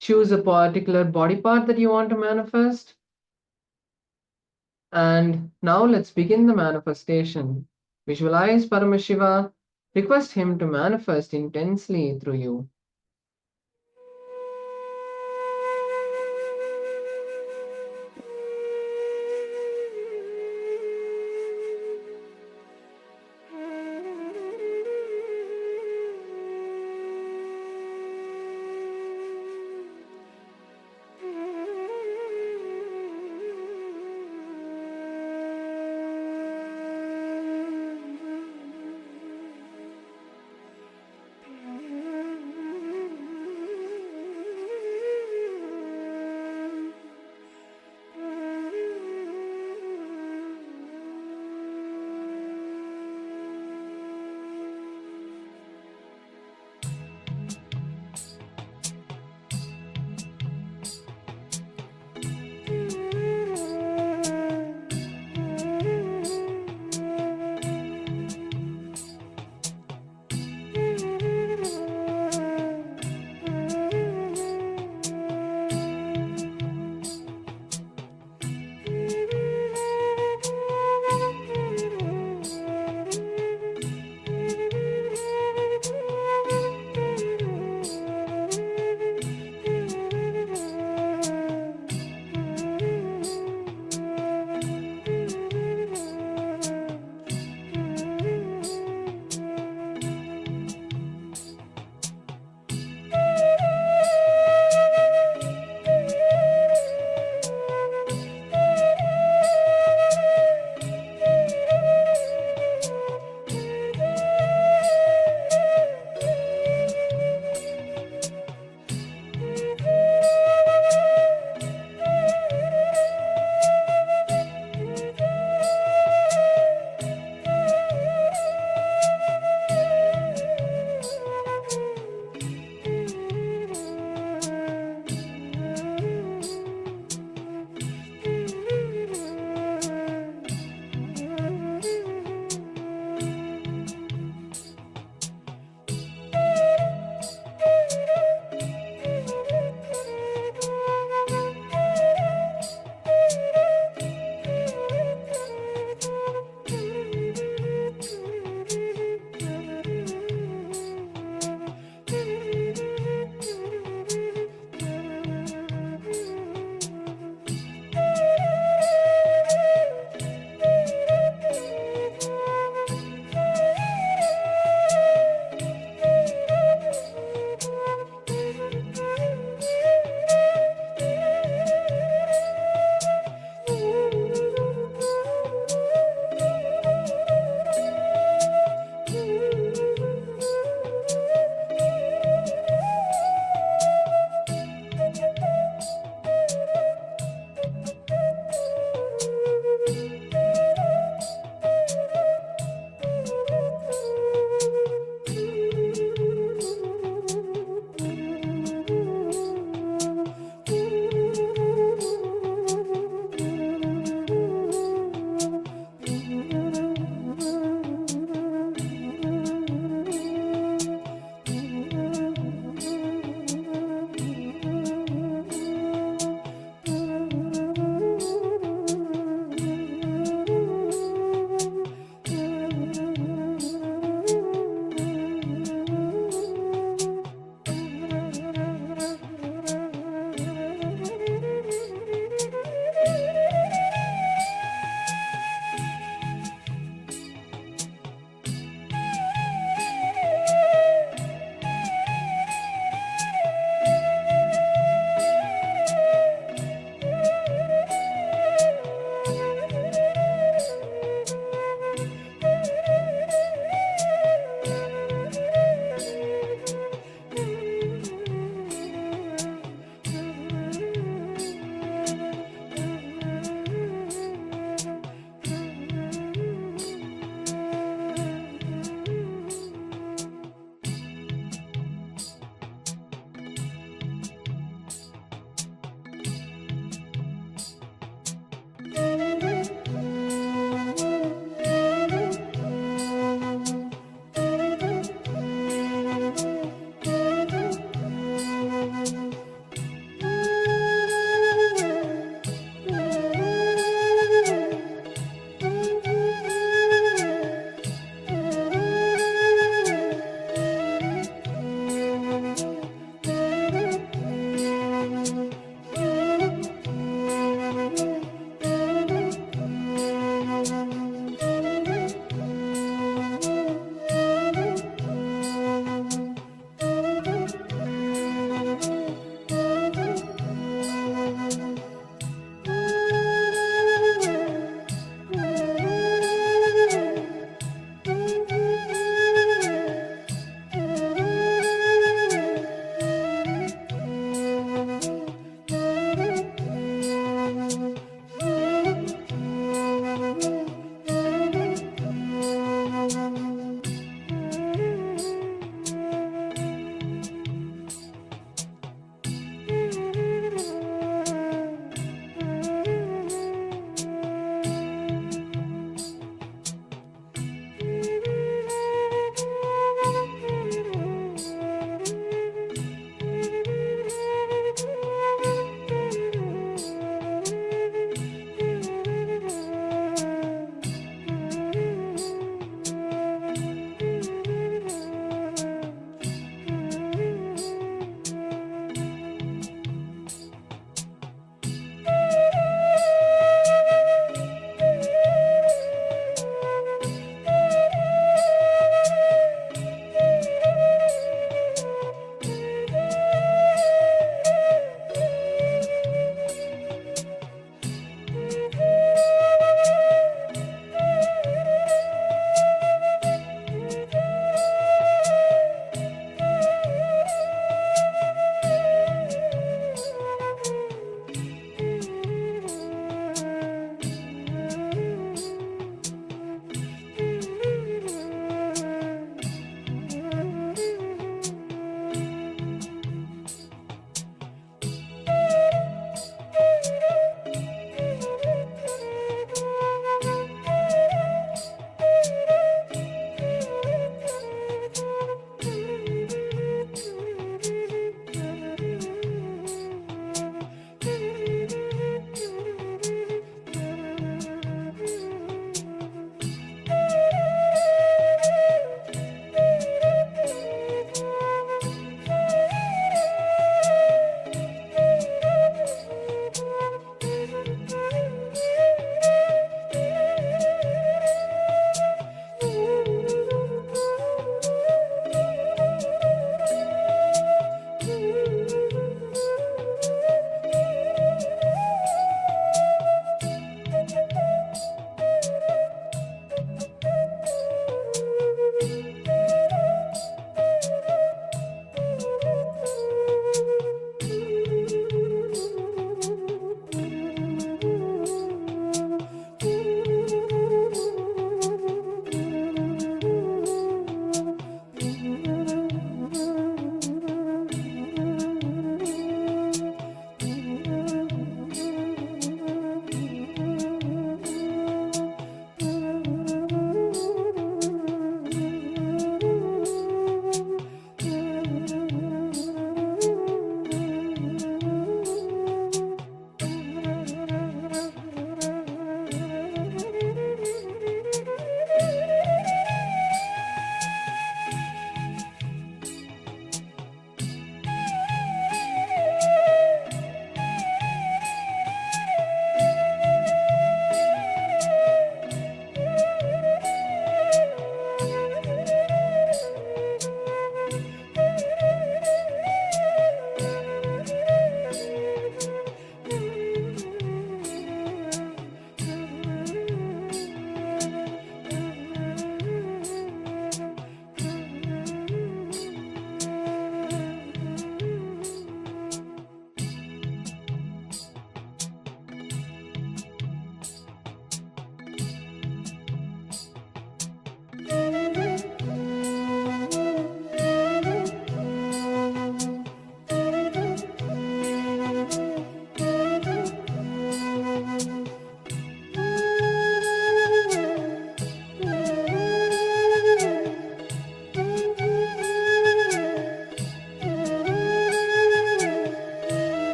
Choose a particular body part that you want to manifest. And now let's begin the manifestation. Visualize Paramashiva. Request him to manifest intensely through you.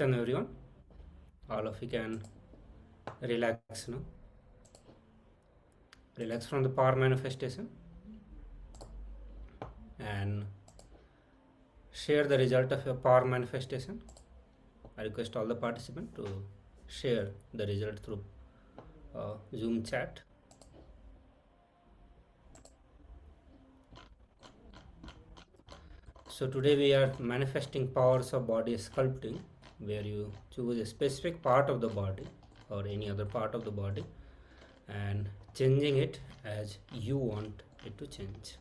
Nithyananda everyone. All of you can relax now. Relax from the power manifestation and share the result of your power manifestation. I request all the participants to share the result through Zoom chat. So today we are manifesting powers of body sculpting, where you choose a specific part of the body or any other part of the body and changing it as you want it to change.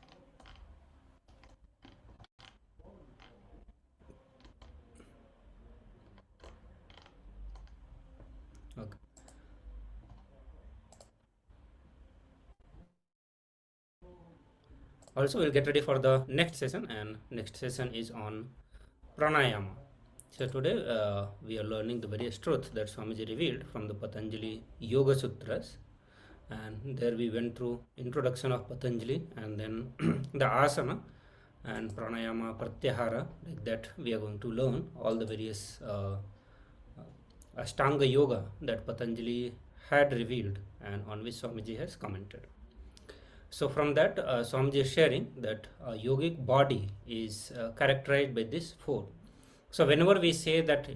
Okay. Also, we'll get ready for the next session, and next session is on Pranayama. So today we are learning the various truths that Swamiji revealed from the Patanjali Yoga Sutras, and there we went through introduction of Patanjali and then the asana and pranayama, pratyahara. Like that we are going to learn all the various Ashtanga Yoga that Patanjali had revealed and on which Swamiji has commented. So from that, Swamiji is sharing that yogic body is characterized by these four. So whenever we say that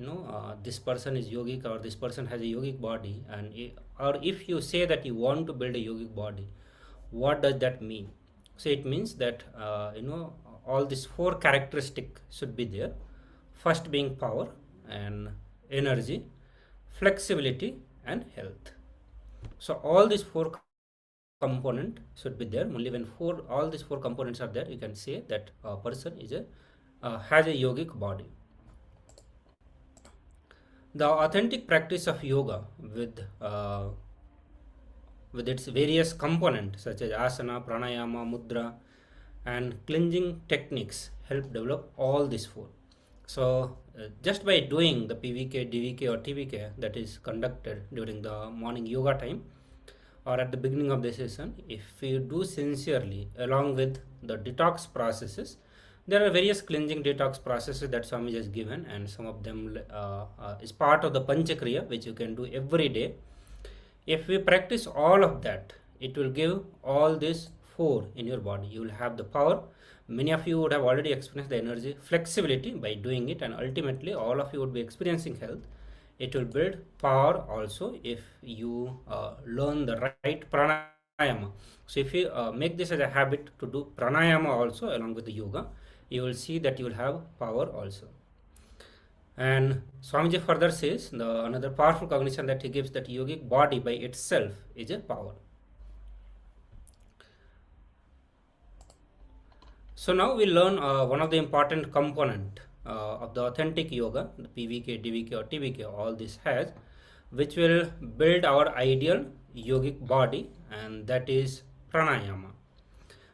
this person is yogic or this person has a yogic body, and or if you say that you want to build a yogic body, what does that mean? So it means that all these four characteristics should be there. First being power and energy, flexibility and health. So all these four component should be there. Only when all these four components are there, you can say that a person is has a yogic body. The authentic practice of yoga with its various components such as asana, pranayama, mudra and cleansing techniques help develop all these four. So just by doing the PVK, DVK or TVK that is conducted during the morning yoga time or at the beginning of the session, if you do sincerely along with the detox processes, there are various cleansing detox processes that Swami has given, and some of them is part of the Panchakriya which you can do every day. If we practice all of that, it will give all these four in your body. You will have the power. Many of you would have already experienced the energy, flexibility by doing it, and ultimately all of you would be experiencing health. It will build power also if you learn the right pranayama. So if you make this as a habit to do pranayama also along with the yoga, you will see that you will have power also. And Swamiji further says another powerful cognition that he gives, that yogic body by itself is a power. So now we learn one of the important component of the authentic yoga, the PVK, DVK or TVK, all this has, which will build our ideal yogic body, and that is pranayama.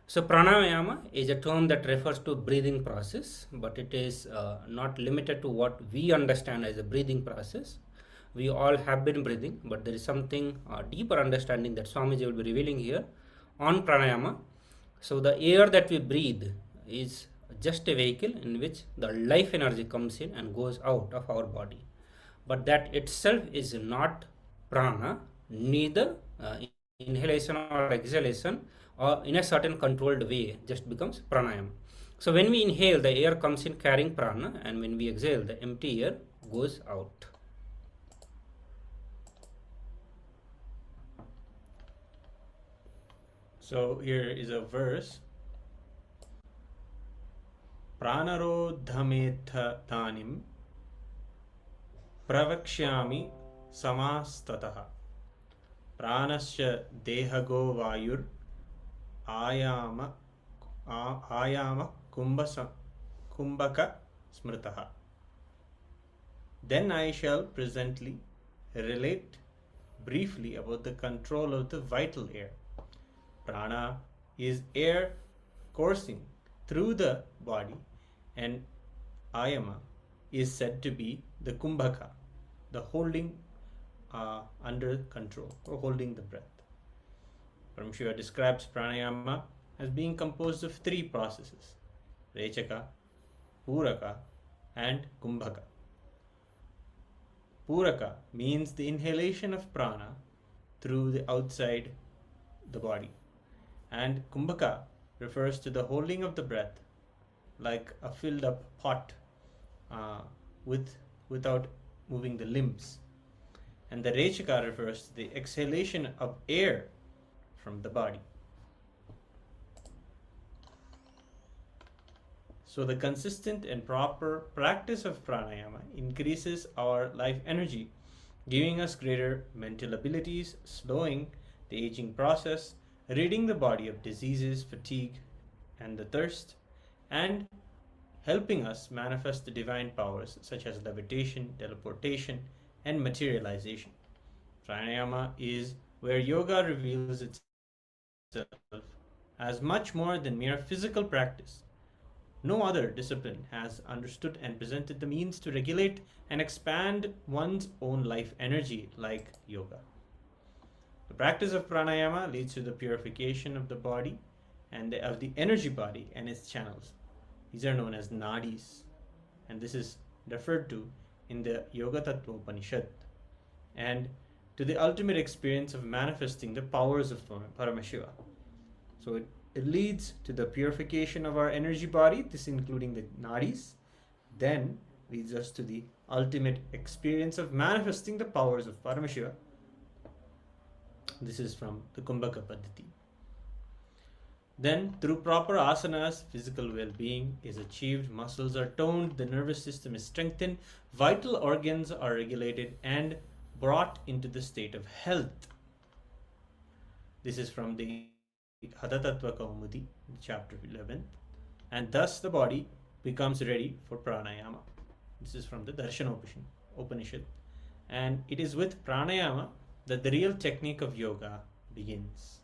So pranayama is a term that refers to breathing process, but it is not limited to what we understand as a breathing process. We all have been breathing, but there is something deeper understanding that Swamiji will be revealing here on pranayama. So the air that we breathe is just a vehicle in which the life energy comes in and goes out of our body. But that itself is not prana, neither inhalation or exhalation or in a certain controlled way just becomes pranayama. So when we inhale, the air comes in carrying prana, and when we exhale, the empty air goes out. So here is a verse. Pranarodhametha tanim pravakshyami samastataha pranasya dehago vayur ayama kumbhaka smritaha. Then I shall presently relate briefly about the control of the vital air. Prana is air coursing through the body, and ayama is said to be the kumbhaka, the holding under control or holding the breath. Paramashivoham describes pranayama as being composed of three processes: rechaka, puraka and kumbhaka. Puraka means the inhalation of prana through the outside the body. And Kumbhaka refers to the holding of the breath like a filled up pot without moving the limbs. And the Rechaka refers to the exhalation of air from the body. So the consistent and proper practice of pranayama increases our life energy, giving us greater mental abilities, slowing the aging process, ridding the body of diseases, fatigue, and the thirst, and helping us manifest the divine powers such as levitation, teleportation, and materialization. Pranayama is where yoga reveals itself as much more than mere physical practice. No other discipline has understood and presented the means to regulate and expand one's own life energy like yoga. The practice of pranayama leads to the purification of the body and of the energy body and its channels. These are known as nadis, and this is referred to in the Yoga Tattva Upanishad, and to the ultimate experience of manifesting the powers of Paramashiva. So it leads to the purification of our energy body, this including the nadis, then leads us to the ultimate experience of manifesting the powers of Paramashiva. This is from the Kumbhaka Paddhati. Then, through proper asanas, physical well-being is achieved, muscles are toned, the nervous system is strengthened, vital organs are regulated and brought into the state of health. This is from the Hatha Tattva Kaumudi, chapter 11. And thus the body becomes ready for pranayama. This is from the Darshana Upanishad. And it is with pranayama that the real technique of yoga begins.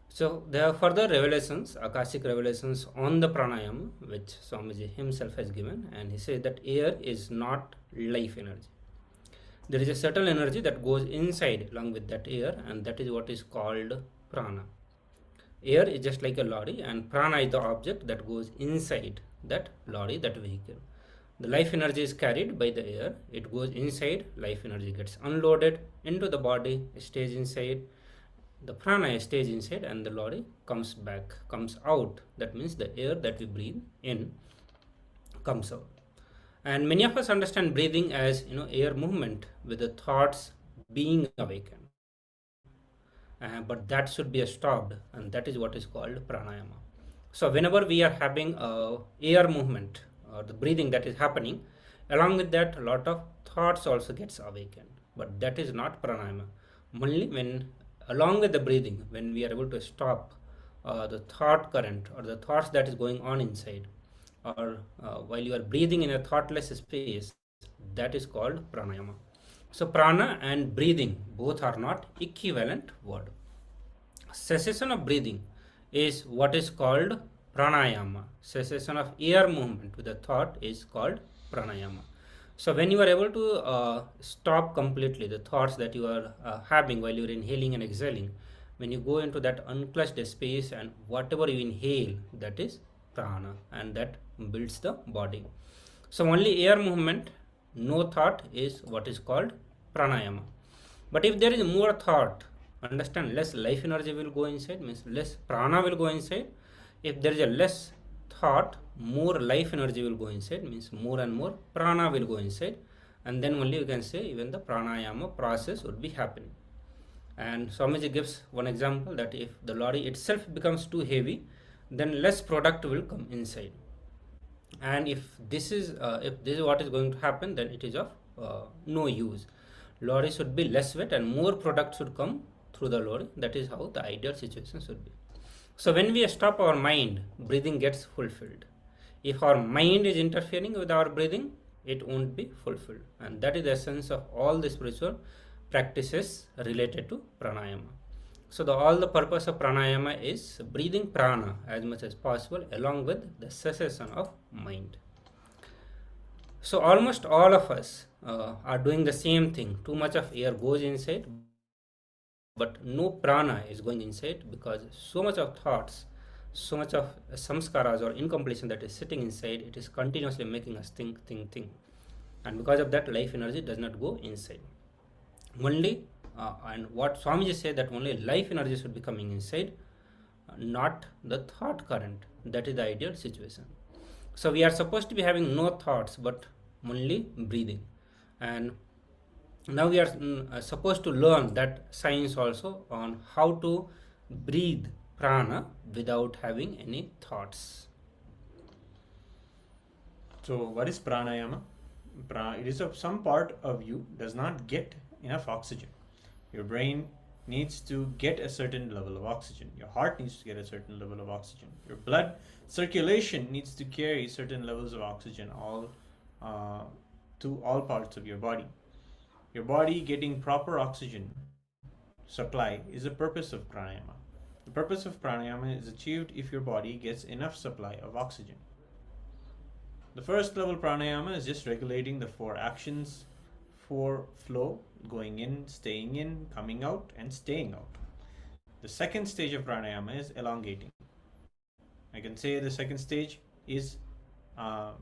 So there are further revelations, Akashic revelations on the pranayama, which Swamiji himself has given, and he says that air is not life energy. There is a certain energy that goes inside along with that air, and that is what is called prana. Air is just like a lorry, and prana is the object that goes inside that lorry, that vehicle. The life energy is carried by the air, it goes inside, life energy gets unloaded into the body, stays inside, the prana stays inside, and the lorry comes back, comes out. That means the air that we breathe in comes out. And many of us understand breathing as air movement with the thoughts being awakened. But that should be stopped, and that is what is called pranayama. So whenever we are having air movement or the breathing that is happening, along with that a lot of thoughts also gets awakened. But that is not pranayama. Only when along with the breathing, when we are able to stop the thought current or the thoughts that is going on inside, or while you are breathing in a thoughtless space, that is called pranayama. So prana and breathing both are not equivalent word. Cessation of breathing is what is called pranayama. Cessation of air movement with the thought is called pranayama. So when you are able to stop completely the thoughts that you are having while you are inhaling and exhaling, when you go into that unclutched space and whatever you inhale, that is prana, and that builds the body. So only air movement, no thought, is what is called pranayama. But if there is more thought, understand, less life energy will go inside, means less prana will go inside. If there is a less thought, more life energy will go inside, means more and more prana will go inside, and then only you can say even the pranayama process would be happening. And Swamiji gives one example that if the lorry itself becomes too heavy, then less product will come inside. And if this is what is going to happen, then it is of no use. Lorry should be less weight and more product should come through the lorry. That is how the ideal situation should be. So when we stop our mind, breathing gets fulfilled. If our mind is interfering with our breathing, it won't be fulfilled. And that is the essence of all the spiritual practices related to pranayama. So all the purpose of pranayama is breathing prana as much as possible along with the cessation of mind. So almost all of us are doing the same thing. Too much of air goes inside, but no prana is going inside because so much of thoughts, so much of samskaras or incompletion that is sitting inside, it is continuously making us think. and because of that life energy does not go inside. Only and what Swamiji said, that only life energy should be coming inside, not the thought current. That is the ideal situation. So we are supposed to be having no thoughts but only breathing, and now we are supposed to learn that science also on how to breathe prana without having any thoughts. So what is pranayama? It is some part of you does not get enough oxygen. Your brain needs to get a certain level of oxygen. Your heart needs to get a certain level of oxygen. Your blood circulation needs to carry certain levels of oxygen to all parts of your body. Your body getting proper oxygen supply is the purpose of pranayama. The purpose of pranayama is achieved if your body gets enough supply of oxygen. The first level pranayama is just regulating the 4 actions for flow, going in, staying in, coming out, and staying out. The second stage of pranayama is elongating. I can say the second stage is, I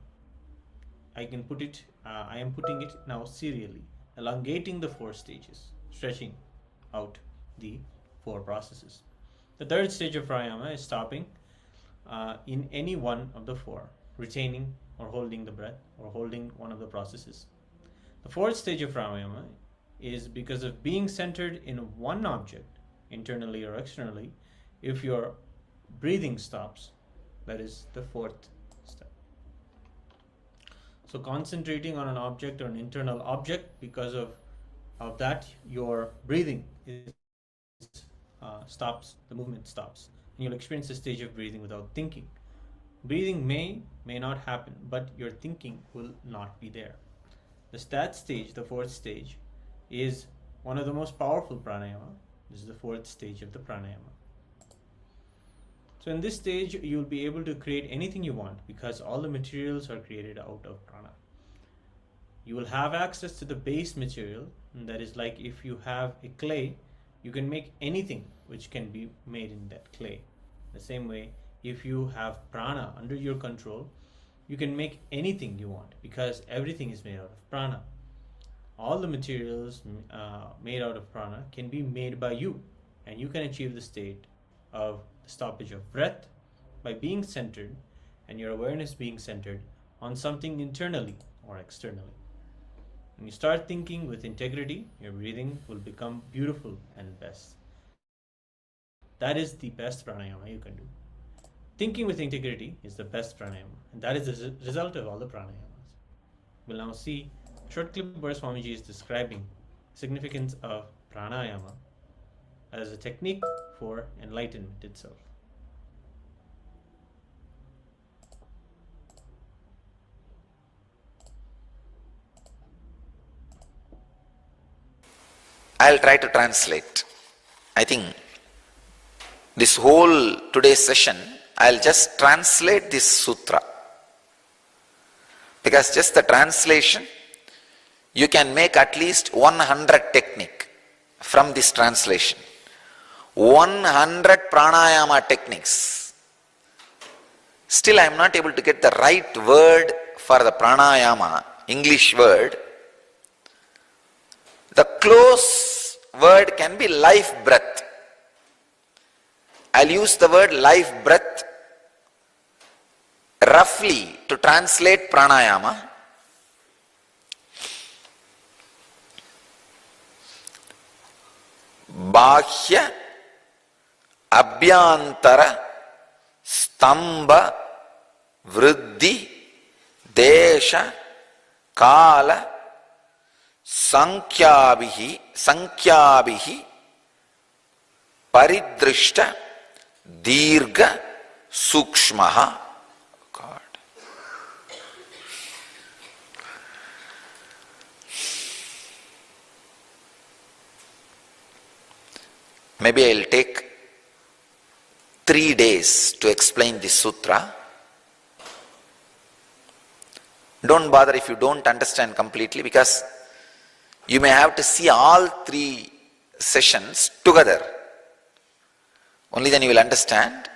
am putting it now serially, elongating the 4 stages, stretching out the 4 processes. The third stage of pranayama is stopping in any one of the 4, retaining or holding the breath or holding one of the processes. The fourth stage of pranayama is because of being centered in one object, internally or externally. If your breathing stops, that is the 4th step. So concentrating on an object or an internal object, because of that your breathing stops, the movement stops, and you'll experience the stage of breathing without thinking. Breathing may not happen, but your thinking will not be there. That stage, the 4th stage, is one of the most powerful pranayama. This is the 4th stage of the pranayama. So in this stage, you'll be able to create anything you want because all the materials are created out of prana. You will have access to the base material, and that is like if you have a clay, you can make anything which can be made in that clay. The same way, if you have prana under your control, you can make anything you want because everything is made out of prana. All the materials made out of prana can be made by you, and you can achieve the state of the stoppage of breath by being centered and your awareness being centered on something internally or externally. When you start thinking with integrity, your breathing will become beautiful and best. That is the best pranayama you can do. Thinking with integrity is the best pranayama, and that is the result of all the pranayamas. We'll now see a short clip where Swamiji is describing the significance of pranayama as a technique for enlightenment itself. I'll try to translate. I think this whole today's session, I'll just translate this sutra. Because just the translation, you can make at least 100 technique from this translation. 100 pranayama techniques. Still I am not able to get the right word for the pranayama, English word. The close word can be life breath. I'll use the word life breath roughly to translate pranayama. Bahya abhyantara stamba vriddhi desha kala sankhyabihi paridrishta dirgha sukshmaha. God. Maybe I'll take 3 days to explain this sutra. Don't bother if you don't understand completely, because you may have to see all 3 sessions together. Only then you will understand.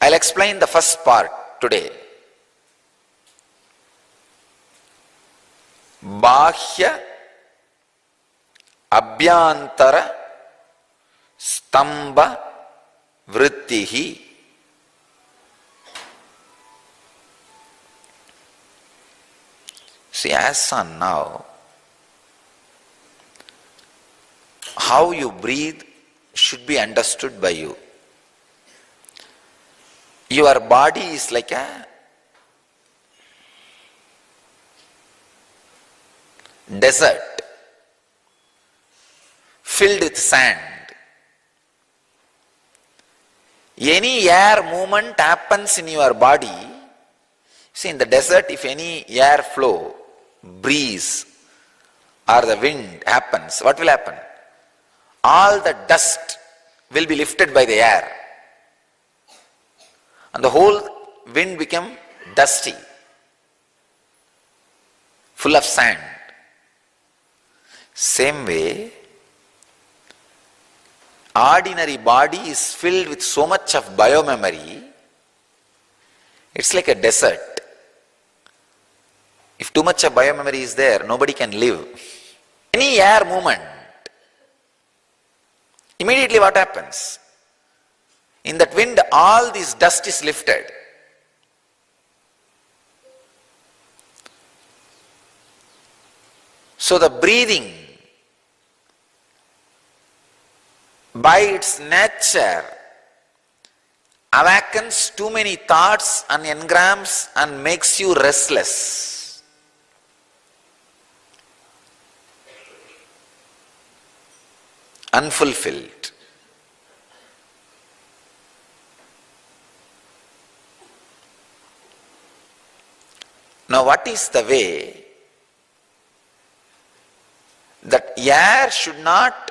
I'll explain the first part today. Bahya Abhyantara Stamba Vrittihi. See, as on now, how you breathe should be understood by you. Your body is like a desert filled with sand. Any air movement happens in your body. See, in the desert, if any air flow, breeze or the wind happens, what will happen? All the dust will be lifted by the air and the whole wind become dusty, full of sand. Same way, ordinary body is filled with so much of biomemory, it's like a desert. If too much of biomemory is there, nobody can live. Any air movement, immediately what happens? In that wind, all this dust is lifted. So the breathing, by its nature, awakens too many thoughts and engrams and makes you restless. Unfulfilled. Now, what is the way that air should not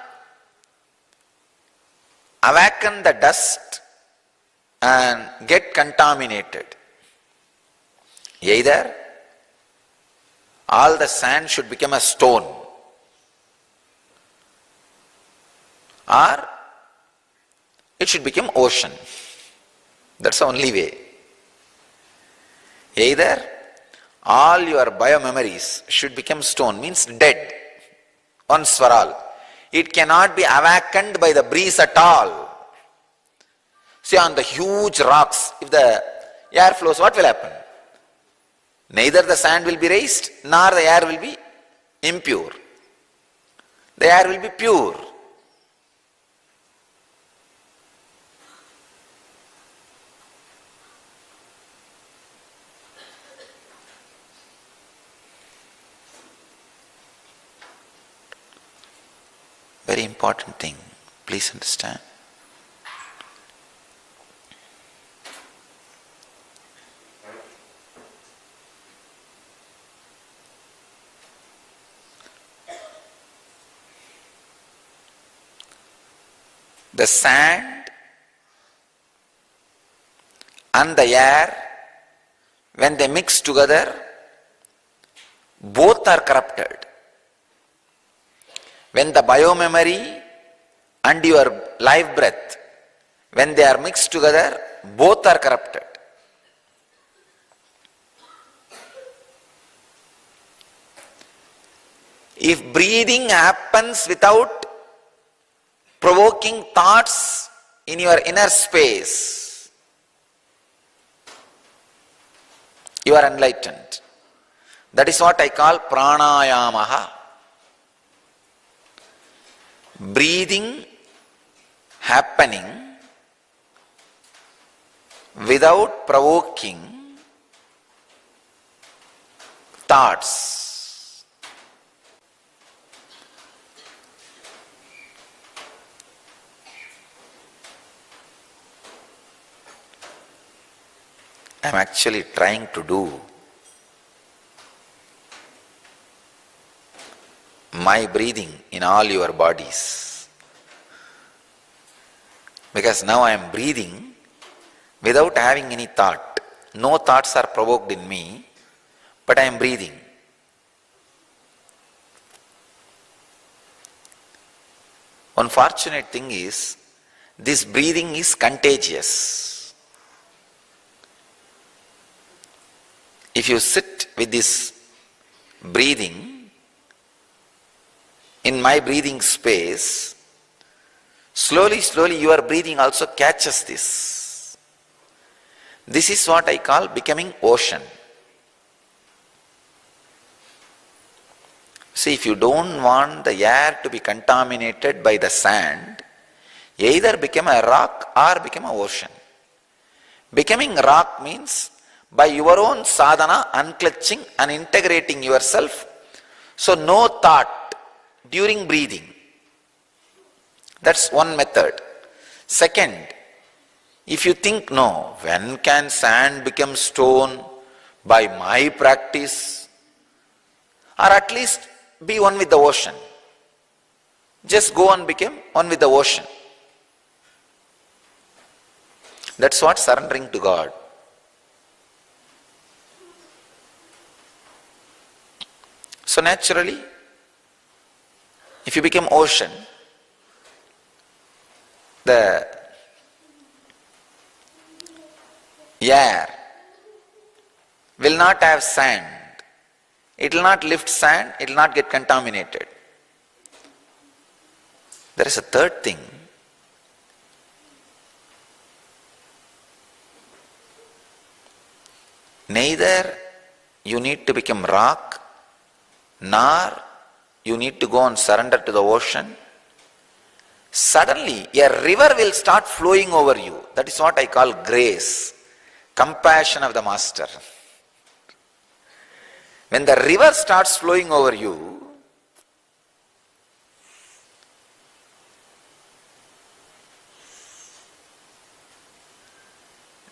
awaken the dust and get contaminated? Either all the sand should become a stone, or it should become ocean. That's the only way. Either all your biomemories should become stone, means dead, once for all. It cannot be awakened by the breeze at all. See, on the huge rocks, if the air flows, what will happen? Neither the sand will be raised, nor the air will be impure. The air will be pure. Very important thing, please understand. The sand and the air, when they mix together, both are corrupted. When the biomemory and your life breath, when they are mixed together, both are corrupted. If breathing happens without provoking thoughts in your inner space, you are enlightened. That is what I call Pranayama. Breathing happening without provoking thoughts. I am actually trying to do my breathing in all your bodies. Because now I am breathing without having any thought. No thoughts are provoked in me, but I am breathing. One fortunate thing is, this breathing is contagious. if you sit with this breathing, in my breathing space, slowly, slowly your breathing also catches this. This is what I call becoming ocean. See, if you don't want the air to be contaminated by the sand, either become a rock or become an ocean. Becoming rock means by your own sadhana, unclutching and integrating yourself. So no thought during breathing. That's one method. Second, if you think, no, when can sand become stone? By my practice. Or at least be one with the ocean. Just go and become one with the ocean. That's what surrendering to God. So naturally, if you become ocean, the air will not have sand. It will not lift sand, it will not get contaminated. There is a third thing. Neither you need to become rock, nor you need to go and surrender to the ocean. Suddenly, a river will start flowing over you. That is what I call grace, compassion of the Master. When the river starts flowing over you,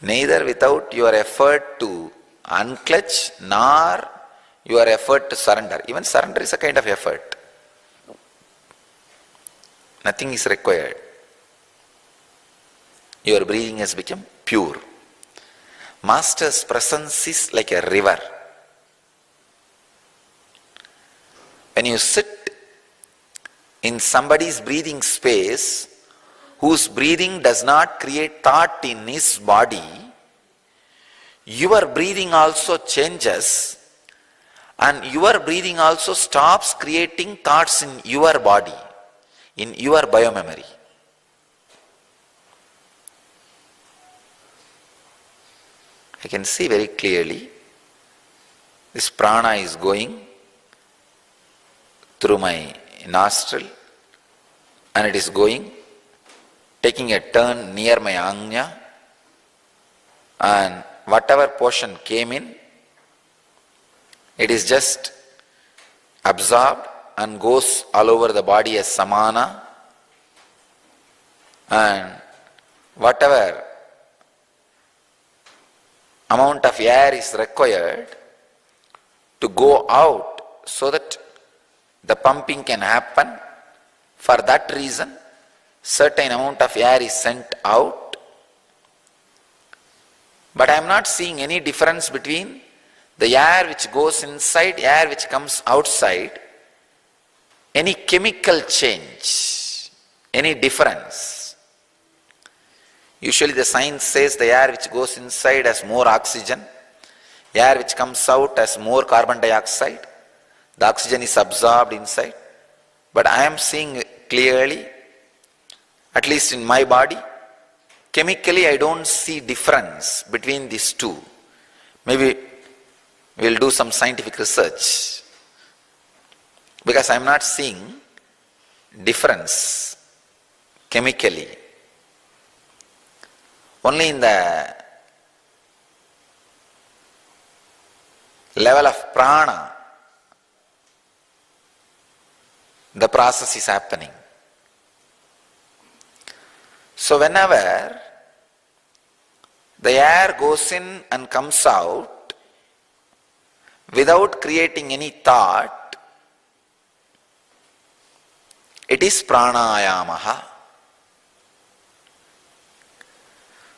neither without your effort to unclutch nor your effort to surrender. Even surrender is a kind of effort. Nothing is required. Your breathing has become pure. Master's presence is like a river. When you sit in somebody's breathing space, whose breathing does not create thought in his body, your breathing also changes, and your breathing also stops creating thoughts in your body, in your biomemory. I can see very clearly this prana is going through my nostril, and it is going, taking a turn near my ajna, and whatever portion came in, it is just absorbed and goes all over the body as samana, and whatever amount of air is required to go out so that the pumping can happen, for that reason certain amount of air is sent out. But I am not seeing any difference between the air which goes inside, air which comes outside, any chemical change, any difference. Usually the science says the air which goes inside has more oxygen, air which comes out has more carbon dioxide, the oxygen is absorbed inside. But I am seeing clearly, at least in my body, chemically I don't see difference between these two. Maybe we'll do some scientific research, because I am not seeing difference chemically. Only in the level of prana, the process is happening. So whenever the air goes in and comes out without creating any thought, it is pranayamaha.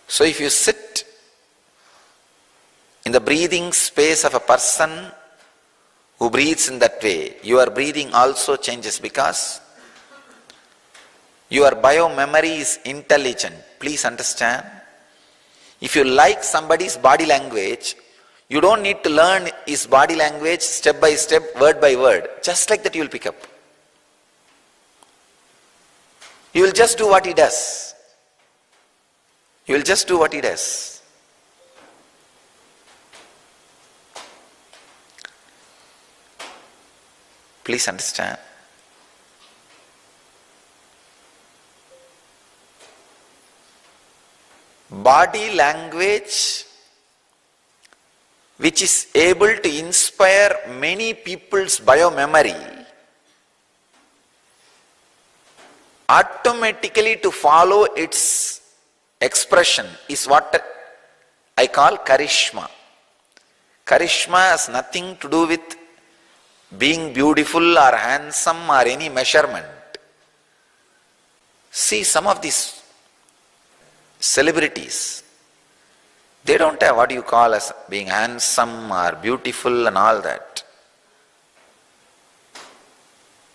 So if you sit in the breathing space of a person who breathes in that way, your breathing also changes, because your biomemory is intelligent. Please understand. If you like somebody's body language, You don't need to learn his body language step by step, word by word. Just like that you will pick up. You will just do what he does. You will just do what he does. Please understand. Body language which is able to inspire many people's biomemory, automatically to follow its expression is what I call charisma. Charisma has nothing to do with being beautiful or handsome or any measurement. See, some of these celebrities, they don't have what you call as being handsome or beautiful and all that.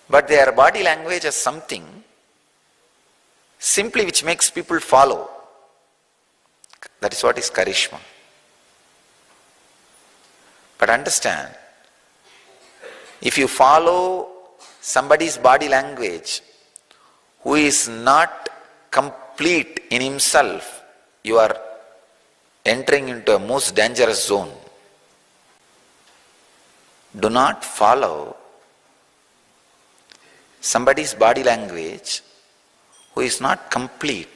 But their body language has something simply which makes people follow. That is what is charisma. But understand, if you follow somebody's body language who is not complete in himself, you are entering into a most dangerous zone. Do not follow somebody's body language who is not complete.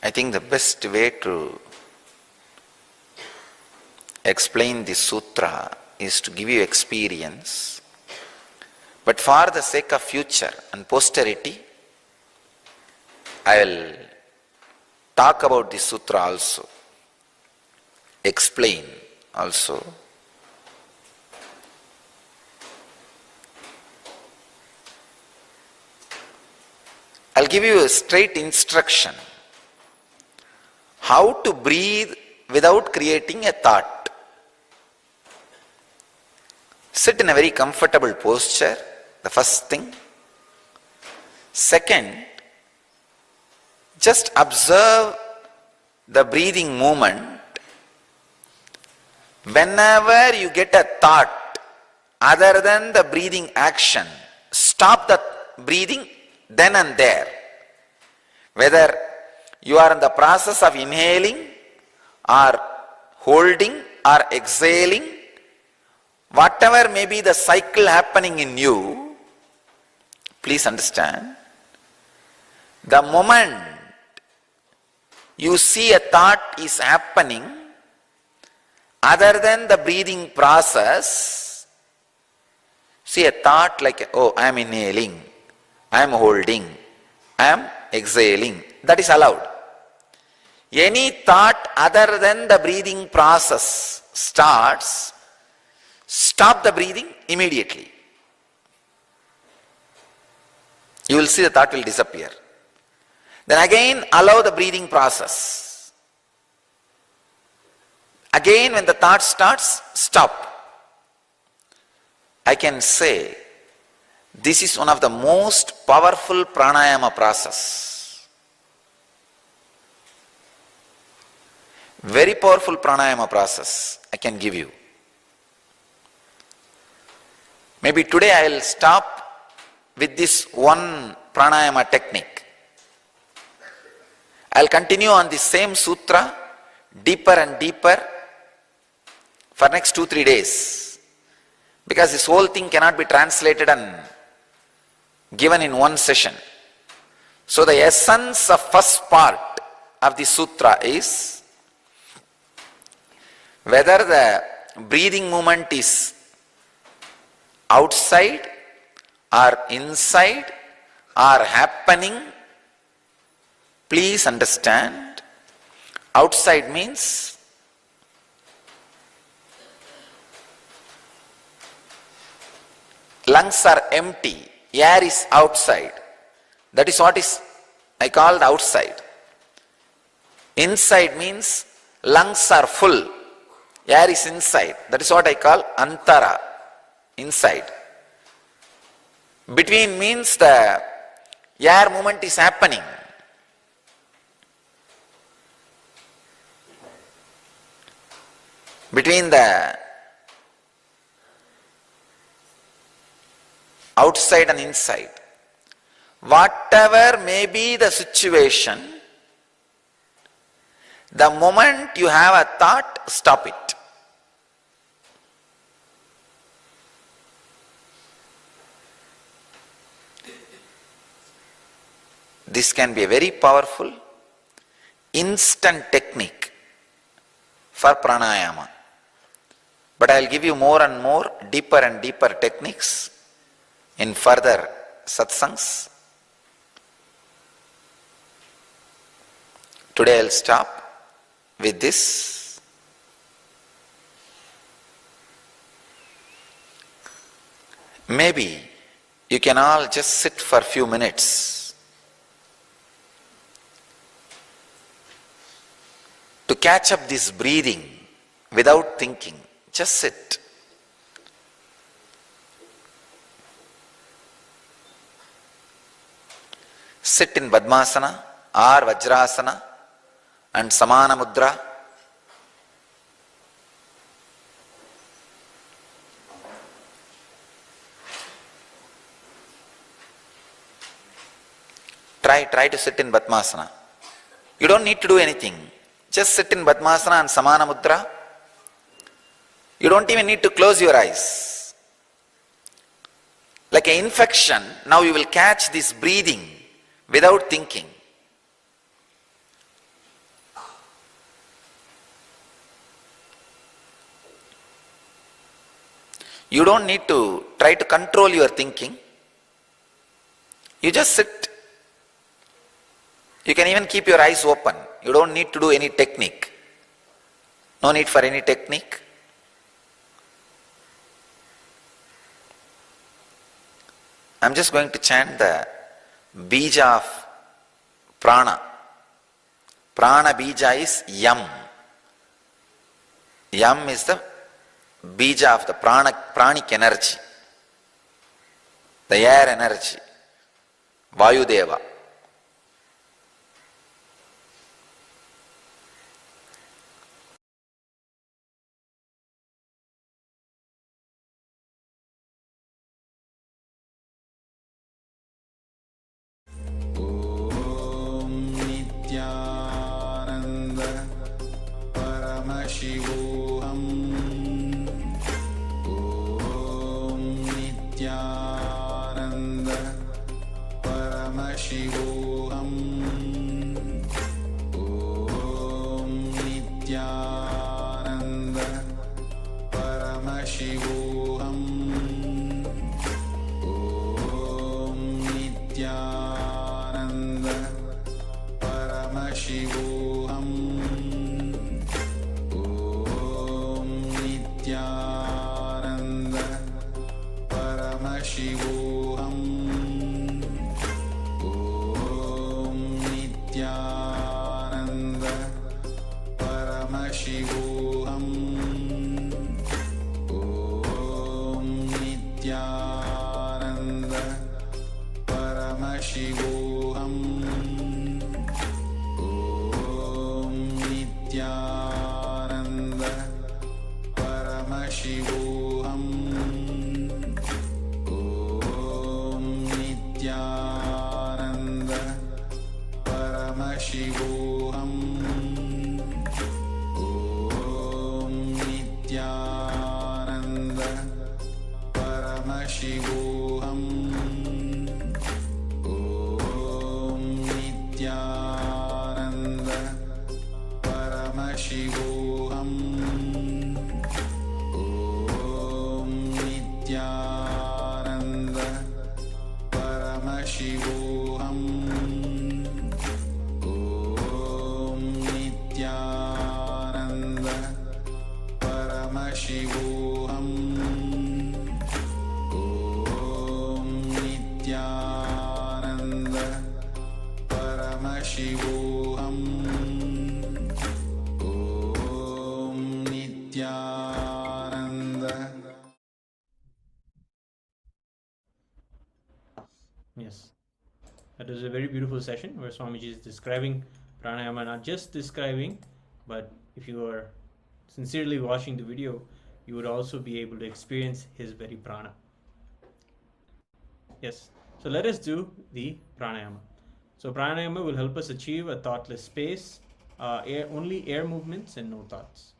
I think the best way to explain this sutra is to give you experience. But for the sake of future and posterity, I will talk about this sutra also, explain also. I'll give you a straight instruction how to breathe without creating a thought. Sit in a very comfortable posture, the first thing. Second, just observe the breathing movement. Whenever you get a thought other than the breathing action, stop the breathing then and there. Whether you are in the process of inhaling or holding or exhaling, whatever may be the cycle happening in you, please understand, the moment you see a thought is happening other than the breathing process, see a thought like, oh, I am inhaling, I am holding, I am exhaling, that is allowed. any thought other than the breathing process starts, stop the breathing immediately. You will see the thought will disappear. Then again allow the breathing process. Again when the thought starts, stop. I can say this is one of the most powerful pranayama process. Very powerful pranayama process I can give you. Maybe today I will stop with this one pranayama technique. I will continue on the same sutra deeper and deeper for next 2-3 days. Because this whole thing cannot be translated and given in one session. So the essence of first part of the sutra is whether the breathing movement is outside or inside or happening. Please understand, outside means lungs are empty, air is outside. That is what is I call the outside. Inside means lungs are full, air is inside. That is what I call antara, inside. Between means the air movement is happening. Between the outside and inside. Whatever may be the situation, the moment you have a thought, stop it. This can be a very powerful, instant technique for pranayama. But I will give you more and more, deeper and deeper techniques in further satsangs. Today I will stop with this. Maybe you can all just sit for a few minutes to catch up this breathing without thinking. Just sit. Sit in Padmasana or Vajrasana and Samana Mudra. Try to sit in Padmasana. You don't need to do anything. Just sit in Padmasana and Samana Mudra. You don't even need to close your eyes. Like an infection, now you will catch this breathing without thinking. You don't need to try to control your thinking. You just sit. You can even keep your eyes open. You don't need to do any technique. No need for any technique. I'm just going to chant the bija of prana. Prana bija is yam. Yam is the bija of the pranic energy, the air energy, Vayudeva. Nithyananda Paramashivoham Nithyananda Paramashivoham Paramashivoham Om Nithyananda Paramashivoham Om Nithyananda Paramashivoham Om Nithyananda Paramashivoham Om Nithyananda Paramashivoham Om Nithyananda Paramashivoham Om Nithyananda Paramashivoham Om Nithyananda Paramashivoham Om Nithyananda Paramashivoham Om Nithyananda Paramashivoham Om Nithyananda. Yes, that was a very beautiful session where Swamiji is describing pranayama, not just describing, but if you are sincerely watching the video, you would also be able to experience his very prana. Yes, so let us do the pranayama. So pranayama will help us achieve a thoughtless space, only air movements and no thoughts.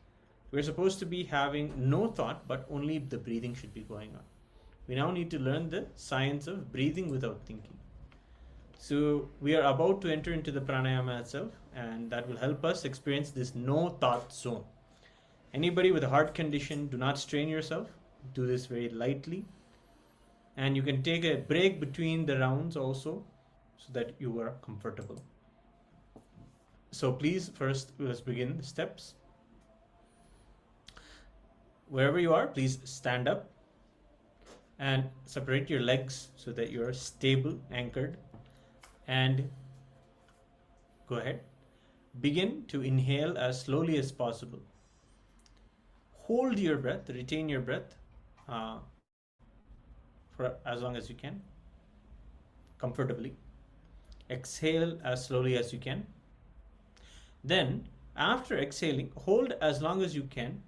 We're supposed to be having no thought, but only the breathing should be going on. We now need to learn the science of breathing without thinking. So we are about to enter into the pranayama itself, and that will help us experience this no thought zone. Anybody with a heart condition, do not strain yourself. Do this very lightly. And you can take a break between the rounds also, so that you are comfortable. So please, first let's begin the steps. Wherever you are, please stand up and separate your legs so that you're stable, anchored, and go ahead. Begin to inhale as slowly as possible. Hold your breath, retain your breath for as long as you can, comfortably. Exhale as slowly as you can. Then, after exhaling, hold as long as you can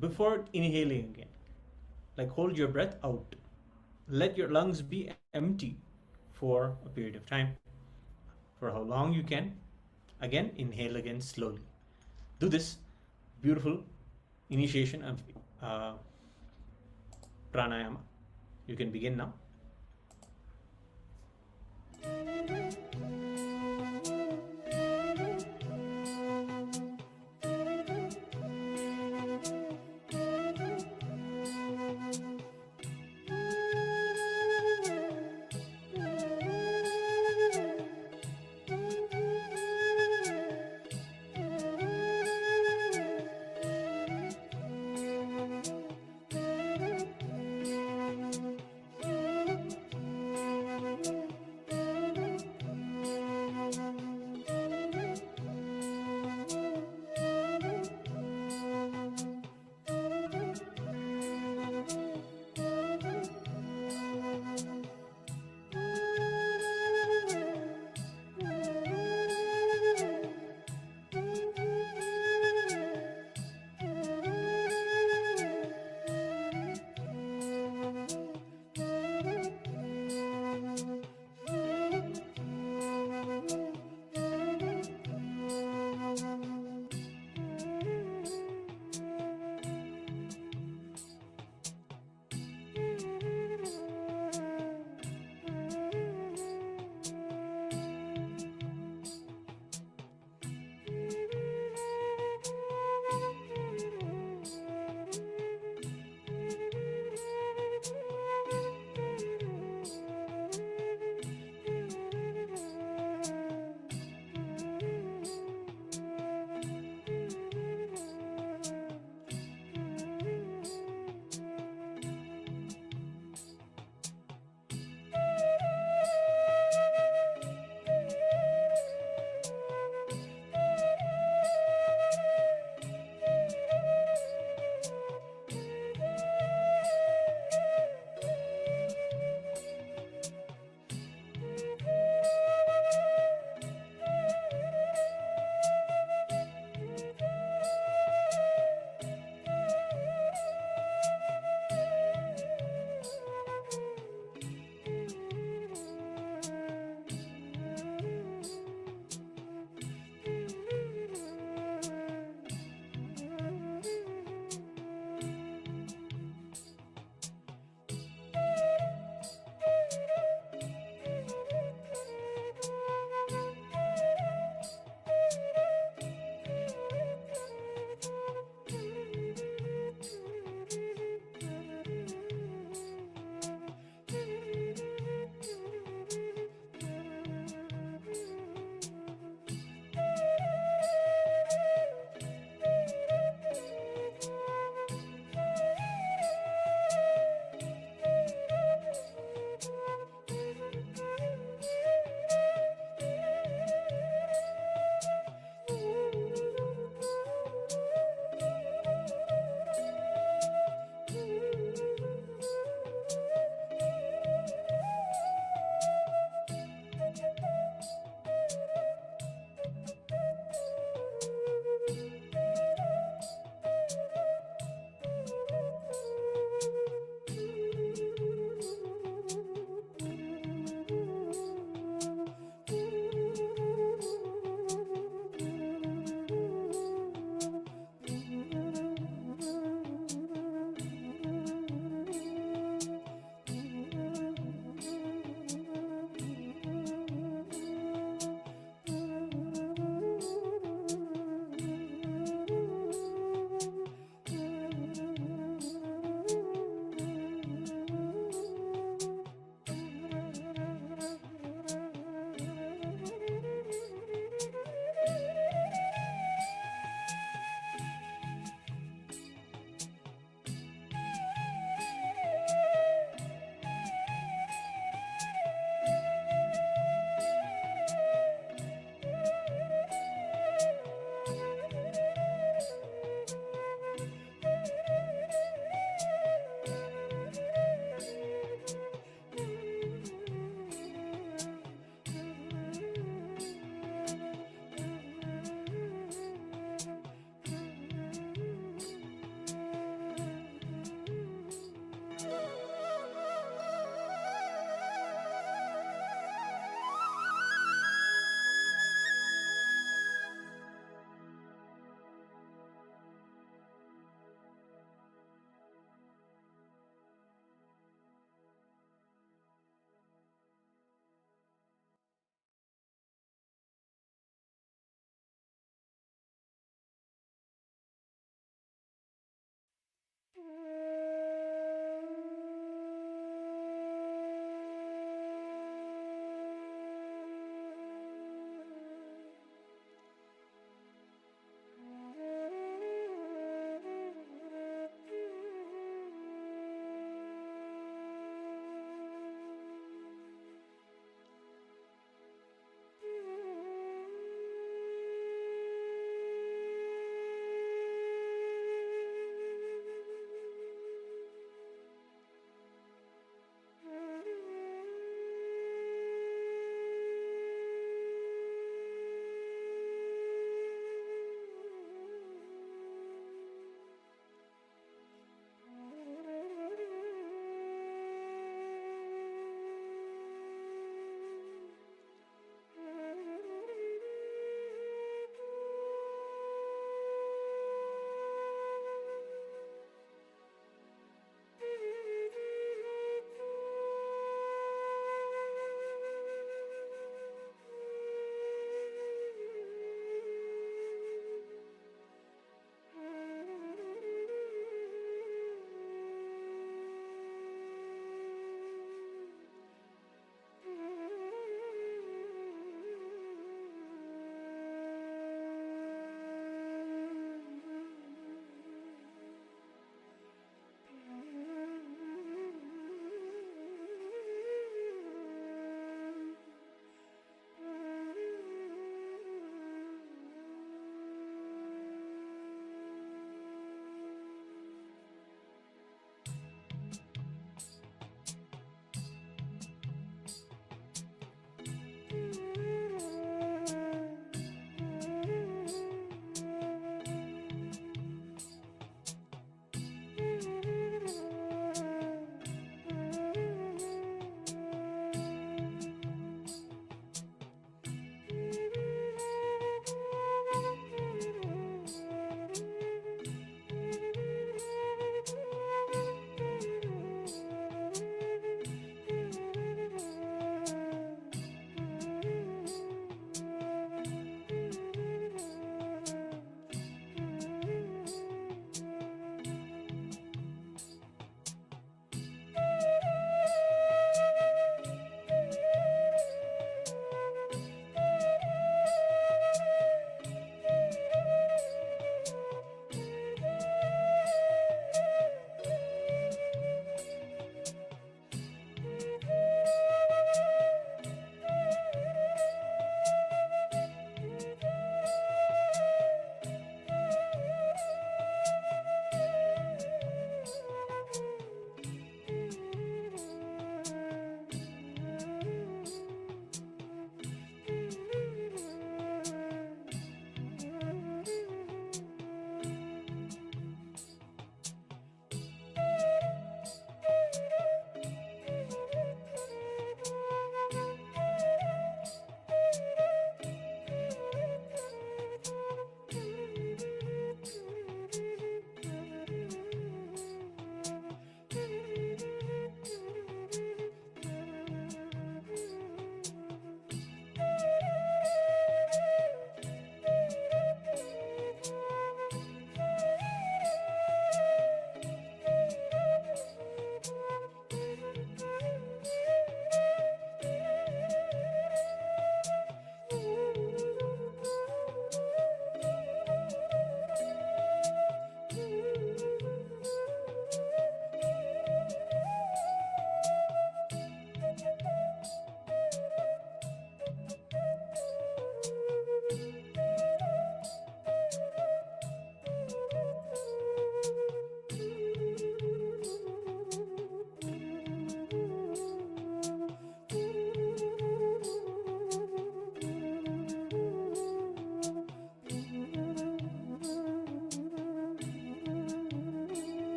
before inhaling again. Like hold your breath out. Let your lungs be empty for a period of time. For how long you can. Again, inhale again slowly. Do this beautiful initiation of pranayama. You can begin now.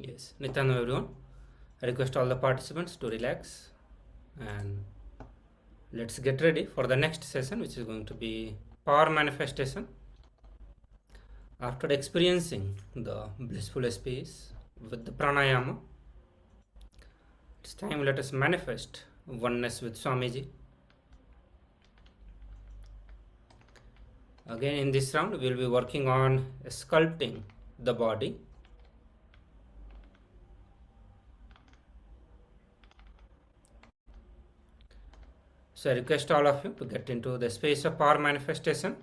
Yes, Nithyananda everyone. I request all the participants to relax and let's get ready for the next session, which is going to be power manifestation. After experiencing the blissful space with the pranayama, it's time let us manifest oneness with Swamiji. Again, in this round, we will be working on sculpting the body. So I request all of you to get into the space of power manifestation.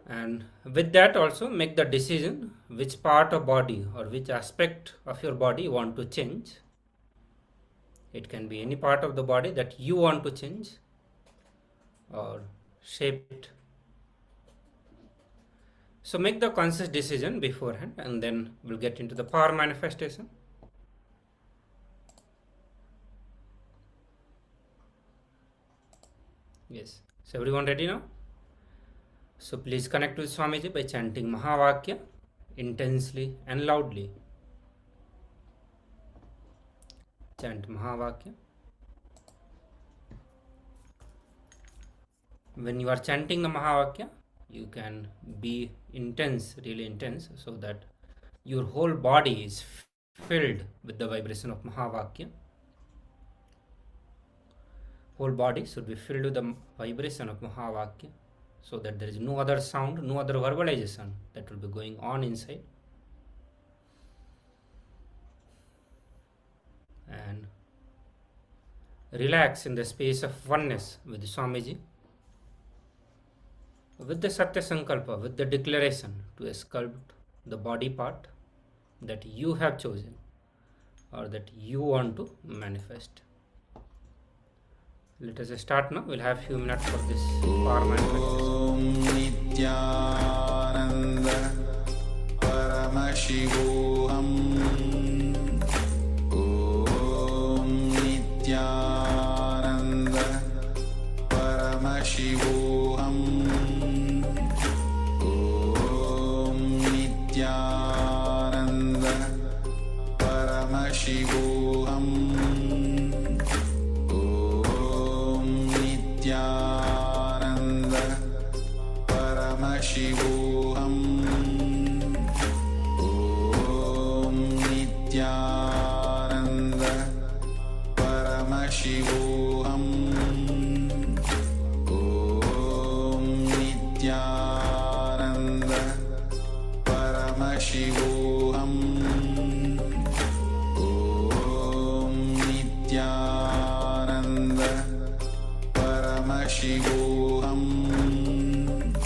And with that also make the decision which part of body or which aspect of your body you want to change. It can be any part of the body that you want to change or shape it. So make the conscious decision beforehand and then we'll get into the power manifestation. Yes, so everyone ready now? So please connect with Swamiji by chanting Mahavakya intensely and loudly. Chant Mahavakya. When you are chanting the Mahavakya, you can be intense, really intense, so that your whole body is filled with the vibration of Mahavakya. Whole body should be filled with the vibration of Mahavakya, so that there is no other sound, no other verbalization that will be going on inside. And relax in the space of oneness with Swamiji, with the Satya Sankalpa, with the declaration to sculpt the body part that you have chosen or that you want to manifest. Let us start now. We'll have few minutes for this power manifestation. Nithyananda Paramashivoham Nithyananda Paramashivoham Nithyananda Paramashivoham Nithyananda Paramashivoham Nithyananda Paramashivoham Nithyananda Paramashivoham Nithyananda Paramashivoham Nithyananda Paramashivoham Nithyananda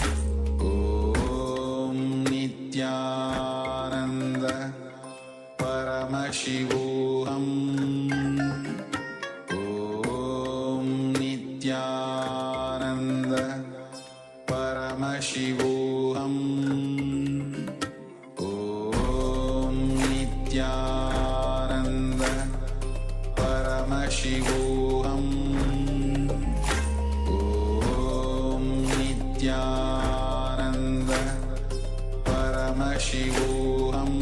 Paramashivoham Nithyananda Paramashivoham Nithyananda Paramashivoham Nithyananda Paramashivoham Nithyananda Paramashivoham Nithyananda Paramashivoham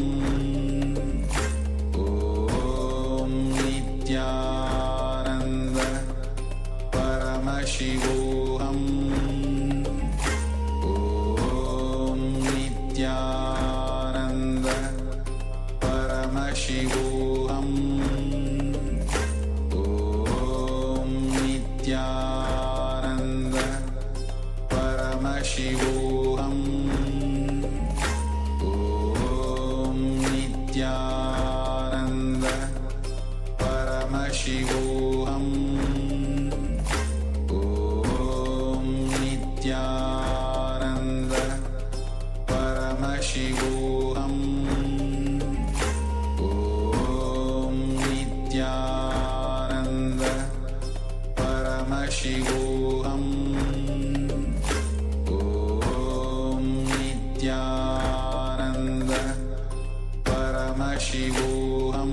Nithyananda Paramashivoham Nithyananda Paramashivoham Nithyananda Paramashivoham Nithyananda Paramashivoham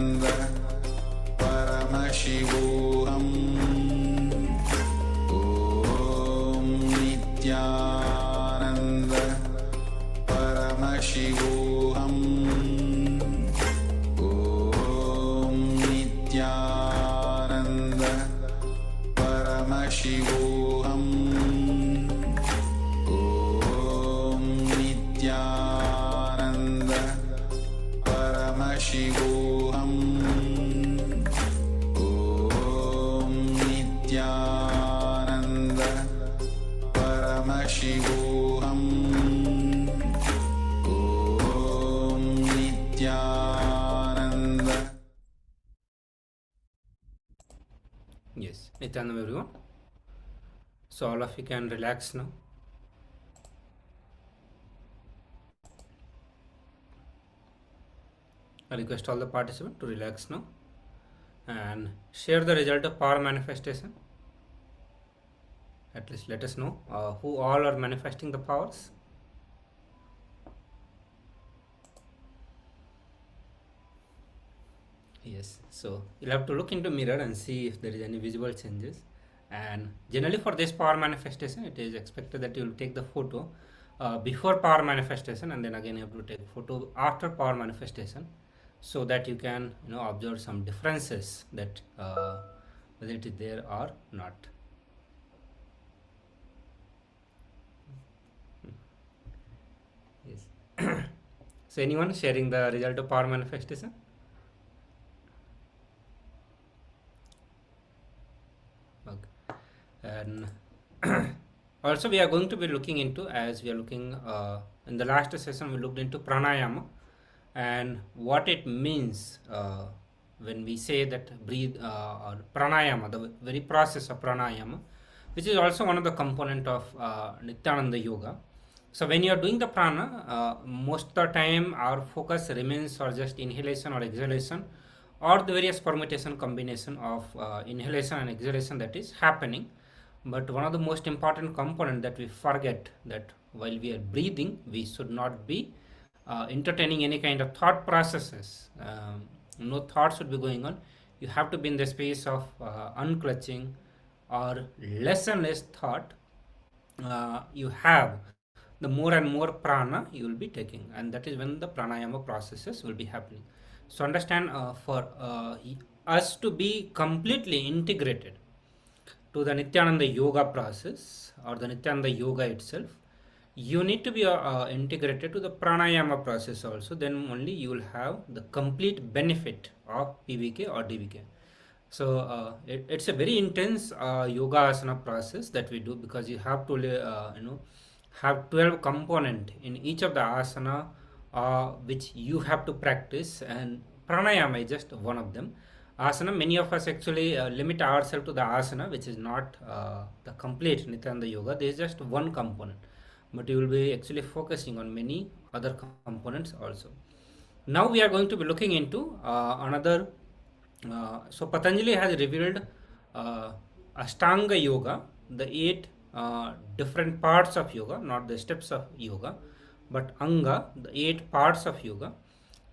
Paramashivoham Om Nithyananda Paramashivoham Om Nithyananda Paramashivoham Om Nithyananda Paramashivoham Om Nithyananda. Yes, Nithyananda everyone. So all of you can relax now. I request all the participants to relax now and share the result of power manifestation. At least let us know who all are manifesting the powers. Yes, so you'll have to look into mirror and see if there is any visible changes. And generally for this power manifestation, it is expected that you will take the photo before power manifestation, and then again you have to take photo after power manifestation, so that you can observe some differences that whether it is there or not. Yes. So anyone sharing the result of power manifestation? Okay. And also we are going to be looking into, as we are looking in the last session we looked into pranayama and what it means when we say that breathe or pranayama, the very process of pranayama, which is also one of the component of Nithyananda Yoga. So when you are doing the prana, most of the time our focus remains or just inhalation or exhalation, or the various permutation combination of inhalation and exhalation that is happening. But one of the most important component that we forget, that while we are breathing, we should not be entertaining any kind of thought processes. No thoughts should be going on. You have to be in the space of unclutching or less and less thought. You have the more and more prana you will be taking, and that is when the pranayama processes will be happening. So understand, for us to be completely integrated to the Nithyananda Yoga process or the Nithyananda Yoga itself, you need to be integrated to the pranayama process also. Then only you will have the complete benefit of PVK or DVK. So it's a very intense yoga asana process that we do, because you have to have 12 component in each of the asana which you have to practice, and pranayama is just one of them. Asana, many of us actually limit ourselves to the asana, which is not the complete Nithyananda Yoga. There is just one component, but you will be actually focusing on many other components also. Now we are going to be looking into another. So Patanjali has revealed Ashtanga Yoga, the 8 different parts of yoga, not the steps of yoga, but Anga, the 8 parts of yoga.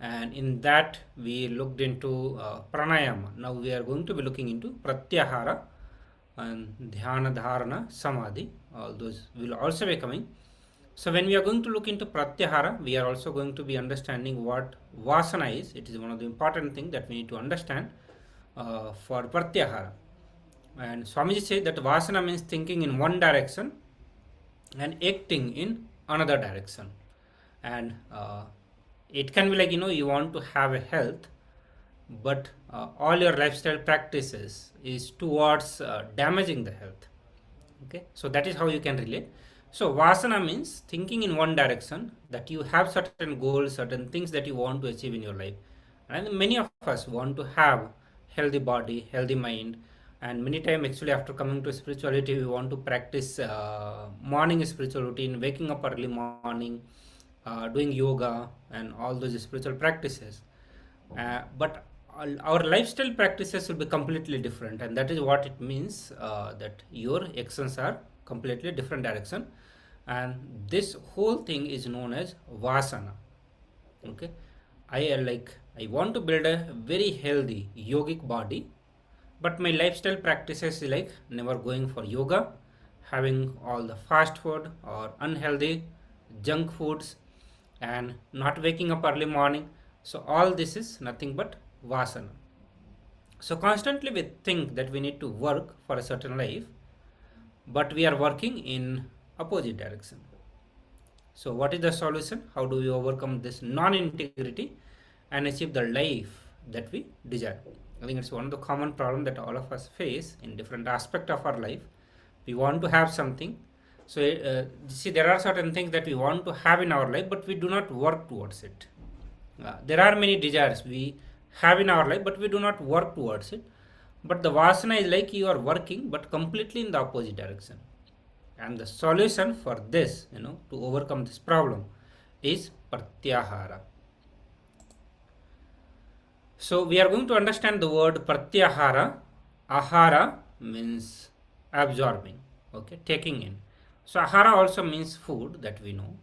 And in that we looked into pranayama. Now we are going to be looking into pratyahara and dhyana, dharana, samadhi. All those will also be coming. So when we are going to look into pratyahara, we are also going to be understanding what vasana is. It is one of the important things that we need to understand for pratyahara. And Swamiji said that vasana means thinking in one direction and acting in another direction. And it can be like, you want to have a health, but all your lifestyle practices is towards damaging the health. Okay, so that is how you can relate. So vasana means thinking in one direction, that you have certain goals, certain things that you want to achieve in your life. And many of us want to have healthy body, healthy mind, and many times actually after coming to spirituality, we want to practice morning spiritual routine, waking up early morning, doing yoga and all those spiritual practices. But our lifestyle practices will be completely different, and that is what it means, that your actions are completely different direction, and this whole thing is known as vasana. Okay, I want to build a very healthy yogic body, but my lifestyle practices is like never going for yoga, having all the fast food or unhealthy junk foods, and not waking up early morning. So all this is nothing but vasana. So constantly we think that we need to work for a certain life, but we are working in opposite direction. So what is the solution? How do we overcome this non-integrity and achieve the life that we desire? I think it's one of the common problems that all of us face in different aspects of our life. We want to have something. So see, there are certain things that we want to have in our life, but we do not work towards it. There are many desires we have in our life, but we do not work towards it. But the vasana is like you are working, but completely in the opposite direction. And the solution for this, to overcome this problem is pratyahara. So we are going to understand the word pratyahara. Ahara means absorbing, okay, taking in. So ahara also means food, that we know,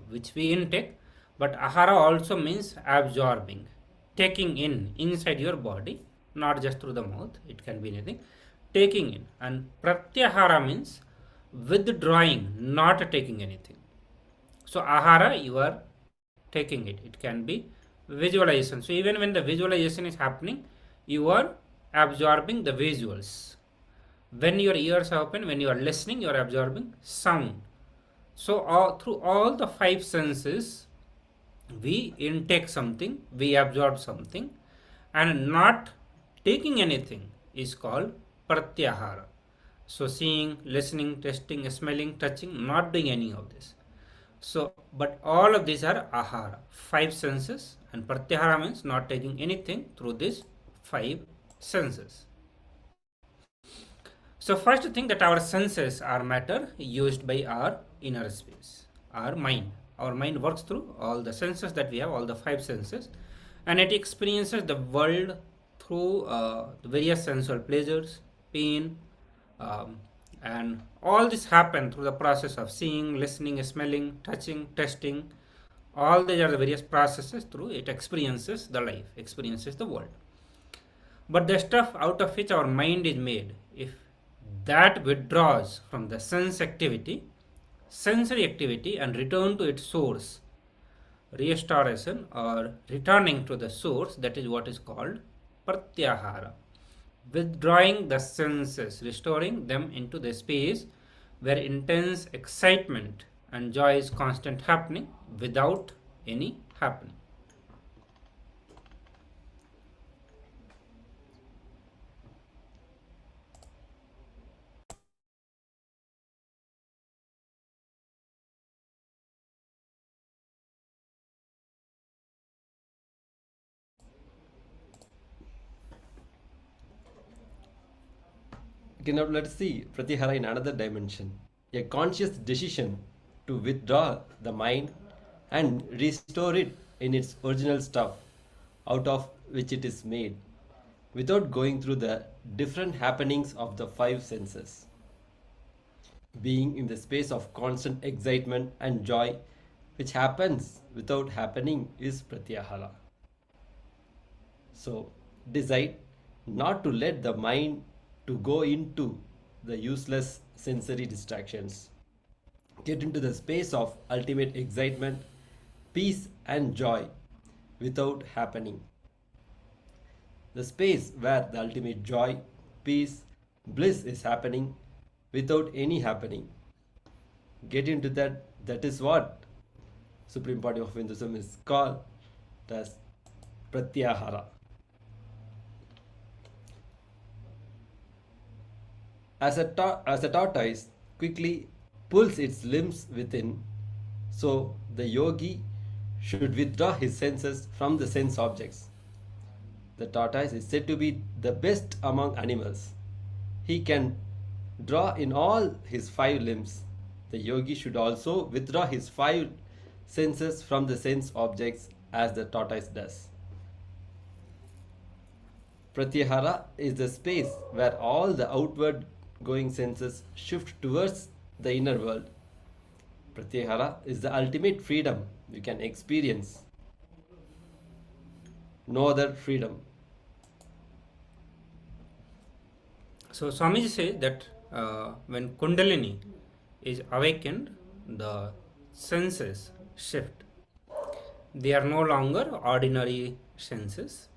which we intake. But ahara also means absorbing, taking in inside your body, not just through the mouth. It can be anything. Taking in. And pratyahara means withdrawing, not taking anything. So ahara, you are taking it. It can be visualization. So even when the visualization is happening, you are absorbing the visuals. When your ears are open, when you are listening, you are absorbing sound. So through all the five senses, we intake something, we absorb something, and not taking anything is called pratyahara. So seeing, listening, tasting, smelling, touching, not doing any of this. So, but all of these are ahara, five senses, and pratyahara means not taking anything through these five senses. So first thing, that our senses are matter used by our inner space, our mind. Our mind works through all the senses that we have, all the five senses, and it experiences the world through the various sensual pleasures, pain, and all this happen through the process of seeing, listening, smelling, touching, tasting. All these are the various processes through it experiences the life, experiences the world. But the stuff out of which our mind is made, if that withdraws from the sensory activity and return to its source, restoration or returning to the source, that is what is called pratyahara. Withdrawing the senses, restoring them into the space where intense excitement and joy is constant happening without any happening. Okay, now let's see pratyahara in another dimension. A conscious decision to withdraw the mind and restore it in its original stuff out of which it is made, without going through the different happenings of the five senses. Being in the space of constant excitement and joy, which happens without happening, is pratyahara. So decide not to let the mind to go into the useless sensory distractions. Get into the space of ultimate excitement, peace and joy without happening. The space where the ultimate joy, peace, bliss is happening without any happening. Get into that. That is what Supreme Pontiff of Hinduism is called as pratyahara. As a tortoise quickly pulls its limbs within, so the yogi should withdraw his senses from the sense objects. The tortoise is said to be the best among animals. He can draw in all his five limbs. The yogi should also withdraw his five senses from the sense objects as the tortoise does. Pratyahara is the space where all the outward going senses shift towards the inner world. Pratyahara is the ultimate freedom you can experience. No other freedom. So Swamiji says that when Kundalini is awakened, the senses shift. They are no longer ordinary senses.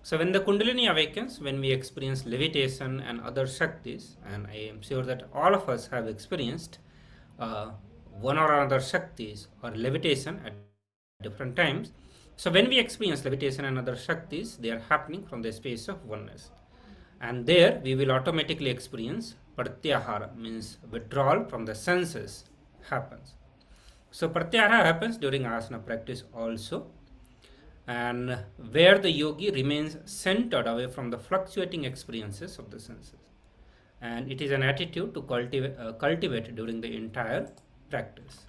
So when the Kundalini awakens, when we experience levitation and other Shaktis, and I am sure that all of us have experienced one or other Shaktis or levitation at different times. So when we experience levitation and other Shaktis, they are happening from the space of oneness. And there we will automatically experience Pratyahara, means withdrawal from the senses happens. So Pratyahara happens during asana practice also, and where the yogi remains centered away from the fluctuating experiences of the senses. And it is an attitude to cultivate during the entire practice.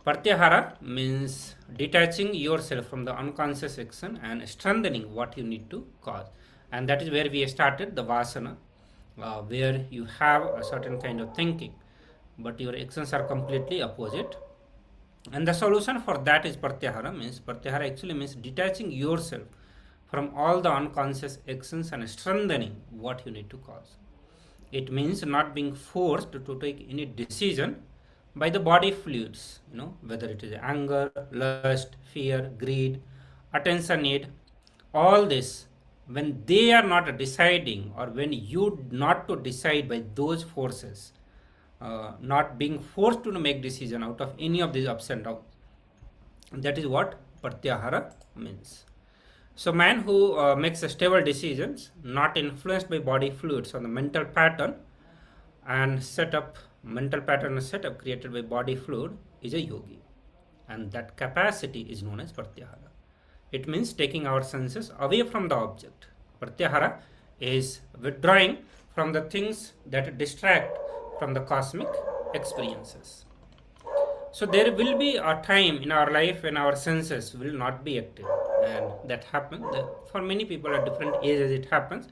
Pratyahara means detaching yourself from the unconscious action and strengthening what you need to cause. And that is where we started the vasana, where you have a certain kind of thinking, but your actions are completely opposite. And the solution for that is Pratyahara. Means Pratyahara actually means detaching yourself from all the unconscious actions and strengthening what you need to cause. It means not being forced to take any decision by the body fluids, whether it is anger, lust, fear, greed, attention need, all this, when they are not deciding, or when you not to decide by those forces, not being forced to make decision out of any of these ups and downs. That is what Pratyahara means. So man who makes stable decisions, not influenced by body fluids or the mental pattern and mental pattern and setup created by body fluid, is a yogi. And that capacity is known as Pratyahara. It means taking our senses away from the object. Pratyahara is withdrawing from the things that distract from the cosmic experiences. So there will be a time in our life when our senses will not be active, and that happens for many people at different ages. It happens,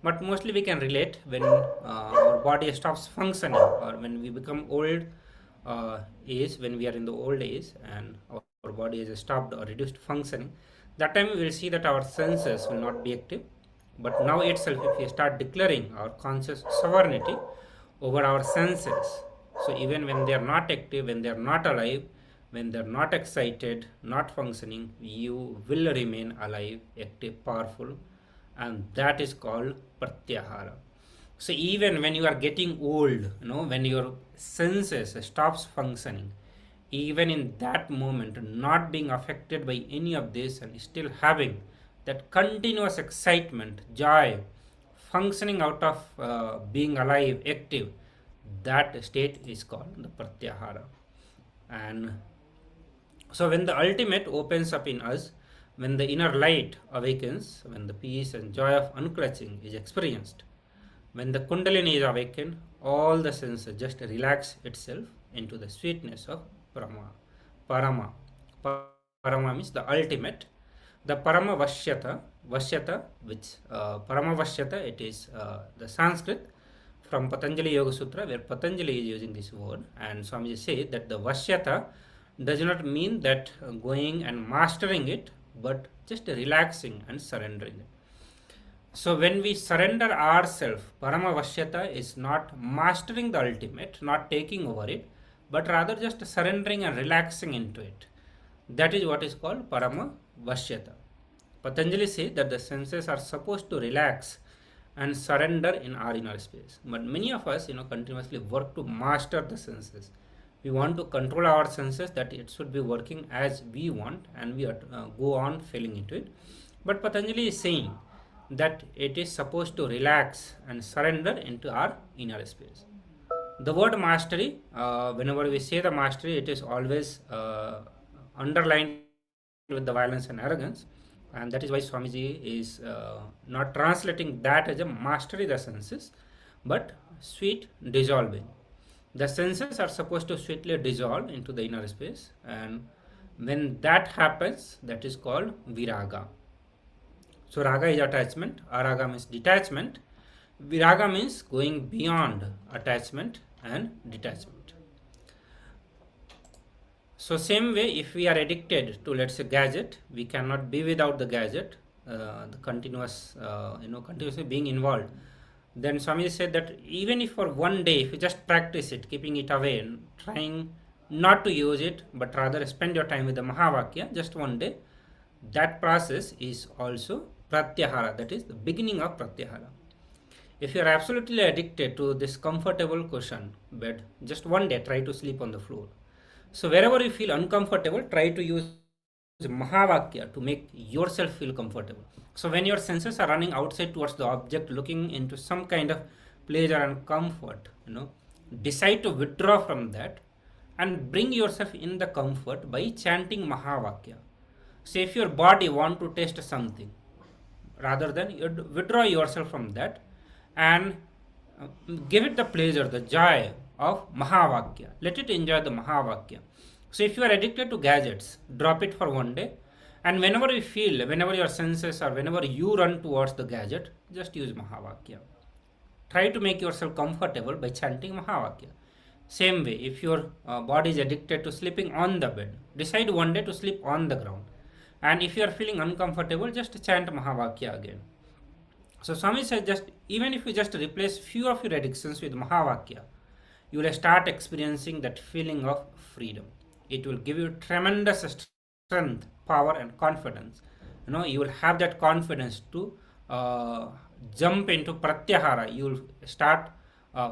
but mostly we can relate when our body stops functioning, or when we become old age, when we are in the old age and our body has stopped or reduced functioning. That time we will see that our senses will not be active. But now itself, if we start declaring our conscious sovereignty over our senses, so even when they are not active, when they are not alive, when they are not excited, not functioning, you will remain alive, active, powerful, and that is called Pratyahara. So even when you are getting old, when your senses stops functioning, even in that moment, not being affected by any of this and still having that continuous excitement, joy, functioning out of being alive, active, that state is called the Pratyahara. And so when the ultimate opens up in us, when the inner light awakens, when the peace and joy of unclutching is experienced, when the Kundalini is awakened, all the senses just relax itself into the sweetness of Parama. Parama means the ultimate. The Parama Vashyata, which Parama Vashyata, it is the Sanskrit from Patanjali Yoga Sutra, where Patanjali is using this word, and Swamiji says that the Vashyata does not mean that going and mastering it, but just relaxing and surrendering it. So when we surrender ourselves, Parama Vashyata is not mastering the ultimate, not taking over it, but rather just surrendering and relaxing into it. That is what is called Parama Vashyata. Patanjali says that the senses are supposed to relax and surrender in our inner space. But many of us, continuously work to master the senses. We want to control our senses, that it should be working as we want, and we go on failing into it. But Patanjali is saying that it is supposed to relax and surrender into our inner space. The word mastery, whenever we say the mastery, it is always underlined with the violence and arrogance, and that is why Swamiji is not translating that as a mastery the senses, but sweet dissolving. The senses are supposed to sweetly dissolve into the inner space, and when that happens, that is called viraga. So raga is attachment, araga means detachment, viraga means going beyond attachment and detachment. So same way, if we are addicted to, let's say, gadget, we cannot be without the gadget, the continuously being involved. Then Swami said that even if for one day, if you just practice it, keeping it away and trying not to use it, but rather spend your time with the Mahavakya just one day, that process is also Pratyahara, that is the beginning of Pratyahara. If you are absolutely addicted to this comfortable cushion bed, just one day try to sleep on the floor. So wherever you feel uncomfortable, try to use Mahavakya to make yourself feel comfortable. So when your senses are running outside towards the object, looking into some kind of pleasure and comfort, decide to withdraw from that and bring yourself in the comfort by chanting Mahavakya. So if your body want to taste something, rather than you withdraw yourself from that and give it the pleasure, the joy of Mahavakya. Let it enjoy the Mahavakya. So if you are addicted to gadgets, drop it for one day, and whenever you feel, whenever your senses or whenever you run towards the gadget, just use Mahavakya. Try to make yourself comfortable by chanting Mahavakya. Same way, if your body is addicted to sleeping on the bed, decide one day to sleep on the ground. And if you are feeling uncomfortable, just chant Mahavakya again. So Swami says, just even if you just replace few of your addictions with Mahavakya, you will start experiencing that feeling of freedom. It will give you tremendous strength, power and confidence. You will have that confidence to jump into Pratyahara. You will start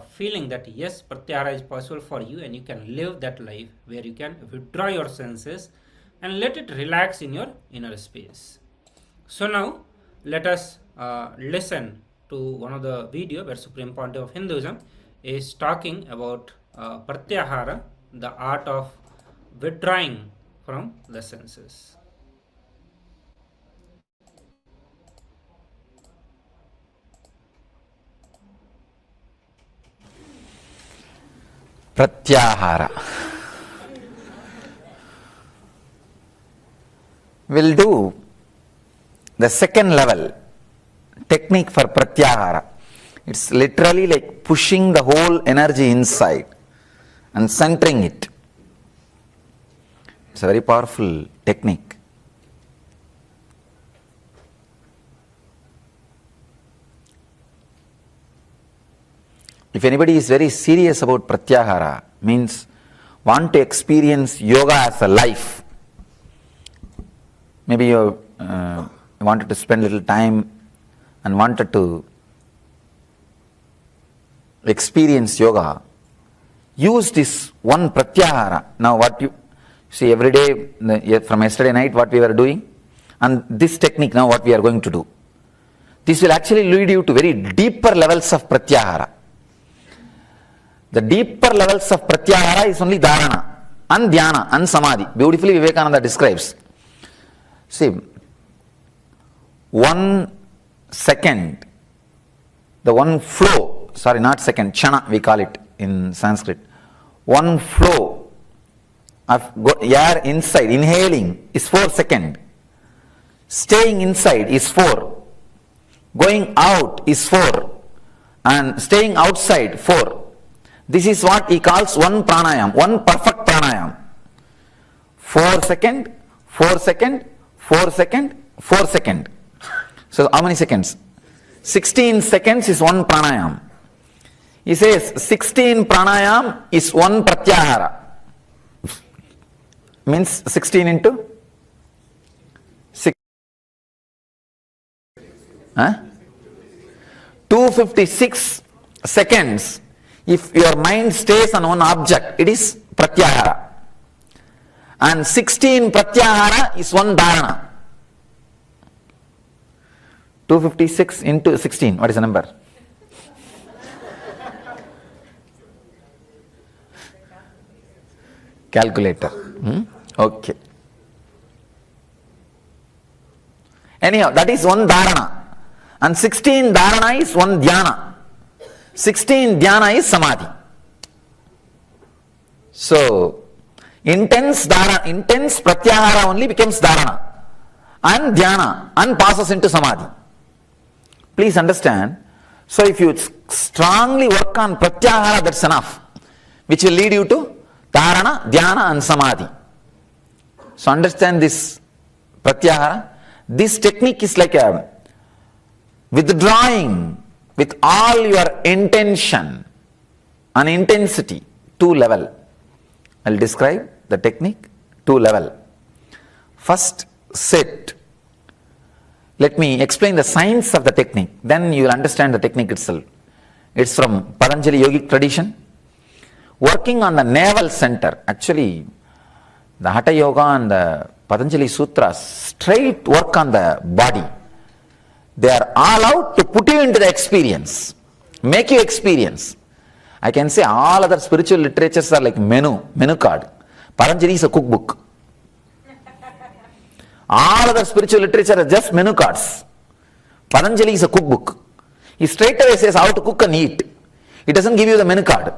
feeling that yes, Pratyahara is possible for you, and you can live that life where you can withdraw your senses and let it relax in your inner space. So now let us listen to one of the video where Supreme Pontiff of Hinduism is talking about Pratyahara, the art of withdrawing from the senses. Pratyahara. We'll do the second level technique for Pratyahara. It's literally like pushing the whole energy inside and centering it. It's a very powerful technique. If anybody is very serious about Pratyahara, means want to experience yoga as a life, maybe you wanted to spend a little time and wanted to experience yoga, use this one Pratyahara. Now what you see every day, from yesterday night what we were doing, and this technique now what we are going to do. This will actually lead you to very deeper levels of Pratyahara. The deeper levels of Pratyahara is only Dharana and Dhyana and Samadhi. Beautifully Vivekananda describes. See, 1 second, the one flow, sorry, not second, chana we call it in Sanskrit. One flow of air inside, inhaling is 4 seconds. Staying inside is 4. Going out is 4. And staying outside 4. This is what he calls one pranayam, one perfect pranayam. 4 second, 4 second, 4 second, 4 second. So how many seconds? 16 seconds is one pranayam. He says 16 pranayam is one pratyahara. Means 16 into 6. 256 seconds. If your mind stays on one object, it is pratyahara. And 16 pratyahara is one dharana. 256 into 16, what is the number? Calculator. Okay. Anyhow, that is one dharana. And 16 dharana is one dhyana. 16 dhyana is samadhi. So, intense pratyahara only becomes dharana and dhyana and passes into samadhi. Please understand. So, if you strongly work on pratyahara, that's enough, which will lead you to dharana, dhyana and samadhi. So, understand this pratyahara. This technique is like a withdrawing with all your intention and intensity to level I'll describe the technique, 2 level. First set. Let me explain the science of the technique, then you will understand the technique itself. It's from Patanjali yogic tradition. Working on the navel center. Actually, the Hatha Yoga and the Patanjali Sutras straight work on the body. They are all out to put you into the experience, make you experience. I can say all other spiritual literatures are like menu card. Patanjali is a cookbook. All other spiritual literature are just menu cards. Patanjali is a cookbook. He straight away says how to cook and eat. It doesn't give you the menu card.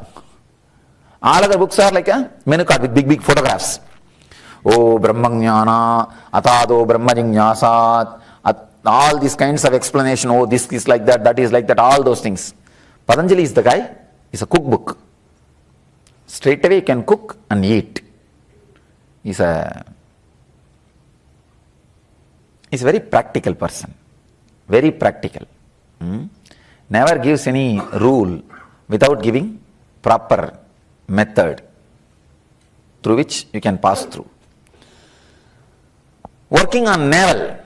All other books are like a menu card with big photographs. Oh, Brahmajnana, Atado Brahmajignasat, all these kinds of explanation. Oh, this is like that is like that, all those things. Patanjali is the guy, is a cookbook. Straight away you can cook and eat. He's a very practical person. Very practical. Never gives any rule without giving proper method through which you can pass through. Working on navel,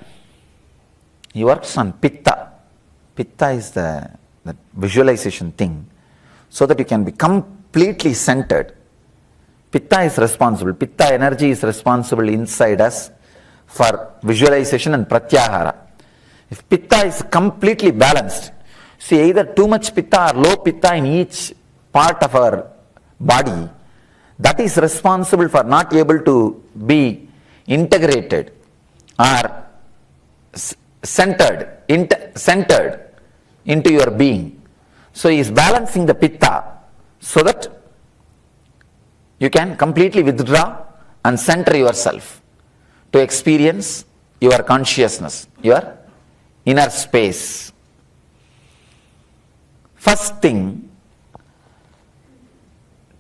he works on pitta. Pitta is the visualization thing, so that you can be completely centered. Pitta is responsible. Pitta energy is responsible inside us for visualization and pratyahara. If pitta is completely balanced, see, either too much pitta or low pitta in each part of our body, that is responsible for not able to be integrated or centered into your being. So he is balancing the pitta so that you can completely withdraw and center yourself to experience your consciousness, your inner space. First thing,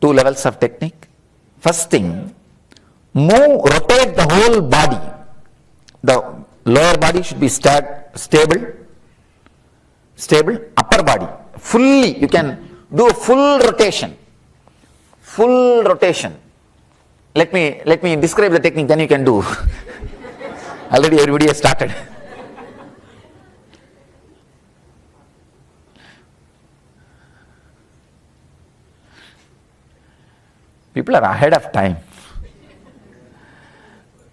2 levels of technique. First thing, rotate the whole body. The lower body should be stable, upper body. Fully, you can do a full rotation. Full rotation. Let me describe the technique, then you can do. Already everybody has started. People are ahead of time.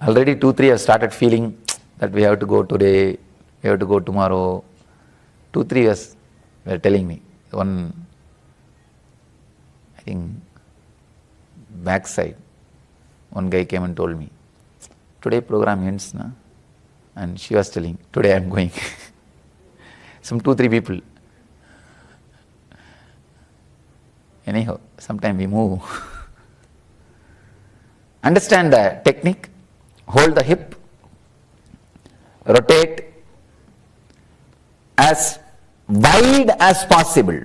Already 2-3 have started feeling that we have to go today, we have to go tomorrow. 2-3 years were telling me. One, I think, backside, one guy came and told me, today program ends, na? And she was telling, today I am going. Some 2-3 people. Anyhow, sometime we move. Understand the technique. Hold the hip. Rotate as wide as possible.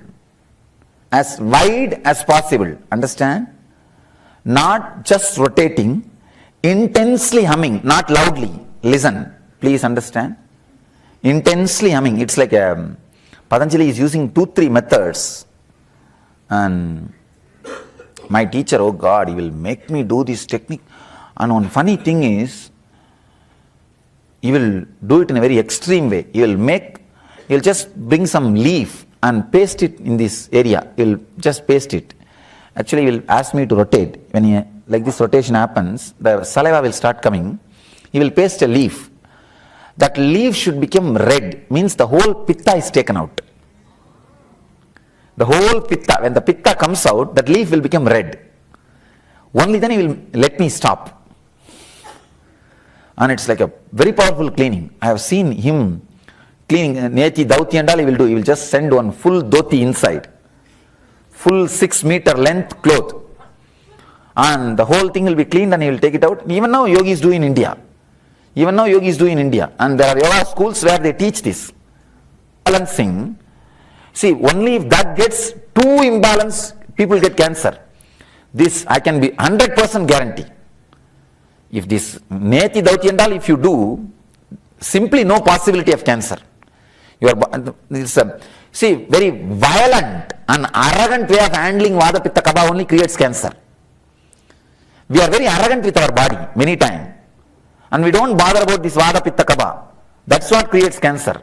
As wide as possible. Understand? Not just rotating, intensely humming, not loudly. Listen, please understand. Intensely humming. It's like Patanjali is using 2-3 methods. And my teacher, oh God, he will make me do this technique. And one funny thing is, he will do it in a very extreme way. He will just bring some leaf and paste it in this area. He will just paste it. Actually, he will ask me to rotate. When like this rotation happens, the saliva will start coming. He will paste a leaf. That leaf should become red, means the whole pitta is taken out. The whole pitta, when the pitta comes out, that leaf will become red. Only then he will let me stop. And it's like a very powerful cleaning. I have seen him cleaning, Neti Dauti and all he will do. He will just send one full dhoti inside. Full 6-meter length cloth. And the whole thing will be cleaned and he will take it out. Even now yogis do in India. And there are yoga schools where they teach this. Balancing. See, only if that gets too imbalanced, people get cancer. This I can be 100% guarantee. If this Neti Dauti and all, if you do, simply no possibility of cancer. See, very violent and arrogant way of handling Vada Pitta Kapha only creates cancer. We are very arrogant with our body many times. And we don't bother about this Vada Pitta Kapha. That's what creates cancer.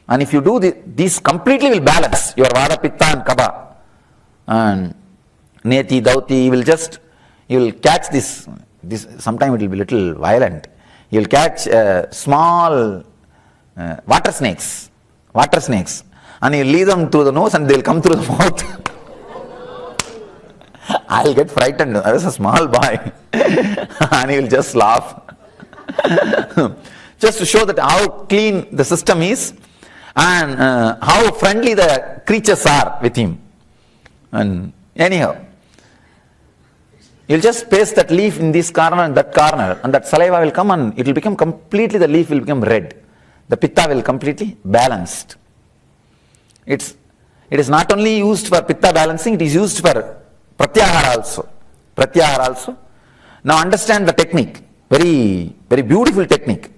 And if you do this completely will balance your Vada Pitta and Kapha. And Neti, Dauti, you will catch this sometimes it will be little violent. You will catch small water snakes, and you lead them through the nose and they will come through the mouth. I'll get frightened. I was a small boy. And he will just laugh. Just to show that how clean the system is and how friendly the creatures are with him. And anyhow, you'll just paste that leaf in this corner and that saliva will come and it will become completely, the leaf will become red. The pitta will completely balanced. It is not only used for pitta balancing, it is used for pratyahara also. Now understand the technique. Very, very beautiful technique.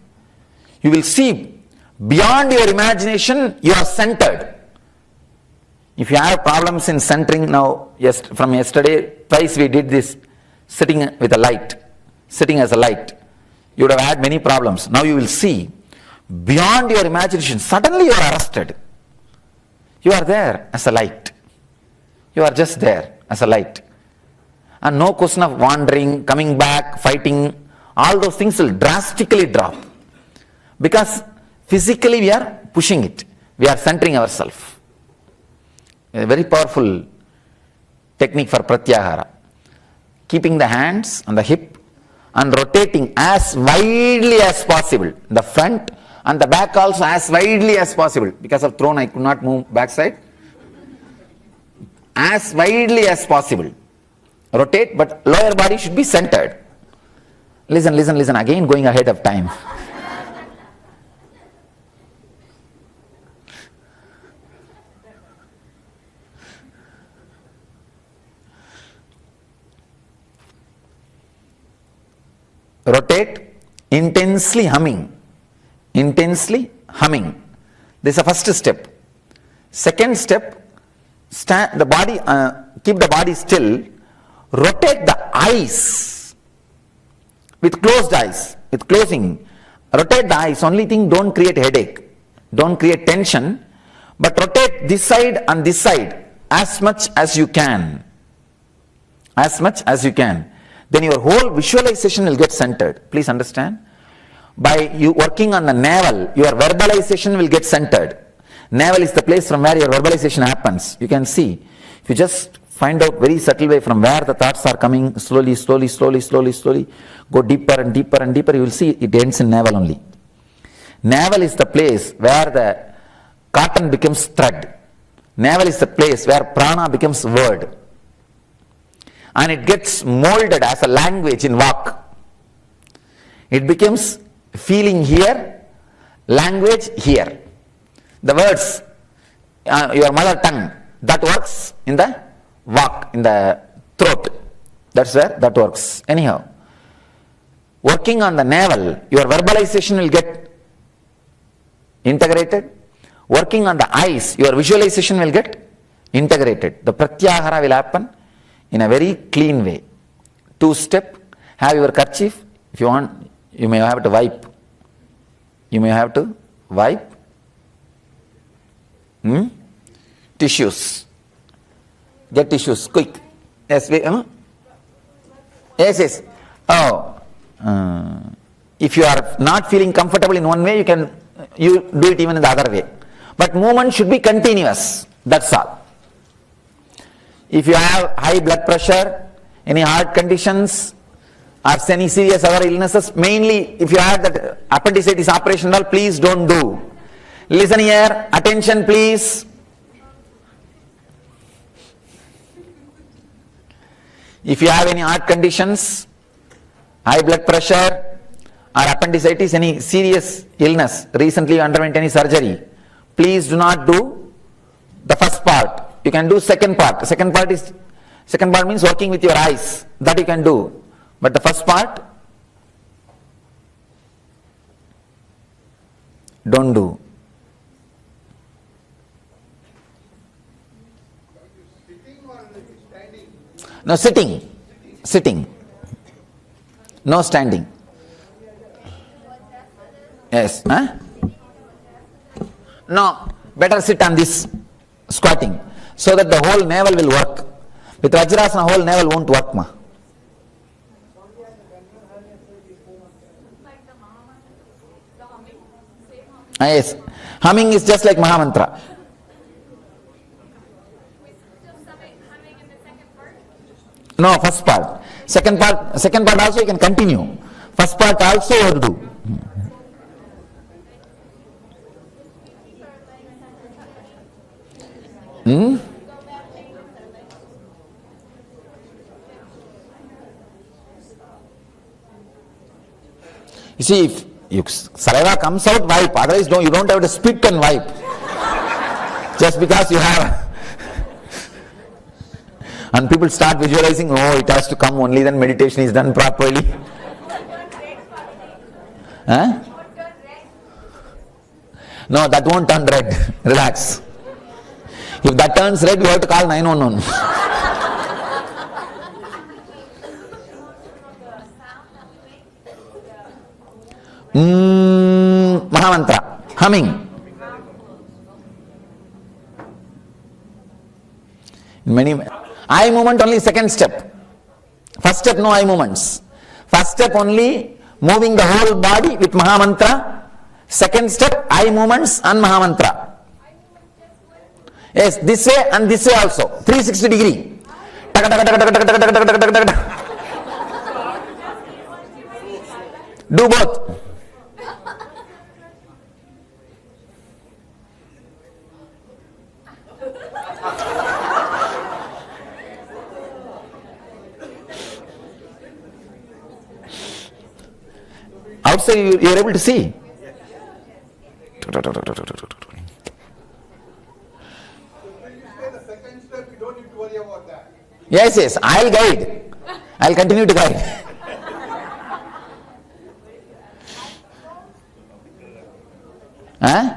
You will see beyond your imagination, you are centered. If you have problems in centering now, from yesterday, twice we did this, sitting with a light, sitting as a light. You would have had many problems. Now you will see beyond your imagination, suddenly you are arrested. You are there as a light. You are just there as a light. And no question of wandering, coming back, fighting, all those things will drastically drop. Because physically we are pushing it. We are centering ourselves. A very powerful technique for pratyahara. Keeping the hands on the hip and rotating as widely as possible. The front and the back also as widely as possible. Because of throne I could not move backside. As widely as possible. Rotate, but lower body should be centered. Listen, again going ahead of time. Rotate, intensely humming. This is the first step. Second step, keep the body still. Rotate the eyes with closed eyes, with closing. Rotate the eyes. Only thing, don't create headache, don't create tension, but rotate this side and this side as much as you can. Then your whole visualization will get centered. Please understand. By you working on the navel, your verbalization will get centered. Navel is the place from where your verbalization happens. You can see. If you just find out very subtle way from where the thoughts are coming, slowly, go deeper and deeper, you will see it ends in navel only. Navel is the place where the cotton becomes thread. Navel is the place where prana becomes word. And it gets molded as a language in Vak. It becomes feeling here, language here. The words, your mother tongue, that works in the Vak, in the throat. That's where that works. Anyhow, working on the navel, your verbalization will get integrated. Working on the eyes, your visualization will get integrated. The pratyahara will happen in a very clean way. 2-step, have your kerchief. If you want, you may have to wipe. Tissues. Get tissues, quick. Yes. If you are not feeling comfortable in one way, you do it even in the other way. But movement should be continuous. That's all. If you have high blood pressure, any heart conditions, or any serious other illnesses, mainly if you have that appendicitis operation, please don't do. Listen here, attention please. If you have any heart conditions, high blood pressure, or appendicitis, any serious illness, recently you underwent any surgery, please do not do the first part. You can do second part. Second part means working with your eyes. That you can do. But the first part, don't do. No, sitting. No standing. Yes. Huh? No, better sit on this squatting so that the whole navel will work. With Vajrasana, whole navel won't work. Ma. Yes, humming is just like Mahamantra. No, first part. Second part also you can continue. First part also you have to do. You see, if saliva comes out, wipe. Otherwise, you don't have to spit and wipe. Just because you have. And people start visualizing, oh, it has to come only, then meditation is done properly. Huh? No, that won't turn red. Relax. If that turns red, you have to call 911. Mahamantra, humming. Many eye movement only second step. First step no eye movements. First step only moving the whole body with Mahamantra. Second step eye movements and Mahamantra. Yes, this way and this way also. 360 degree. Do both. Outside you are able to see. Yes, I'll guide. I'll continue to guide. Huh?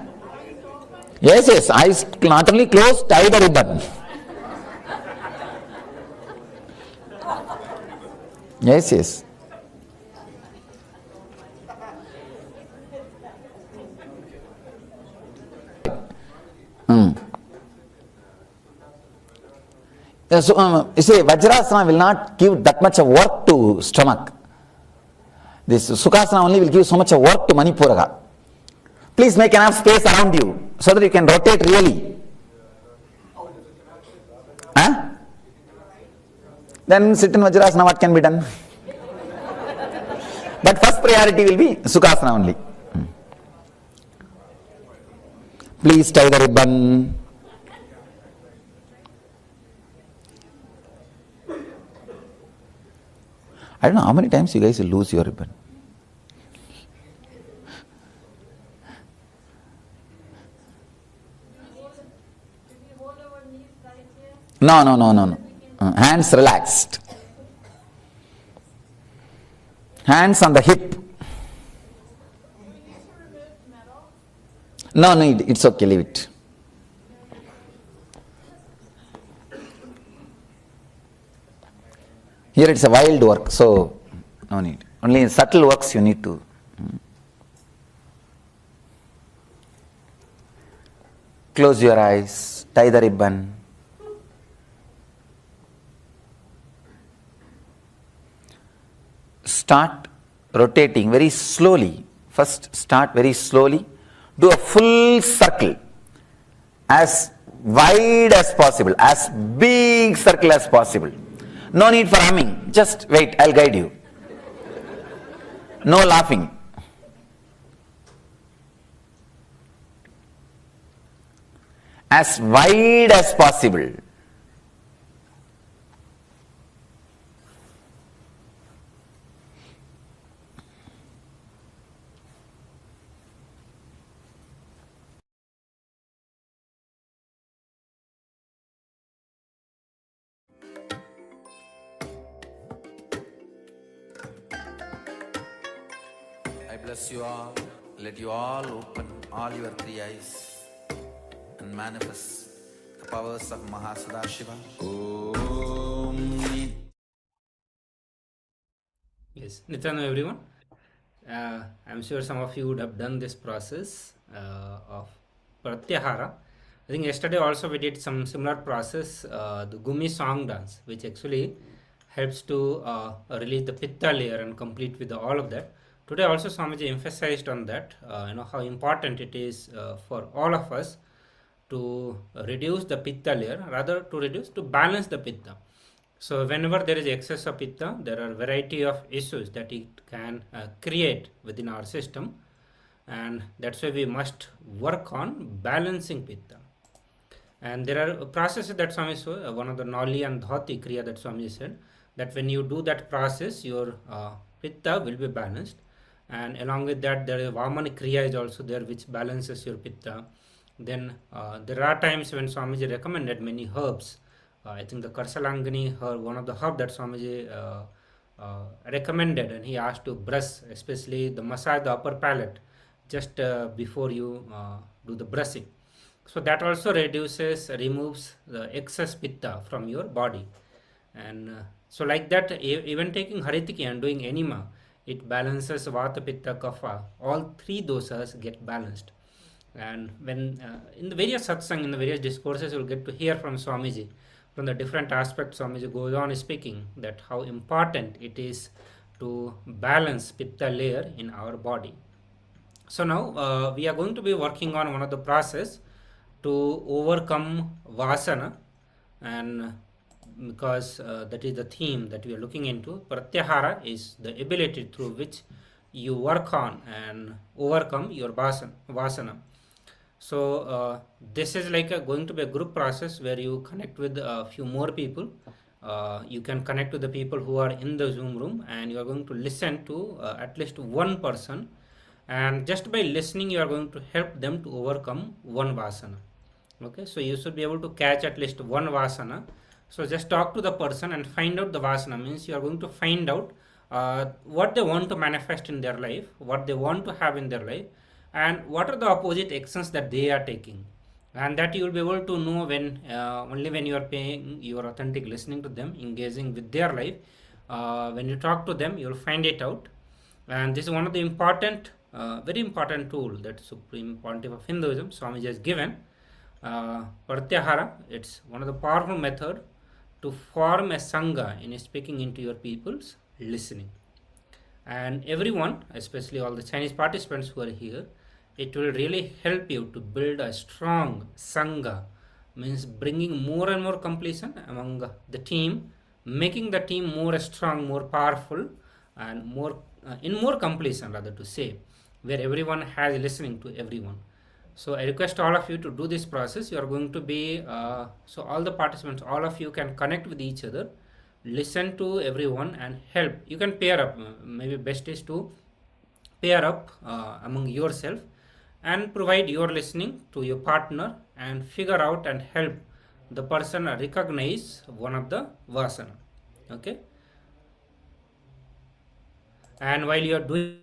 Yes, eyes not only closed, tie the ribbon. Yes. So, you see, Vajrasana will not give that much of work to stomach. This Sukhasana only will give so much of work to Manipuraga. Please make enough space around you so that you can rotate really. Huh? Then sit in Vajrasana, what can be done? But first priority will be Sukhasana only. Please tie the ribbon. I don't know how many times you guys will lose your ribbon. No. Hands relaxed. Hands on the hip. No need, it's okay, leave it. Here it's a wild work, so no need. Only in subtle works you need to. Close your eyes, tie the ribbon. Start rotating very slowly. First start very slowly. Do a full circle, as wide as possible, as big circle as possible. No need for humming, just wait, I'll guide you. No laughing. As wide as possible. I bless you all. Let you all open all your three eyes and manifest the powers of Mahasadashiva. Om. Yes, Nithyananda, everyone. I'm sure some of you would have done this process of Pratyahara. I think yesterday also we did some similar process, the Gumi song dance, which actually helps to release the Pitta layer and complete with all of that. Today also Swamiji emphasized on that, how important it is for all of us to reduce the Pitta layer, rather to balance the Pitta. So whenever there is excess of pitta, there are variety of issues that it can create within our system, and that's why we must work on balancing pitta. And there are processes that Swami said, one of the Nali and Dhati Kriya that Swami said, that when you do that process, your pitta will be balanced. And along with that, there is Vamana Kriya is also there, which balances your pitta. Then there are times when Swamiji recommended many herbs. I think the Karsalangani herb, one of the herb that Swamiji recommended, and he asked to brush, especially the massage the upper palate just before you do the brushing. So that also removes the excess pitta from your body. And so like that, even taking haritiki and doing enema, it balances vata, pitta, kapha. All three dosas get balanced. And when in the various satsang, in the various discourses, you'll get to hear from Swamiji, from the different aspects Swamiji goes on speaking, that how important it is to balance pitta layer in our body. So now we are going to be working on one of the process to overcome vasana, and because that is the theme that we are looking into. Pratyahara is the ability through which you work on and overcome your vasana. So this is like going to be a group process where you connect with a few more people. You can connect with the people who are in the Zoom room, and you are going to listen to at least one person, and just by listening you are going to help them to overcome one vasana. Okay, so you should be able to catch at least one vasana. So just talk to the person and find out the vasana. Means you are going to find out what they want to manifest in their life, what they want to have in their life, and what are the opposite actions that they are taking. And that you will be able to know when only when you are paying your authentic listening to them, engaging with their life. When you talk to them, you will find it out. And this is one of the important, very important tool that Supreme Pontiff of Hinduism, Swamiji, has given. Pratyahara, it's one of the powerful method to form a sangha in speaking into your people's listening. And everyone, especially all the Chinese participants who are here, it will really help you to build a strong sangha, means bringing more and more completion among the team, making the team more strong, more powerful, and more in more completion, rather to say, where everyone has listening to everyone. So I request all of you to do this process. You are going to be, so all the participants, all of you can connect with each other, listen to everyone and help. You can pair up, maybe best is to pair up among yourself and provide your listening to your partner and figure out and help the person recognize one of the vasana. Okay. And while you are doing,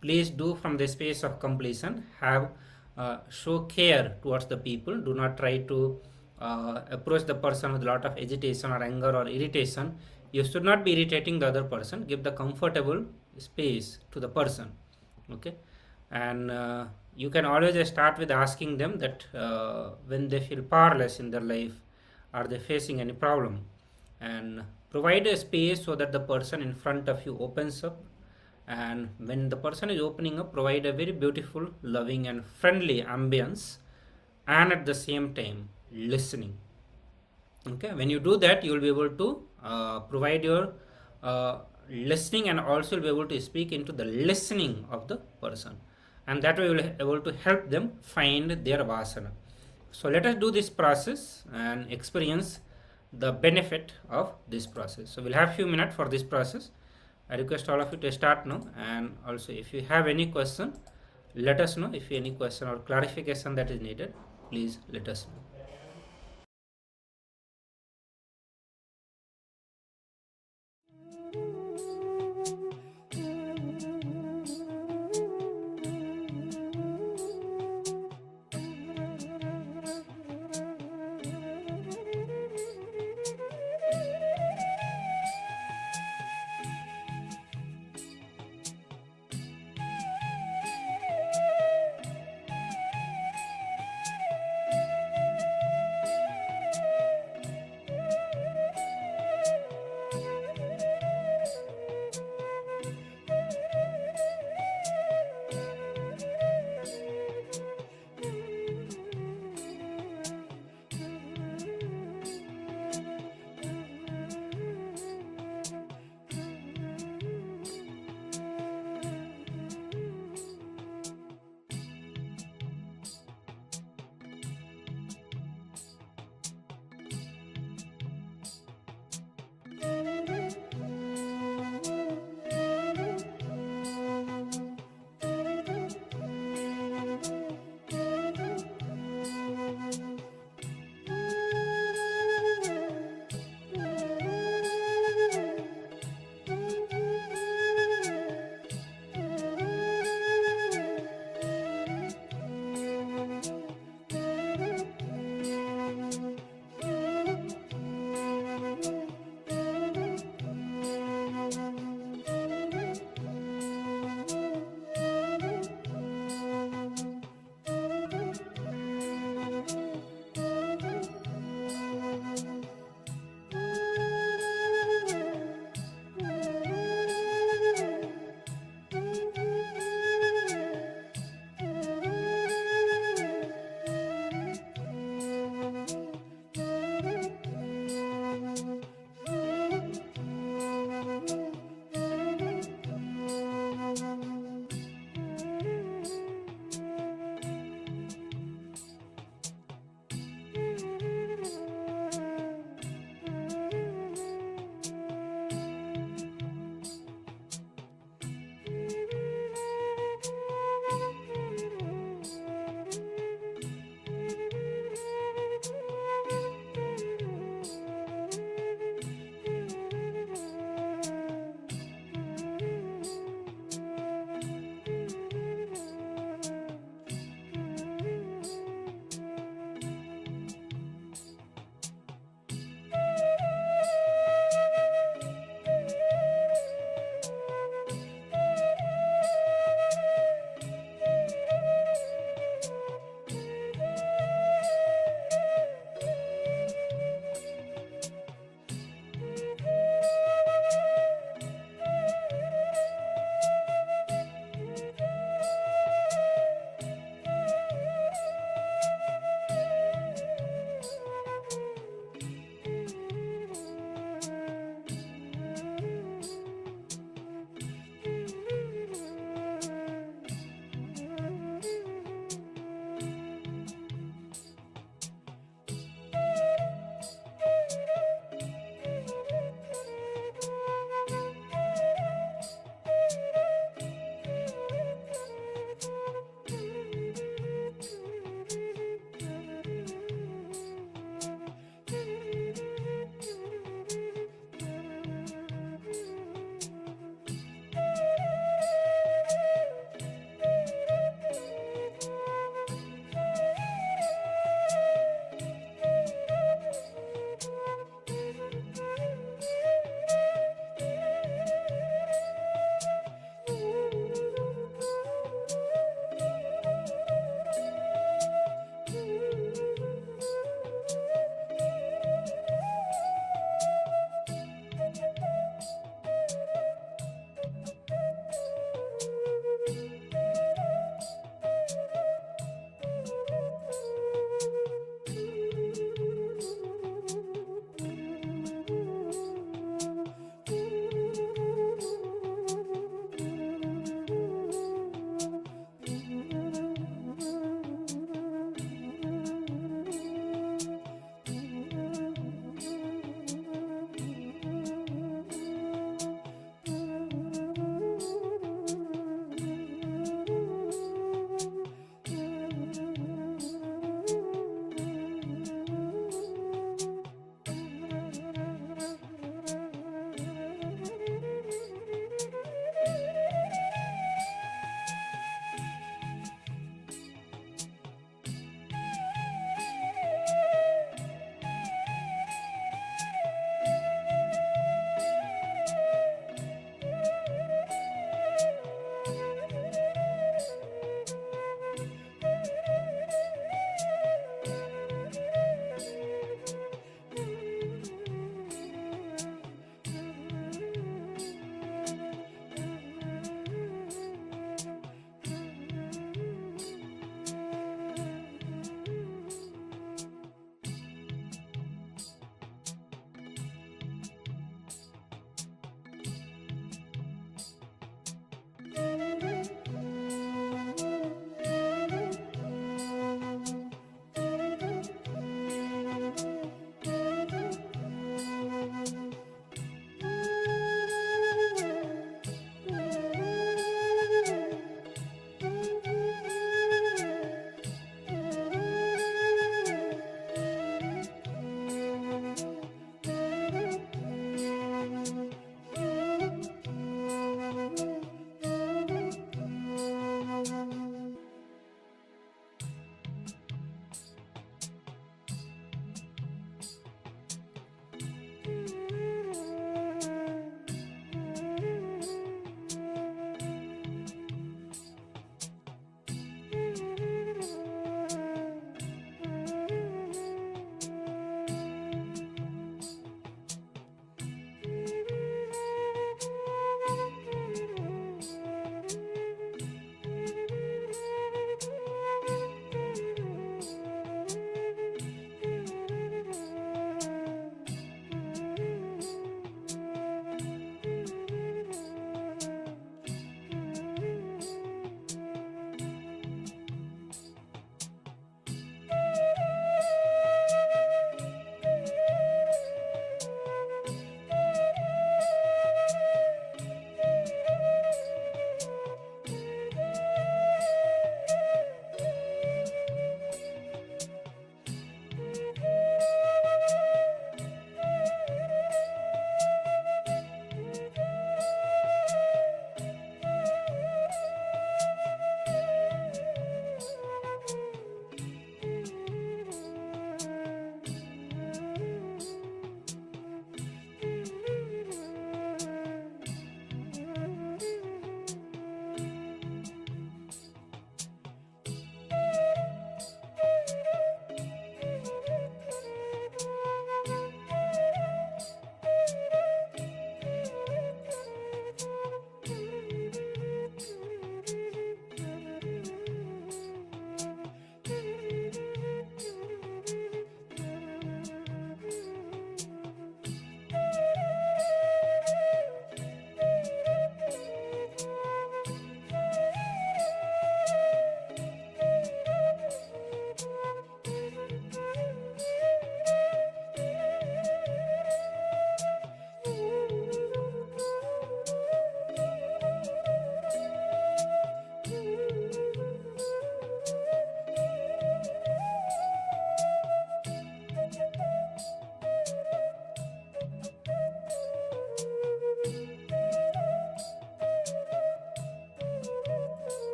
please do from the space of completion, have show care towards the people. Do not try to approach the person with a lot of agitation or anger or irritation. You should not be irritating the other person. Give the comfortable space to the person. Okay. And you can always start with asking them that when they feel powerless in their life, are they facing any problem, and provide a space so that the person in front of you opens up. And when the person is opening up, provide a very beautiful, loving and friendly ambience, and at the same time listening. Okay, when you do that, you will be able to provide your listening, and also will be able to speak into the listening of the person, and that way you will be able to help them find their vasana. So let us do this process and experience the benefit of this process. So we'll have few minutes for this process. I request all of you to start now, and also if you have any question, let us know. If any question or clarification that is needed, please let us know.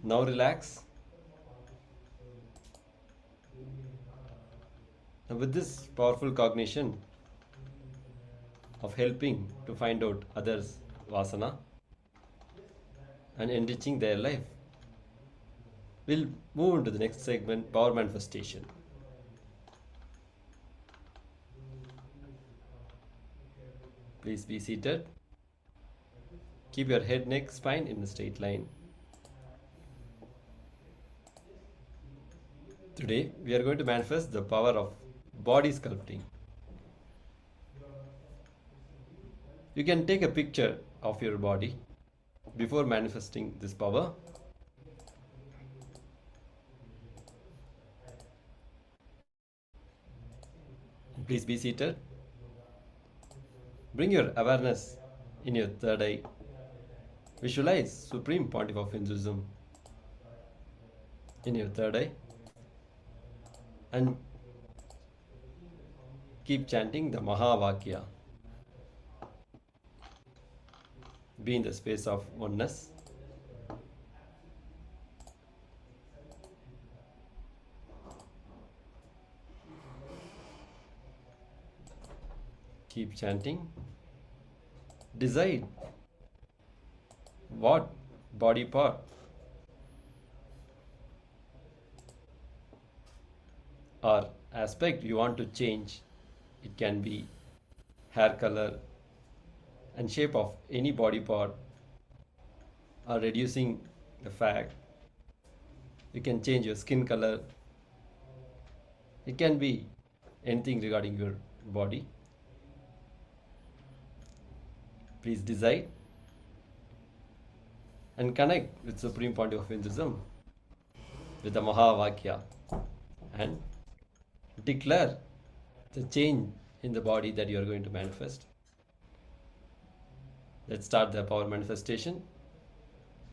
Now relax. And with this powerful cognition of helping to find out others' vasana and enriching their life, we'll move into the next segment, power manifestation. Please be seated. Keep your head, neck, spine in a straight line. Today, we are going to manifest the power of body sculpting. You can take a picture of your body before manifesting this power. Please be seated. Bring your awareness in your third eye. Visualize Supreme Pontiff of Hinduism in your third eye and keep chanting the Mahavakya. Be in the space of oneness. Keep chanting. Decide what body part or aspect you want to change. It can be hair color and shape of any body part, or reducing the fat. You can change your skin color. It can be anything regarding your body. Please decide and connect with Supreme Pontiff of Hinduism with the Mahavakya and declare the change in the body that you are going to manifest. Let's start the power manifestation.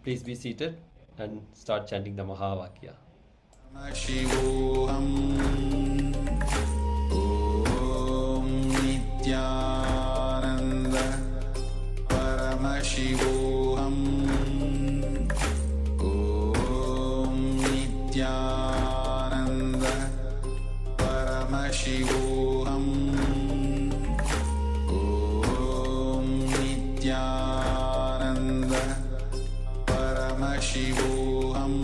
Please be seated and start chanting the Mahavakya. Paramashivoham Om Nithyananda Paramashivoham Om Nithyananda Paramashivoham Om Nithyananda Paramashivoham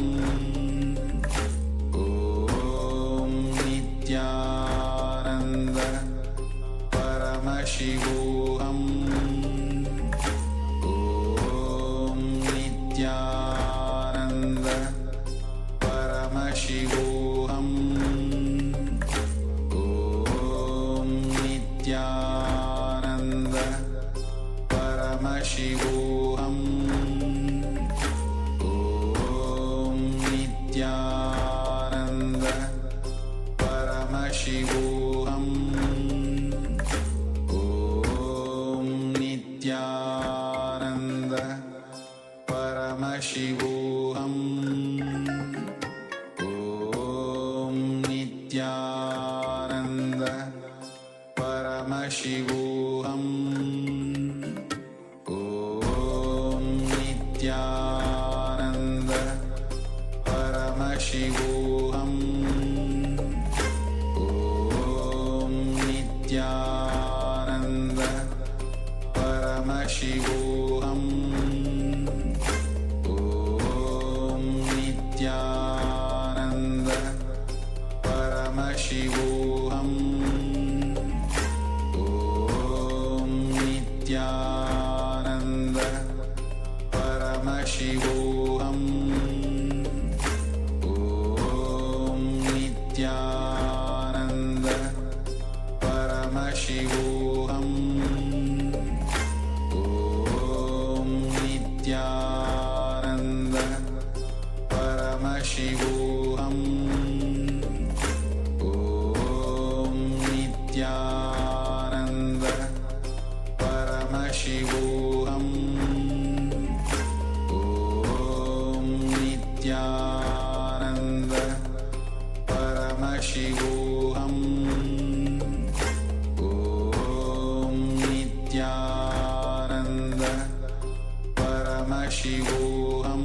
Om Nithyananda Paramashivoham Om Nithyananda Paramashivoham Om Nithyananda Paramashivoham Om Nithyananda Paramashivoham Om Nithyananda Paramashivoham Om Nithyananda Paramashivoham Om Nithyananda Paramashivoham Om Nithyananda Paramashivoham Om Nithyananda Paramashivoham Om Nithyananda Paramashivoham Om Nithyananda Paramashivoham Om Nithyananda Paramashivoham Om Nithyananda Paramashivoham Om Nithyananda Paramashivoham Om Nithyananda Paramashivoham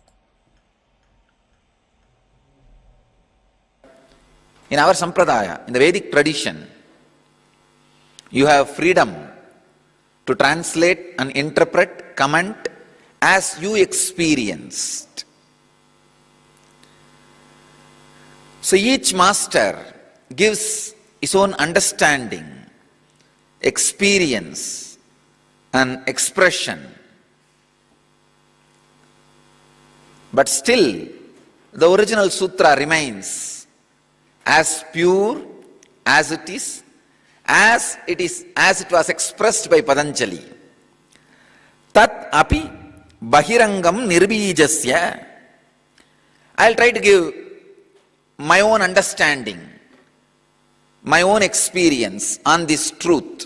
In our sampradaya, in the Vedic tradition, you have freedom to translate and interpret, comment as you experienced. So each master gives his own understanding, experience, and expression. But still, the original sutra remains as pure as it was expressed by Patanjali. Tat api bahirangam nirbijasya. I'll try to give my own understanding, my own experience on this truth.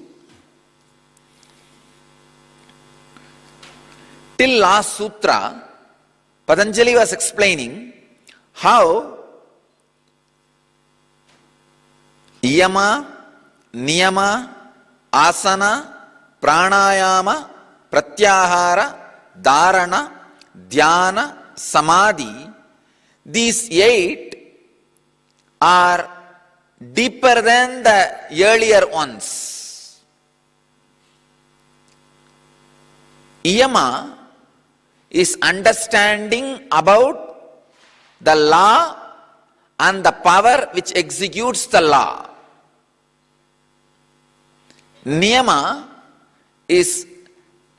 Till last sutra, Patanjali was explaining how yama, niyama, asana, pranayama, pratyahara, dharana, dhyana, samadhi, these 8 are deeper than the earlier ones. Yama is understanding about the law and the power which executes the law. Niyama is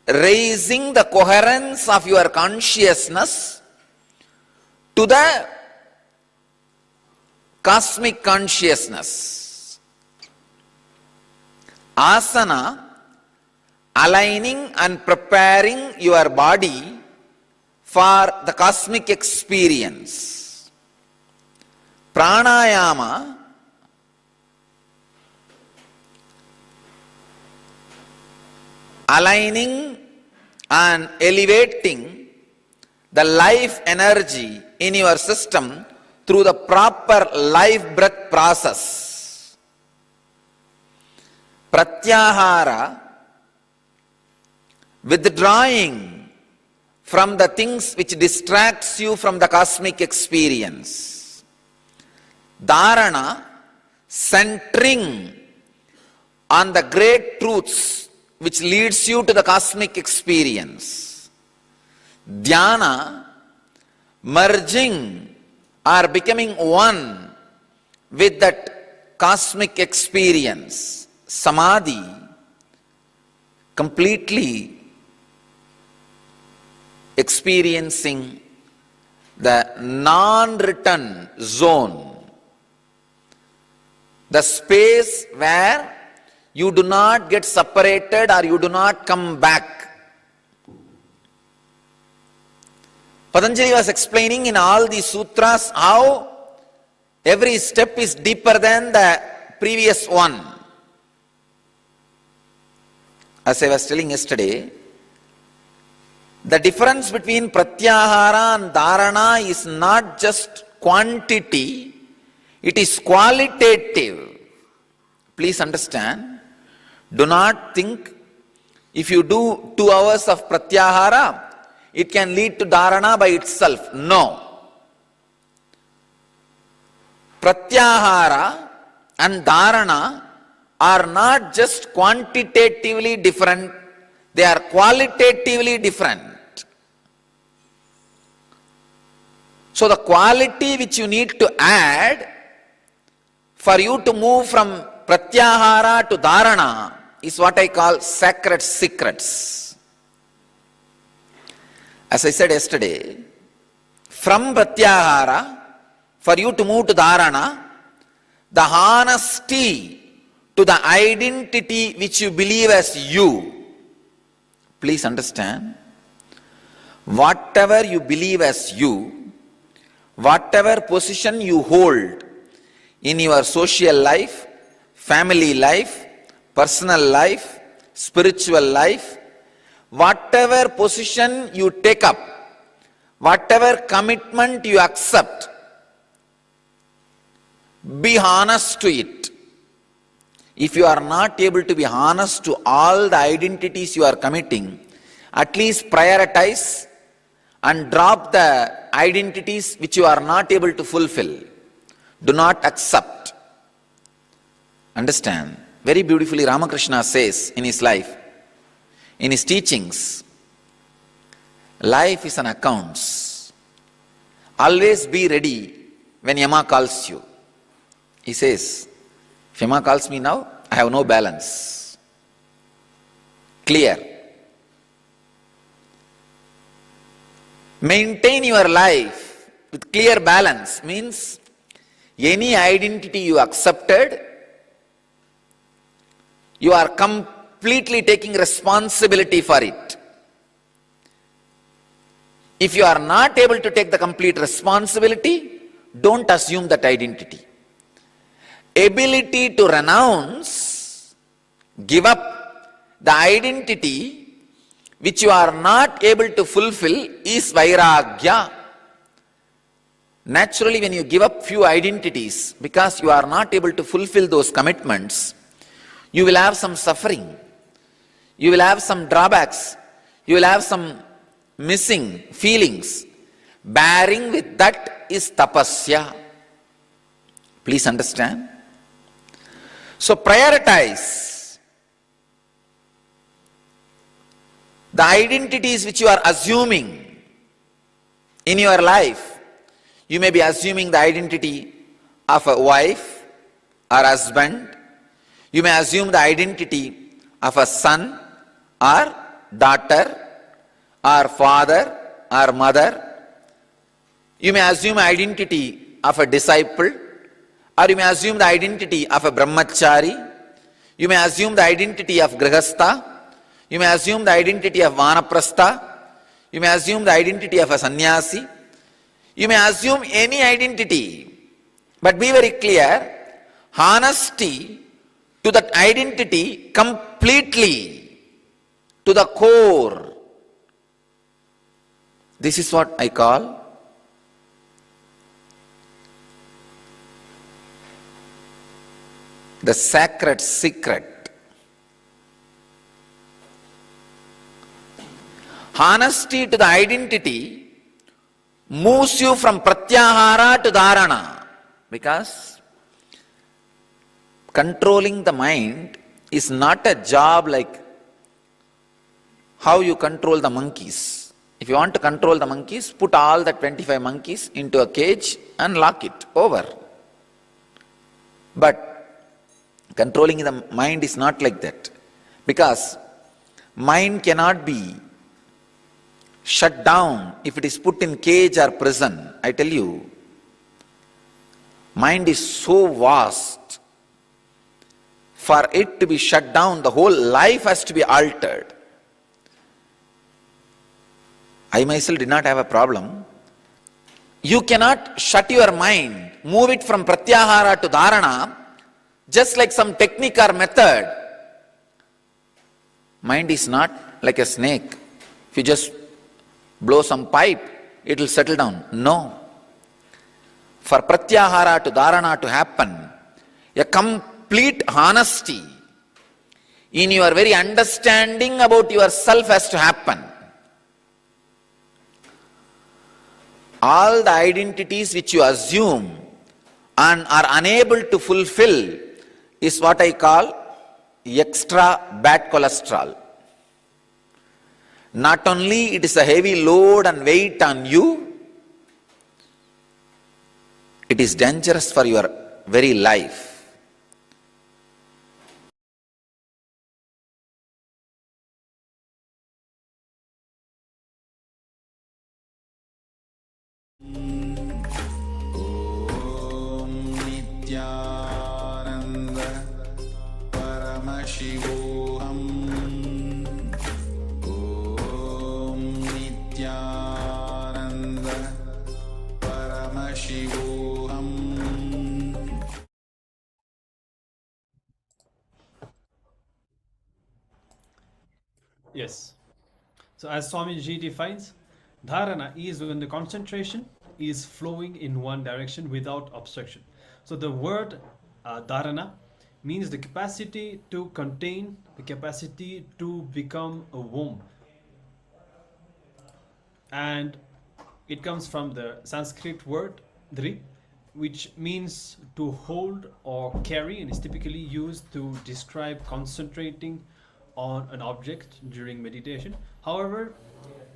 raising the coherence of your consciousness to the cosmic consciousness. Asana, aligning and preparing your body for the cosmic experience. Pranayama, aligning and elevating the life energy in your system through the proper life breath process. Pratyahara, withdrawing from the things which distracts you from the cosmic experience. Dharana, centering on the great truths which leads you to the cosmic experience. Dhyana, merging or becoming one with that cosmic experience. Samadhi, completely experiencing the non-return zone, the space where you do not get separated or you do not come back. Patanjali was explaining in all these sutras how every step is deeper than the previous one. As I was telling yesterday, the difference between pratyahara and dharana is not just quantity, it is qualitative. Please understand. Do not think if you do 2 hours of pratyahara, it can lead to dharana by itself. No. Pratyahara and dharana are not just quantitatively different, they are qualitatively different. So the quality which you need to add for you to move from pratyahara to dharana is what I call sacred secrets. As I said yesterday, from pratyahara, for you to move to dharana, the honesty to the identity which you believe as you. Please understand, whatever you believe as you, whatever position you hold in your social life, family life, personal life, spiritual life, whatever position you take up, whatever commitment you accept, be honest to it. If you are not able to be honest to all the identities you are committing, at least prioritize and drop the identities which you are not able to fulfill. Do not accept. Understand? Very beautifully Ramakrishna says in his life, in his teachings, life is an accounts. Always be ready when Yama calls you. He says, if Yama calls me now, I have no balance. Clear. Maintain your life with clear balance means any identity you accepted, you are completely taking responsibility for it. If you are not able to take the complete responsibility, don't assume that identity. Ability to renounce, give up the identity which you are not able to fulfill is vairagya. Naturally, when you give up few identities because you are not able to fulfill those commitments, you will have some suffering, you will have some drawbacks, you will have some missing feelings. Bearing with that is tapasya. Please understand. So prioritize the identities which you are assuming in your life. You may be assuming the identity of a wife or husband. You may assume the identity of a son or daughter or father or mother. You may assume identity of a disciple, or you may assume the identity of a brahmachari. You may assume the identity of grihastha. You may assume the identity of vanaprastha. You may assume the identity of a sannyasi. You may assume any identity, but be very clear, honesty to that identity completely, to the core. This is what I call the sacred secret. Honesty to the identity moves you from pratyahara to dharana, because controlling the mind is not a job like how you control the monkeys. If you want to control the monkeys, put all the 25 monkeys into a cage and lock it over. But controlling the mind is not like that, because mind cannot be shut down if it is put in cage or prison. I tell you, mind is so vast. For it to be shut down, the whole life has to be altered. I myself did not have a problem. You cannot shut your mind, move it from pratyahara to dharana, just like some technique or method. Mind is not like a snake. If you just blow some pipe, it will settle down. No. For pratyahara to dharana to happen, a complete honesty in your very understanding about yourself has to happen. All the identities which you assume and are unable to fulfill is what I call extra bad cholesterol. Not only it is a heavy load and weight on you, it is dangerous for your very life. Nithyananda Paramashivoham Nithyananda Paramashivoham. Yes. So as Swamiji defines, dharana is when the concentration is flowing in one direction without obstruction. So the word dharana means the capacity to contain, the capacity to become a womb. And it comes from the Sanskrit word dhri, which means to hold or carry, and is typically used to describe concentrating on an object during meditation. However,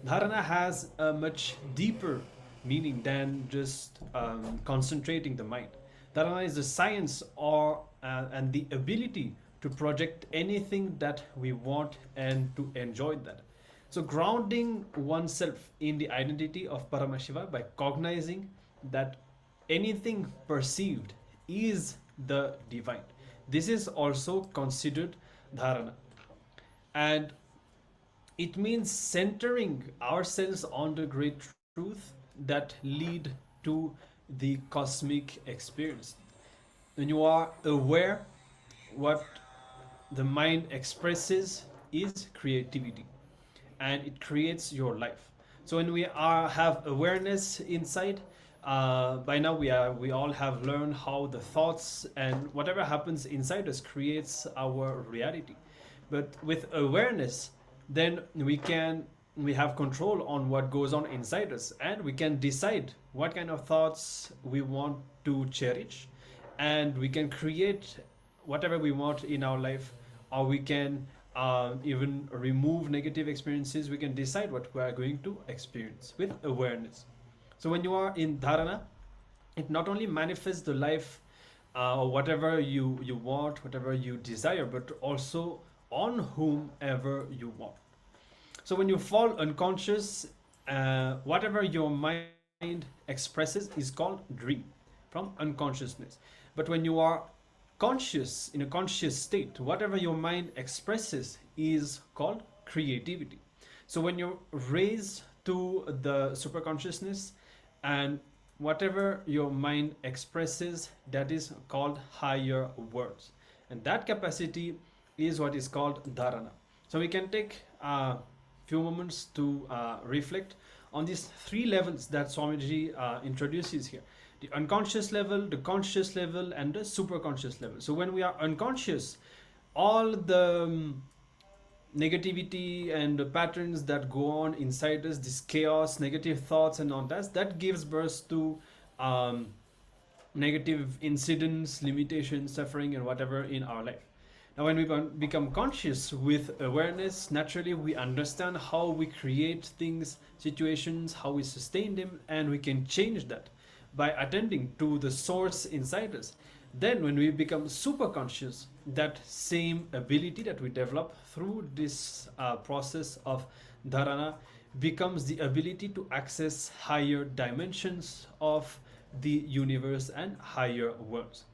dharana has a much deeper meaning than just concentrating the mind. Dharana is the science or and the ability to project anything that we want and to enjoy that. So grounding oneself in the identity of Paramashiva by cognizing that anything perceived is the divine. This is also considered dharana. And it means centering ourselves on the great truth that lead to the cosmic experience. When you are aware, what the mind expresses is creativity, and it creates your life. So when we have awareness inside, by now we all have learned how the thoughts and whatever happens inside us creates our reality. But with awareness, then we have control on what goes on inside us, and we can decide what kind of thoughts we want to cherish, and we can create whatever we want in our life, or we can even remove negative experiences. We can decide what we are going to experience with awareness. So when you are in dharana, it not only manifests the life or whatever you want, whatever you desire, but also on whomever you want. So when you fall unconscious, whatever your mind expresses is called dream, from unconsciousness. But when you are conscious, in a conscious state, whatever your mind expresses is called creativity. So when you're raised to the superconsciousness, and whatever your mind expresses, that is called higher worlds, and that capacity is what is called dharana. So we can take a few moments to reflect on these three levels that Swamiji introduces here: the unconscious level, the conscious level, and the superconscious level. So when we are unconscious, all the negativity and the patterns that go on inside us, this chaos, negative thoughts and all that gives birth to negative incidents, limitations, suffering, and whatever in our life. Now when we become conscious with awareness, naturally we understand how we create things, situations, how we sustain them, and we can change that by attending to the source inside us. Then when we become super conscious, that same ability that we develop through this process of dharana becomes the ability to access higher dimensions of the universe and higher worlds.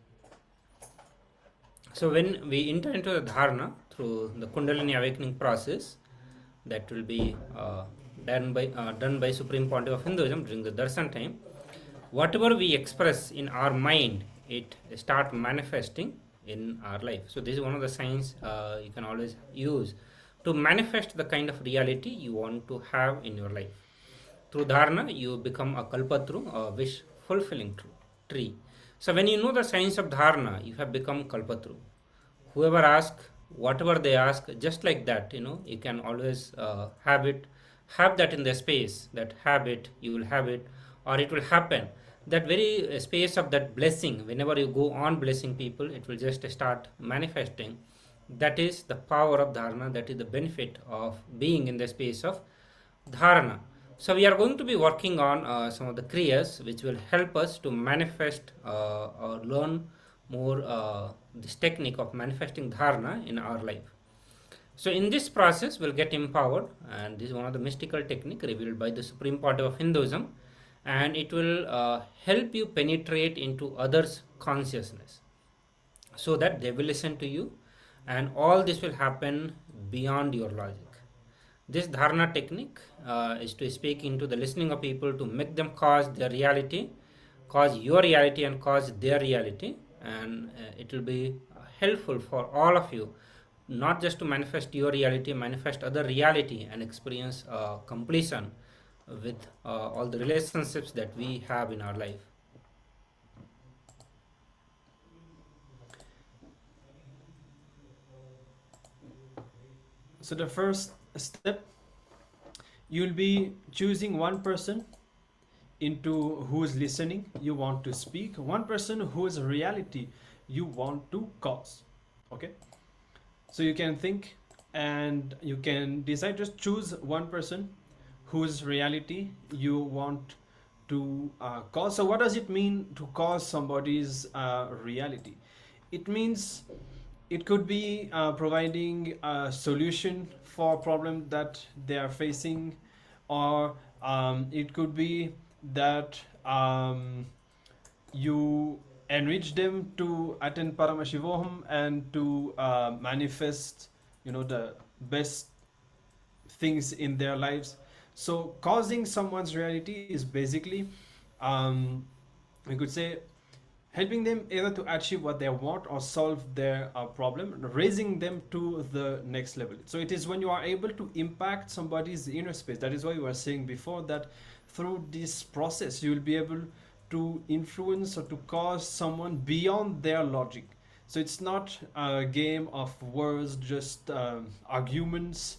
So when we enter into the dharana through the Kundalini awakening process, that will be done by Supreme Pontiff of Hinduism during the darshan time, whatever we express in our mind, it start manifesting in our life. So this is one of the signs you can always use to manifest the kind of reality you want to have in your life. Through dharana, you become a kalpatru, a wish fulfilling tree. So when you know the science of dharana, you have become kalpatru. Whoever asks, whatever they ask, just like that, you can always have that in the space, that habit, you will have it, or it will happen. That very space of that blessing, whenever you go on blessing people, it will just start manifesting. That is the power of dharana, that is the benefit of being in the space of dharana. So we are going to be working on some of the kriyas which will help us to manifest or learn more this technique of manifesting dharana in our life. So in this process we'll get empowered, and this is one of the mystical technique revealed by the Supreme Pontiff of Hinduism, and it will help you penetrate into others' consciousness so that they will listen to you, and all this will happen beyond your logic. This dharana technique is to speak into the listening of people, to make them cause their reality, cause your reality and cause their reality, and it will be helpful for all of you, not just to manifest your reality, manifest other reality and experience completion with all the relationships that we have in our life. So the first step, you'll be choosing one person into who is listening, you want to speak. One person who is reality, you want to cause. Okay, so you can think and you can decide, just choose one person whose reality you want to cause. So what does it mean to cause somebody's reality? It means it could be providing a solution for a problem that they are facing, or it could be that you enrich them to attend Paramashivoham and to manifest, the best things in their lives. So causing someone's reality is basically, we could say, helping them either to achieve what they want or solve their problem, raising them to the next level. So it is when you are able to impact somebody's inner space. That is why we were saying before that through this process you will be able to influence or to cause someone beyond their logic. So it's not a game of words, just arguments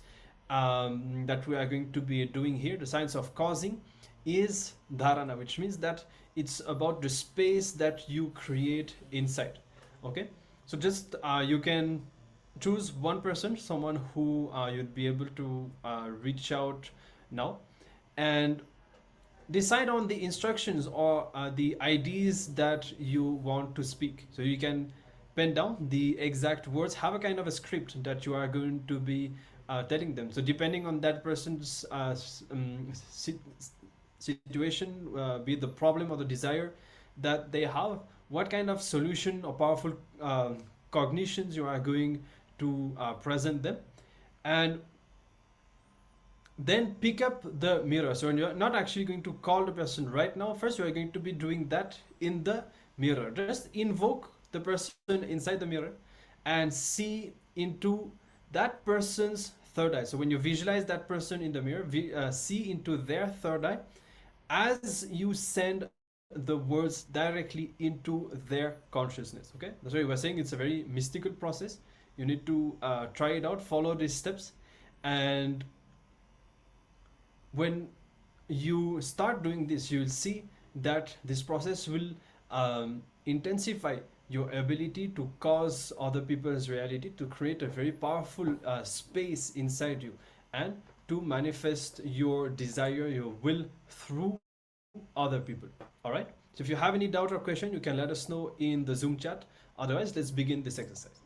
that we are going to be doing here. The science of causing is dharana, which means that it's about the space that you create inside. Okay, so just you can choose one person, someone who you'd be able to reach out now, and decide on the instructions or the ideas that you want to speak. So you can pen down the exact words, have a kind of a script that you are going to be telling them. So depending on that person's situation, be it the problem or the desire that they have, what kind of solution or powerful cognitions you are going to present them, and then pick up the mirror. So when you're not actually going to call the person right now, first you are going to be doing that in the mirror. Just invoke the person inside the mirror and see into that person's third eye. So when you visualize that person in the mirror, see into their third eye as you send the words directly into their consciousness. Okay, that's why we were saying it's a very mystical process. You need to try it out, follow these steps, and when you start doing this, you will see that this process will intensify your ability to cause other people's reality, to create a very powerful space inside you, and to manifest your desire, your will through other people. All right, so if you have any doubt or question, you can let us know in the Zoom chat. Otherwise, let's begin this exercise.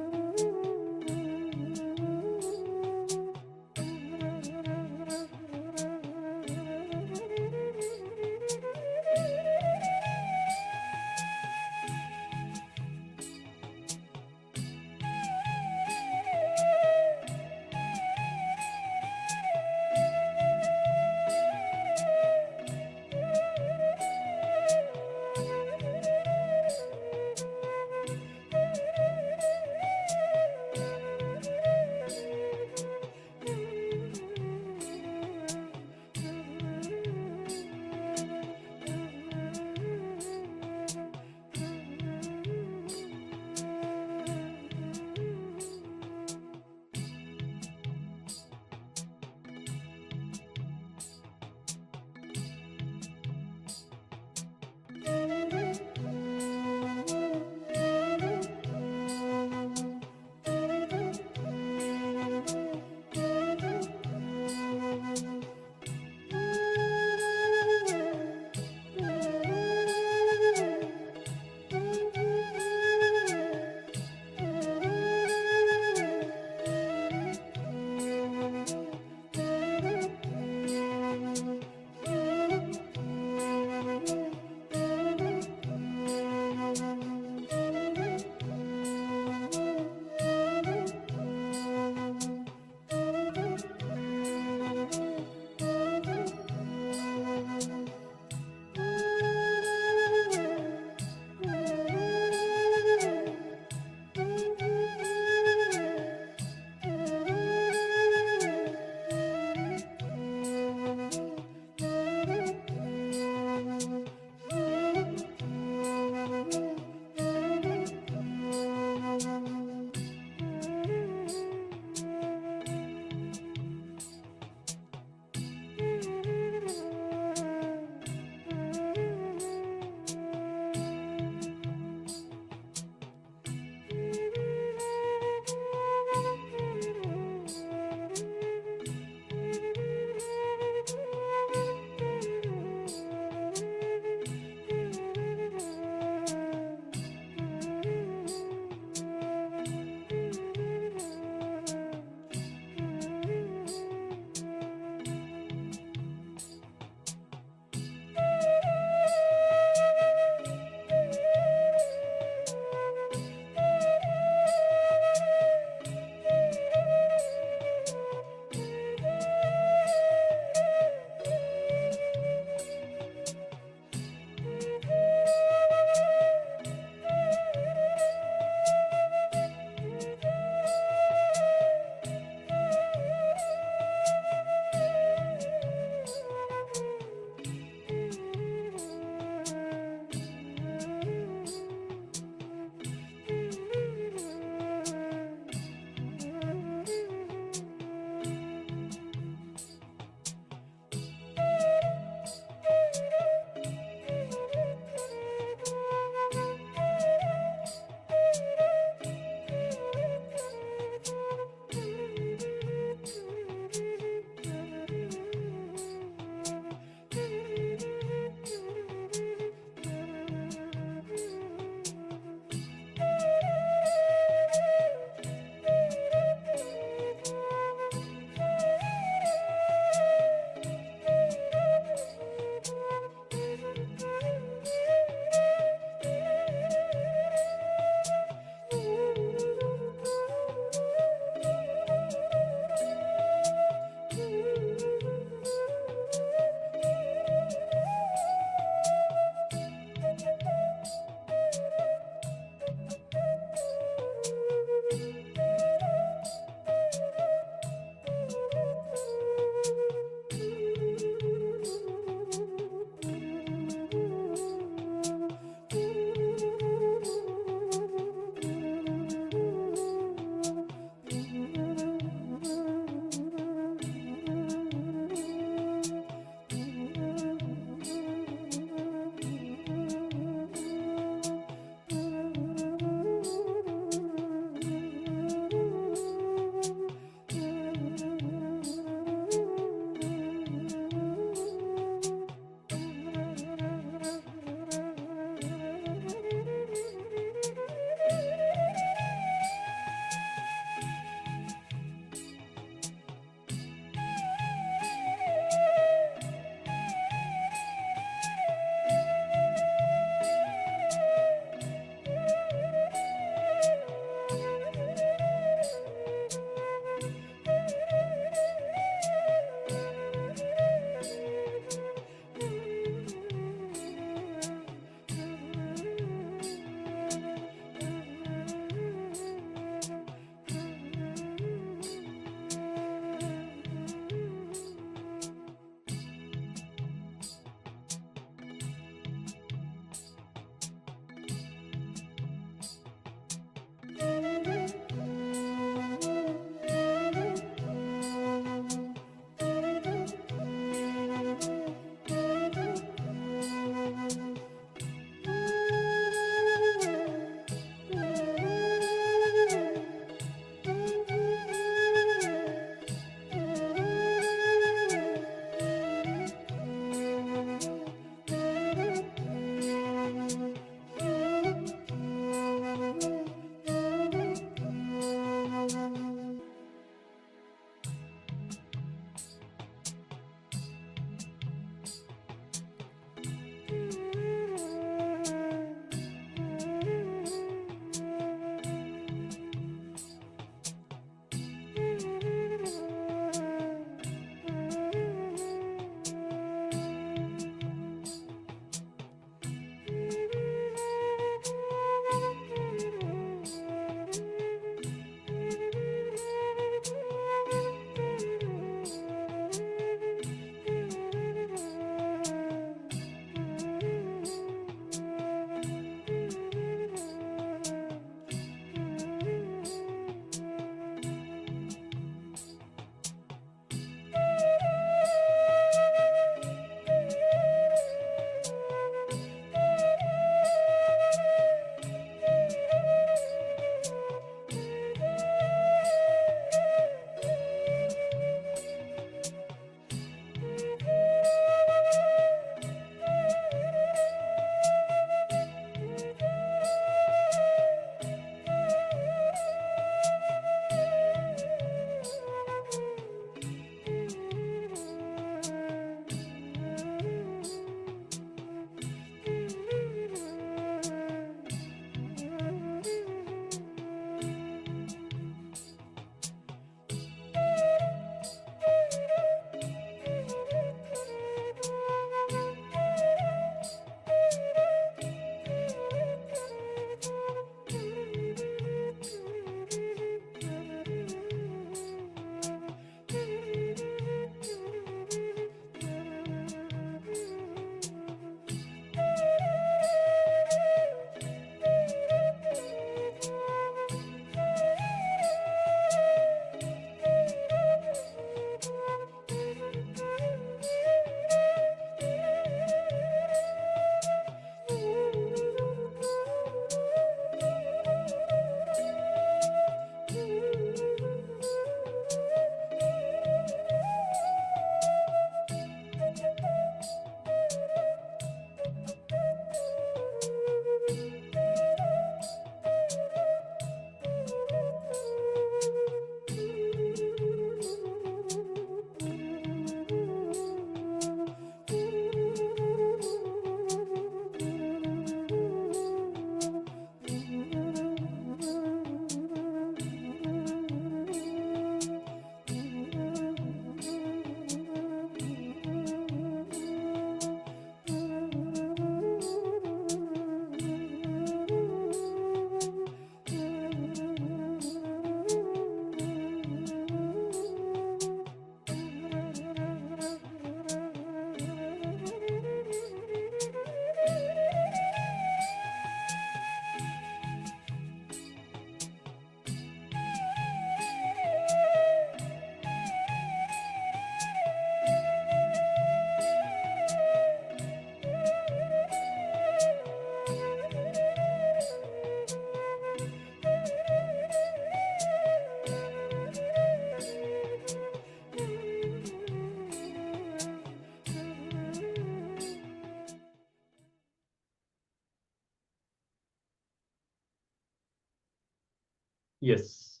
Yes.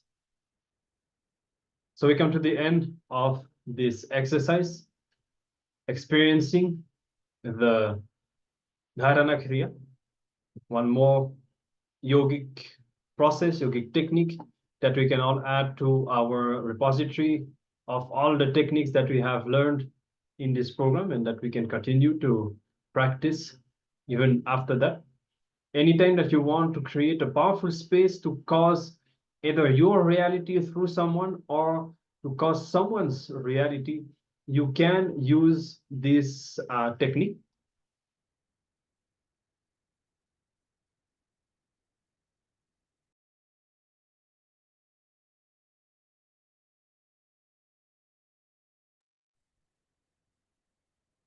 So we come to the end of this exercise, experiencing the Dharana Kriya, one more yogic process, yogic technique that we can all add to our repository of all the techniques that we have learned in this program and that we can continue to practice even after that. Anytime that you want to create a powerful space to cause either your reality through someone or to cause someone's reality, you can use this technique.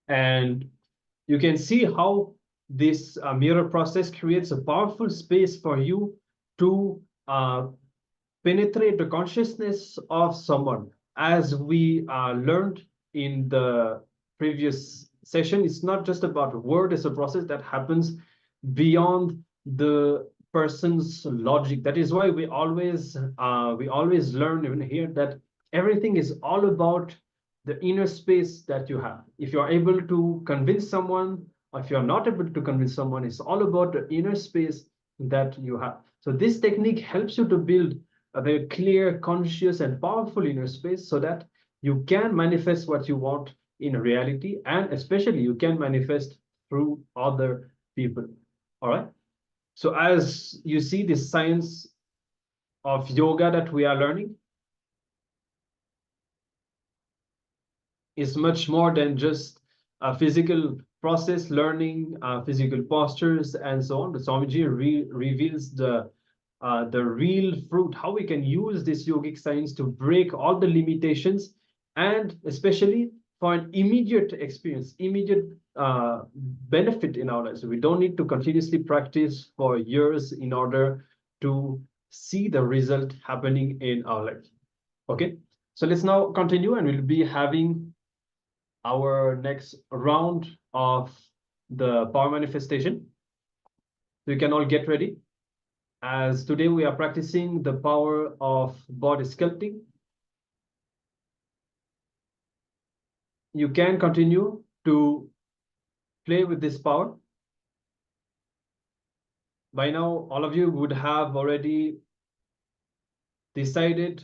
And you can see how this mirror process creates a powerful space for you to penetrate the consciousness of someone. As we learned in the previous session, it's not just about a word, it's a process that happens beyond the person's logic. That is why we always learn even here that everything is all about the inner space that you have. If you're able to convince someone, or if you're not able to convince someone, it's all about the inner space that you have. So this technique helps you to build a very clear, conscious, and powerful inner space so that you can manifest what you want in reality, and especially you can manifest through other people. All right. So as you see, this science of yoga that we are learning is much more than just a physical process, learning physical postures and so on. The Swamiji reveals the real fruit, how we can use this yogic science to break all the limitations, and especially for an immediate experience, immediate benefit in our lives. So we don't need to continuously practice for years in order to see the result happening in our life. Okay, so let's now continue, and we'll be having our next round of the power manifestation. So you can all get ready, as today we are practicing the power of body sculpting. You can continue to play with this power. By now, all of you would have already decided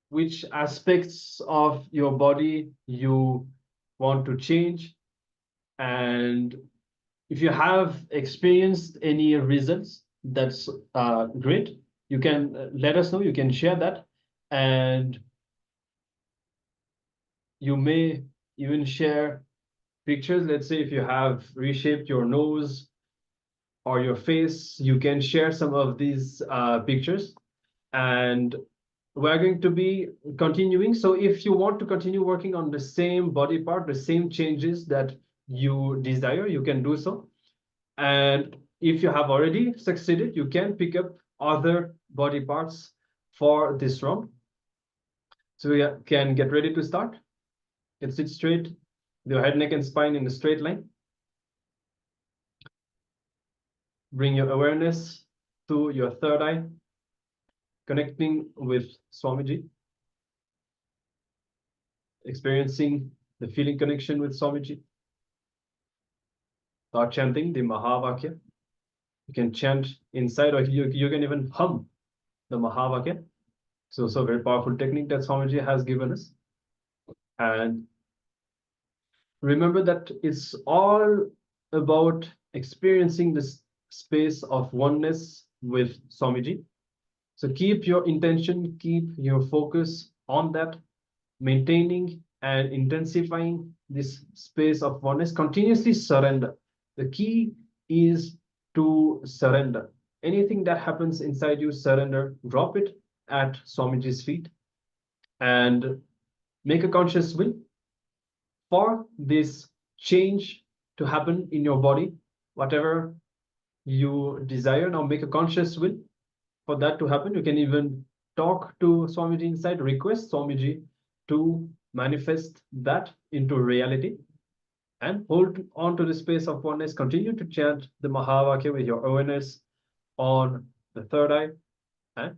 which aspects of your body you want to change. And if you have experienced any results, that's great. You can let us know, you can share that. And you may even share pictures. Let's say if you have reshaped your nose or your face, you can share some of these pictures. And we're going to be continuing. So if you want to continue working on the same body part, the same changes that you desire, you can do so. And if you have already succeeded, you can pick up other body parts for this round. So we can get ready to start. You can sit straight with your head, neck, and spine in a straight line. Bring your awareness to your third eye, connecting with Swamiji, experiencing the feeling connection with Swamiji. Start chanting the Mahavakya. You can chant inside, or you can even hum the Mahavakya. So a very powerful technique that Swamiji has given us. And remember that it's all about experiencing this space of oneness with Swamiji. So keep your intention, keep your focus on that, maintaining and intensifying this space of oneness. Continuously surrender. The key is to surrender. Anything that happens inside you, surrender, drop it at Swamiji's feet, and make a conscious will for this change to happen in your body, whatever you desire. Now make a conscious will for that to happen. You can even talk to Swamiji inside, request Swamiji to manifest that into reality, and hold on to the space of oneness. Continue to chant the Mahavakya with your awareness on the third eye, and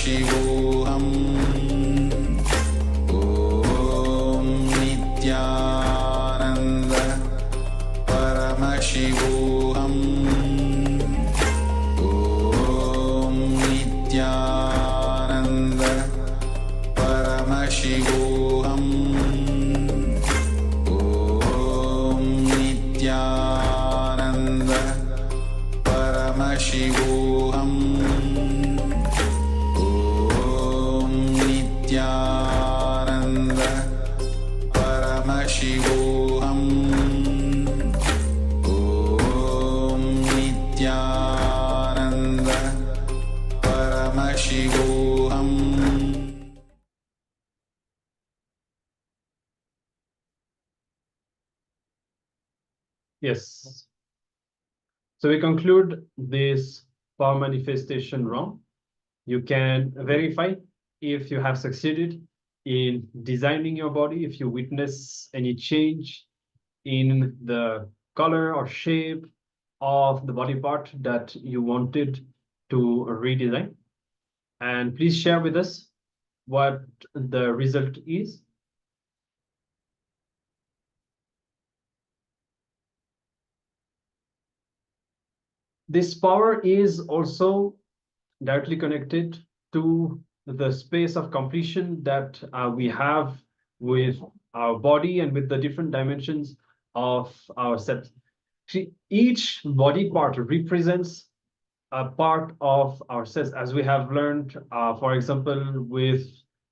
Paramashivoham Om Nithyananda Paramashivoham Om Nithyananda Paramashivoham Om Nithyananda Paramashivoham Om Nithyananda Paramashivoham Om Nithyananda Paramashivoham. Yes. So we conclude this power manifestation round. You can verify if you have succeeded in designing your body, if you witness any change in the color or shape of the body part that you wanted to redesign. And please share with us what the result is. This power is also directly connected to the space of completion that we have with our body and with the different dimensions of ourselves. See, each body part represents a part of ourselves, as we have learned, for example, with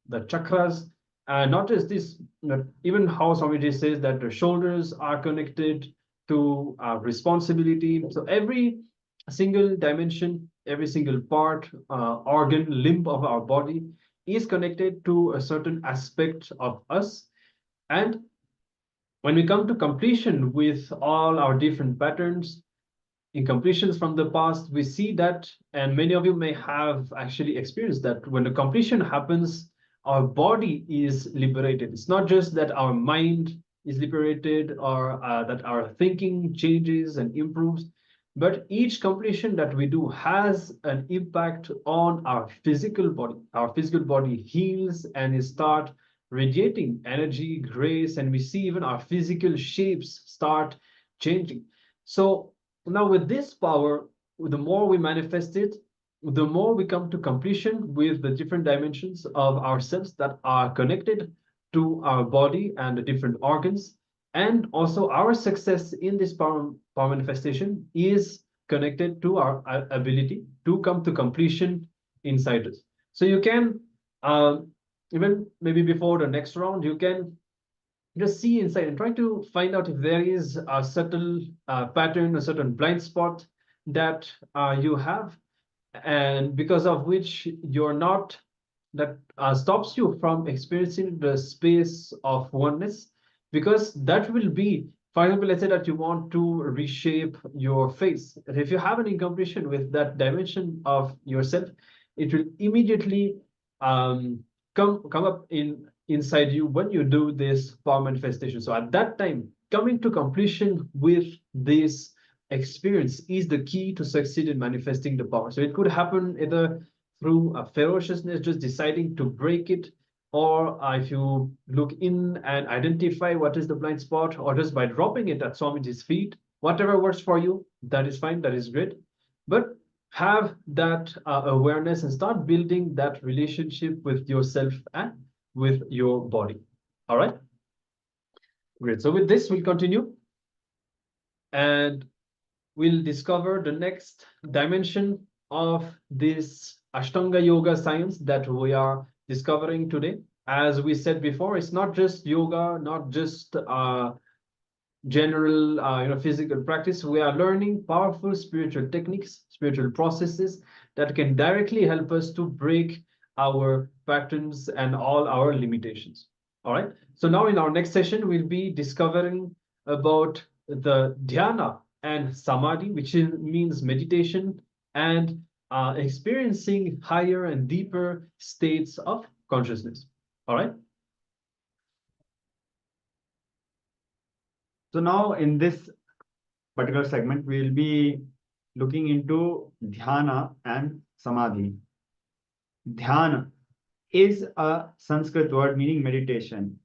the chakras. Not just this, even how Swamiji says that the shoulders are connected to responsibility. So every single dimension, every single part, organ, limb of our body is connected to a certain aspect of us. And when we come to completion with all our different patterns, in completions from the past, we see that, and many of you may have actually experienced that, when the completion happens, our body is liberated. It's not just that our mind is liberated or that our thinking changes and improves, but each completion that we do has an impact on our physical body. Our physical body heals and it starts radiating energy, grace, and we see even our physical shapes start changing. So now with this power, the more we manifest it, the more we come to completion with the different dimensions of ourselves that are connected to our body and the different organs. And also our success in this power manifestation is connected to our ability to come to completion inside us. So you can, even maybe before the next round, you can just see inside and try to find out if there is a subtle pattern, a certain blind spot that you have, and because of which you're not, that stops you from experiencing the space of oneness, because that will be, for example, let's say that you want to reshape your face. If you have an incompletion with that dimension of yourself, it will immediately come up inside you when you do this power manifestation. So at that time, coming to completion with this experience is the key to succeed in manifesting the power. So it could happen either through a ferociousness, just deciding to break it, or if you look in and identify what is the blind spot, or just by dropping it at Swamiji's feet, whatever works for you, that is fine, that is great. But have that awareness and start building that relationship with yourself and with your body. All right, great. So with this, we'll continue and we'll discover the next dimension of this Ashtanga Yoga science that we are discovering today. As we said before, it's not just yoga, not just general physical practice. We are learning powerful spiritual techniques, spiritual processes that can directly help us to break our patterns and all our limitations. All right. So now in our next session, we'll be discovering about the dhyana and samadhi, which means meditation and experiencing higher and deeper states of consciousness. All right. So now in this particular segment, we will be looking into dhyana and samadhi. Dhyana is a Sanskrit word meaning meditation.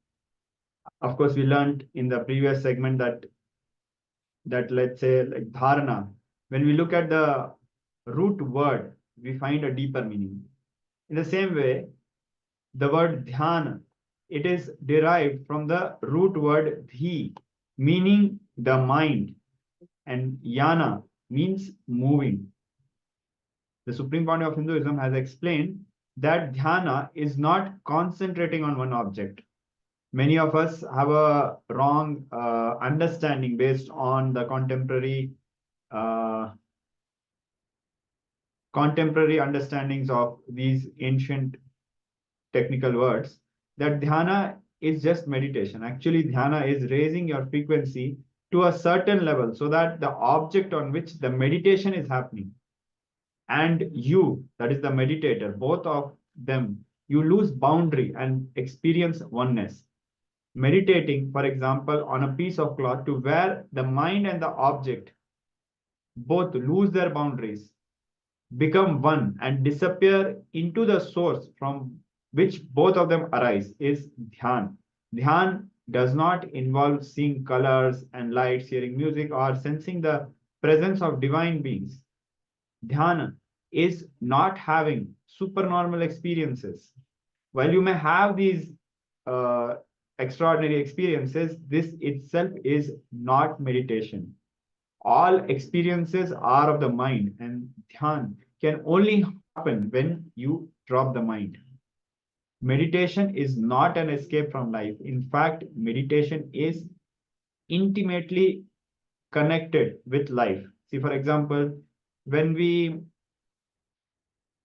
Of course, we learned in the previous segment that let's say like dharana, when we look at the root word, we find a deeper meaning. In the same way, the word dhyana, it is derived from the root word dhi, meaning the mind, and yana means moving. The Supreme Pontiff of Hinduism has explained that dhyana is not concentrating on one object. Many of us have a wrong understanding based on the contemporary understandings of these ancient technical words, that dhyana is just meditation. Actually, dhyana is raising your frequency to a certain level so that the object on which the meditation is happening and you, that is the meditator, both of them, you lose boundary and experience oneness. Meditating, for example, on a piece of cloth to where the mind and the object both lose their boundaries, become one, and disappear into the source from which both of them arise is dhyan. Dhyan does not involve seeing colors and lights, hearing music, or sensing the presence of divine beings. Dhyana is not having supernormal experiences. While you may have these extraordinary experiences, this itself is not meditation. All experiences are of the mind, and dhyan can only happen when you drop the mind. Meditation is not an escape from life. In fact, meditation is intimately connected with life. See, for example, when we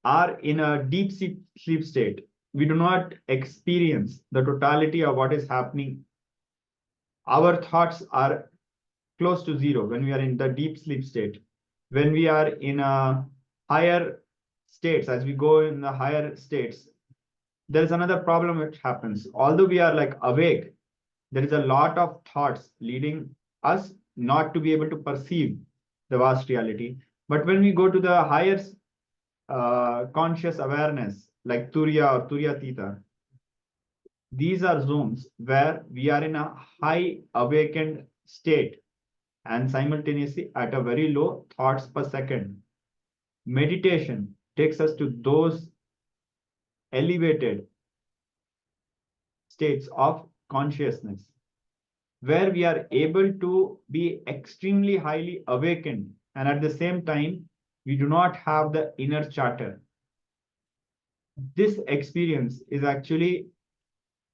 are in a deep sleep state, we do not experience the totality of what is happening. Our thoughts are close to zero when we are in the deep sleep state. When we are in a higher states, as we go in the higher states, there is another problem which happens. Although we are like awake, there is a lot of thoughts leading us not to be able to perceive the vast reality. But when we go to the higher conscious awareness, like Turiya or Turyatita, these are zones where we are in a high awakened state and simultaneously at a very low thoughts per second. Meditation takes us to those elevated states of consciousness where we are able to be extremely highly awakened, and at the same time we do not have the inner chatter. This experience is actually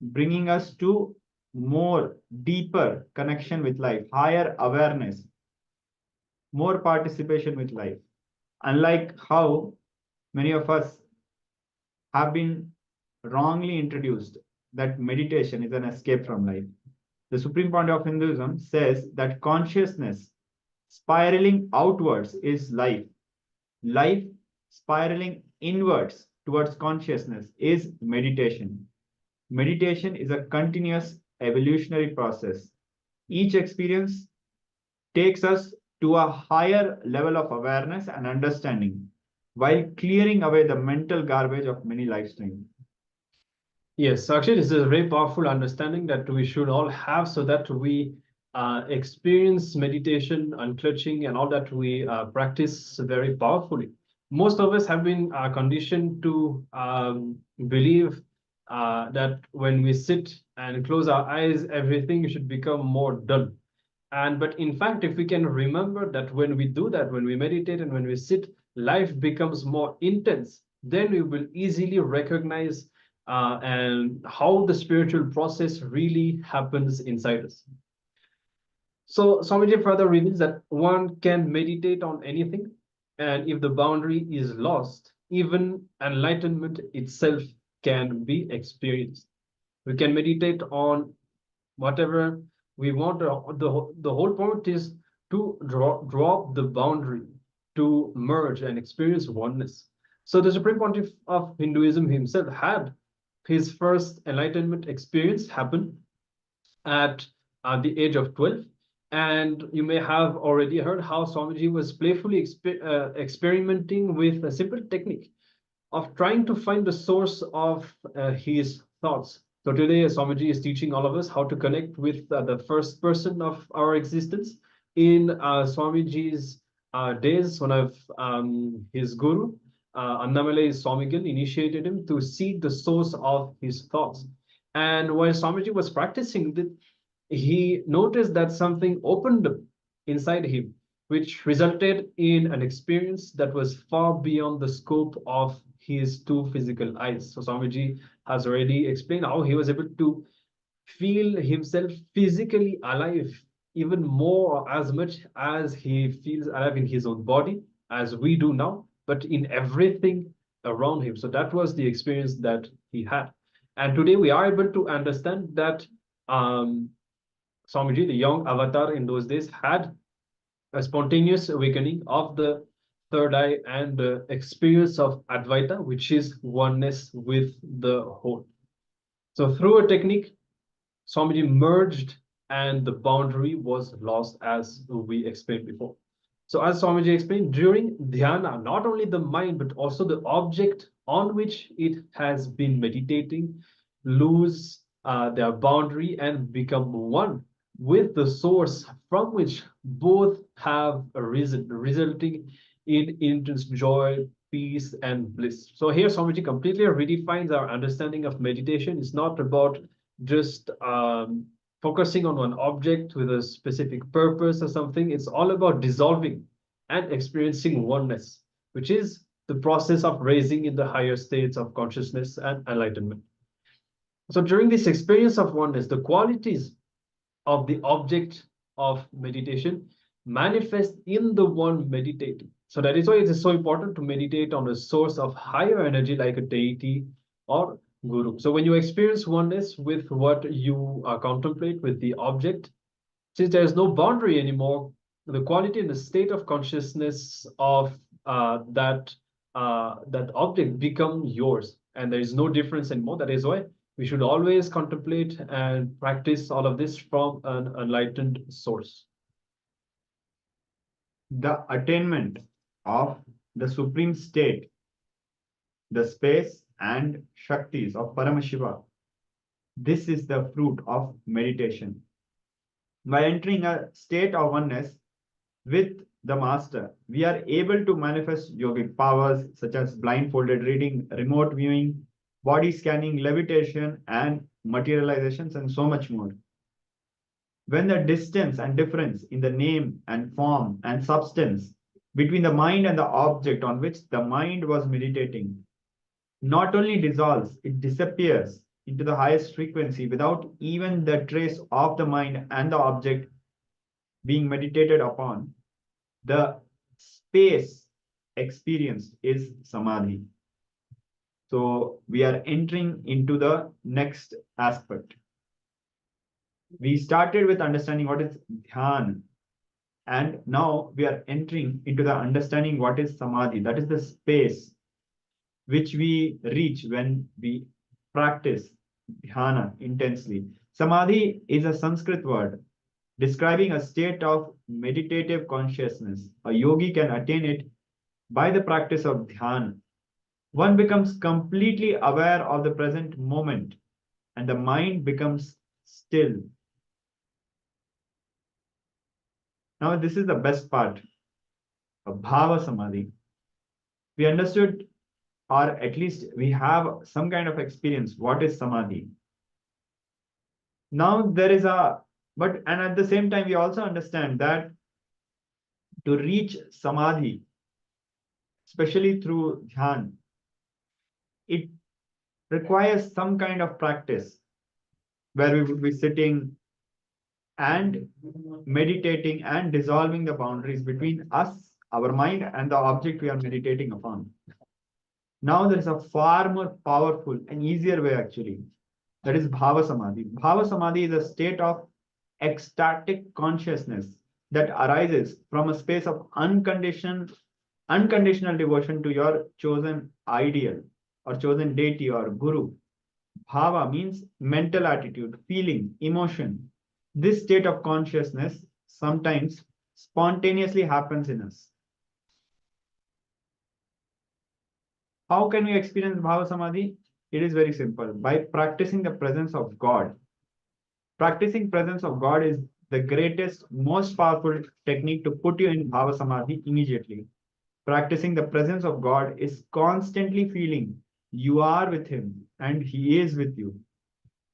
bringing us to more deeper connection with life, higher awareness, more participation with life. Unlike how many of us have been wrongly introduced that meditation is an escape from life. The Supreme Pontiff of Hinduism says that consciousness spiraling outwards is life. Life spiraling inwards towards consciousness is meditation. Meditation is a continuous evolutionary process. Each experience takes us to a higher level of awareness and understanding while clearing away the mental garbage of many lifetimes. Yes, actually, this is a very powerful understanding that we should all have so that we experience meditation, unclutching, and all that we practice very powerfully. Most of us have been conditioned to believe that when we sit and close our eyes, everything should become more dull. But in fact, if we can remember that when we do that, when we meditate and when we sit, life becomes more intense, then we will easily recognize and how the spiritual process really happens inside us. So Swamiji further reveals that one can meditate on anything, and if the boundary is lost, even enlightenment itself can be experienced. We can meditate on whatever we want. The whole point is to drop the boundary, to merge and experience oneness. So the Supreme Pontiff of Hinduism himself had his first enlightenment experience happen at the age of 12. And you may have already heard how Swamiji was playfully experimenting with a simple technique of trying to find the source of his thoughts. So today, Swamiji is teaching all of us how to connect with the first person of our existence. In Swamiji's days, one of his guru, Annamalai Swamigal, initiated him to seek the source of his thoughts. And while Swamiji was practicing that, he noticed that something opened up inside him, which resulted in an experience that was far beyond the scope of his two physical eyes. So Swamiji has already explained how he was able to feel himself physically alive, even more as much as he feels alive in his own body, as we do now, but in everything around him. So that was the experience that he had. And today we are able to understand that Swamiji, the young avatar in those days, had a spontaneous awakening of the third eye and the experience of Advaita, which is oneness with the whole. So through a technique, Swamiji merged and the boundary was lost, as we explained before. So as Swamiji explained, during dhyana, not only the mind, but also the object on which it has been meditating lose their boundary and become one with the source from which both have arisen, resulting in intense joy, peace, and bliss. So here Swamiji completely redefines our understanding of meditation. It's not about just focusing on one object with a specific purpose or something. It's all about dissolving and experiencing oneness, which is the process of raising in the higher states of consciousness and enlightenment. So during this experience of oneness, the qualities of the object of meditation manifest in the one meditating. So that is why it is so important to meditate on a source of higher energy like a deity or guru. So when you experience oneness with what you contemplate, with the object, since there is no boundary anymore, the quality and the state of consciousness of that object become yours, and there is no difference anymore. That is why we should always contemplate and practice all of this from an enlightened source. The attainment of the supreme state, the space and Shaktis of Paramashiva, this is the fruit of meditation. By entering a state of oneness with the master, we are able to manifest yogic powers such as blindfolded reading, remote viewing, body scanning, levitation, and materializations, and so much more. When the distance and difference in the name and form and substance between the mind and the object on which the mind was meditating not only dissolves, it disappears into the highest frequency without even the trace of the mind and the object being meditated upon, the space experienced is samadhi. So we are entering into the next aspect. We started with understanding what is dhyan, and now we are entering into the understanding what is samadhi. That is the space which we reach when we practice dhyana intensely. Samadhi is a Sanskrit word describing a state of meditative consciousness. A yogi can attain it by the practice of dhyana. One becomes completely aware of the present moment and the mind becomes still. Now, this is the best part of Bhava Samadhi. We understood, or at least we have some kind of experience, what is Samadhi. Now there is and at the same time, we also understand that to reach Samadhi, especially through Dhyan, it requires some kind of practice where we would be sitting and meditating and dissolving the boundaries between us, our mind, and the object we are meditating upon. Now there is a far more powerful and easier way actually. That is Bhava Samadhi. Bhava Samadhi is a state of ecstatic consciousness that arises from a space of unconditional devotion to your chosen ideal or chosen deity or guru. Bhava means mental attitude, feeling, emotion. This state of consciousness sometimes spontaneously happens in us. How can we experience Bhava Samadhi? It is very simple. By practicing the presence of God. Practicing presence of God is the greatest, most powerful technique to put you in Bhava Samadhi immediately. Practicing the presence of God is constantly feeling you are with Him and He is with you.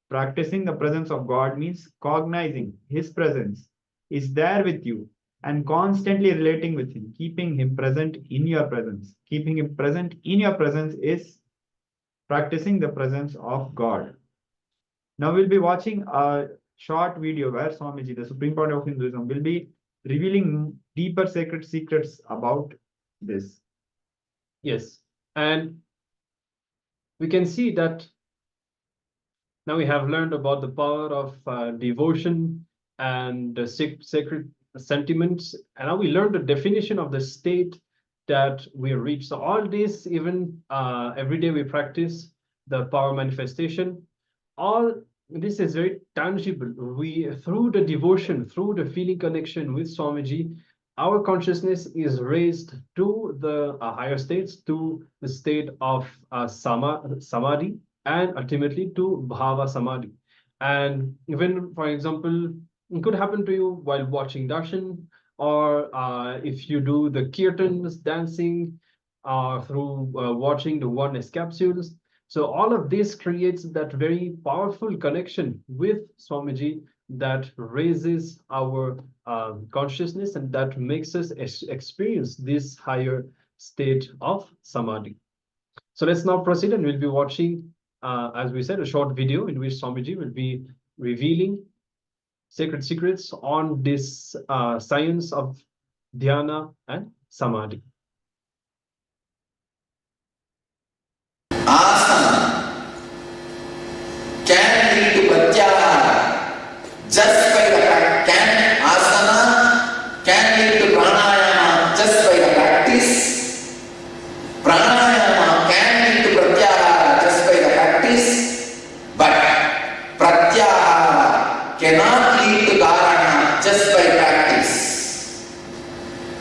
Practicing the presence of God means cognizing His presence is there with you and constantly relating with Him, keeping Him present in your presence. Keeping Him present in your presence is practicing the presence of God. Now we'll be watching a short video where Swamiji, the Supreme Pontiff of Hinduism, will be revealing deeper sacred secrets about this. Yes, and we can see that now we have learned about the power of devotion and sacred sentiments, and now we learned the definition of the state that we reach. So all this, even every day we practice the power manifestation, all this is very tangible. We, through the devotion, through the feeling connection with Swamiji, our consciousness is raised to the higher states, to the state of samadhi, and ultimately to bhava samadhi. And even, for example, it could happen to you while watching darshan, or if you do the kirtans, dancing, through watching the oneness capsules. So all of this creates that very powerful connection with Swamiji that raises our consciousness and that makes us experience this higher state of samadhi. So let's now proceed, and we'll be watching, as we said, a short video in which Swamiji will be revealing sacred secrets on this science of dhyana and samadhi. Asana can lead to pratyahara just by the practice. Asana can lead to pranayama just by the practice. Pranayama can lead to pratyahara just by the practice. But pratyahara cannot lead to dharana just by practice.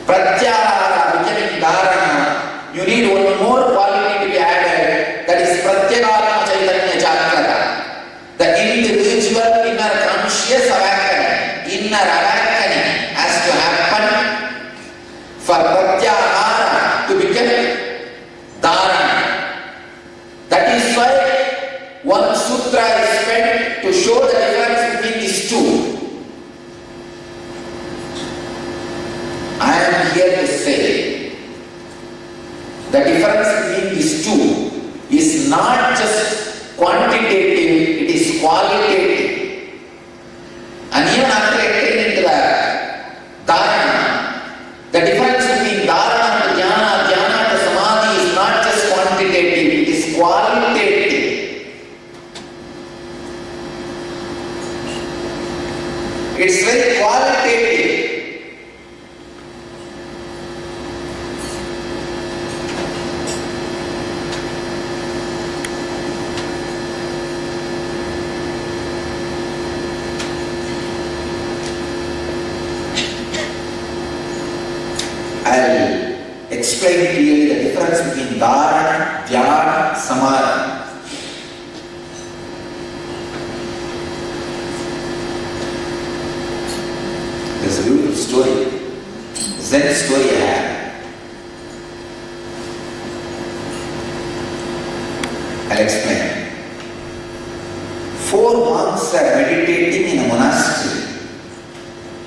Pratyahara becoming dharana, you need one more quality to be added, that is pratyagarma chaitanya jagrata. The individual inner conscious awakening, inner awakening has to happen for pratyahara to become dharana. That is why one sutra is spent to show the difference between these two. I am here to say the difference between these two is not just quantitative, it is qualitative. And even after entering into the dharana, the difference between dharana to dhyana, dhyana to samadhi is not just quantitative, it is qualitative. It's very qualitative. I'll explain clearly the difference between dharana, dhyana, samadhi. There's a beautiful story, Zen story I have. I'll explain. 4 months are meditating in a monastery.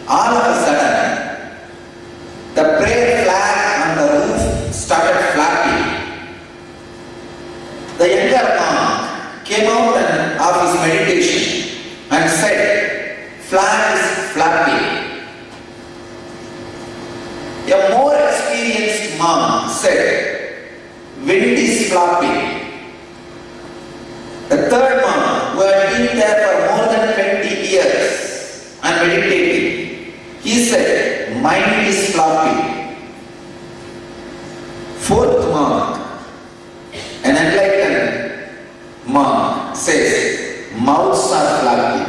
All of a sudden, the prayer flag on the roof started flapping. The younger monk came out of his meditation and said, "Flag is flapping." A more experienced monk said, "Wind is flapping." The third monk, who had been there for more than 20 years and meditating, he said, "Mind is flapping." Fourth monk, an enlightened monk, says, "Mouths are flapping."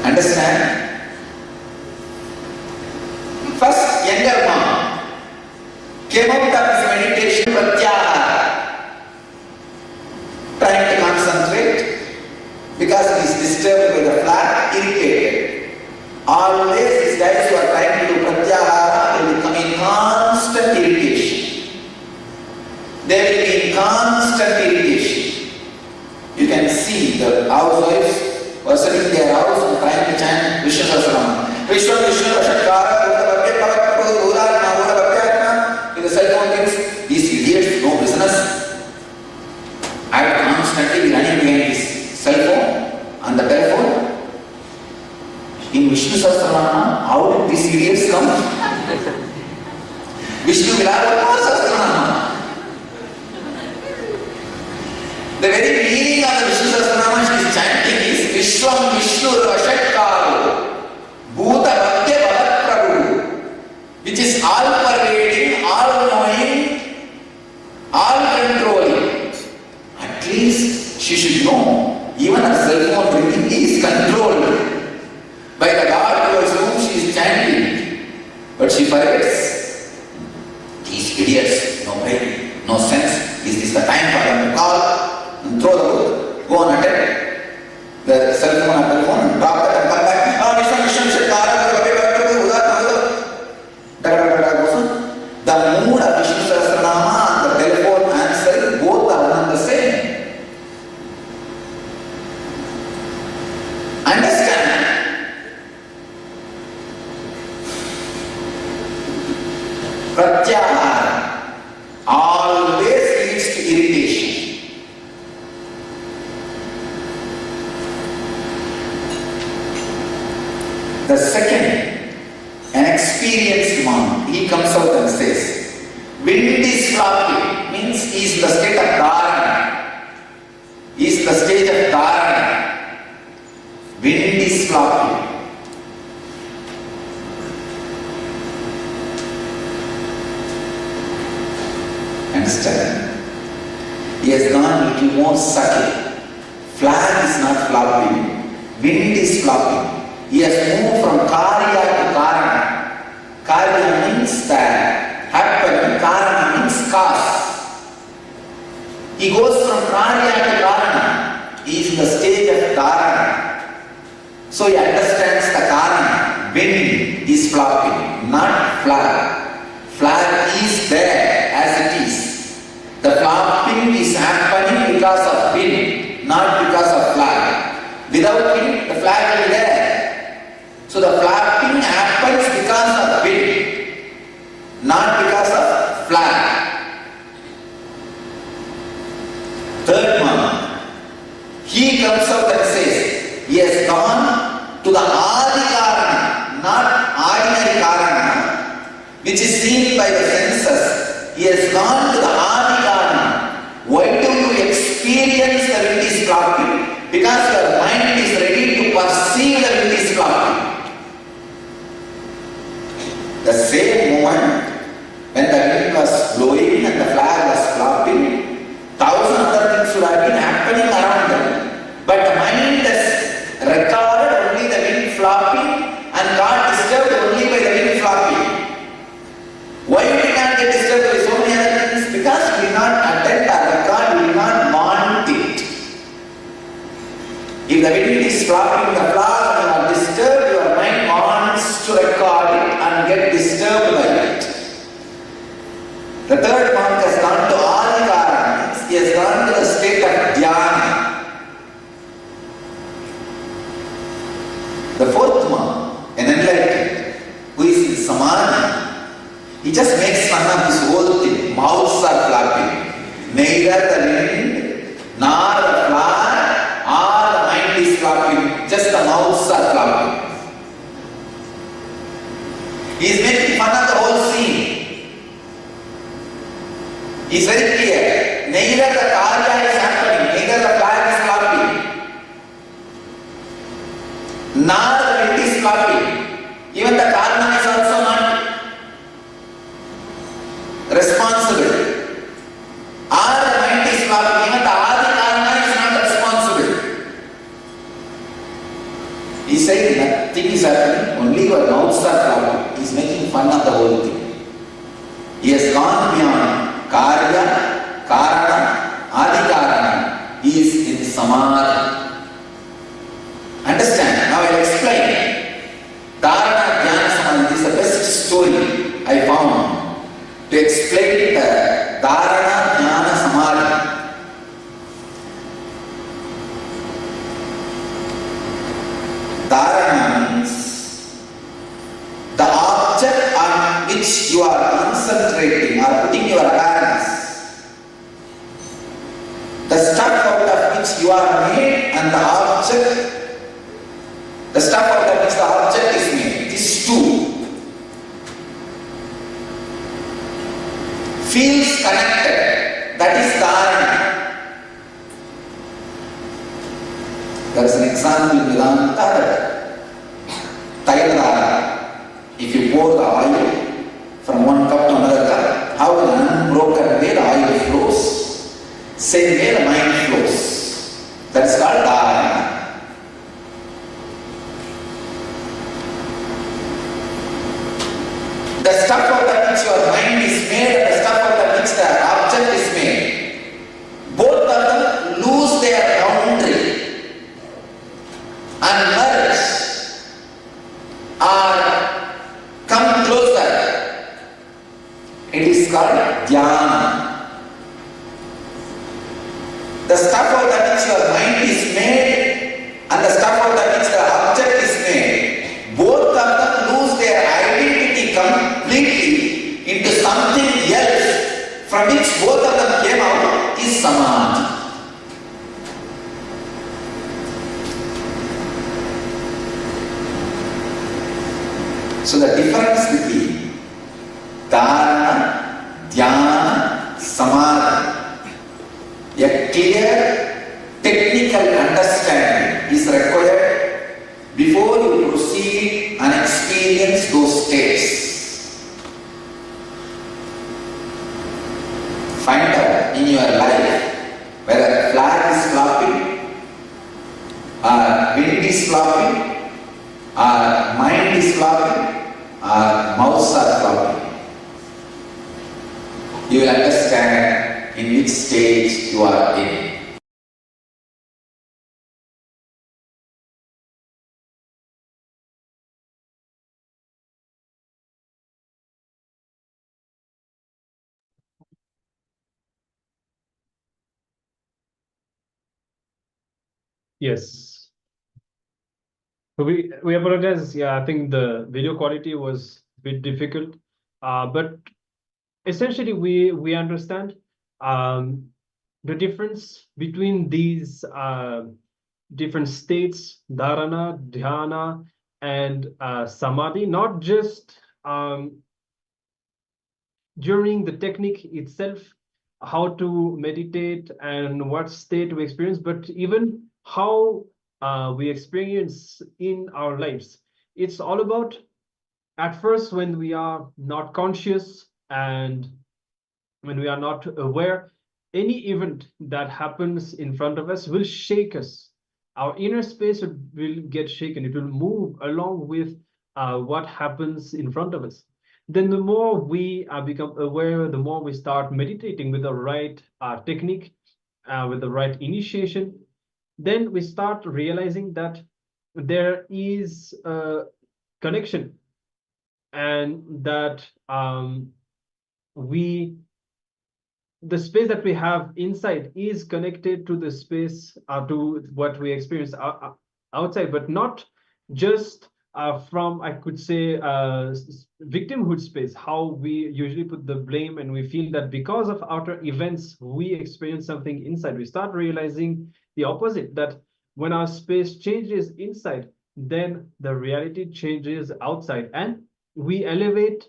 Understand? First, younger monk came out of his meditation, pratyahara, trying to concentrate, because he is disturbed by the flag, irritated. Always these guys who are trying to do pratyahara will become in constant irritation. They will be in constant irritation. You can see the housewives who are sitting in their house and trying to chant Vishnu Sahasranama. Vishnu Vishnu Vashatkara Bhuta Bhakya Bhakya Bhuta Bhuta Bhakya. With the cell phone things, these idiots, no business. I would constantly be running behind this cell phone and the telephone. In Vishnu Sahasranama, how did these idiots come? Vishnu Vilavatma Sahasranama. The very meaning of the Vishnu Sahasranama she is chanting is Vishwam Vishnu Vashatkaro Bhuta Bhakya Bhagat Prabhu, which is all pervading, all knowing, all controlling. At least she should know, even her cell phone ringing is controlled by the God towards whom she is chanting. But she forgets. These idiots, no brain, no sense. Is this the time for them to call and throw the book? Go and attend the cell phone and telephone and drop that and come back. The mood of Vishnu Sahasranama and the telephone answer both are one and the same. Understand? Pratyahara always leads to irritation. The second, an experienced monk, he comes out and says, wind is flopping, means he is in the state of dharana. He is in the stage of dharana. Wind is flopping. Understand? He has gone a little more subtle. Flag is not flopping. Wind is flopping. He has moved from karya to karana. Karya means that happen, karana means cause. He goes from karya to karana. He is in the stage of dharana. So he understands the karana. Wind is flopping, not flag. Flag is there as it is. The flopping is happening because of wind, not because of flag. Without wind, the flag will be there. So the flapping happens because of wind, not because of flag. Third monk, he comes out and says, he has gone to the Adi Karana, not ordinary Karana, which is seen by the senses. He has gone to the Adi Karana. Why do you experience the wind is flapping? Because your mind is ready to perceive the wind is flapping. The same moment when the wind was blowing and the flag was flopping, thousand other things should have been happening around them. But the mind has recorded only the wind flopping and got disturbed only by the wind flopping. Why we can't get disturbed by so many other things? Because we did not attend our record, we did not want it. If the wind is flopping the flag and you are disturbed, your mind wants to record it and get disturbed by it. The third monk has gone to Adi Karana, he has gone to the state of dhyana. The fourth monk, an enlightened, who is in samadhi, he just makes fun of this whole thing. Mouths are flapping. Neither the wind, nor the flag, or the mind is flapping. Just the mouths are flapping. He is making fun of the whole scene. He is very clear. Neither the karya is happening, neither the flag is flapping, nor the wind is flapping. Even the karana is also not responsible. Or the mind is flapping, even the adi karana is not responsible. He is saying nothing is happening, only your mouths are flapping. He is making fun of the whole thing. He has gone Karya, Karana, Adikarana is in Samadhi. Understand? Now I will explain. Dharana, Dhyana, Samadhi is the best story I found to explain the Dharana, Dhyana, Samadhi. Dharana means the object on which you are concentrating or putting your awareness, the stuff out of which you are made and the object, the stuff out of which the object is made, these two feels connected, that is dharana. There is an example in Vedanta that Taila, if you pour the oil from one cup to another cup, how in an unbroken way the oil flows, same way the mind flows. That is called dharana. The stuff out of which your mind is made and the stuff out of which the object is made, both of them lose their boundary and merge or come closer. It is called dhyana. The stuff out of which your mind is made and the stuff out of which the object is made, both of them lose their identity completely into something else from which both of them came out is samadhi. So the difference between dharana, dhyana, samadhi, a clear technical understanding is required before you proceed and experience those states. Find out in your life whether flag is flopping, or wind is flopping, or mind is flopping, or mouths are flopping. You will understand in which stage you are in. Yes. So we apologize. Yeah, I think the video quality was a bit difficult, but essentially we understand the difference between these different states, dharana, dhyana, and samadhi, not just during the technique itself, how to meditate and what state we experience, but even how we experience in our lives. It's all about, at first, when we are not conscious and when we are not aware, any event that happens in front of us will shake us. Our inner space will get shaken. It will move along with what happens in front of us. Then the more we become aware, the more we start meditating with the right technique, with the right initiation, then we start realizing that there is a connection and that the space that we have inside is connected to the space, to what we experience outside, but not just from, I could say, victimhood space, how we usually put the blame and we feel that because of outer events, we experience something inside. We start realizing the opposite, that when our space changes inside, then the reality changes outside, and we elevate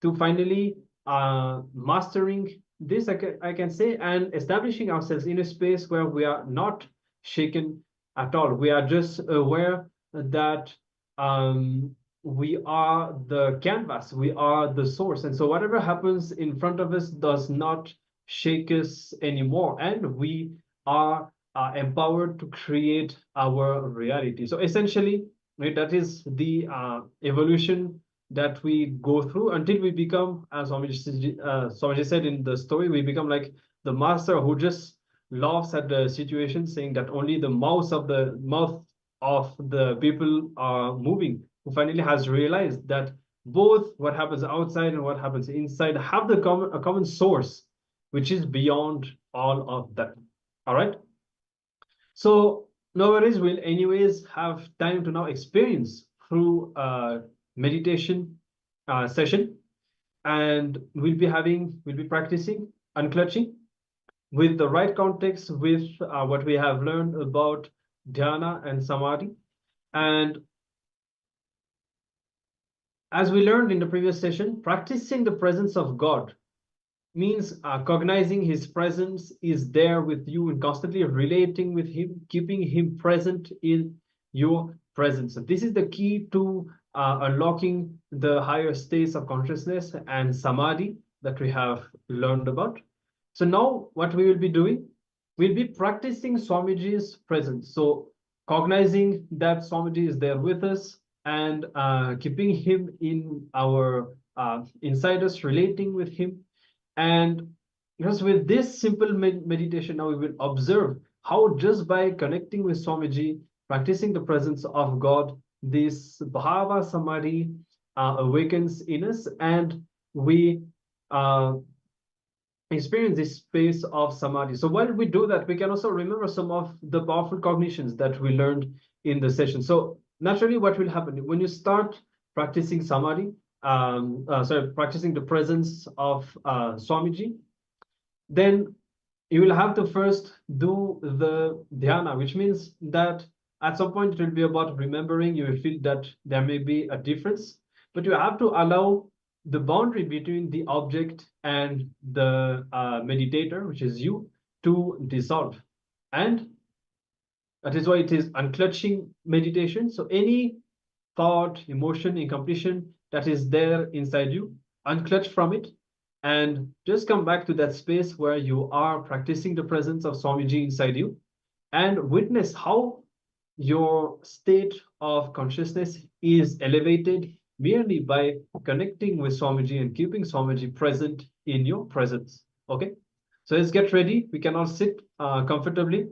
to finally mastering this, I can say, and establishing ourselves in a space where we are not shaken at all. We are just aware that we are the canvas, we are the source, and so whatever happens in front of us does not shake us anymore, and we are empowered to create our reality. So essentially, right, that is the evolution that we go through until we become, as Swamiji said in the story, we become like the master who just laughs at the situation, saying that only the mouth of the people are moving, who finally has realized that both what happens outside and what happens inside have a common source, which is beyond all of that. All right. So no worries, we'll anyways have time to now experience through meditation session, and we'll be practicing unclutching with the right context, with what we have learned about dhyana and samadhi. And as we learned in the previous session, practicing the presence of God means cognizing his presence is there with you and constantly relating with him, keeping him present in your presence. So this is the key to unlocking the higher states of consciousness and samadhi that we have learned about. So now what we will be doing, we'll be practicing Swamiji's presence. So cognizing that Swamiji is there with us and keeping him in our inside us, relating with him. And because with this simple meditation, now we will observe how just by connecting with Swamiji, practicing the presence of God, this Bhava Samadhi awakens in us, and we experience this space of Samadhi. So while we do that, we can also remember some of the powerful cognitions that we learned in the session. So naturally, what will happen when you start practicing Samadhi, practicing the presence of Swamiji, then you will have to first do the dhyana, which means that at some point it will be about remembering. You will feel that there may be a difference, but you have to allow the boundary between the object and the meditator, which is you, to dissolve. And that is why it is unclutching meditation. So any thought, emotion, incompletion that is there inside you, unclutch from it, and just come back to that space where you are practicing the presence of Swamiji inside you, and witness how your state of consciousness is elevated merely by connecting with Swamiji and keeping Swamiji present in your presence. Okay, so let's get ready. We can all sit comfortably,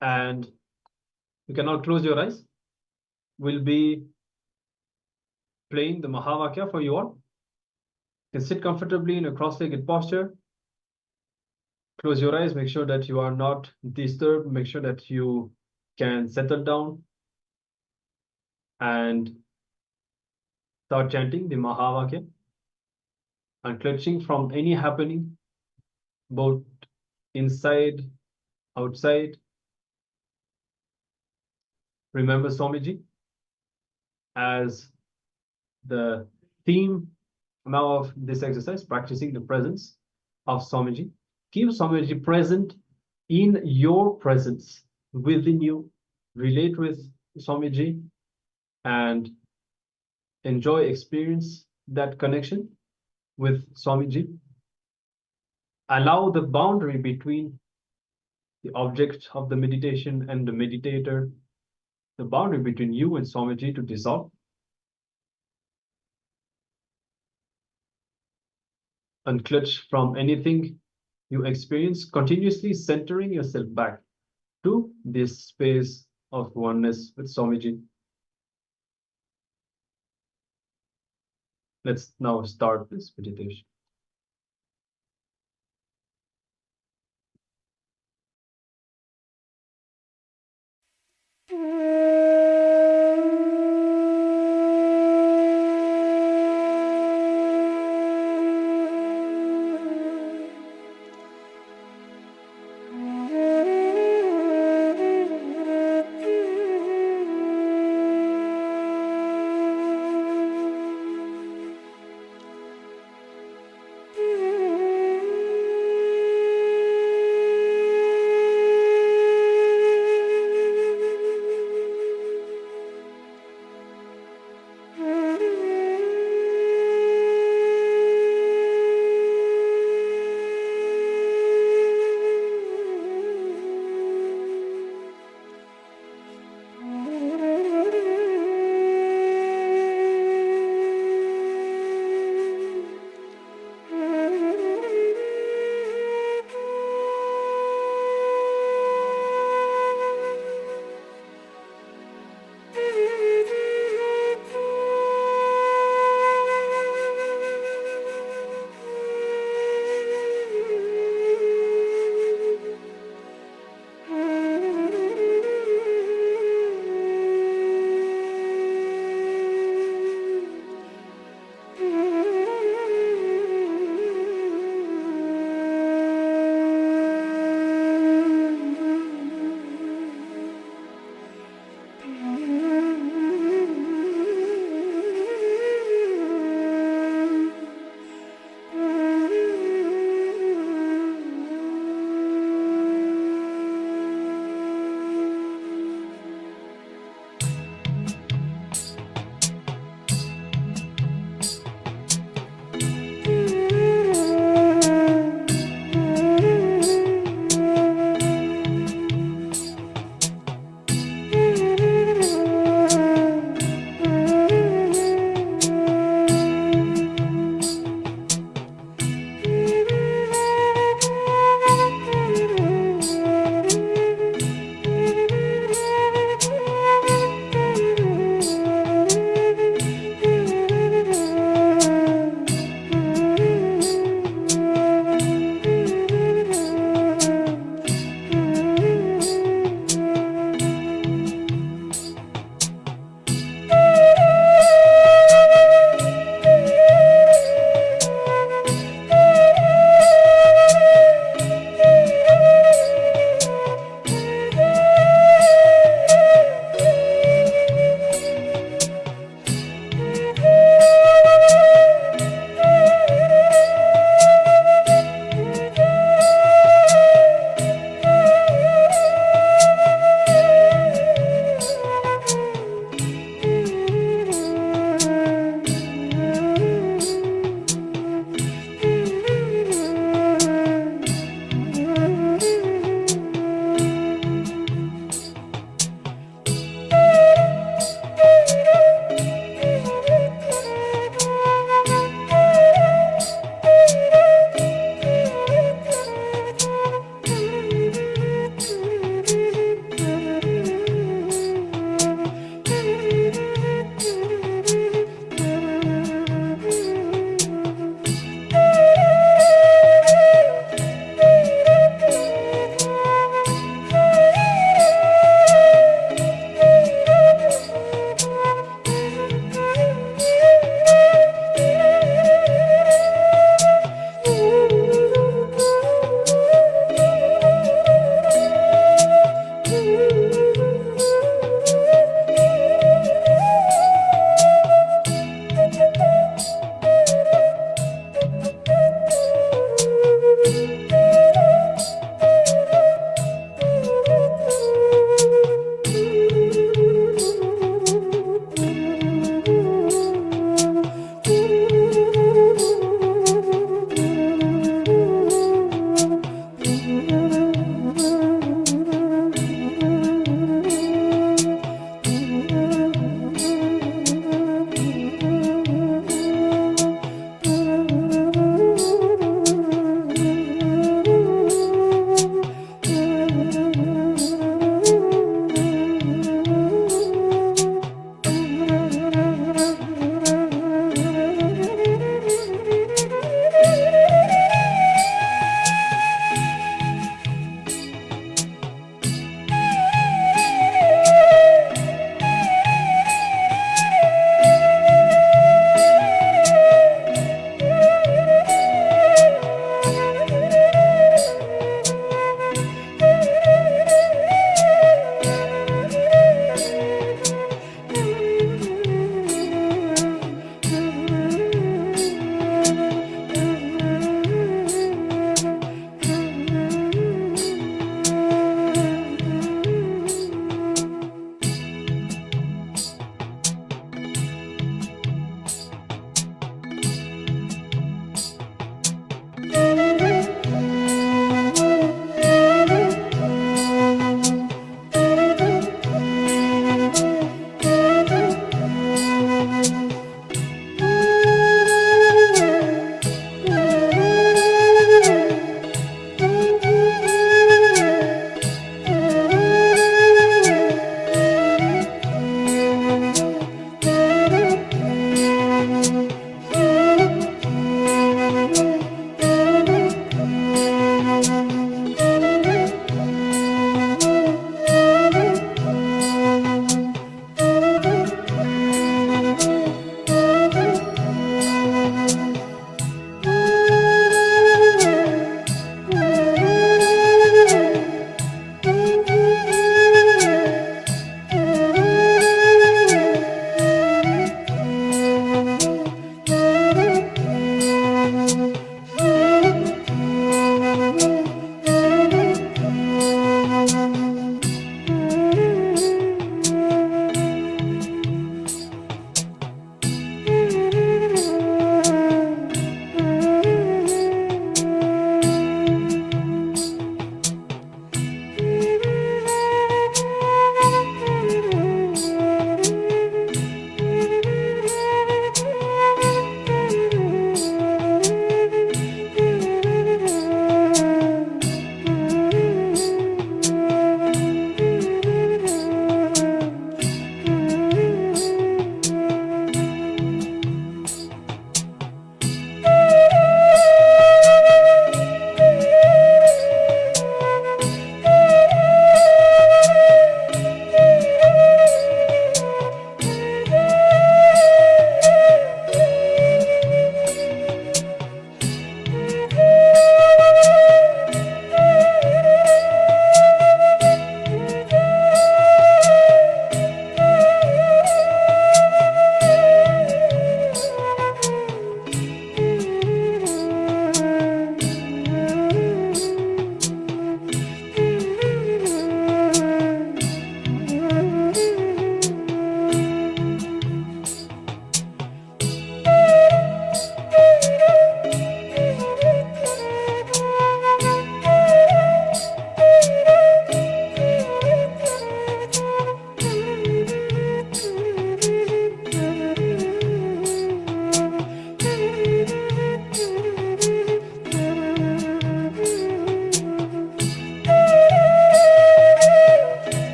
and you can all close your eyes. We'll be playing the Mahavakya for you all. You can sit comfortably in a cross-legged posture. Close your eyes, make sure that you are not disturbed, make sure that you can settle down and start chanting the Mahavakya, unclutching from any happening, both inside, outside. Remember Swamiji as the theme now of this exercise, practicing the presence of Swamiji. Keep Swamiji present in your presence, within you. Relate with Swamiji and enjoy, experience that connection with Swamiji. Allow the boundary between the object of the meditation and the meditator, the boundary between you and Swamiji, to dissolve. Unclutch from anything you experience, continuously centering yourself back to this space of oneness with Swamiji. Let's now start this meditation.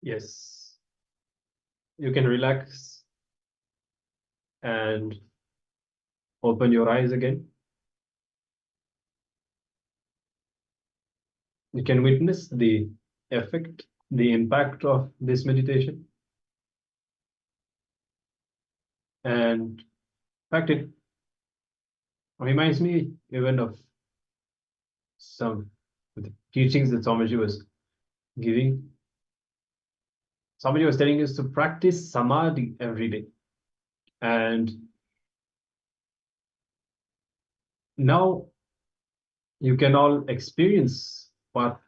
Yes. You can relax and open your eyes again. You can witness the effect, the impact of this meditation. And in fact, it reminds me even of some of the teachings that Swamiji was giving. Swamiji was telling us to practice samadhi every day. And now you can all experience what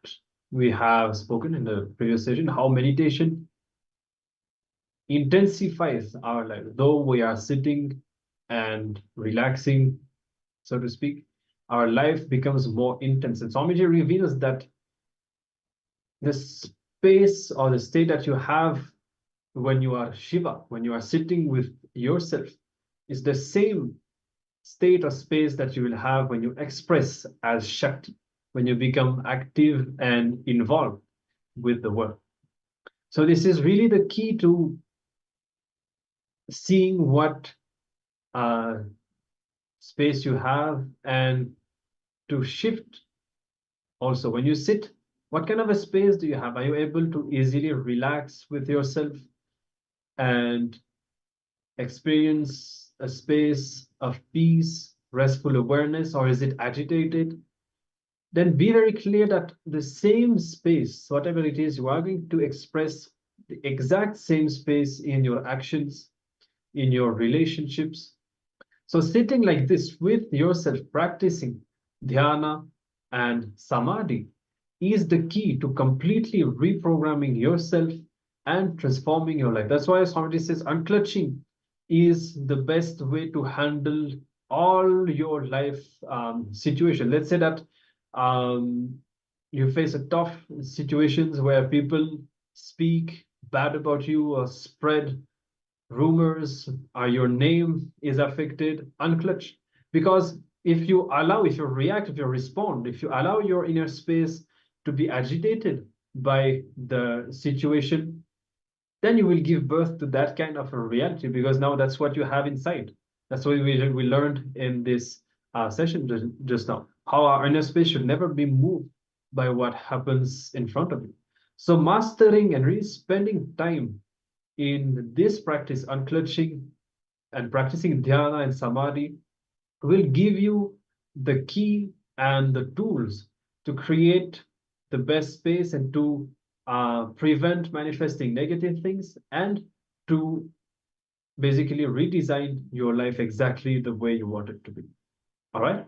we have spoken in the previous session, how meditation intensifies our life. Though we are sitting and relaxing, so to speak, our life becomes more intense. And Swamiji reveals that the space or the state that you have when you are Shiva, when you are sitting with yourself, is the same state or space that you will have when you express as Shakti, when you become active and involved with the world. So this is really the key to seeing what space you have, and to shift also when you sit, what kind of a space do you have? Are you able to easily relax with yourself and experience a space of peace, restful awareness, or is it agitated? Then be very clear that the same space, whatever it is, you are going to express the exact same space in your actions, in your relationships. So sitting like this with yourself, practicing dhyana and samadhi is the key to completely reprogramming yourself and transforming your life. That's why Swamiji says unclutching is the best way to handle all your life situation. Let's say that you face a tough situations where people speak bad about you or spread rumors, your name is affected, unclutch. Because if you react, if you respond, if you allow your inner space to be agitated by the situation, then you will give birth to that kind of a reality, because now that's what you have inside. That's what we learned in this session just now, how our inner space should never be moved by what happens in front of you. So mastering and really spending time in this practice, unclutching and practicing dhyana and samadhi, will give you the key and the tools to create the best space and to prevent manifesting negative things, and to basically redesign your life exactly the way you want it to be. All right.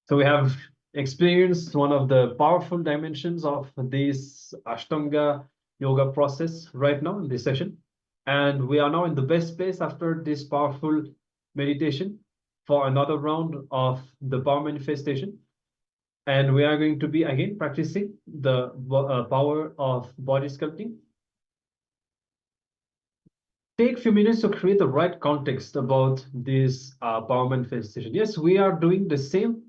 So we have experienced one of the powerful dimensions of this Ashtanga Yoga process right now in this session. And we are now in the best place after this powerful meditation for another round of the power manifestation. And we are going to be again practicing the power of body sculpting. Take a few minutes to create the right context about this power manifestation. Yes, we are doing the same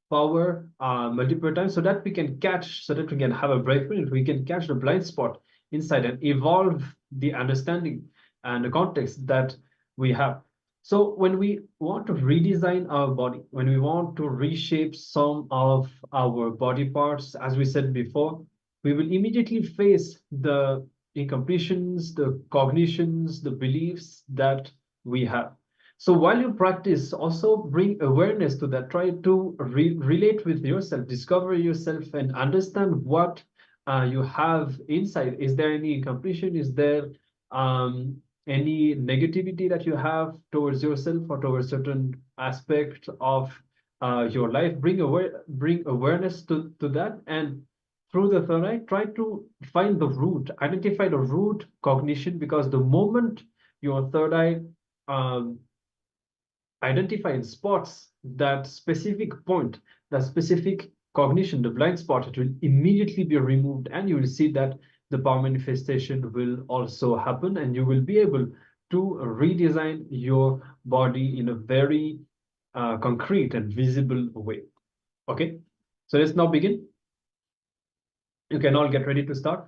power multiple times so that we can catch, so that we can have a breakthrough, and we can catch the blind spot inside and evolve the understanding and the context that we have. So when we want to redesign our body, when we want to reshape some of our body parts, as we said before, we will immediately face the incompletions, the cognitions, the beliefs that we have. So while you practice, also bring awareness to that. Try to relate with yourself, discover yourself, and understand what you have inside. Is there any incompletion? Is there any negativity that you have towards yourself or towards certain aspect of your life? Bring awareness to that, and through the third eye, try to find the root, identify the root cognition, because the moment your third eye identify and spots that specific point, that specific cognition, the blind spot, it will immediately be removed, and you will see that the power manifestation will also happen, and you will be able to redesign your body in a very concrete and visible way. Okay, so let's now begin. You can all get ready to start.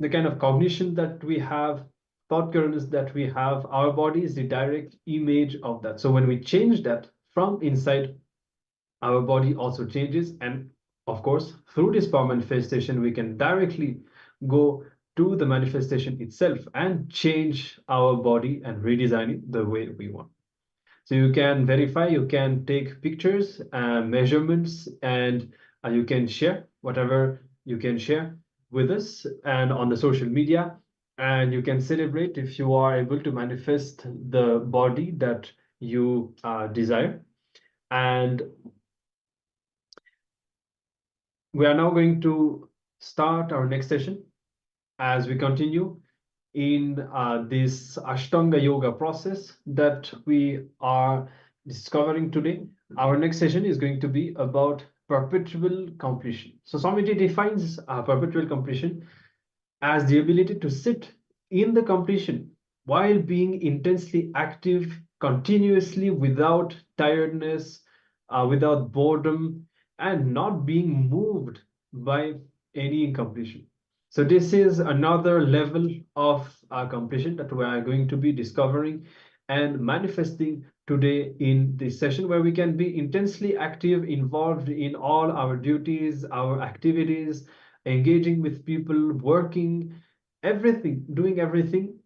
the kind of cognition that we have, thought currents that we have, our body is the direct image of that. So when we change that from inside, our body also changes. And of course, through this power manifestation, we can directly go to the manifestation itself and change our body and redesign it the way we want. So you can verify, you can take pictures, measurements, and you can share whatever you can share with us and on the social media. And you can celebrate if you are able to manifest the body that you desire. And we are now going to start our next session as we continue in this Ashtanga Yoga process that we are discovering today. Our next session is going to be about perpetual completion. So Swamiji defines perpetual completion as the ability to sit in the completion while being intensely active continuously without tiredness, without boredom, and not being moved by any incompletion. So this is another level of completion that we are going to be discovering and manifesting today in this session, where we can be intensely active, involved in all our duties, our activities, engaging with people, working, everything, doing everything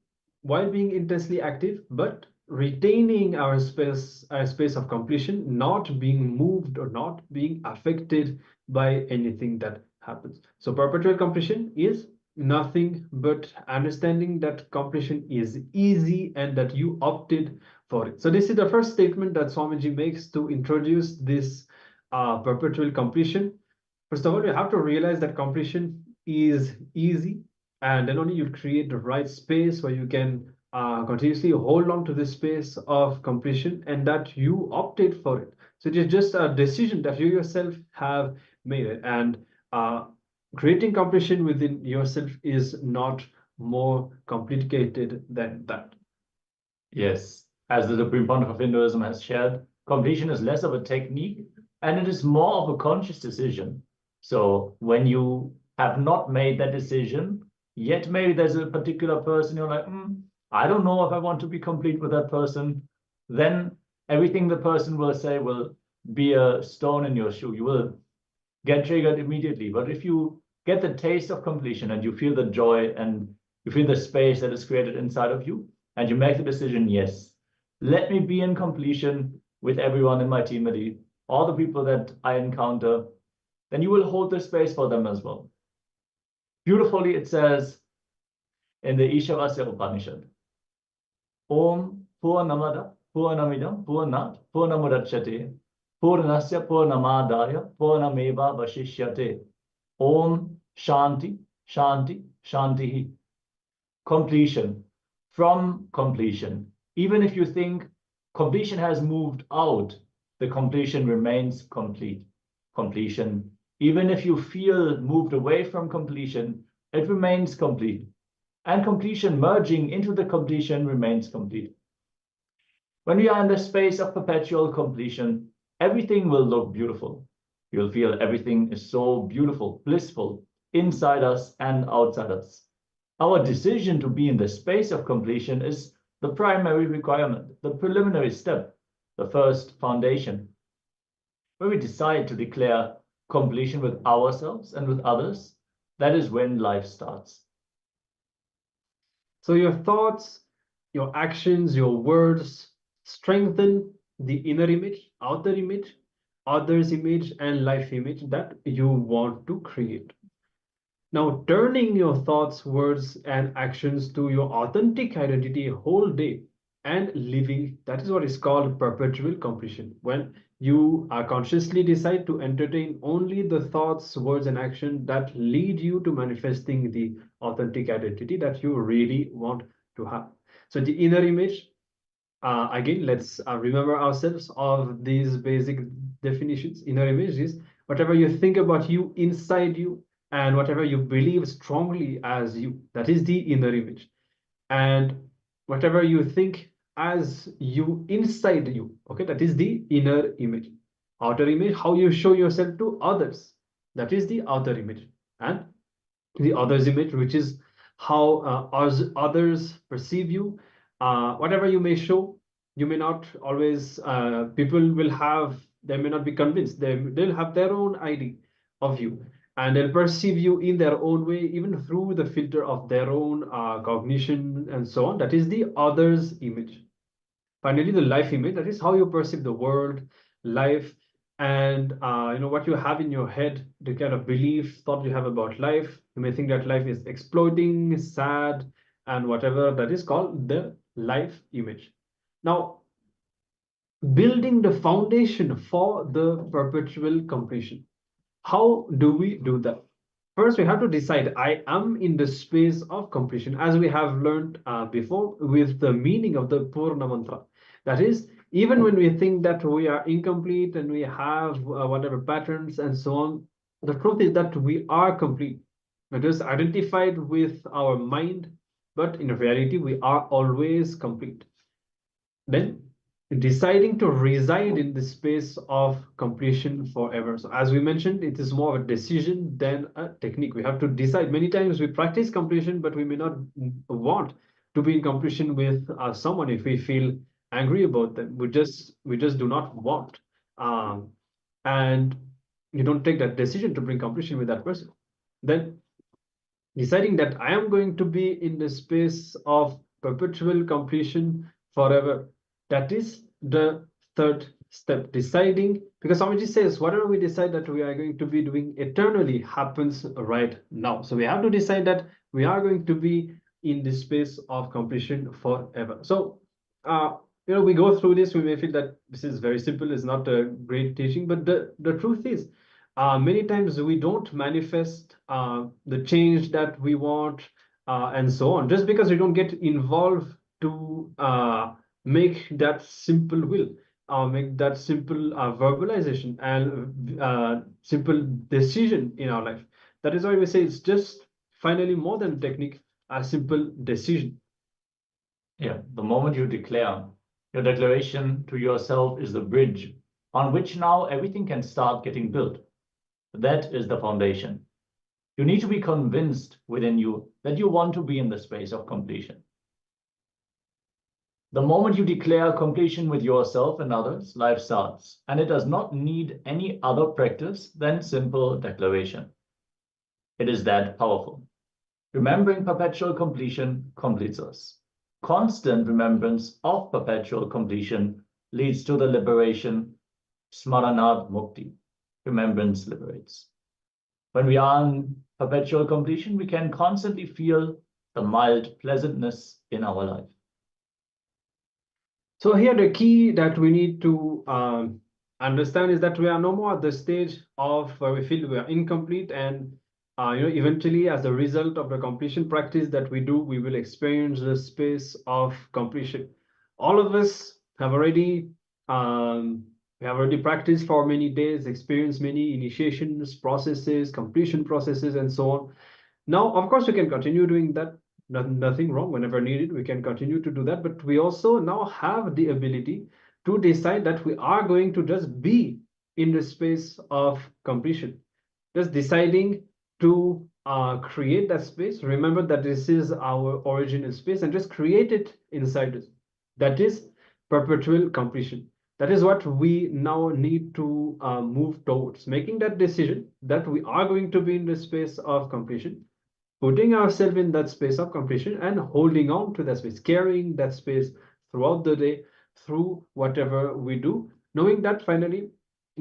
while being intensely active, but retaining our space of completion, not being moved or not being affected by anything that happens. So perpetual completion is nothing but understanding that completion is easy and that you opted for it. So this is the first statement that Swamiji makes to introduce this perpetual completion. First of all, you have to realize that completion is easy, and then only you create the right space where you can continuously hold on to this space of completion, and that you opted for it. So it is just a decision that you yourself have made it, and creating completion within yourself is not more complicated than that. Yes, as the Supreme Pontiff of Hinduism has shared, completion is less of a technique and it is more of a conscious decision. So when you have not made that decision, yet maybe there's a particular person you're like, I don't know if I want to be complete with that person, then everything the person will say will be a stone in your shoe. You will get triggered immediately. But if you get the taste of completion and you feel the joy and you feel the space that is created inside of you, and you make the decision, yes, let me be in completion with everyone in my team, all the people that I encounter, then you will hold the space for them as well. Beautifully, it says in the Ishavasya Upanishad, Om Purnamada Purnamidam Purnat Purnamudachyate Purnasya Purnamadaya Purnameva Vashishyate. Om Shanti Shanti Shanti. Completion. From completion. Even if you think completion has moved out, the completion remains complete. Completion. Even if you feel moved away from completion, it remains complete. And completion merging into the completion remains complete. When we are in the space of perpetual completion, everything will look beautiful. You'll feel everything is so beautiful, blissful, inside us and outside us. Our decision to be in the space of completion is the primary requirement, the preliminary step, the first foundation. When we decide to declare completion with ourselves and with others, that is when life starts. So your thoughts, your actions, your words strengthen the inner image, outer image, others' image, and life image that you want to create. Now, turning your thoughts, words, and actions to your authentic identity whole day and living, that is what is called perpetual completion. When you consciously decide to entertain only the thoughts, words, and action that lead you to manifesting the authentic identity that you really want to have. So the inner image, again, let's remember ourselves of these basic definitions. Inner image is whatever you think about you inside you, and whatever you believe strongly as you, that is the inner image. And whatever you think as you inside you, okay, that is the inner image. Outer image, how you show yourself to others, that is the outer image. And the others image, which is how others perceive you, whatever you may show, you may not always, people will have, they may not be convinced, they'll have their own idea of you, and they'll perceive you in their own way, even through the filter of their own cognition and so on. That is the other's image. Finally, the life image, that is how you perceive the world, life, and what you have in your head, the kind of belief, thought you have about life. You may think that life is exploiting, sad, and whatever. That is called the life image. Now, building the foundation for the perpetual completion. How do we do that? First, we have to decide, I am in the space of completion, as we have learned before with the meaning of the Purna Mantra. That is, even when we think that we are incomplete and we have whatever patterns and so on, the truth is that we are complete. It is identified with our mind, but in reality, we are always complete. Then, deciding to reside in the space of completion forever. So as we mentioned, it is more of a decision than a technique. We have to decide. Many times we practice completion, but we may not want to be in completion with someone if we feel angry about them. We just do not want. And you don't take that decision to bring completion with that person. Then deciding that I am going to be in the space of perpetual completion forever. That is the third step, deciding, because Swamiji says, whatever we decide that we are going to be doing eternally happens right now. So we have to decide that we are going to be in the space of completion forever. So, we go through this, we may feel that this is very simple, it's not a great teaching, but the truth is, many times we don't manifest the change that we want and so on, just because we don't get involved to make that simple will, make that simple verbalization and simple decision in our life. That is why we say it's just finally more than technique, a simple decision. Yeah, the moment you declare, your declaration to yourself is the bridge on which now everything can start getting built. That is the foundation. You need to be convinced within you that you want to be in the space of completion. The moment you declare completion with yourself and others, life starts, and it does not need any other practice than simple declaration. It is that powerful. Remembering perpetual completion completes us. Constant remembrance of perpetual completion leads to the liberation. Smaranat Mukti. Remembrance liberates. When we are in perpetual completion, we can constantly feel the mild pleasantness in our life. So here the key that we need to understand is that we are no more at the stage of where we feel we are incomplete, and eventually as a result of the completion practice that we do, we will experience the space of completion. All of us have already practiced for many days, experienced many initiations, processes, completion processes, and so on. Now, of course, we can continue doing that. Nothing wrong. Whenever needed, we can continue to do that. But we also now have the ability to decide that we are going to just be in the space of completion. Just deciding to create that space. Remember that this is our original space, and just create it inside us. That is perpetual completion. That is what we now need to move towards, making that decision that we are going to be in the space of completion, putting ourselves in that space of completion and holding on to that space, carrying that space throughout the day, through whatever we do, knowing that finally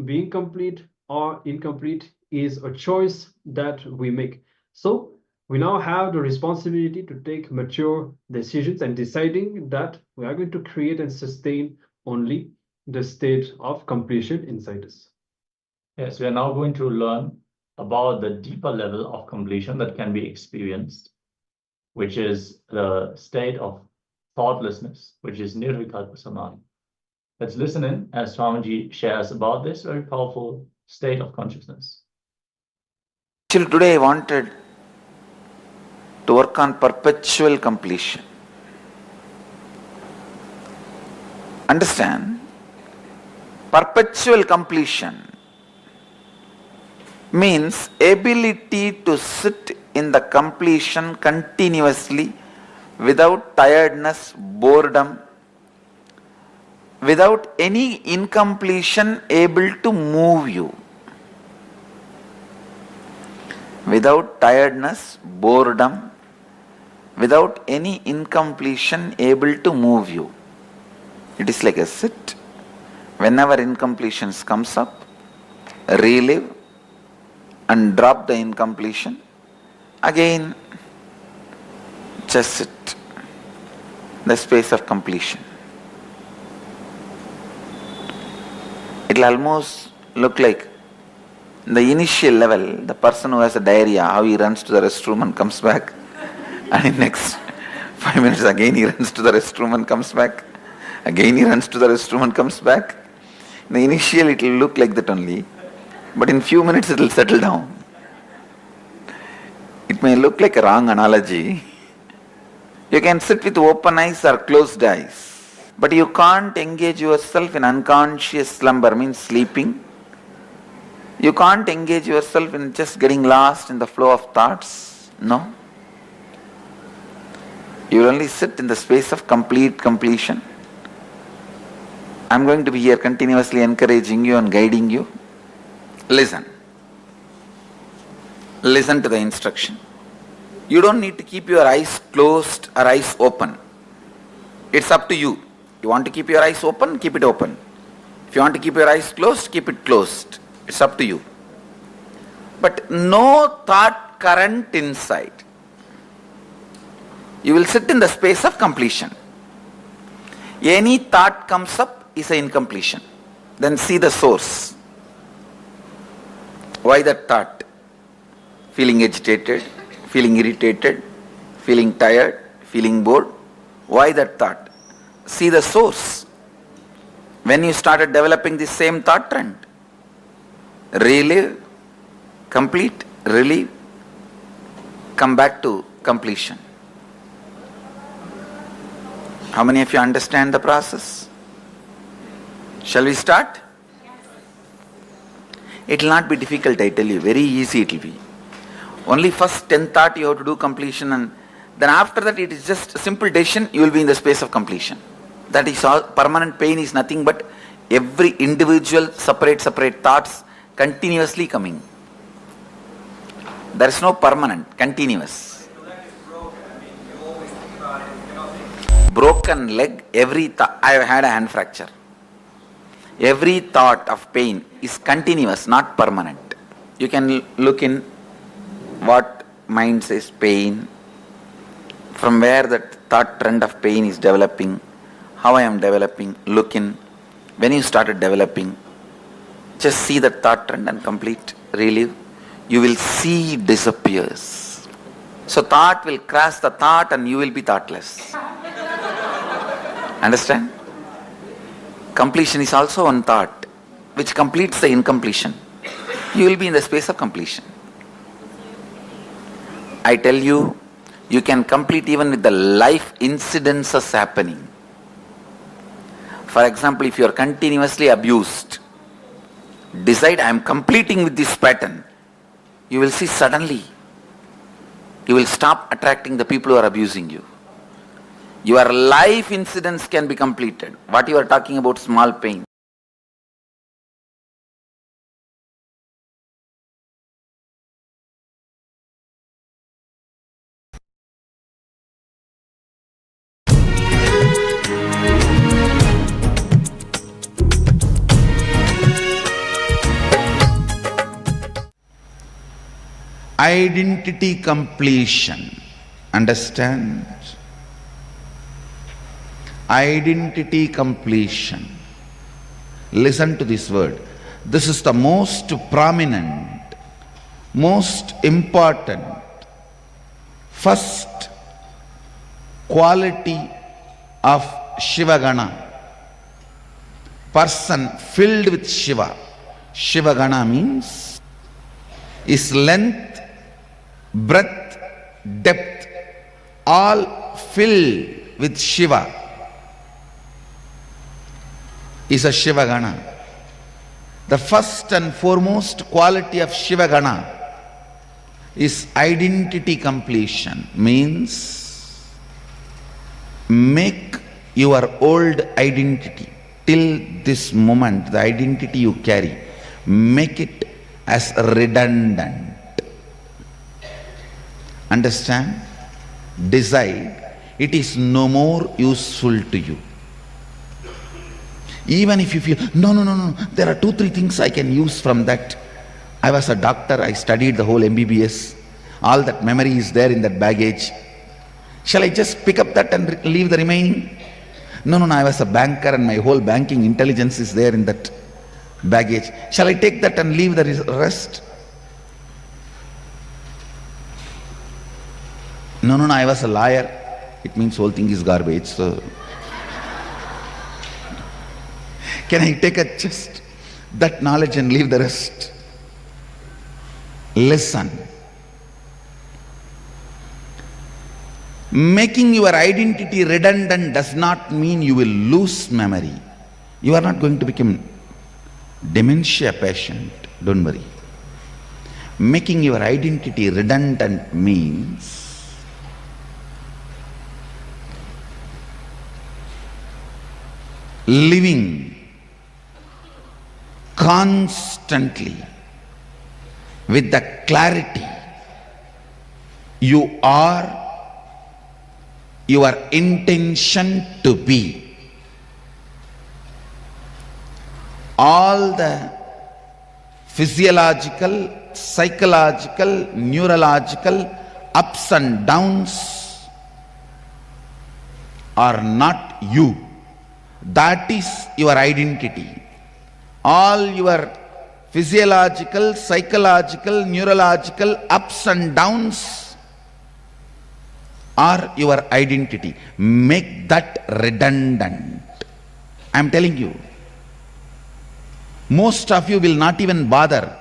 being complete or incomplete is a choice that we make. So we now have the responsibility to take mature decisions and deciding that we are going to create and sustain only the state of completion inside us. Yes, we are now going to learn about the deeper level of completion that can be experienced, which is the state of thoughtlessness, which is Nirvikalpa Samadhi. Let's listen in as Swamiji shares about this very powerful state of consciousness. Till today I wanted to work on perpetual completion. Understand? Perpetual completion means ability to sit in the completion continuously, without tiredness, boredom, without any incompletion able to move you. Without tiredness, boredom, without any incompletion able to move you. It is like a sit. Whenever incompletions comes up, relive and drop the incompletion. Again, just sit. The space of completion. It will almost look like the initial level, the person who has a diarrhea, how he runs to the restroom and comes back, and in next 5 minutes again he runs to the restroom and comes back, again he runs to the restroom and comes back. In the initial it will look like that only, but in few minutes it will settle down. It may look like a wrong analogy. You can sit with open eyes or closed eyes, but you can't engage yourself in unconscious slumber, means sleeping. You can't engage yourself in just getting lost in the flow of thoughts. No. You will only sit in the space of complete completion. I'm going to be here continuously encouraging you and guiding you. Listen. Listen to the instruction. You don't need to keep your eyes closed or eyes open. It's up to you. You want to keep your eyes open, keep it open. If you want to keep your eyes closed, keep it closed. It's up to you. But no thought current inside. You will sit in the space of completion. Any thought comes up is an incompletion. Then see the source. Why that thought? Feeling agitated, feeling irritated, feeling tired, feeling bored. Why that thought? See the source. When you started developing this same thought trend, relive, complete, relieve, come back to completion. How many of you understand the process? Shall we start? It will not be difficult, I tell you. Very easy it will be. Only first 10 thought you have to do completion, and then after that it is just a simple decision, you will be in the space of completion. That is all. Permanent pain is nothing but every individual separate thoughts continuously coming. There is no permanent, continuous. Broken leg, every thought. I have had a hand fracture. Every thought of pain is continuous, not permanent. You can look in what mind says pain, from where that thought trend of pain is developing, how I am developing, look in. When you started developing, just see that thought trend and complete, relive. You will see it disappears. So thought will cross the thought and you will be thoughtless. Understand? Completion is also one thought which completes the incompletion. You will be in the space of completion. I tell you, you can complete even with the life incidences happening. For example, if you are continuously abused, decide I am completing with this pattern. You will see suddenly, you will stop attracting the people who are abusing you. Your life incidents can be completed. What you are talking about, small pain. Identity completion. Understand? Identity completion. Listen to this word. This is the most prominent, most important, first quality of Shivagana. Person filled with Shiva. Shivagana means is length, breadth, depth, all filled with Shiva. Is a Shivagana. The first and foremost quality of Shivagana is identity completion. Means make your old identity till this moment, the identity you carry, make it as redundant. Understand? Decide it is no more useful to you. Even if you feel, no, there are 2-3 things I can use from that. I was a doctor, I studied the whole MBBS. All that memory is there in that baggage. Shall I just pick up that and leave the remaining? No, I was a banker and my whole banking intelligence is there in that baggage. Shall I take that and leave the rest? No, I was a liar. It means whole thing is garbage. So can I take just that knowledge and leave the rest? Listen. Making your identity redundant does not mean you will lose memory. You are not going to become dementia patient. Don't worry. Making your identity redundant means living constantly with the clarity you are, your intention to be. All the physiological, psychological, neurological ups and downs are not you. That is your identity. All your physiological, psychological, neurological ups and downs are your identity. Make that redundant. I am telling you. Most of you will not even bother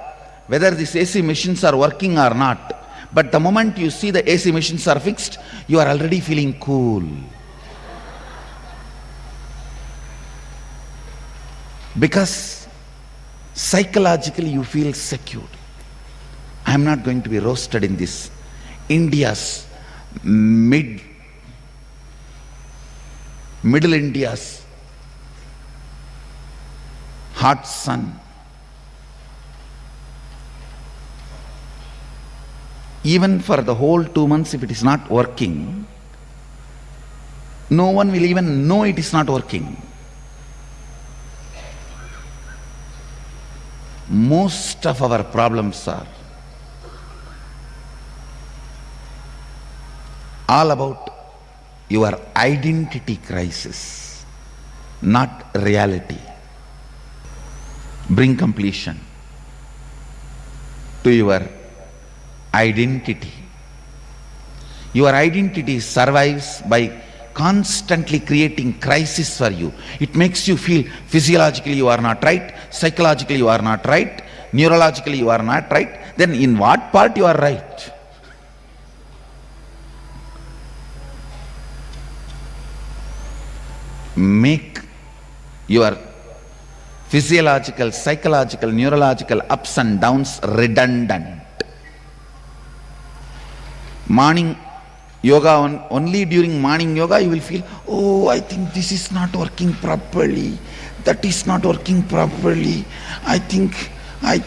whether these AC machines are working or not. But the moment you see the AC machines are fixed, you are already feeling cool. Because psychologically you feel secured. I am not going to be roasted in this. India's middle India's hot sun. Even for the whole 2 months, if it is not working, no one will even know it is not working. Most of our problems are all about your identity crisis, not reality. Bring completion to your identity. Your identity survives by constantly creating crisis for you. It makes you feel physiologically you are not right, psychologically you are not right, neurologically you are not right. Then in what part you are right? Make your physiological, psychological, neurological ups and downs redundant. Morning yoga, only during morning yoga you will feel, oh, I think this is not working properly, that is not working properly, I think I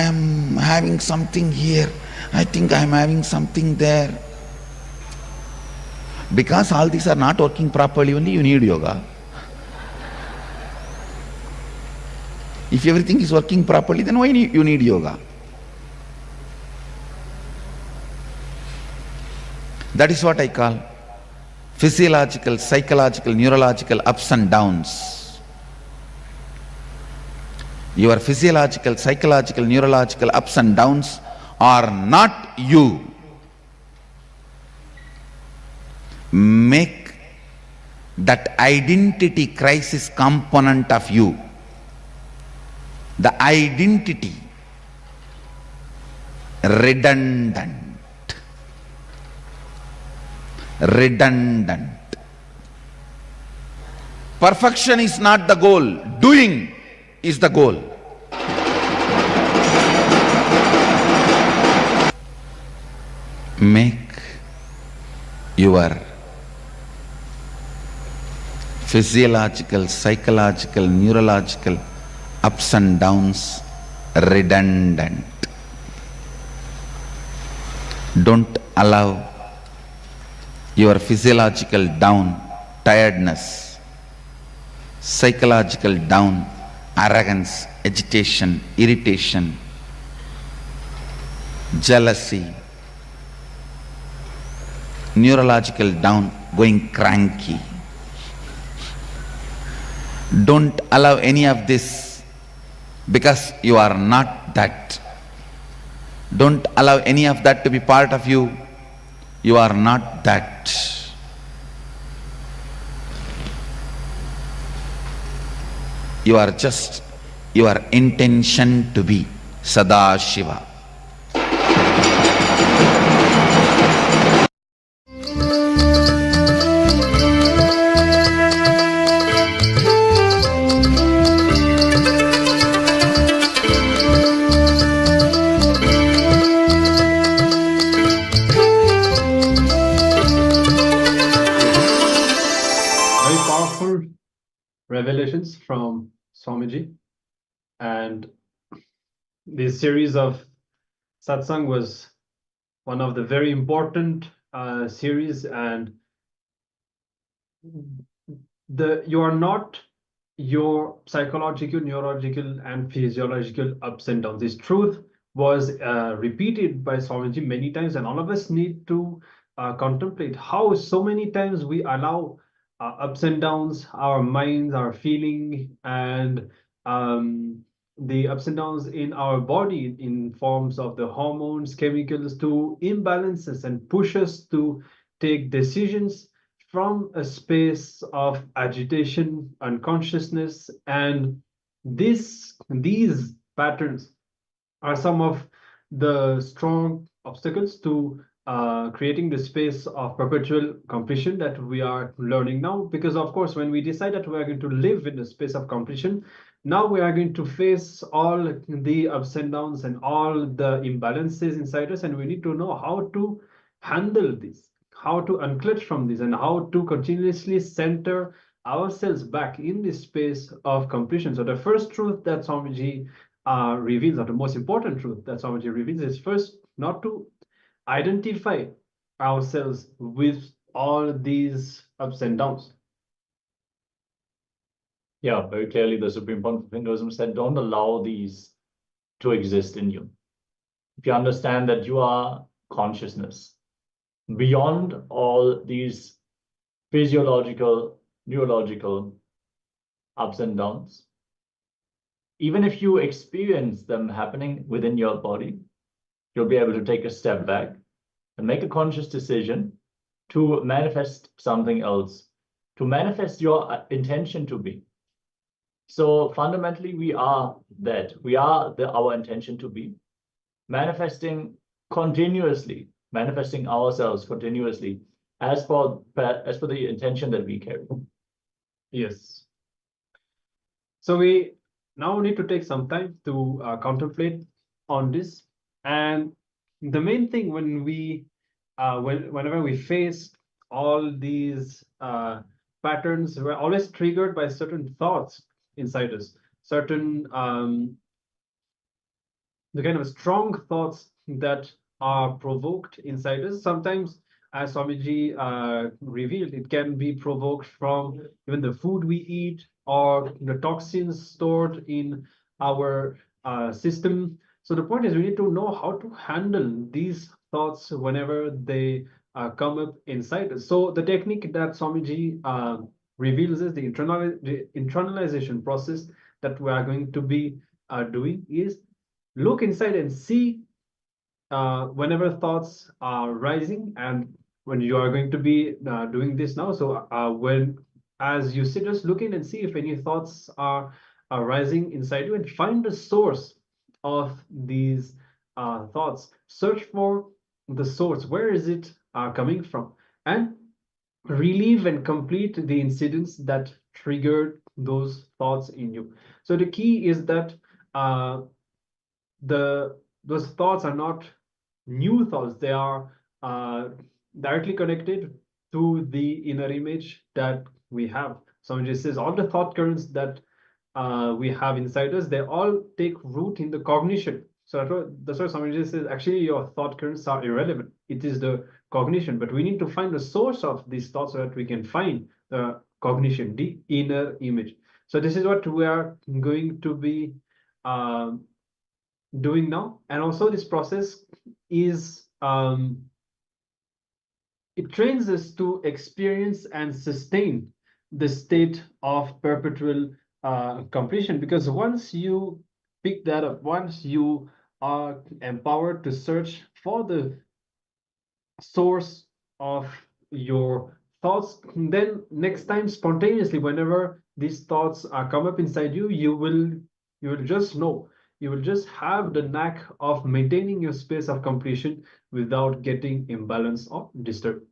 am having something here, I think I am having something there. Because all these are not working properly, only you need yoga. If everything is working properly, then why you need yoga? That is what I call physiological, psychological, neurological ups and downs. Your physiological, psychological, neurological ups and downs are not you. Make that identity crisis component of you. The identity redundant. Redundant. Perfection is not the goal. Doing is the goal. make your physiological, psychological, neurological ups and downs redundant. Don't allow your physiological down, tiredness, psychological down, arrogance, agitation, irritation, jealousy, neurological down, going cranky. Don't allow any of this, because you are not that. Don't allow any of that to be part of you. You are not that. You are just your intention to be Sadashiva. Revelations from Swamiji, and this series of satsang was one of the very important series, and you are not your psychological, neurological and physiological ups and downs. This truth was repeated by Swamiji many times, and all of us need to contemplate how so many times we allow ups and downs, our minds, our feeling, and the ups and downs in our body in forms of the hormones, chemicals, to imbalances and push us to take decisions from a space of agitation, unconsciousness, and these patterns are some of the strong obstacles to creating the space of perpetual completion that we are learning now. Because of course, when we decide that we are going to live in the space of completion, now we are going to face all the ups and downs and all the imbalances inside us, and we need to know how to handle this, how to unclutch from this, and how to continuously center ourselves back in this space of completion. So the first truth that Swamiji reveals, or the most important truth that Swamiji reveals, is first not to identify ourselves with all these ups and downs. Yeah, very clearly the Supreme Pontiff of Hinduism said, don't allow these to exist in you. If you understand that you are consciousness, beyond all these physiological, neurological ups and downs, even if you experience them happening within your body, you'll be able to take a step back and make a conscious decision to manifest something else, to manifest your intention to be. So fundamentally, we are that. We are our intention to be, manifesting continuously, manifesting ourselves continuously as for the intention that we carry. Yes. So we now need to take some time to contemplate on this. And the main thing when we, whenever we face all these patterns, we're always triggered by certain thoughts inside us, certain the kind of strong thoughts that are provoked inside us. Sometimes, as Swamiji revealed, it can be provoked from even the food we eat or the toxins stored in our system. So the point is, we need to know how to handle these thoughts whenever they come up inside us. So the technique that Swamiji reveals is the internalization process that we are going to be doing is look inside and see whenever thoughts are rising, and when you are going to be doing this now. So as you sit, just look in and see if any thoughts are rising inside you, and find the source of these thoughts. Search for the source. Where is it coming from? And relieve and complete the incidents that triggered those thoughts in you. So the key is that those thoughts are not new thoughts. They are directly connected to the inner image that we have. Swamiji says all the thought currents that we have inside us, they all take root in the cognition. So that's why Swamiji says actually your thought currents are irrelevant. It is the cognition, but we need to find the source of these thoughts so that we can find the cognition, the inner image. So this is what we are going to be doing now. And also this process is it trains us to experience and sustain the state of perpetual completion, because once you pick that up, once you are empowered to search for the source of your thoughts, then next time spontaneously whenever these thoughts come up inside you, you will just know, you will just have the knack of maintaining your space of completion without getting imbalanced or disturbed.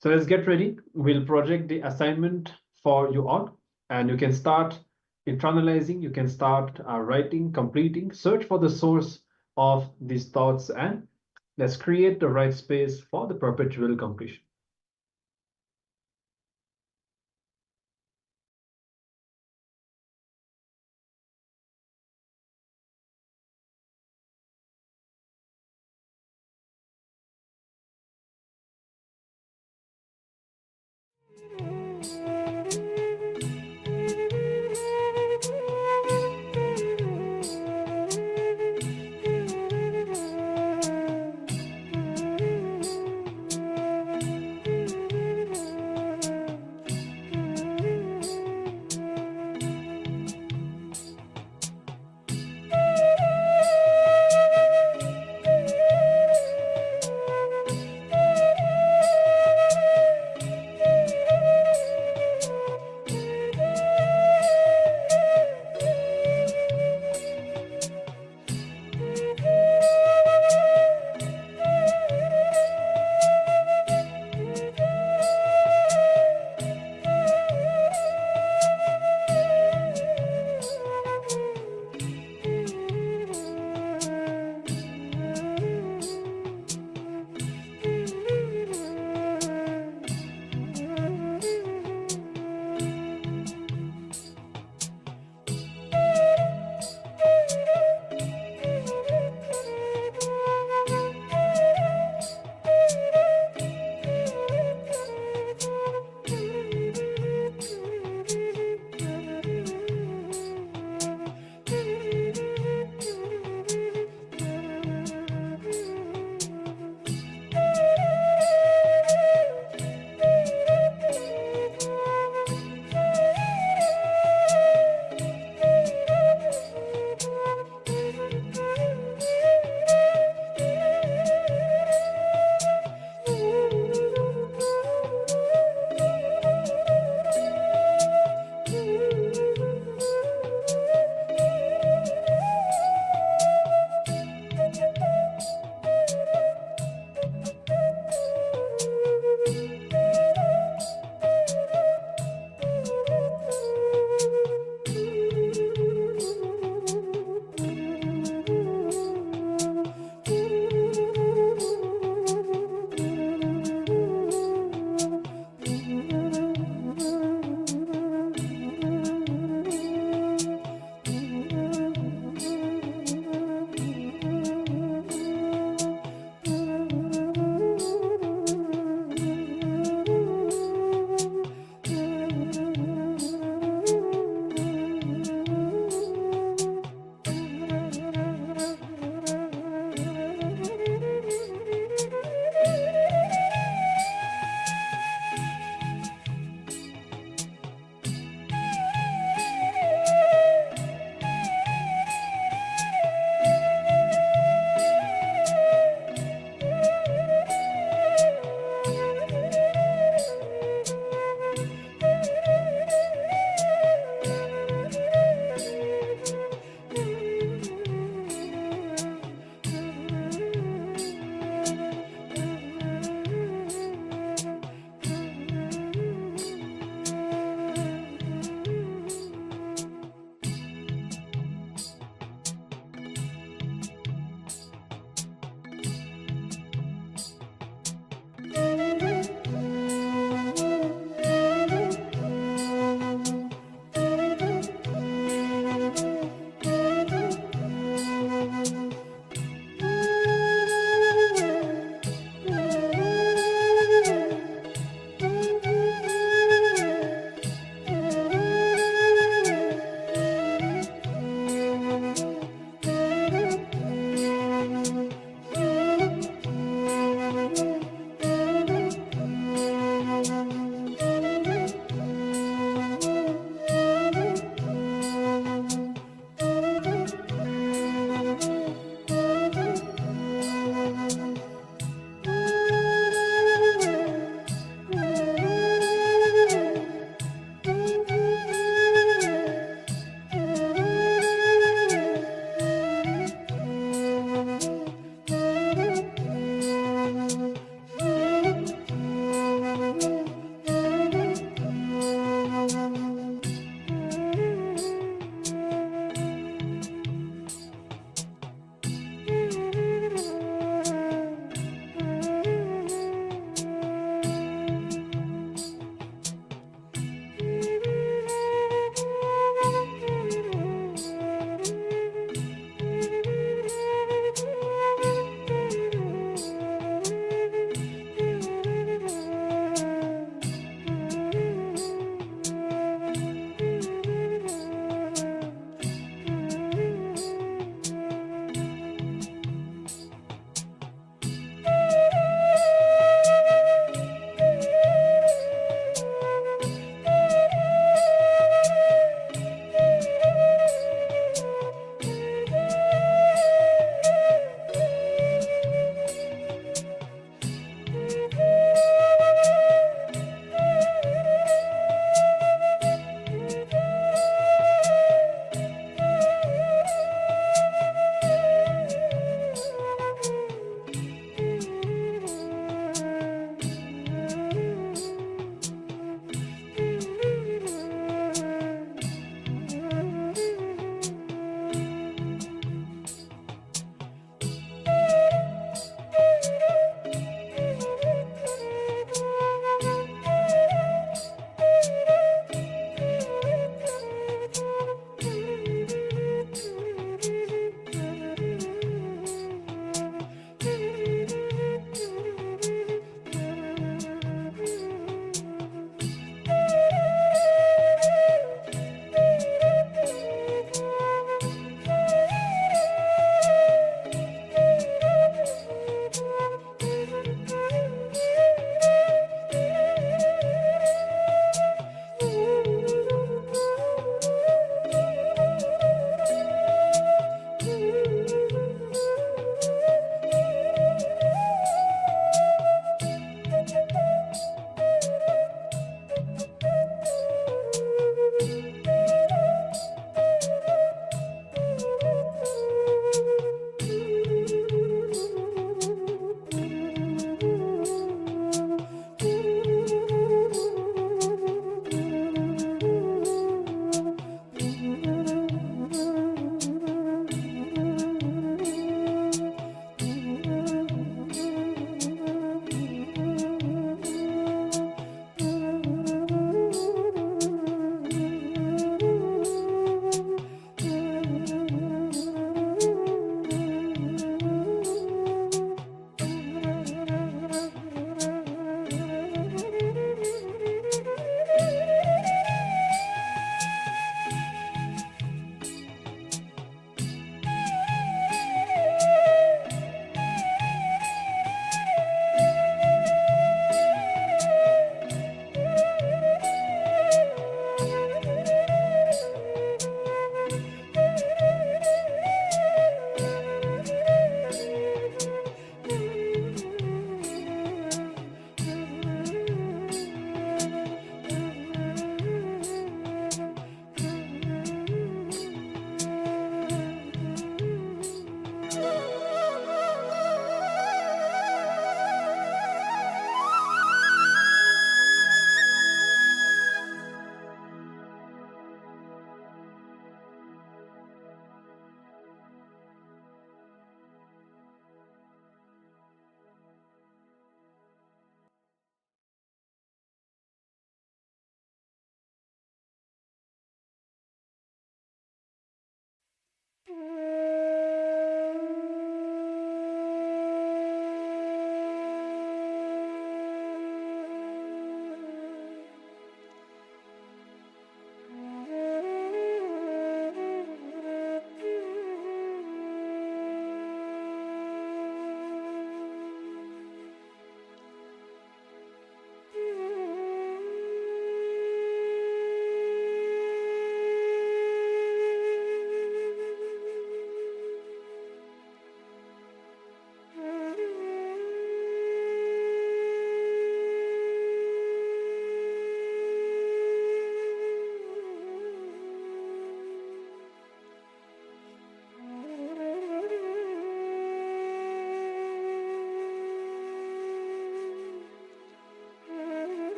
So let's get ready. We'll project the assignment for you all, and you can start internalizing, you can start writing, completing, search for the source of these thoughts, and let's create the right space for the perpetual completion.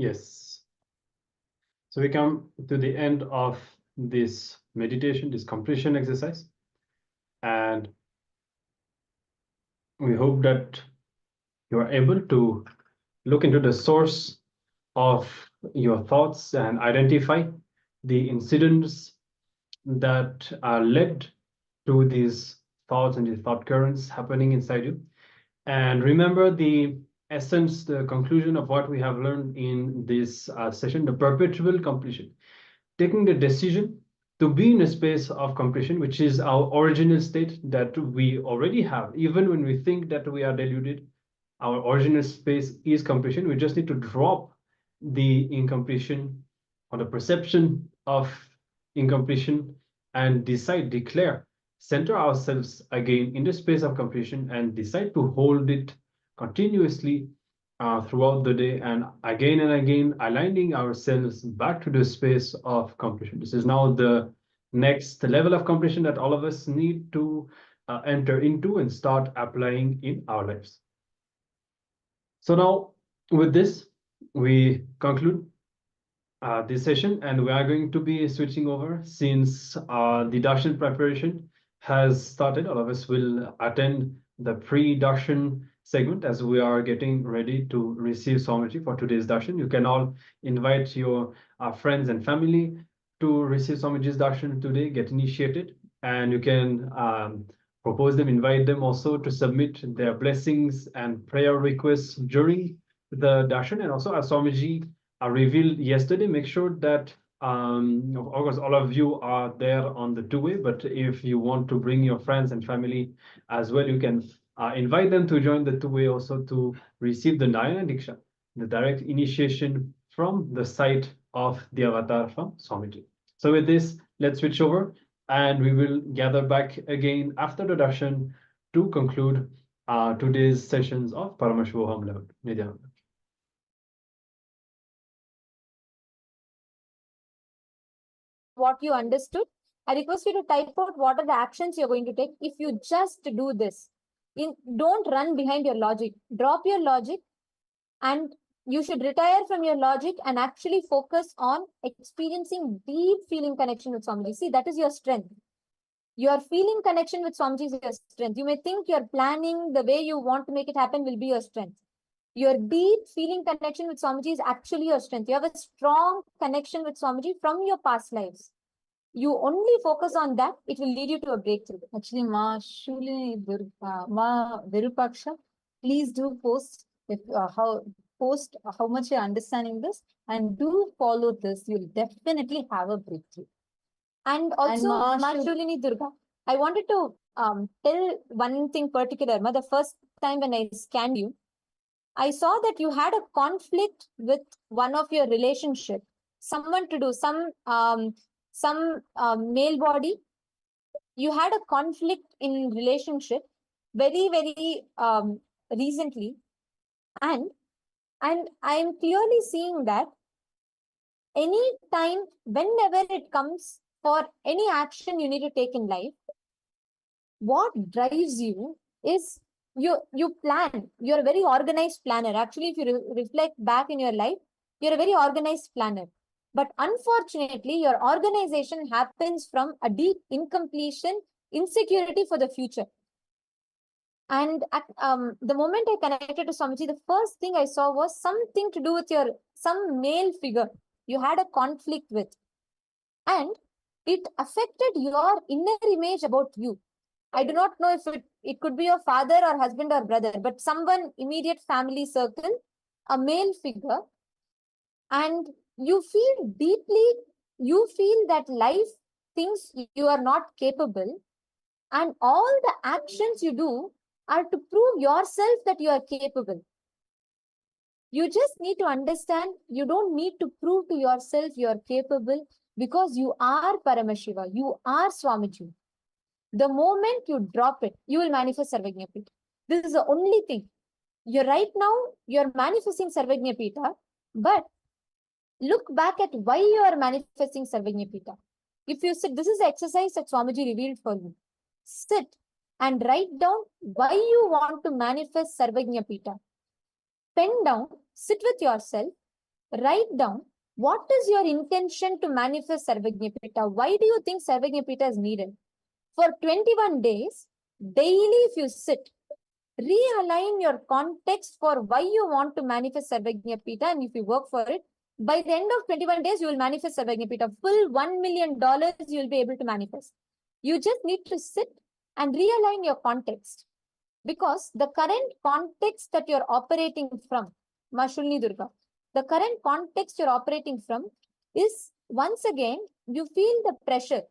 Yes. So we come to the end of this meditation, this completion exercise. And we hope that you are able to look into the source of your thoughts and identify the incidents that are led to these thoughts and these thought currents happening inside you. And remember the essence, the conclusion of what we have learned in this session, the perpetual completion. Taking the decision to be in a space of completion, which is our original state that we already have. Even when we think that we are deluded, our original space is completion. We just need to drop the incompletion or the perception of incompletion and declare, center ourselves again in the space of completion and decide to hold it continuously throughout the day, and again aligning ourselves back to the space of completion. This is now the next level of completion that all of us need to enter into and start applying in our lives. So now with this, we conclude this session, and we are going to be switching over since the darshan preparation has started. All of us will attend the pre-darshan segment as we are getting ready to receive Swamiji for today's darshan. You can all invite your friends and family to receive Swamiji's darshan today, get initiated, and you can propose them, invite them also to submit their blessings and prayer requests during the darshan. And also, as Swamiji revealed yesterday, make sure that of course all of you are there on the two-way, but if you want to bring your friends and family as well, you can invite them to join the two-way also to receive the Narayana Diksha, the direct initiation from the site of the avatar from Swamiji. So with this, let's switch over and we will gather back again after the darshan to conclude today's sessions of Paramashivoham Level. Nithyananda. What you understood. I request you to type out what are the actions you're going to take if you just do this. Don't run behind your logic. Drop your logic, and you should retire from your logic and actually focus on experiencing deep feeling connection with Swamiji. See, that is your strength. Your feeling connection with Swamiji is your strength. You may think your planning, the way you want to make it happen will be your strength. Your deep feeling connection with Swamiji is actually your strength. You have a strong connection with Swamiji from your past lives. You only focus on that, it will lead you to a breakthrough. Actually, Ma Virupaksha, please do post how much you're understanding this, and do follow this. You'll definitely have a breakthrough. And also, Ma Shulini Durga, I wanted to tell one thing particular. Ma, the first time when I scanned you, I saw that you had a conflict with one of your relationship. Someone to do some male body. You had a conflict in relationship very recently, and I am clearly seeing that any time, whenever it comes for any action you need to take in life, what drives you is you plan. You're a very organized planner. Actually, if you reflect back in your life, you're a very organized planner. But unfortunately, your organization happens from a deep incompletion, insecurity for the future. And at the moment I connected to Swamiji, the first thing I saw was something to do with some male figure you had a conflict with. And it affected your inner image about you. I do not know if it could be your father or husband or brother, but someone immediate family circle, a male figure. And you feel deeply, you feel that life thinks you are not capable, and all the actions you do are to prove yourself that you are capable. You just need to understand, you don't need to prove to yourself you are capable, because you are Paramashiva, you are Swamiji. The moment you drop it, you will manifest Sarvajñapita. This is the only thing. Right now, you're manifesting Sarvajñapita, but look back at why you are manifesting Sarvajñapita. If you sit, this is the exercise that Swamiji revealed for you. Sit and write down why you want to manifest Sarvajñapita. Pen down, sit with yourself, write down what is your intention to manifest Sarvajñapita. Why do you think Sarvajñapita is needed? For 21 days, daily if you sit, realign your context for why you want to manifest Sarvajñapita, and if you work for it, by the end of 21 days, you will manifest Sarvajñapita. Full $1 million you will be able to manifest. You just need to sit and realign your context. Because the current context that you're operating from, Mashulni Durga, the current context you're operating from is, once again, you feel the pressure.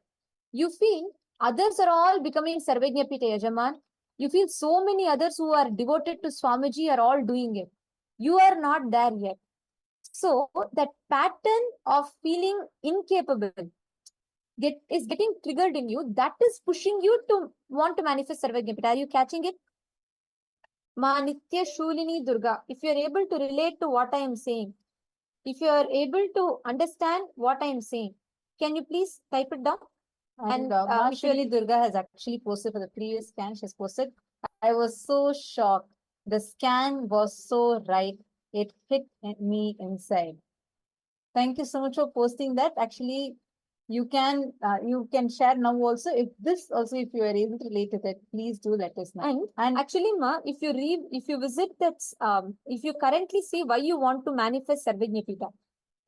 You feel others are all becoming Sarvajñapita Yajaman. You feel so many others who are devoted to Swamiji are all doing it. You are not there yet. So that pattern of feeling incapable is getting triggered in you. That is pushing you to want to manifest Sarvajñapita. Are you catching it? Ma Nitya Shulini Durga, if you are able to relate to what I am saying, if you are able to understand what I am saying, can you please type it down? And Shuli Durga has actually posted for the previous scan. She has posted. I was so shocked. The scan was so right. It hit me inside. Thank you so much for posting that. Actually, you can share now also. If you are able to relate to that, please do let us know. And actually, Ma, if you visit that, if you currently see why you want to manifest Sarvajñapita,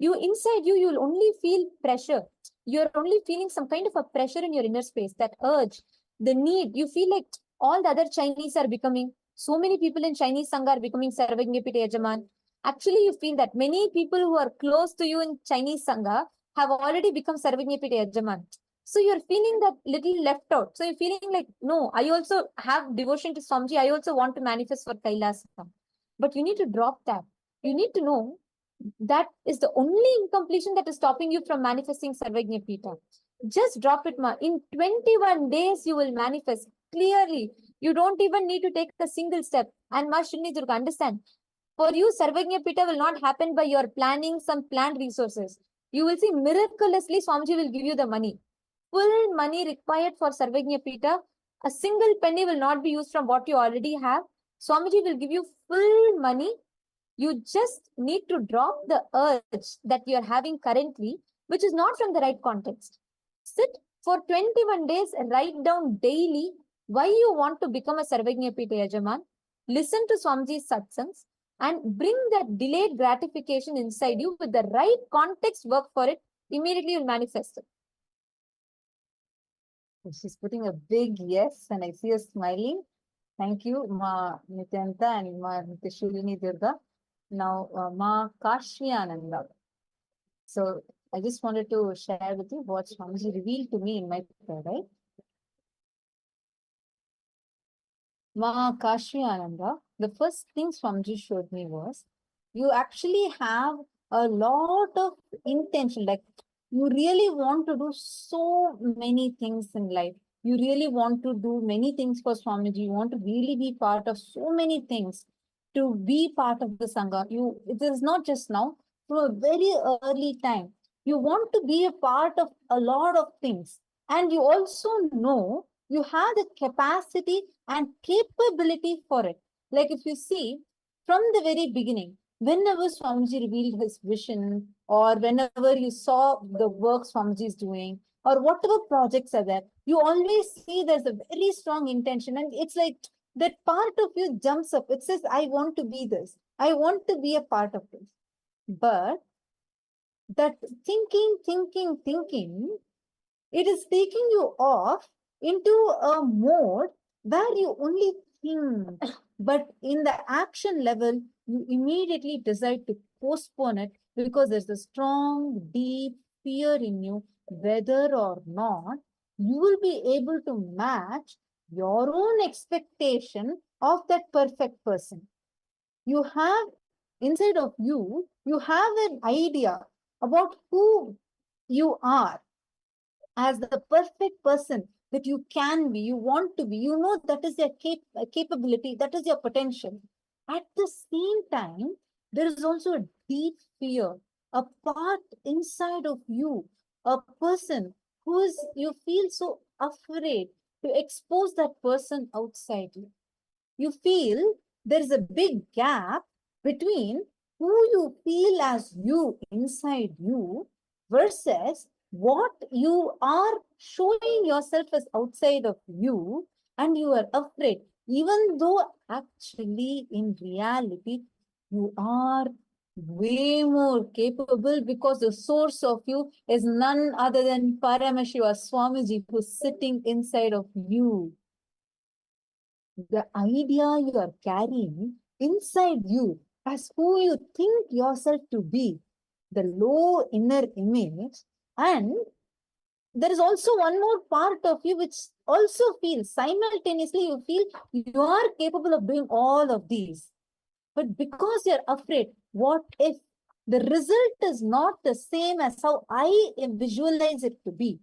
inside you will only feel pressure. You're only feeling some kind of a pressure in your inner space, that urge, the need. You feel like all the other Chinese are becoming, so many people in Chinese Sangha are becoming Sarvajñapita Yajaman. Actually, you feel that many people who are close to you in Chinese Sangha have already become Sarvajñapita Yajaman. So you're feeling that little left out. So you're feeling like, no, I also have devotion to Swamiji. I also want to manifest for Kailasa. But you need to drop that. You need to know that is the only incompletion that is stopping you from manifesting Sarvajñapita. Just drop it, Ma. In 21 days, you will manifest clearly. You don't even need to take a single step. And Ma Shuni Durga, understand, for you, Sarvajñapita will not happen by your planning some planned resources. You will see miraculously Swamiji will give you the money. Full money required for Sarvajñapita. A single penny will not be used from what you already have. Swamiji will give you full money. You just need to drop the urge that you're having currently, which is not from the right context. Sit for 21 days and write down daily why you want to become a Sarvajñapita Yajaman. Listen to Swamiji's satsangs and bring that delayed gratification inside you with the right context, work for it, immediately you'll manifest it. She's putting a big yes and I see her smiling. Thank you, Ma Nithyananda and Ma Nitya Durga. Now, Ma Kashyananda. So, I just wanted to share with you what Swamiji revealed to me in my prayer, right? Ma Kashyananda, the first thing Swamiji showed me was, you actually have a lot of intention, like you really want to do so many things in life. You really want to do many things for Swamiji. You want to really be part of so many things. To be part of the Sangha, it is not just now, from a very early time. You want to be a part of a lot of things. And you also know you have the capacity and capability for it. Like if you see, from the very beginning, whenever Swamiji revealed his vision, or whenever you saw the work Swamiji is doing, or whatever projects are there, you always see there's a very strong intention. And it's like, that part of you jumps up. It says, I want to be this. I want to be a part of this. But that thinking, it is taking you off into a mode where you only think. But in the action level, you immediately decide to postpone it because there's a strong, deep fear in you, whether or not you will be able to match your own expectation of that perfect person. You have inside of you, you have an idea about who you are as the perfect person that you can be, you want to be. You know that is your capability, that is your potential. At the same time, there is also a deep fear, a part inside of you, a person who is, you feel so afraid to expose that person outside you. You feel there is a big gap between who you feel as you inside you versus what you are showing yourself as outside of you, and you are afraid, even though actually in reality you are way more capable, because the source of you is none other than Paramashiva Swamiji, who's sitting inside of you. The idea you are carrying inside you as who you think yourself to be, the low inner image, and there is also one more part of you which also feels simultaneously, you feel you are capable of doing all of these. But because you're afraid, what if the result is not the same as how I visualize it to be?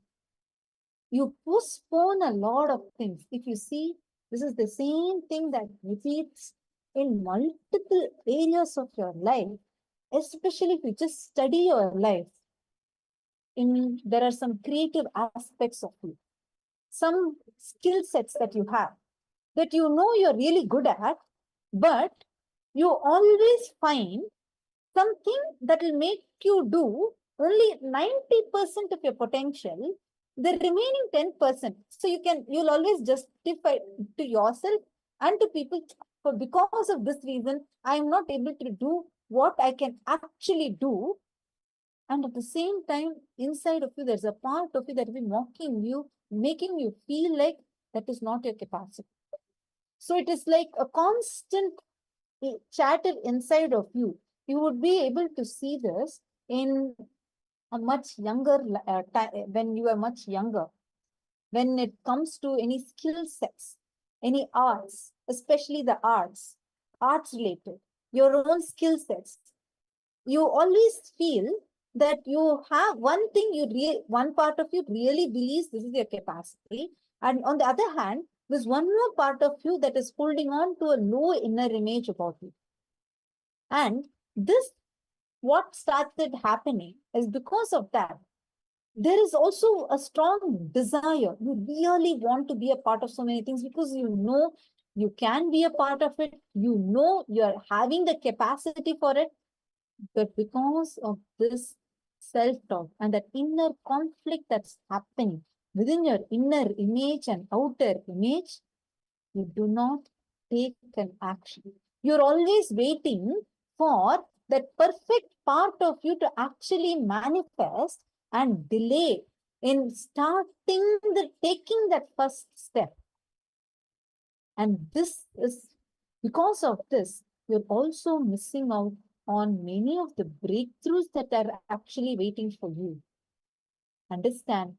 You postpone a lot of things. If you see, this is the same thing that repeats in multiple areas of your life, especially if you just study your life. There are some creative aspects of you, some skill sets that you have, that you know you're really good at, but you always find something that will make you do only 90% of your potential, the remaining 10%. So you'll always justify to yourself and to people, for because of this reason, I'm not able to do what I can actually do. And at the same time, inside of you, there's a part of you that will be mocking you, making you feel like that is not your capacity. So it is like a constant chatter inside of you. You would be able to see this in a much younger time, when you are much younger. When it comes to any skill sets, any arts, especially the arts related, your own skill sets, you always feel that you have one thing, one part of you really believes this is your capacity. And on the other hand, there's one more part of you that is holding on to a low inner image about you. And this, what started happening is because of that, there is also a strong desire. You really want to be a part of so many things because you know you can be a part of it. You know you're having the capacity for it. But because of this self-talk and that inner conflict that's happening within your inner image and outer image, you do not take an action. You're always waiting for that perfect part of you to actually manifest and delay in taking that first step. And this is, because of this, you're also missing out on many of the breakthroughs that are actually waiting for you. Understand,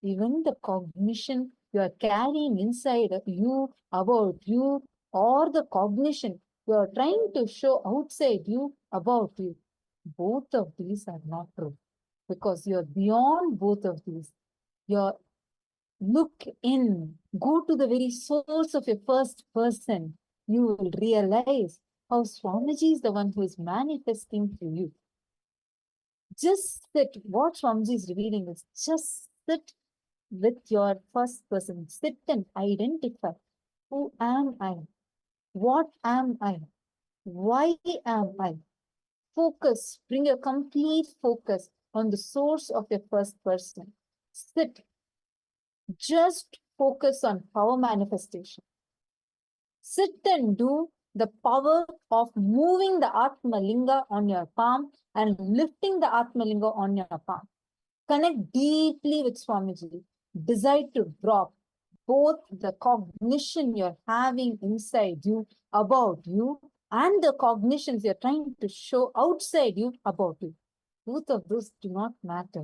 even the cognition you are carrying inside you about you, or the cognition you are trying to show outside you about you, both of these are not true, because you're beyond both of these. Look in, go to the very source of your first person. You will realize how Swamiji is the one who is manifesting through you. Just sit, what Swamiji is revealing is just sit with your first person. Sit and identify. Who am I? What am I? Why am I? Focus, bring your complete focus on the source of your first person. Sit. Just focus on power manifestation. Sit and do the power of moving the Atma Linga on your palm and lifting the Atma Linga on your palm. Connect deeply with Swamiji. Decide to drop both the cognition you're having inside you about you and the cognitions you're trying to show outside you about you. Both of those do not matter.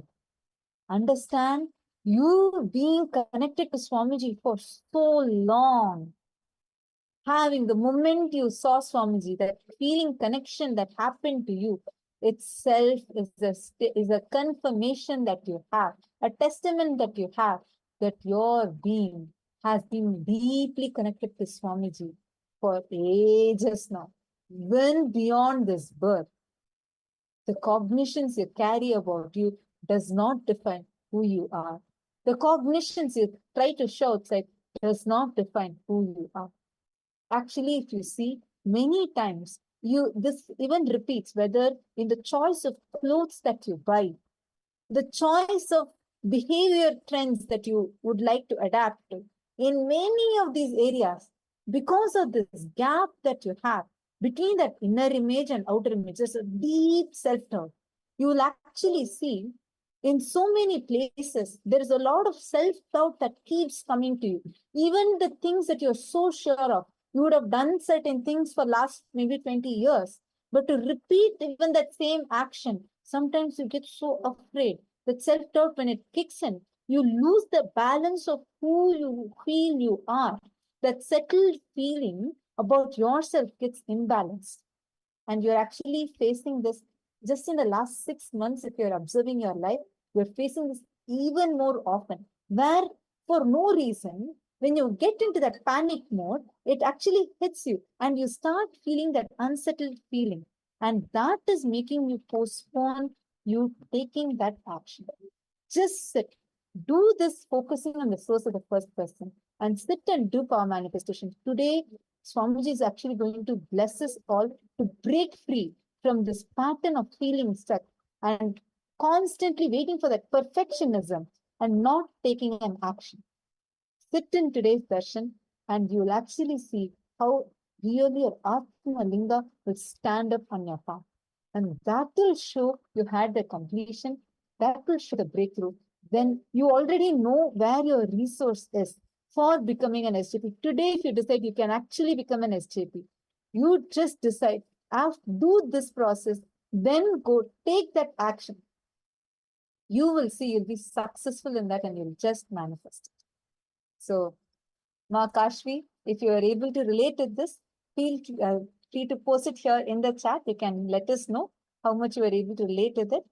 Understand, you being connected to Swamiji for so long, having the moment you saw Swamiji, that feeling connection that happened to you itself is a confirmation that you have, a testament that you have, that your being has been deeply connected to Swamiji for ages now, well beyond this birth. The cognitions you carry about you does not define who you are. The cognitions you try to show outside does not define who you are. Actually, if you see, many times this even repeats, whether in the choice of clothes that you buy, the choice of behavior trends that you would like to adapt to. In many of these areas, because of this gap that you have between that inner image and outer image, there's a deep self-doubt. You will actually see in so many places, there is a lot of self-doubt that keeps coming to you. Even the things that you're so sure of, you would have done certain things for last maybe 20 years, but to repeat even that same action, sometimes you get so afraid that self-doubt, when it kicks in, you lose the balance of who you feel you are. That settled feeling about yourself gets imbalanced. And you're actually facing this just in the last 6 months. If you're observing your life, you're facing this even more often, where for no reason, when you get into that panic mode, it actually hits you and you start feeling that unsettled feeling. And that is making you postpone you taking that action. Just sit, do this focusing on the source of the first person, and sit and do power manifestation. Today, Swamiji is actually going to bless us all to break free from this pattern of feeling stuck and constantly waiting for that perfectionism and not taking an action. Sit in today's darshan and you'll actually see how really your Atma Linga will stand up on your path. And that will show you had the completion, that will show the breakthrough. Then you already know where your resource is for becoming an SJP. Today, if you decide you can actually become an SJP, you just decide, do this process, then go take that action. You will see you'll be successful in that and you'll just manifest it. So, Ma Kashvi, if you are able to relate to this, feel free to post it here in the chat. You can let us know how much you are able to relate with it.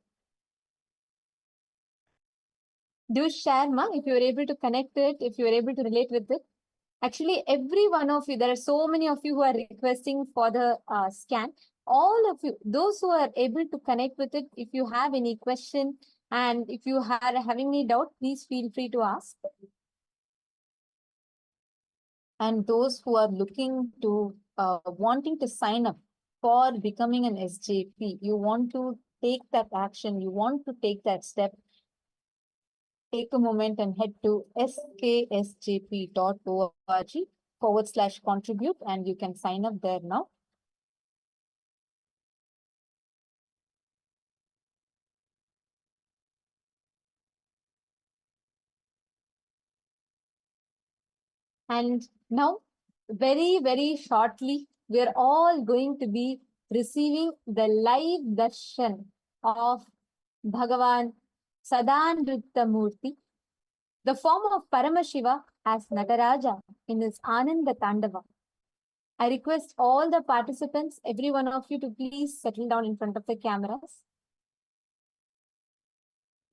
Do share, Ma, if you are able to connect to it, if you are able to relate with it. Actually, every one of you, there are so many of you who are requesting for the scan. All of you, those who are able to connect with it, if you have any question and if you are having any doubt, please feel free to ask. And those who are looking to, wanting to sign up for becoming an SJP, you want to take that action, you want to take that step, take a moment and head to sksjp.org/contribute and you can sign up there now. And now, very, very shortly, we are all going to be receiving the live darshan of Bhagavan Sadanrittamurti, the form of Paramashiva as Nataraja in his Ananda Tandava. I request all the participants, every one of you, to please settle down in front of the cameras.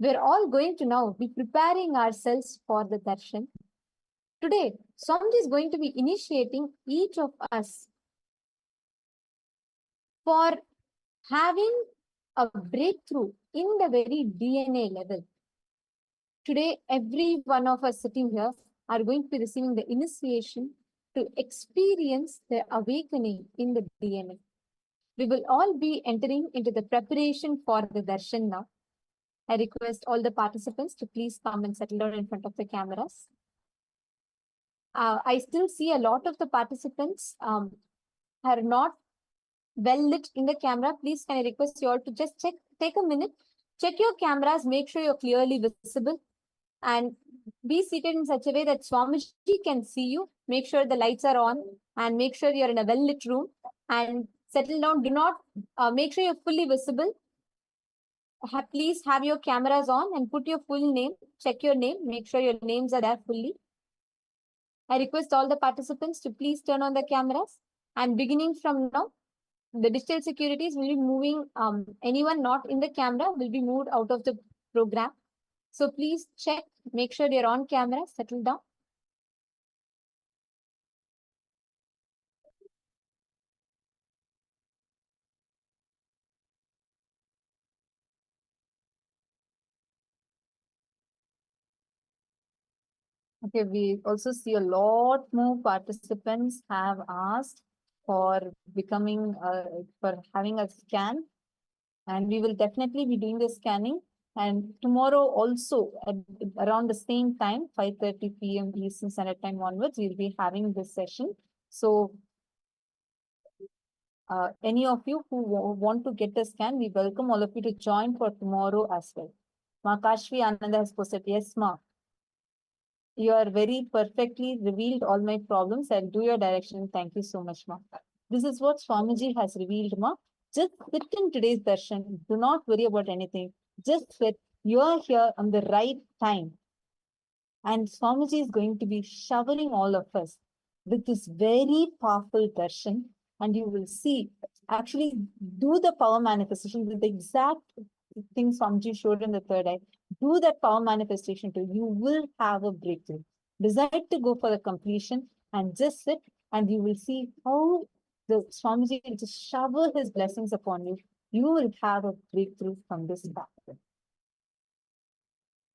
We're all going to now be preparing ourselves for the darshan. Today, Swamiji is going to be initiating each of us for having a breakthrough in the very DNA level. Today, every one of us sitting here are going to be receiving the initiation to experience the awakening in the DNA. We will all be entering into the preparation for the darshan now. I request all the participants to please come and settle down in front of the cameras. I still see a lot of the participants are not well lit in the camera. Please, can I request you all to just take a minute, check your cameras, make sure you're clearly visible, and be seated in such a way that Swamiji can see you. Make sure the lights are on and make sure you're in a well lit room and settle down. Do not, make sure you're fully visible. Please have your cameras on and put your full name, check your name, make sure your names are there fully. I request all the participants to please turn on the cameras, and beginning from now, the digital securities will be moving, anyone not in the camera will be moved out of the program. So please check, make sure you're on camera, settle down. Okay, we also see a lot more participants have asked for becoming, for having a scan. And we will definitely be doing the scanning. And tomorrow also at around the same time, 5:30 p.m. Eastern Standard Time onwards, we'll be having this session. So any of you who want to get a scan, we welcome all of you to join for tomorrow as well. Ma Kashvi Ananda has posted, yes, ma. You are very perfectly revealed all my problems. I'll do your direction. Thank you so much, ma. This is what Swamiji has revealed, ma. Just sit in today's darshan. Do not worry about anything. Just sit. You are here on the right time. And Swamiji is going to be showering all of us with this very powerful darshan. And you will see, actually do the power manifestation with the exact thing Swamiji showed in the third eye. Do that power manifestation too. You will have a breakthrough. Decide to go for the completion and just sit, and you will see how the Swamiji will just shower his blessings upon you. You will have a breakthrough from this path.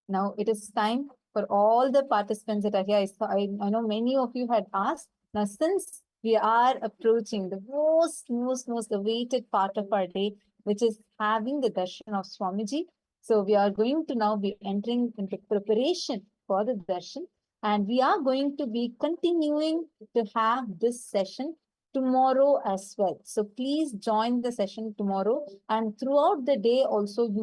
Now it is time for all the participants that are here. I know many of you had asked. Now, since we are approaching the most awaited part of our day, which is having the darshan of Swamiji. So we are going to now be entering into preparation for the darshan, and we are going to be continuing to have this session tomorrow as well. So please join the session tomorrow, and throughout the day also you